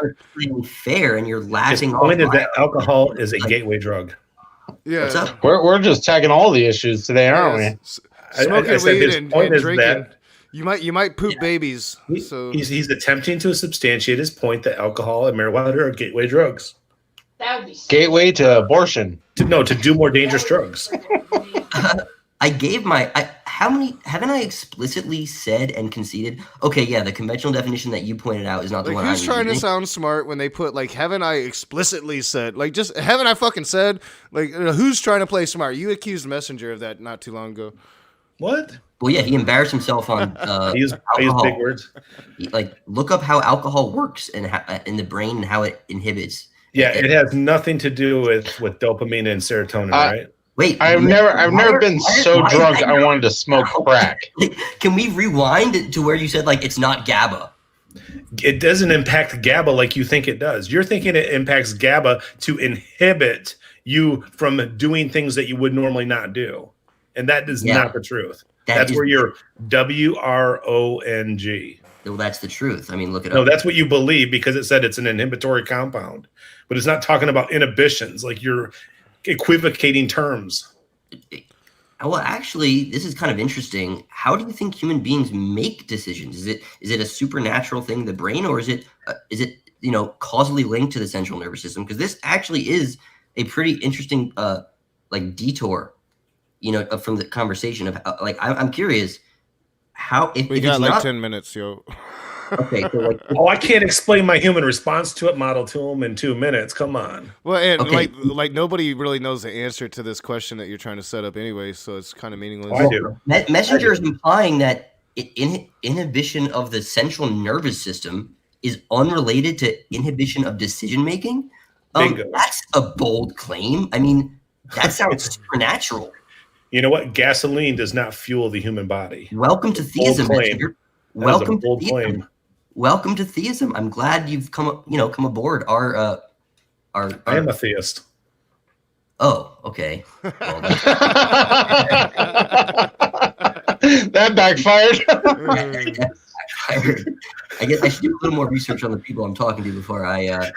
Fair, and you're laughing. The point is that alcohol is a gateway drug. Yeah, what's up? We're just tagging all the issues today, aren't we? Smoking weed and drinking. You might poop babies. So he's attempting to substantiate his point that alcohol and marijuana are gateway drugs. That would be Gateway to abortion. To do more dangerous drugs. I gave how many haven't I explicitly said and conceded? Okay, yeah, the conventional definition that you pointed out is not the one. Who's trying to sound smart when they put like haven't I explicitly said? Like just haven't I fucking said? Like who's trying to play smart? You accused Messenger of that not too long ago. What? Well, yeah, he embarrassed himself on he used big words. Like look up how alcohol works and in the brain and how it inhibits. Yeah, it has nothing to do with dopamine and serotonin, right? Wait, I've never been so drunk I wanted to smoke crack. Can we rewind to where you said like it's not GABA? It doesn't impact GABA like you think it does. You're thinking it impacts GABA to inhibit you from doing things that you would normally not do, and that is not the truth. That's where you're WRONG. Well, that's the truth. I mean, look at No, that's what you believe because it said it's an inhibitory compound, but it's not talking about inhibitions. Like you're equivocating terms. Well, actually, this is kind of interesting. How do you think human beings make decisions? Is it a supernatural thing in the brain, or is it causally linked to the central nervous system? Because this actually is a pretty interesting detour, from the conversation of I'm curious how if we if got it's like not, 10 minutes, yo. Okay, so I can't explain my human response to it model to him in 2 minutes. Come on. Well, and like nobody really knows the answer to this question that you're trying to set up anyway, so it's kind of meaningless. I do. Messenger is implying that inhibition of the central nervous system is unrelated to inhibition of decision making. That's a bold claim. I mean, that sounds supernatural. You know what? Gasoline does not fuel the human body. Welcome to theism, Messenger. Welcome to theism. Claim. Welcome to theism. I'm glad you've come aboard our. I am a theist. Oh, okay. Well, that backfired. I guess I should do a little more research on the people I'm talking to before I.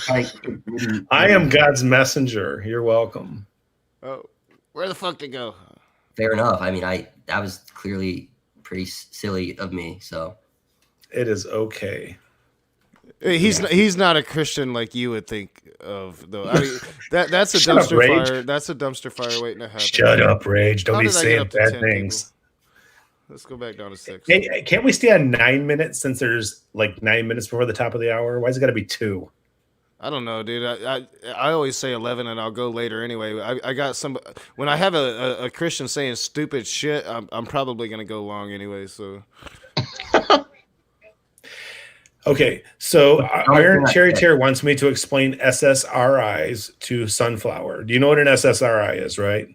I am God's messenger. You're welcome. Oh, where the fuck to go? Fair enough. I mean, that was clearly pretty silly of me. So it is okay. He's not a Christian like you would think of, though. I mean, that's a dumpster fire. That's a dumpster fire waiting to happen. Shut up, Rage! Don't be saying bad things. People? Let's go back down to 6. Hey, can't we stay on 9 minutes since there's like 9 minutes before the top of the hour? Why's it got to be 2? I don't know, dude. I always say 11 and I'll go later anyway. I got when I have a Christian saying stupid shit, I'm probably gonna go long anyway. So. Okay, so Iron Cherry Tear wants me to explain SSRIs to Sunflower. Do you know what an SSRI is, right?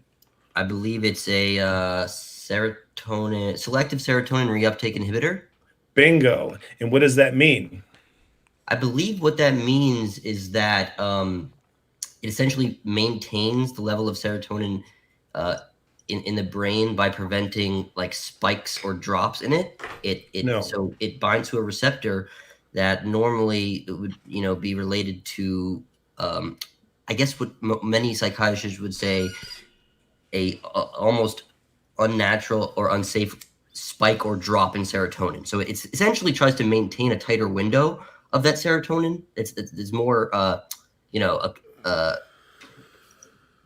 I believe it's a selective serotonin reuptake inhibitor. Bingo. And what does that mean? I believe what that means is that it essentially maintains the level of serotonin in the brain by preventing like spikes or drops in it. So it binds to a receptor that normally it would be related to I guess what many psychiatrists would say a almost unnatural or unsafe spike or drop in serotonin. So it's essentially tries to maintain a tighter window of that serotonin. It's more,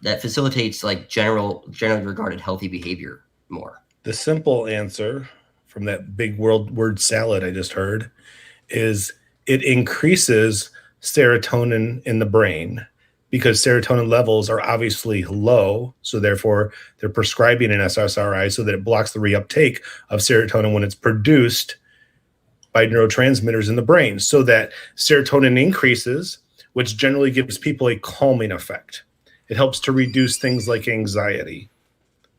that facilitates like generally regarded healthy behavior more. The simple answer from that big word salad I just heard is it increases serotonin in the brain because serotonin levels are obviously low. So therefore they're prescribing an SSRI so that it blocks the reuptake of serotonin when it's produced by neurotransmitters in the brain, so that serotonin increases, which generally gives people a calming effect. It helps to reduce things like anxiety,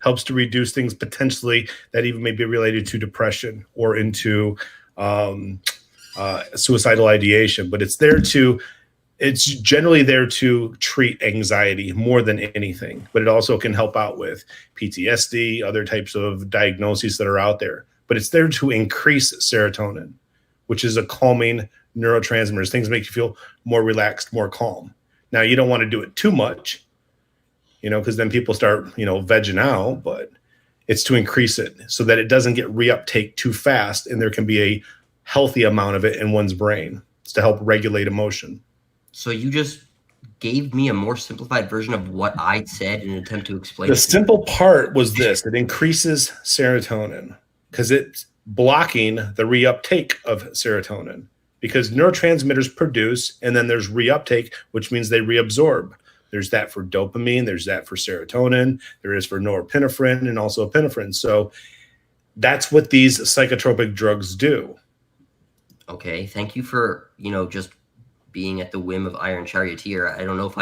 helps to reduce things potentially that even may be related to depression or into suicidal ideation. But it's generally there to treat anxiety more than anything. But it also can help out with PTSD, other types of diagnoses that are out there. But it's there to increase serotonin, which is a calming neurotransmitter. Things make you feel more relaxed, more calm. Now, you don't want to do it too much, because then people start, vegging out, but it's to increase it so that it doesn't get reuptake too fast and there can be a healthy amount of it in one's brain. It's to help regulate emotion. So you just gave me a more simplified version of what I said in an attempt to explain. The simple part was this: it increases serotonin because it's blocking the reuptake of serotonin, because neurotransmitters produce and then there's reuptake, which means they reabsorb. There's that for dopamine, there's that for serotonin, there is for norepinephrine and also epinephrine. So that's what these psychotropic drugs do. Okay, thank you for, just being at the whim of Iron Charioteer. I don't know.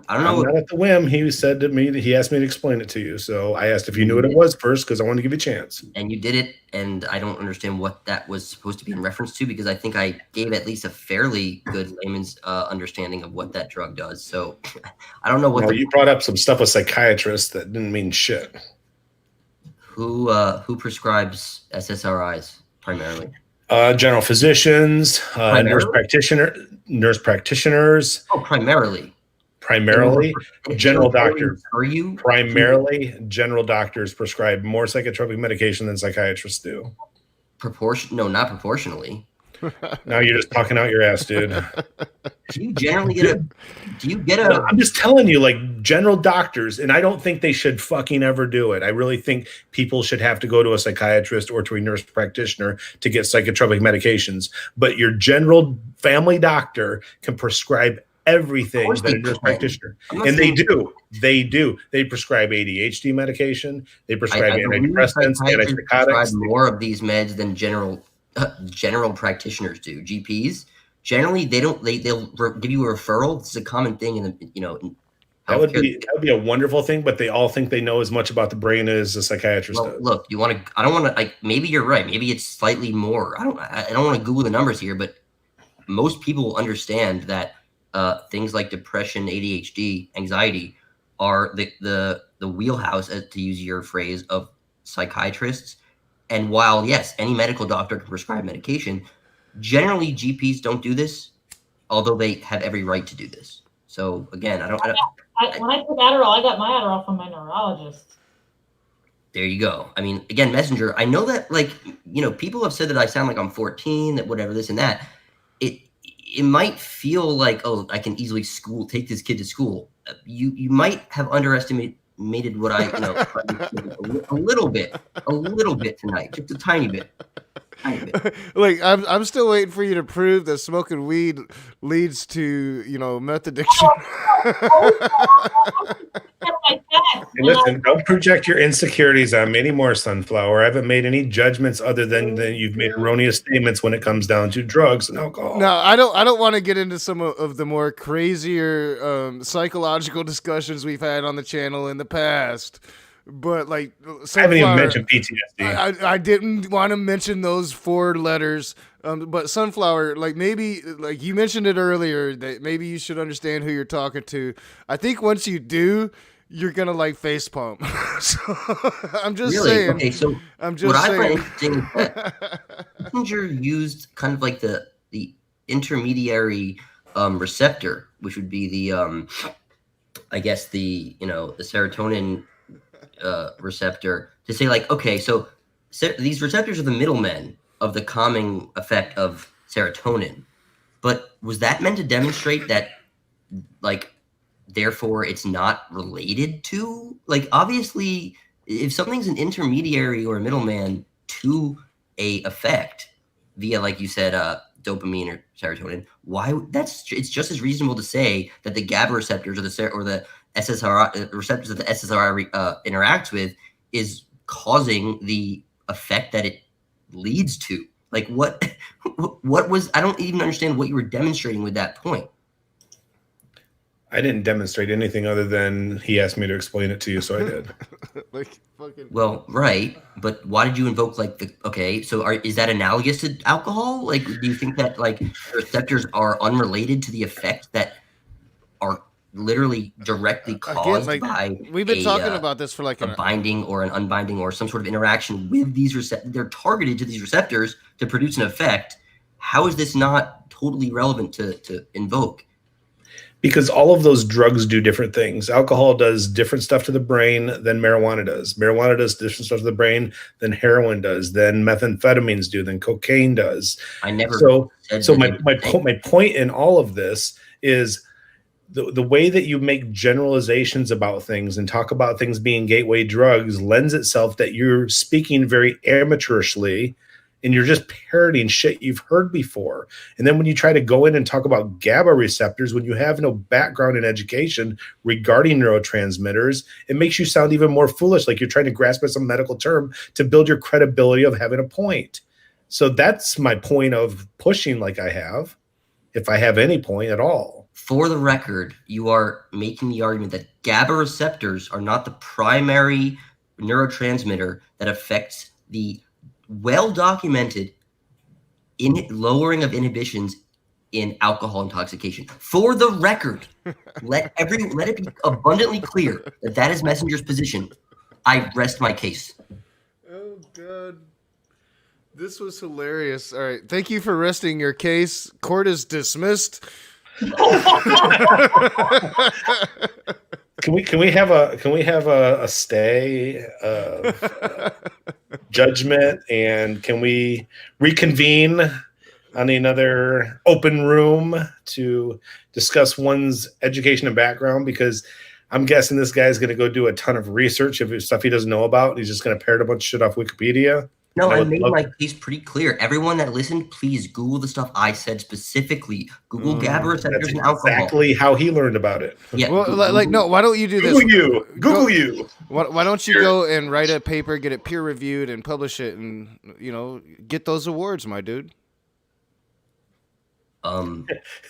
I'm not at the whim. He said to me that he asked me to explain it to you. So I asked if you knew what it was first because I wanted to give you a chance. And you did it, and I don't understand what that was supposed to be in reference to, because I think I gave at least a fairly good layman's understanding of what that drug does. So I don't know what. You brought up some stuff with psychiatrists that didn't mean shit. Who prescribes SSRIs primarily? General physicians, nurse practitioners. Oh, primarily. General doctors. Primarily, general doctors prescribe more psychotropic medication than psychiatrists do. No, not proportionally. Now you're just talking out your ass, dude. Do you generally get a? I'm just telling you, like, general doctors, and I don't think they should fucking ever do it. I really think people should have to go to a psychiatrist or to a nurse practitioner to get psychotropic medications. But your general family doctor can prescribe everything that a nurse practitioner, and they do. They prescribe ADHD medication. They prescribe antidepressants, antipsychotics. More of these meds than general practitioners do. GPs generally they'll give you a referral. It's a common thing that would be a wonderful thing, but they all think they know as much about the brain as a psychiatrist does. Look, I don't want to, maybe you're right. Maybe it's slightly more. I don't want to Google the numbers here, but most people will understand that things like depression, ADHD, anxiety are the wheelhouse, to use your phrase, of psychiatrists. And while, yes, any medical doctor can prescribe medication, generally GPs don't do this, although they have every right to do this. So again, when I took Adderall, I got my Adderall from my neurologist. There you go. I mean, again, Messenger, I know that, people have said that I sound like I'm 14, that whatever, this and that. It might feel like, oh, I can easily take this kid to school. You might have underestimated what I, a little bit tonight, just a tiny bit. Like, I'm still waiting for you to prove that smoking weed leads to, meth addiction. Hey, listen, don't project your insecurities on me anymore, Sunflower. I haven't made any judgments other than you've made erroneous statements when it comes down to drugs and alcohol. No, I don't want to get into some of the more crazier psychological discussions we've had on the channel in the past. But I haven't even mentioned PTSD. I didn't want to mention those 4 letters. But Sunflower, maybe you mentioned it earlier, that maybe you should understand who you're talking to. I think once you do, you're gonna face pump. So I'm just saying. Okay, so I'm just saying. I find interesting is that Messenger used kind of like the intermediary receptor, which would be the I guess the serotonin receptor, to say okay, so these receptors are the middlemen of the calming effect of serotonin. But was that meant to demonstrate that, like, therefore it's not related to, like, obviously if something's an intermediary or a middleman to a effect via, like you said, dopamine or serotonin, it's just as reasonable to say that the GABA receptors or the SSRI receptors that the SSRI interacts with is causing the effect that it leads to. Like, what was, I don't even understand what you were demonstrating with that point. I didn't demonstrate anything other than he asked me to explain it to you, so I did. Like, fucking. Well, right, but why did you invoke, like, is that analogous to alcohol? Like, do you think that, like, receptors are unrelated to the effect that are literally directly caused by we've been talking about this for like a binding or an unbinding or some sort of interaction with these receptors? They're targeted to these receptors to produce an effect. How is this not totally relevant to invoke? Because all of those drugs do different things. Alcohol does different stuff to the brain than marijuana does. Marijuana does different stuff to the brain than heroin does, than methamphetamines do, than cocaine does. I never. So my point in all of this is the way that you make generalizations about things and talk about things being gateway drugs lends itself that you're speaking very amateurishly and you're just parroting shit you've heard before. And then when you try to go in and talk about GABA receptors, when you have no background in education regarding neurotransmitters, it makes you sound even more foolish, like you're trying to grasp at some medical term to build your credibility of having a point. So that's my point of pushing like I have, if I have any point at all. For the record, you are making the argument that GABA receptors are not the primary neurotransmitter that affects the well-documented lowering of inhibitions in alcohol intoxication. For the record, let it be abundantly clear that is Messenger's position. I rest my case. Oh, God. This was hilarious. All right. Thank you for resting your case. Court is dismissed. Can we have a stay of judgment, and can we reconvene on another open room to discuss one's education and background? Because I'm guessing this guy's going to go do a ton of research of stuff he doesn't know about. And he's just going to parrot a bunch of shit off Wikipedia. No, I made my case pretty clear. Everyone that listened, please Google the stuff I said specifically. Google GABA receptors and alcohol. Exactly how he learned about it. Yeah. Well, no, why don't you do this? Google you. Why don't you go and write a paper, get it peer reviewed, and publish it, and get those awards, my dude.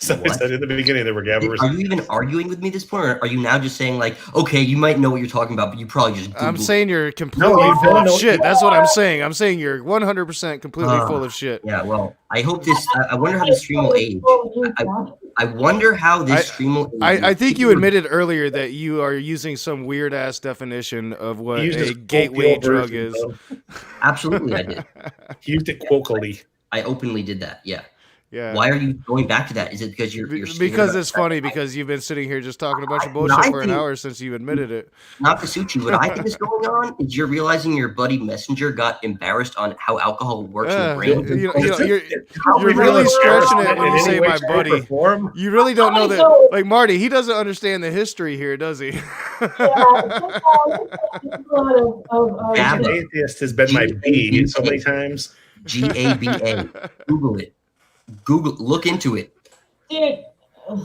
So I said in the beginning there were GABA receptors. Are you even arguing with me at this point, or are you now just saying, like, okay, you might know what you're talking about, but you probably just Googled. I'm saying you're completely full of shit. That's what I'm saying. I'm saying you're 100% completely full of shit. Yeah, well, I hope this. I wonder how this stream will age. I wonder how this stream will age. I think you admitted earlier that you are using some weird ass definition of what a gateway drug is. Absolutely, I did. He used it quokily. I openly did that. Yeah. Yeah. Why are you going back to that? Is it because you're because it's funny because you've been sitting here just talking a bunch of bullshit for an hour since you admitted it. Not to suit you, what I think is going on is you're realizing your buddy Messenger got embarrassed on how alcohol works in the brain. You're really stretching it when you say my buddy. You really don't know that. Like Marty, he doesn't understand the history here, does he? Atheist has been my B so many times. GABA. Google it. Look into it. Dude, for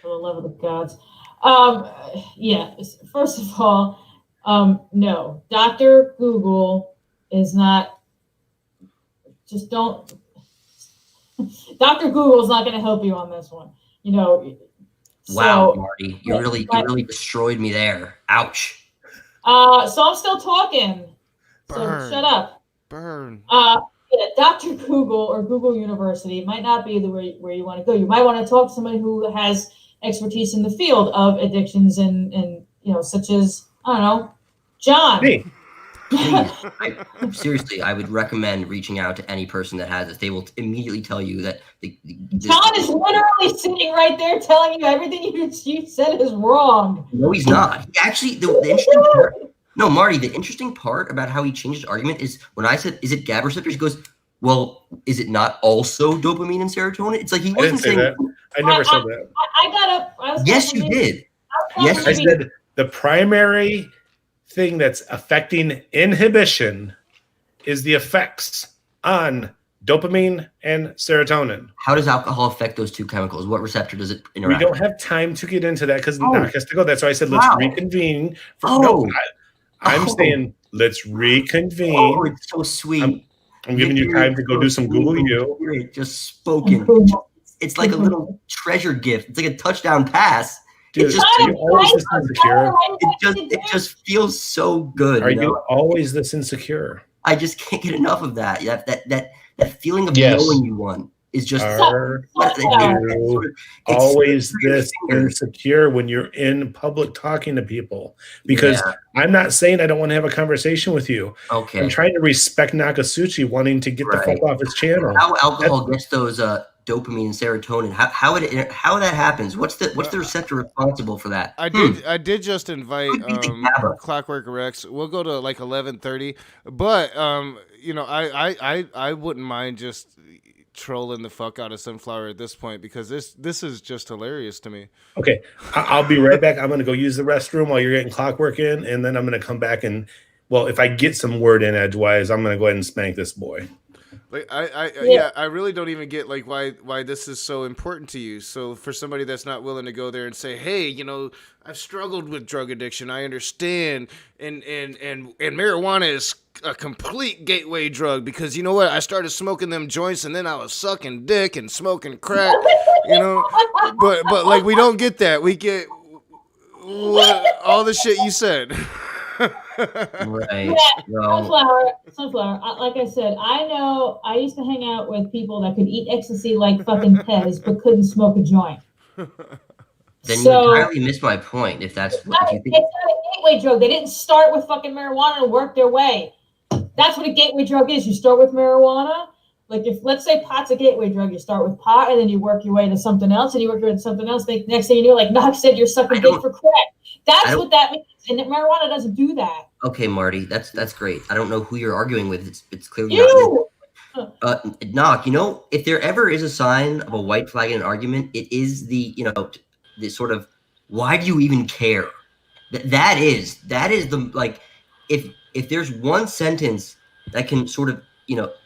the love of the gods. Yeah, first of all, no. Dr. Google is not, just don't, Dr. Google is not going to help you on this one. Wow, Marty, you really destroyed me there. Ouch. So I'm still talking. Burn. So shut up. Burn. Yeah, Dr. Google or Google University might not be the way where you want to go. You might want to talk to somebody who has expertise in the field of addictions and such as, I don't know, John. Me. Seriously, I would recommend reaching out to any person that has this. They will immediately tell you that John is literally sitting right there telling you everything you said is wrong. No, he's not. He actually, the interesting part. No, Marty, the interesting part about how he changed his argument is when I said, is it GABA receptors? He goes, well, is it not also dopamine and serotonin? It's like he wasn't saying that. I never said that. I got up. I was yes, you did. Yes, I said the primary thing that's affecting inhibition is the effects on dopamine and serotonin. How does alcohol affect those two chemicals? What receptor does it interact We don't with? have time to get into that because Knock has to go. That's why I said let's reconvene. I'm saying let's reconvene. Oh, it's so sweet. I'm giving you time to go do some Google U. Just spoken. It's like a little treasure gift. It's like a touchdown pass. Dude, it just, are you always this insecure? It just feels so good. Are you always this insecure? I just can't get enough of that. That feeling of knowing you won is just always this insecure when you're in public talking to people. Because I'm not saying I don't want to have a conversation with you. Okay. I'm trying to respect Nakasuchi wanting to get the fuck off his channel. How alcohol gets those dopamine and serotonin? How that happens? What's the receptor responsible for that? I did just invite Clockwork Rex. We'll go to like 11:30, but I wouldn't mind just trolling the fuck out of Sunflower at this point because this is just hilarious to me. Okay, I'll be right back. I'm going to go use the restroom while you're getting Clockwork in, and then I'm going to come back and, well, if I get some word in edgewise, I'm going to go ahead and spank this boy. Like I really don't even get like why this is so important to you. So for somebody that's not willing to go there and say, hey, I've struggled with drug addiction, I understand, and marijuana is a complete gateway drug because you know what? I started smoking them joints and then I was sucking dick and smoking crack, But like we don't get that. We get all the shit you said. Right. Sunflower. Like I said, I used to hang out with people that could eat ecstasy like fucking Pez, but couldn't smoke a joint. Then you entirely missed my point. If that's what you think. It's not a gateway drug. They didn't start with fucking marijuana and work their way. That's what a gateway drug is. You start with marijuana. Like if let's say pot's a gateway drug, you start with pot and then you work your way to something else, and you work your way to something else. Next thing you know, like Knox said, you're sucking dick for crack. That's what that means. And marijuana doesn't do that. Okay, Marty, that's great. I don't know who you're arguing with. It's clearly you. Knock. If there ever is a sign of a white flag in an argument, it is the sort of why do you even care? That is the like if there's one sentence that can sort of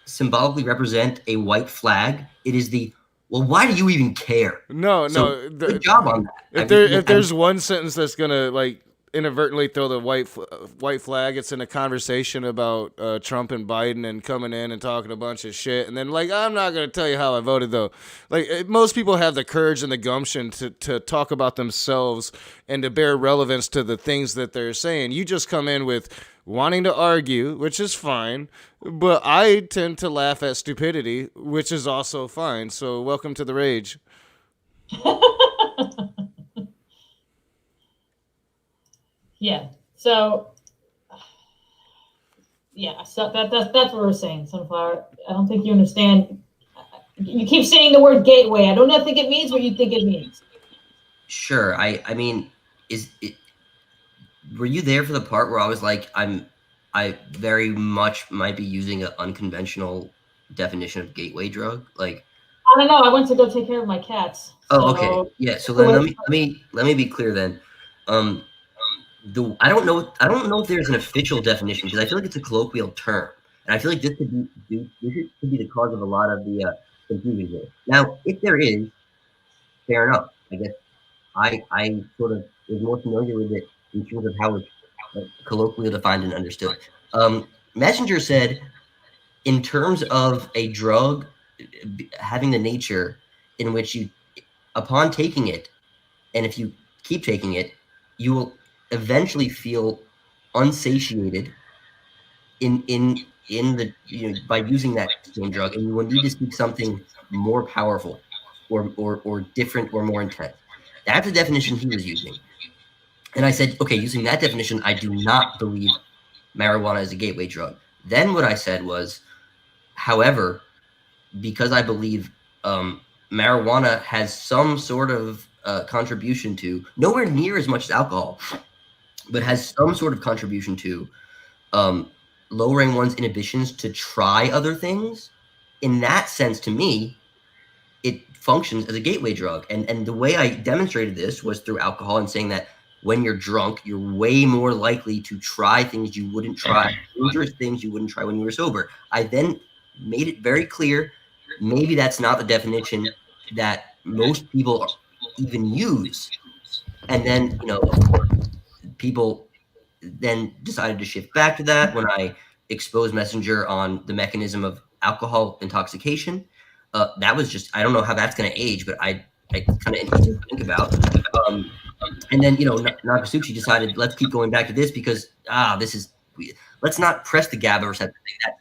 symbolically represent a white flag, it is the why do you even care? No. Good job on that. If there's one sentence that's gonna like inadvertently throw the white flag, it's in a conversation about Trump and Biden and coming in and talking a bunch of shit, and then like I'm not gonna tell you how I voted though. Like most people have the courage and the gumption to talk about themselves and to bear relevance to the things that they're saying. You just come in with wanting to argue, which is fine, but I tend to laugh at stupidity, which is also fine. So welcome to the rage. Yeah. So that's what we're saying, Sunflower. I don't think you understand. You keep saying the word gateway. I don't think it means what you think it means. Sure. I mean, were you there for the part where I was like, I very much might be using an unconventional definition of gateway drug? Like, I don't know. I went to go take care of my cats. Oh, okay. Yeah. So then let me be clear then. I don't know if there's an official definition because I feel like it's a colloquial term, and I feel like this could be the cause of a lot of the confusion here. Now, if there is, fair enough. I guess I sort of was more familiar with it in terms of how it's colloquially defined and understood. Messenger said, in terms of a drug having the nature in which you, upon taking it, and if you keep taking it, you will eventually feel unsatiated in the by using that same drug, and you will need to seek something more powerful or different or more intense. That's the definition he was using. And I said, okay, using that definition, I do not believe marijuana is a gateway drug. Then what I said was, however, because I believe marijuana has some sort of contribution to, nowhere near as much as alcohol, but has some sort of contribution to lowering one's inhibitions to try other things, in that sense, to me, it functions as a gateway drug. And the way I demonstrated this was through alcohol and saying that when you're drunk, you're way more likely to try things you wouldn't try, dangerous things you wouldn't try when you were sober. I then made it very clear, maybe that's not the definition that most people even use. And then, you know, of course, people then decided to shift back to that when I exposed Messenger on the mechanism of alcohol intoxication. That was just, I don't know how that's going to age, but I kind of interesting to think about. And then, you know, Nakasuchi decided, let's keep going back to this because, this is, let's not press the GABA receptor thing.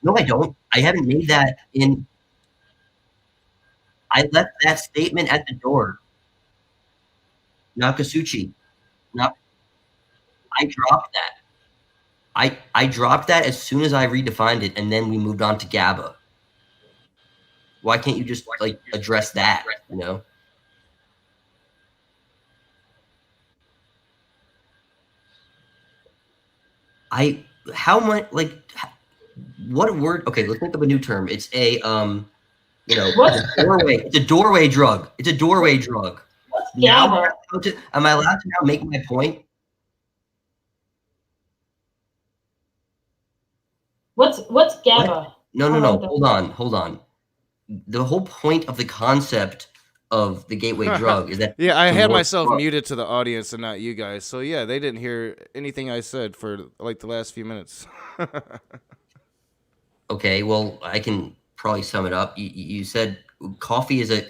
No, I don't. I haven't made that in, I left that statement at the door. Nakasuchi, I dropped that. I dropped that as soon as I redefined it, and then we moved on to GABA. Why can't you just like address that, you know? How much, like, what word? Okay, let's think of a new term. It's a, you know, a doorway. It's a doorway drug. It's a doorway drug. Now, am I allowed to now make my point? What's GABA? No. Hold on. The whole point of the concept of the gateway drug is that I had myself muted to the audience and not you guys. So yeah, they didn't hear anything I said for like the last few minutes. Okay, well, I can probably sum it up. You said coffee is a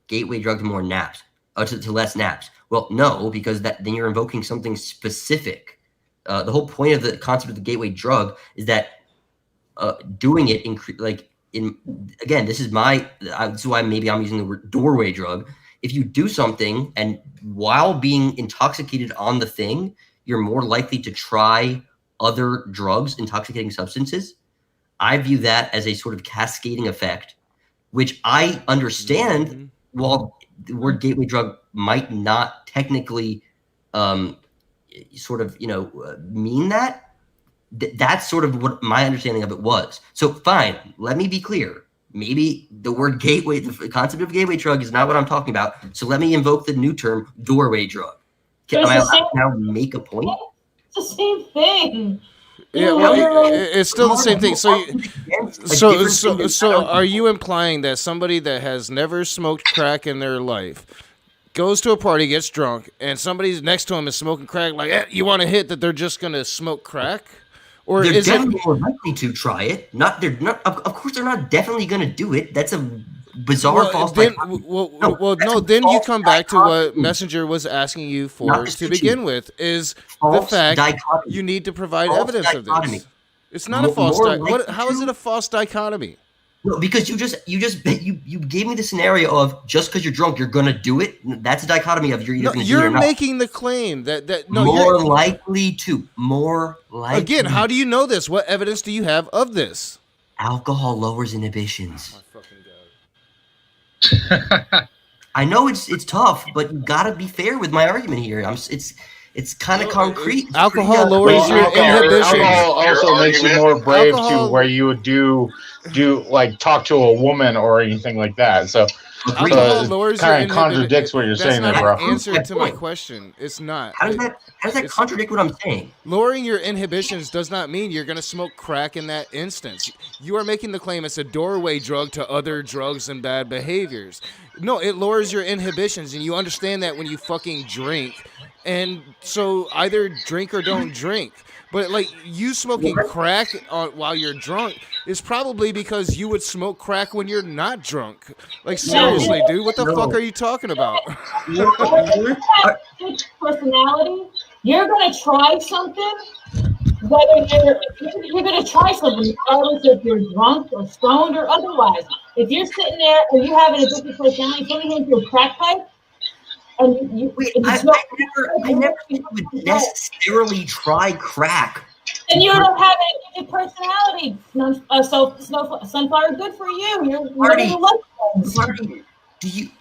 gateway drug to more naps, to less naps. Well, no, because then you're invoking something specific. The whole point of the concept of the gateway drug is that doing it again, this is why maybe I'm using the word doorway drug. If you do something and while being intoxicated on the thing, you're more likely to try other drugs, intoxicating substances. I view that as a sort of cascading effect, which I understand while the word gateway drug might not technically sort of, you know, mean that. That's sort of what my understanding of it was. So fine, let me be clear. Maybe the word gateway, the concept of gateway drug is not what I'm talking about. So let me invoke the new term doorway drug. Am I allowed to now make a point? It's the same thing. Yeah, well, it's still the same thing. So are you implying that somebody that has never smoked crack in their life goes to a party, gets drunk, and somebody next to him is smoking crack, like, you want to hit, that they're just going to smoke crack? Or they're is definitely more likely to try it. Of course, they're not definitely going to do it. That's a bizarre false dichotomy. Then you come back to what Messenger was asking you for to begin with, is the fact you need to provide evidence of this. It's not a false dichotomy. How is it a false dichotomy? No, because you gave me the scenario of just because you're drunk, you're gonna do it. That's a dichotomy of you're making the claim that more likely to. Again, how do you know this? What evidence do you have of this? Alcohol lowers inhibitions. Oh, my fucking God. I know it's tough, but you gotta be fair with my argument here. It's kind of concrete. Alcohol lowers your inhibitions. Alcohol also makes you more brave to where you would do like talk to a woman or anything like that. So it kind of contradicts what you're saying there, bro. That's not an answer to my question. It's not. How does that contradict what I'm saying? Lowering your inhibitions does not mean you're going to smoke crack in that instance. You are making the claim it's a doorway drug to other drugs and bad behaviors. No, it lowers your inhibitions, and you understand that when you fucking drink. And so either drink or don't drink. But like you smoking crack while you're drunk is probably because you would smoke crack when you're not drunk. Like seriously, dude, what the fuck are you talking about? Personality, you're gonna try something. Whether you're gonna try something, regardless if you're drunk or stoned or otherwise. If you're sitting there and you have an addictive personality, somebody hands you a crack pipe. I never would necessarily try crack. And you don't have an addictive personality. Sunflower, good for you. Marty,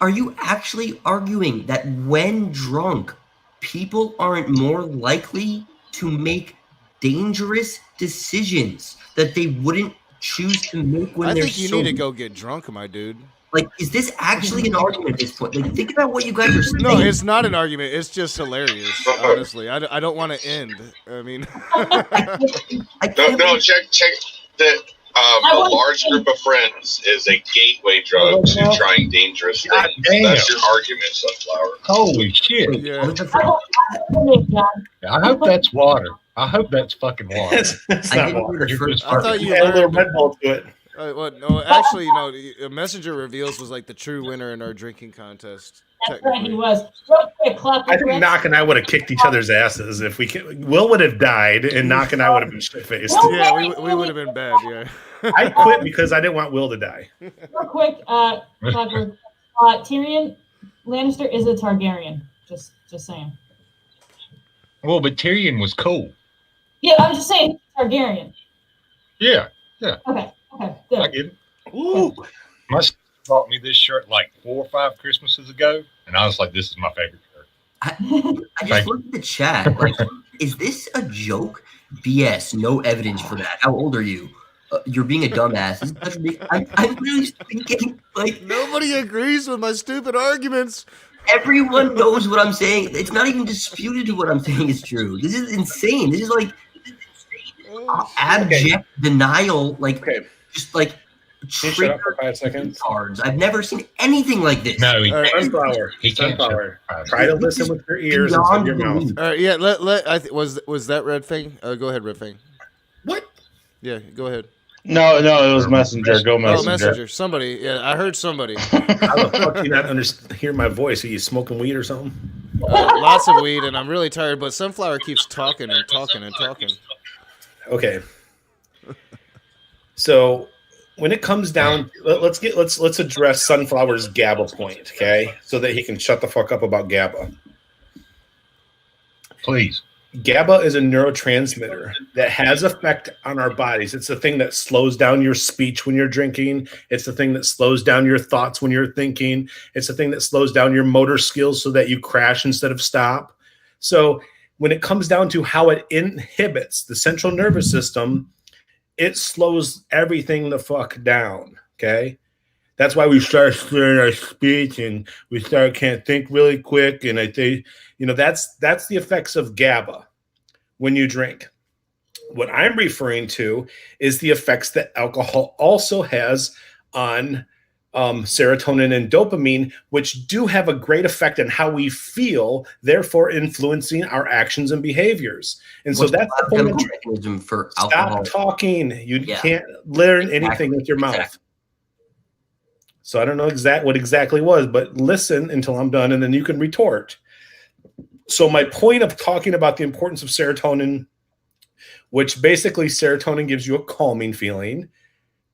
are you actually arguing that when drunk, people aren't more likely to make dangerous decisions that they wouldn't choose to make when I they're think you need to go get drunk, my dude. Like, is this actually an argument at this point? Like, think about what you guys are saying. No, it's not an argument. It's just hilarious, honestly. I don't want to end. I mean, No, check that. A large group of friends is a gateway drug to trying dangerous things. That's your argument, Sunflower. Holy shit. Yeah. I hope that's water. I hope that's fucking water. That's not water. I thought you Add a little learned. Red Bull to it. No, actually, Messenger Reveals was like the true winner in our drinking contest. That's right, he was. Real quick, Clock I think Knock and I would have kicked each other's asses if we can. Will would have died, and Knock and I would have been shit faced. Yeah, we would have been bad. Yeah. I quit because I didn't want Will to die. Real quick, Clockwork, Tyrion Lannister is a Targaryen. Just saying. Well, but Tyrion was cool. Yeah, I'm just saying Targaryen. Yeah. Okay, good. I get it. Ooh. My sister bought me this shirt like 4 or 5 Christmases ago, and I was like, this is my favorite shirt. I just looked at the chat. Like, is this a joke? BS. No evidence for that. How old are you? You're being a dumbass. This is such a big, I'm really thinking, like... Nobody agrees with my stupid arguments. Everyone knows what I'm saying. It's not even disputed what I'm saying is true. This is insane. This is like abject denial. Like, just like... Shut up for 5 seconds. Cards. I've never seen anything like this. No, Sunflower. Sunflower. Try to listen with your ears instead of your mouth. All right, yeah. Was that Red Fang? Go ahead, Red Fang. What? Yeah, go ahead. No, it was Messenger. Go Messenger. Oh, Messenger. Somebody. Yeah, I heard somebody. How the fuck do you not hear my voice? Are you smoking weed or something? Lots of weed, and I'm really tired. But Sunflower keeps talking and talking and talking. Okay. So when it comes down, let's address Sunflower's GABA point, okay? So that he can shut the fuck up about GABA. Please. GABA is a neurotransmitter that has effect on our bodies. It's the thing that slows down your speech when you're drinking. It's the thing that slows down your thoughts when you're thinking. It's the thing that slows down your motor skills so that you crash instead of stop. So when it comes down to how it inhibits the central nervous system, it slows everything the fuck down, okay? That's why we start slurring our speech and we can't think really quick. And I think, that's the effects of GABA when you drink. What I'm referring to is the effects that alcohol also has on serotonin and dopamine, which do have a great effect on how we feel, therefore influencing our actions and behaviors. And so that's the point mechanism for alcohol. Stop talking. You can't learn anything with your mouth. So I don't know what exactly was, but listen until I'm done, and then you can retort. So my point of talking about the importance of serotonin, which basically serotonin gives you a calming feeling.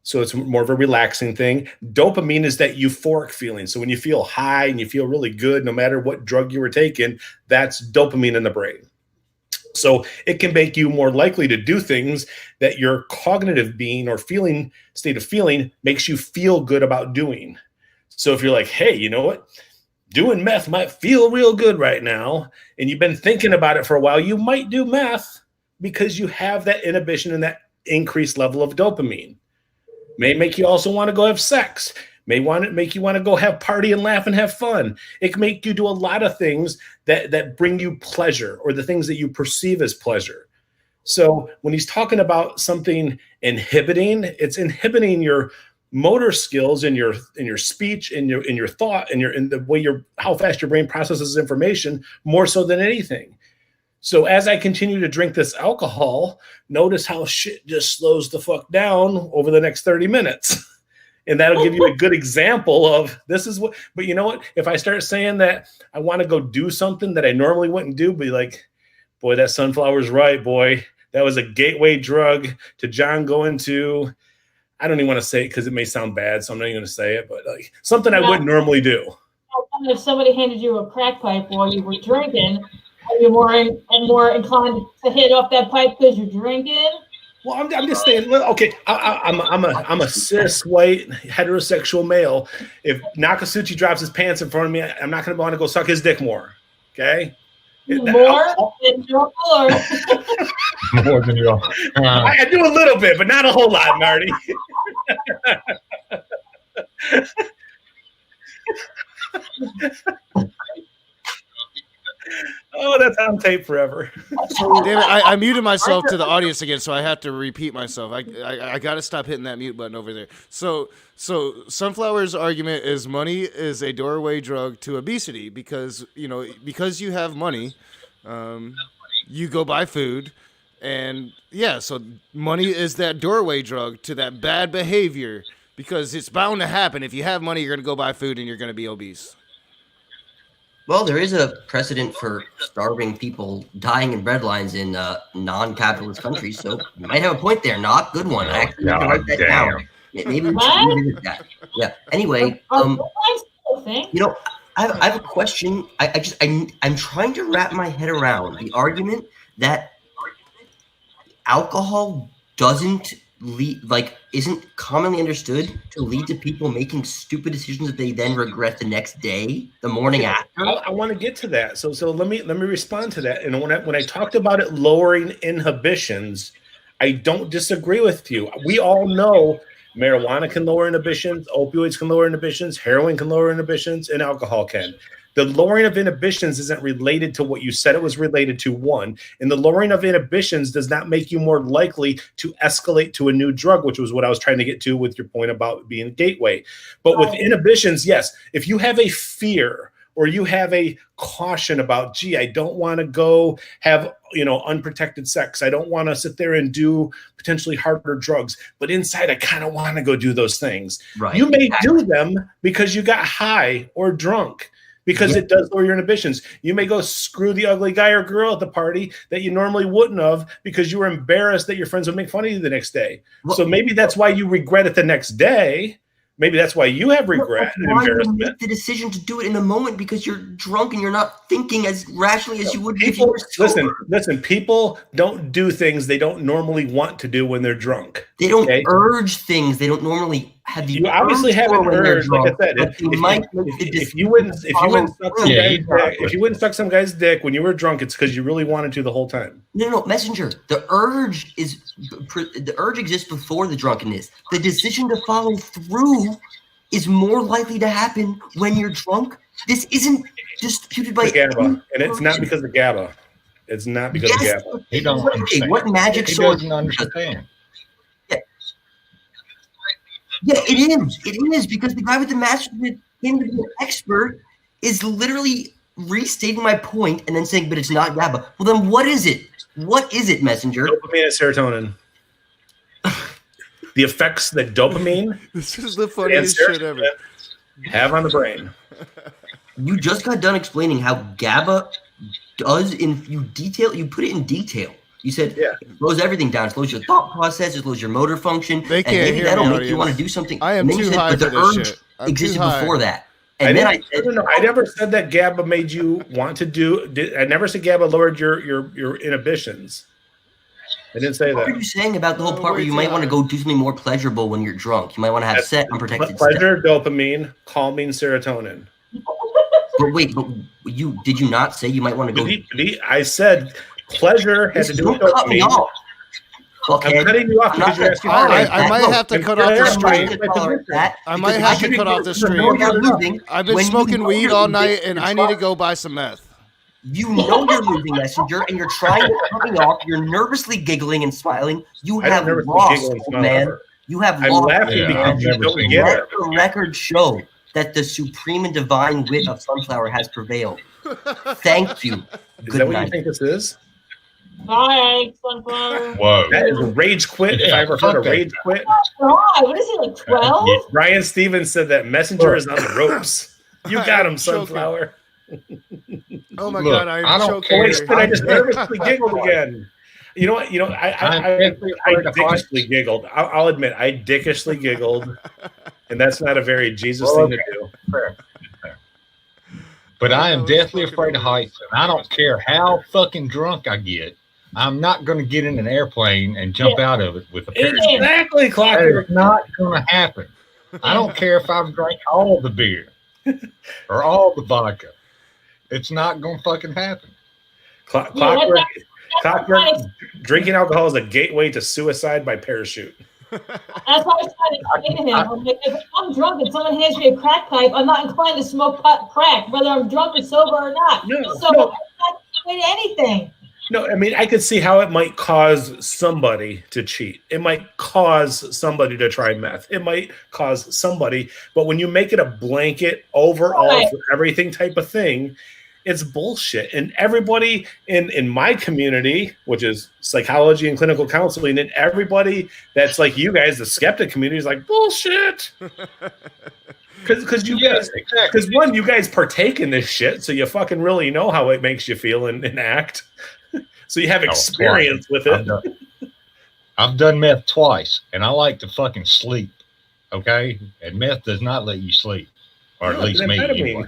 So it's more of a relaxing thing. Dopamine is that euphoric feeling. So when you feel high and you feel really good, no matter what drug you were taking, that's dopamine in the brain. So it can make you more likely to do things that your cognitive being or feeling state of feeling makes you feel good about doing. So if you're like, hey, you know what? Doing meth might feel real good right now, and you've been thinking about it for a while, you might do meth because you have that inhibition and that increased level of dopamine. May make you also want to go have sex. May make you want to go have party and laugh and have fun. It can make you do a lot of things that bring you pleasure, or the things that you perceive as pleasure. So when he's talking about something inhibiting, it's inhibiting your motor skills in your speech, in your thought, in the way how fast your brain processes information, more so than anything. So as I continue to drink this alcohol, notice how shit just slows the fuck down over the next 30 minutes. And that'll give you a good example of this is what, but you know what? If I start saying that I want to go do something that I normally wouldn't do, be like, boy, that Sunflower's right, boy. That was a gateway drug to John going to, I don't even want to say it because it may sound bad, so I'm not even going to say it, but like something I wouldn't normally do. If somebody handed you a crack pipe while you were drinking, are you more inclined to hit off that pipe because you're drinking? Well, I'm just saying. Okay, I'm a cis white heterosexual male. If Nakasuchi drops his pants in front of me, I'm not going to want to go suck his dick more. Okay, More than your floor. More than you are. I do a little bit, but not a whole lot, Marty. Oh, that's on tape forever. Damn it, I muted myself to the audience again, so I have to repeat myself. I got to stop hitting that mute button over there. So Sunflower's argument is money is a doorway drug to obesity because you have money, you go buy food, and yeah, so money is that doorway drug to that bad behavior because it's bound to happen. If you have money, you're going to go buy food and you're going to be obese. Well, there is a precedent for starving people dying in breadlines in non-capitalist countries, so you might have a point there. Not good one. I actually have to write that down. Maybe we should revisit that. Yeah. Anyway, I have a question. I'm trying to wrap my head around the argument that alcohol isn't commonly understood to lead to people making stupid decisions that they then regret the next day, the morning after. I want to get to that. So let me respond to that. And when I talked about it lowering inhibitions, I don't disagree with you. We all know marijuana can lower inhibitions, opioids can lower inhibitions, heroin can lower inhibitions, and alcohol can. The lowering of inhibitions isn't related to what you said it was related to, one. And the lowering of inhibitions does not make you more likely to escalate to a new drug, which was what I was trying to get to with your point about being a gateway. But with inhibitions, yes, if you have a fear or you have a caution about, gee, I don't want to go have, unprotected sex. I don't want to sit there and do potentially harder drugs. But inside, I kind of want to go do those things. Right. You may do them because you got high or drunk. Because it does lower your inhibitions. You may go screw the ugly guy or girl at the party that you normally wouldn't have because you were embarrassed that your friends would make fun of you the next day. So maybe that's why you regret it the next day. Maybe that's why you have regret and embarrassment. You make the decision to do it in the moment because you're drunk and you're not thinking as rationally as you would if you People, were sober. listen, people don't do things they don't normally want to do when they're drunk. They don't urge things they don't normally have the You obviously urge have for an when they're urge, like I drunk, said. but they might make the If you wouldn't suck some guy's dick when you were drunk, it's because you really wanted to the whole time. No, messenger. The urge exists before the drunkenness. The decision to follow through is more likely to happen when you're drunk. This isn't disputed by GABA, and it's not because of GABA. It's not because of GABA. He don't understand. What magic He sword doesn't understand. Yeah, it is because the guy with the master that came to be an expert is literally restating my point and then saying, but it's not GABA. Well, then what is it? What is it, messenger? Dopamine and serotonin. The effects that dopamine This is the funniest shit ever. have on the brain. You just got done explaining how GABA does you put it in detail. You said it slows everything down. It slows your thought process. It slows your motor function. They can't and maybe hear that'll me, make you audience. want to do something. I am and then too you said, high but for the this urge shit. I'm too existed high. before that. And then I said, I never said that GABA made you want to do. I never said GABA lowered your inhibitions. I didn't say what that. are you saying about the whole part where you might want to go do something more pleasurable when you're drunk? You might want to have sex, unprotected sex. Pleasure, dopamine, calming, serotonin. But wait, did you not say you might want to go? I said pleasure has to do with Don't cut me dopamine. off. Okay. I'm cutting you off because you're asking. I might have to cut off the stream. I might have to cut off the stream. I've been smoking weed all night and I need to go buy some meth. You know you're losing, messenger, and you're trying to cut me off. You're nervously giggling and smiling. You I don't have nervously lost, giggle and smile man. ever. You have I'm lost. laughing because you don't get Let it. the record show that the supreme and divine wit of Sunflower has prevailed. Thank you. Is Good that what night. you think this is? Bye, Sunflower. Whoa. That is a rage quit. If I ever heard a rage quit. God, what is it, like 12? Ryan Stevens said that Messenger is on the ropes. You got him, Sunflower. Oh my Look, God, I'm I don't choking. care. I just nervously giggled again. You know what? I dickishly giggled. I'll admit, I dickishly giggled, and that's not a very Jesus thing to do. Fair. But I am deathly afraid of heights, and I don't care how fucking drunk I get. I'm not going to get in an airplane and jump out of it with a parachute. Exactly, That Clocker. is not going to happen. I don't care if I've drank all the beer or all the vodka. It's not going to fucking happen. Clockwork, drinking alcohol is a gateway to suicide by parachute. That's why I was trying to explain to him. I'm like, if I'm drunk and someone hands me a crack pipe, I'm not inclined to smoke crack, whether I'm drunk or sober or not. No, so no. I'm not doing anything. No, I mean, I could see how it might cause somebody to cheat. It might cause somebody to try meth. It might cause somebody. But when you make it a blanket overall for everything type of thing, it's bullshit. And everybody in my community, which is psychology and clinical counseling, and everybody that's like you guys, the skeptic community, is like, bullshit. Because you guys, because one, you guys partake in this shit, so you fucking really know how it makes you feel and act. So you have experience with it. I've done meth twice, and I like to fucking sleep. Okay, and meth does not let you sleep, or at least me. Anyway.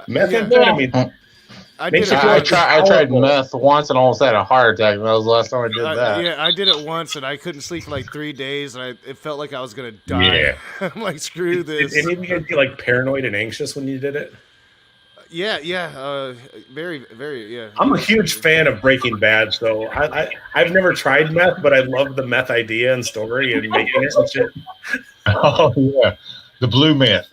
Methamphetamine. I tried meth once and almost had a heart attack. That was the last time I did that. Yeah, I did it once, and I couldn't sleep for like 3 days, and it felt like I was gonna die. Yeah. I'm like, screw this. Did any of you guys get like paranoid and anxious when you did it? Yeah, very, very, yeah. I'm a huge fan of Breaking Bad, so I've never tried meth, but I love the meth idea and story and making it and shit. Oh yeah, the blue meth.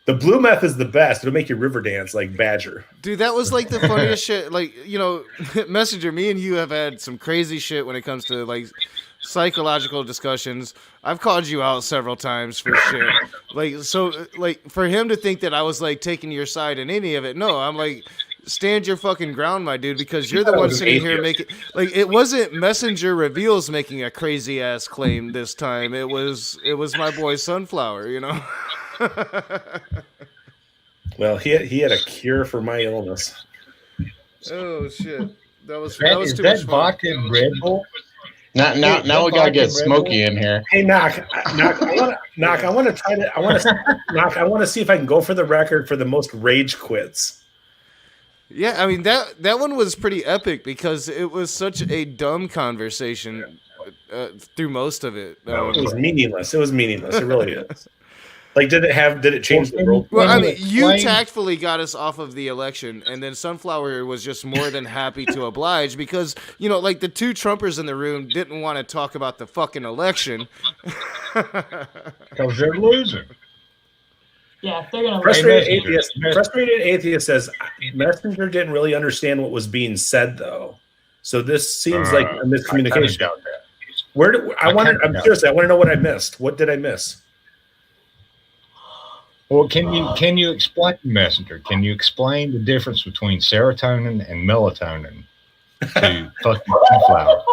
The blue meth is the best. It'll make you river dance like Badger. Dude, that was like the funniest shit. Like, you know, Messenger, me and you have had some crazy shit when it comes to like psychological discussions. I've called you out several times for shit. Like, so, like, for him to think that I was like taking your side in any of it, no, I'm like, stand your fucking ground, my dude, because you're the one sitting here making, like, it wasn't Messenger Reveals making a crazy ass claim this time. It was my boy Sunflower, you know. Well, he had a cure for my illness. Oh shit, that was Is too that much fun. vodka and Red Bull? Now we gotta get Smokey in here. Hey, Knock. I want to see if I can go for the record for the most rage quits. Yeah, I mean that one was pretty epic because it was such a dumb conversation through most of it. It was meaningless. It really is. Like, did it change the world? Well, I mean, you tactfully got us off of the election, and then Sunflower was just more than happy to oblige because, you know, like the two Trumpers in the room didn't want to talk about the fucking election. Because they're losing. Yeah, they're gonna. Frustrated atheist says Messenger didn't really understand what was being said, though. So this seems like a miscommunication. I'm curious. I want to know what I missed. What did I miss? Well, can you explain Messenger? Can you explain the difference between serotonin and melatonin to fucking sunflower?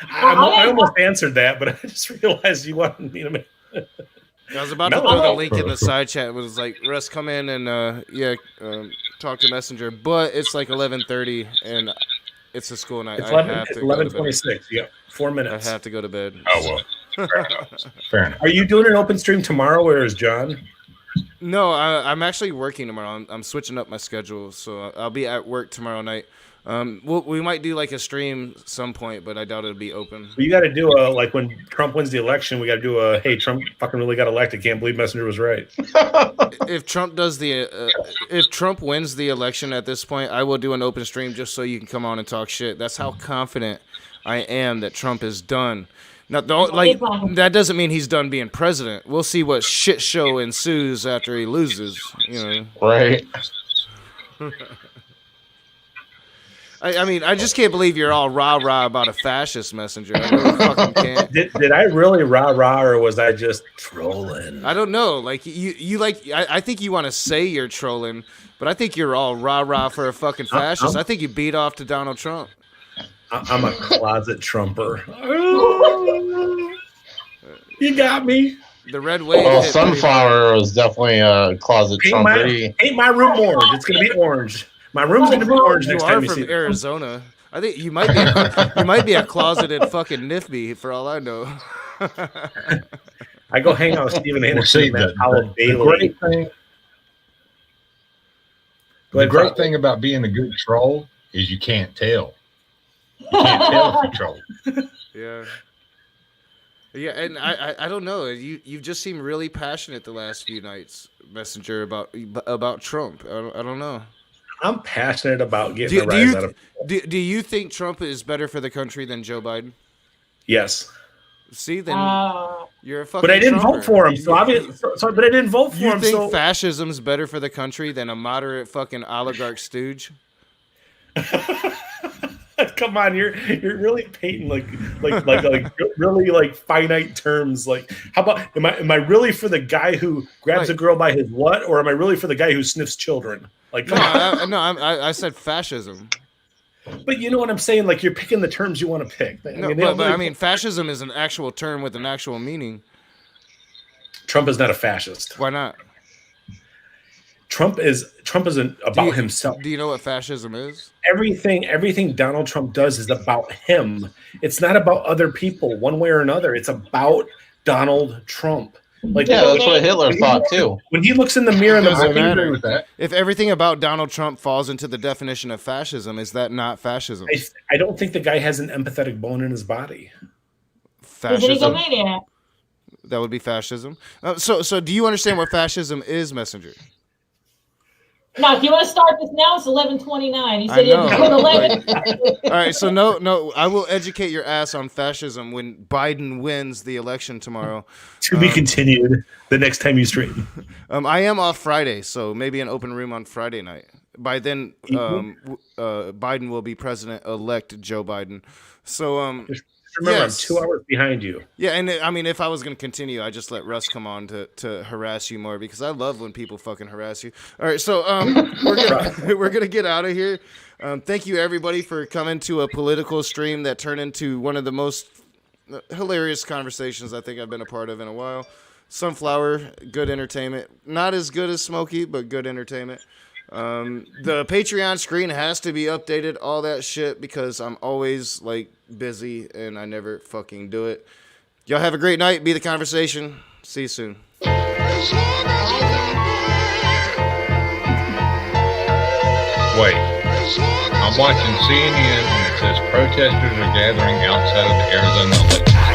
I almost answered that, but I just realized you wanted me to make. I was about to put a link in the side chat. It was like, Russ, come in and talk to Messenger, but it's like 11:30 and it's a school night. It's 11:26. Yep, 4 minutes. I have to go to bed. Oh well. Fair enough. Are you doing an open stream tomorrow, or is John? No, I'm actually working tomorrow. I'm switching up my schedule, so I'll be at work tomorrow night. We might do like a stream some point, but I doubt it'll be open. You got to do like when Trump wins the election, we got to do hey, Trump fucking really got elected. Can't believe Messenger was right. If Trump if Trump wins the election at this point, I will do an open stream just so you can come on and talk shit. That's how confident I am that Trump is done. Now, that doesn't mean he's done being president. We'll see what shit show ensues after he loses. You know, right? I mean, I just can't believe you're all rah about a fascist Messenger. I really fucking can't. Did I really rah, or was I just trolling? I don't know. Like you like. I think you want to say you're trolling, but I think you're all rah for a fucking fascist. I think you beat off to Donald Trump. I'm a closet Trumper. You got me. The red wave. Well, Sunflower was definitely a closet Trumper. Ain't my room orange? It's gonna be orange. My room's gonna be orange next time you see. You are from Arizona. I think you might be a closeted fucking NIFB for all I know. I go hang out with Stephen Anderson. The great thing about being a good troll is you can't tell. You can't tell if you troll. Yeah, and I don't know. You've just seemed really passionate the last few nights, Messenger, about Trump. I don't know. I'm passionate about getting a rise out of. Do you think Trump is better for the country than Joe Biden? Yes. See, then you're a fucking. But I didn't Trumper. vote for him, so obviously. Sorry, but I didn't vote for You him. think So fascism's better for the country than a moderate fucking oligarch stooge? come on, you're really painting like really like finite terms. Like, how about am I really for the guy who grabs a girl by his what, or am I really for the guy who sniffs children? Like, come on. I said fascism. But you know what I'm saying? Like, you're picking the terms you want to pick. I mean, fascism is an actual term with an actual meaning. Trump is not a fascist. Why not? Trump isn't about himself. Do you know what fascism is? Everything Donald Trump does is about him. It's not about other people one way or another. It's about Donald Trump. Like, yeah, that's what Hitler thought too. When he looks in the mirror, If everything about Donald Trump falls into the definition of fascism, is that not fascism? I don't think the guy has an empathetic bone in his body. Fascism. That would be fascism. So do you understand what fascism is, Messenger? No, if you want to start this now, it's 11:29. He said I know. it's 11. All right, so no, I will educate your ass on fascism when Biden wins the election tomorrow. To be continued the next time you stream. I am off Friday, so maybe an open room on Friday night. By then, Biden will be President-elect Joe Biden. So, remember, yes. I'm 2 hours behind you. Yeah, and I mean, if I was going to continue, I just let Russ come on to harass you more because I love when people fucking harass you. All right, so we're gonna get out of here. Thank you everybody for coming to a political stream that turned into one of the most hilarious conversations I think I've been a part of in a while. Sunflower, good entertainment. Not as good as Smokey, but good entertainment. The Patreon screen has to be updated, all that shit, because I'm always like busy and I never fucking do it. Y'all have a great night. Be the conversation. See you soon. Wait, I'm watching CNN and it says protesters are gathering outside of the Arizona election.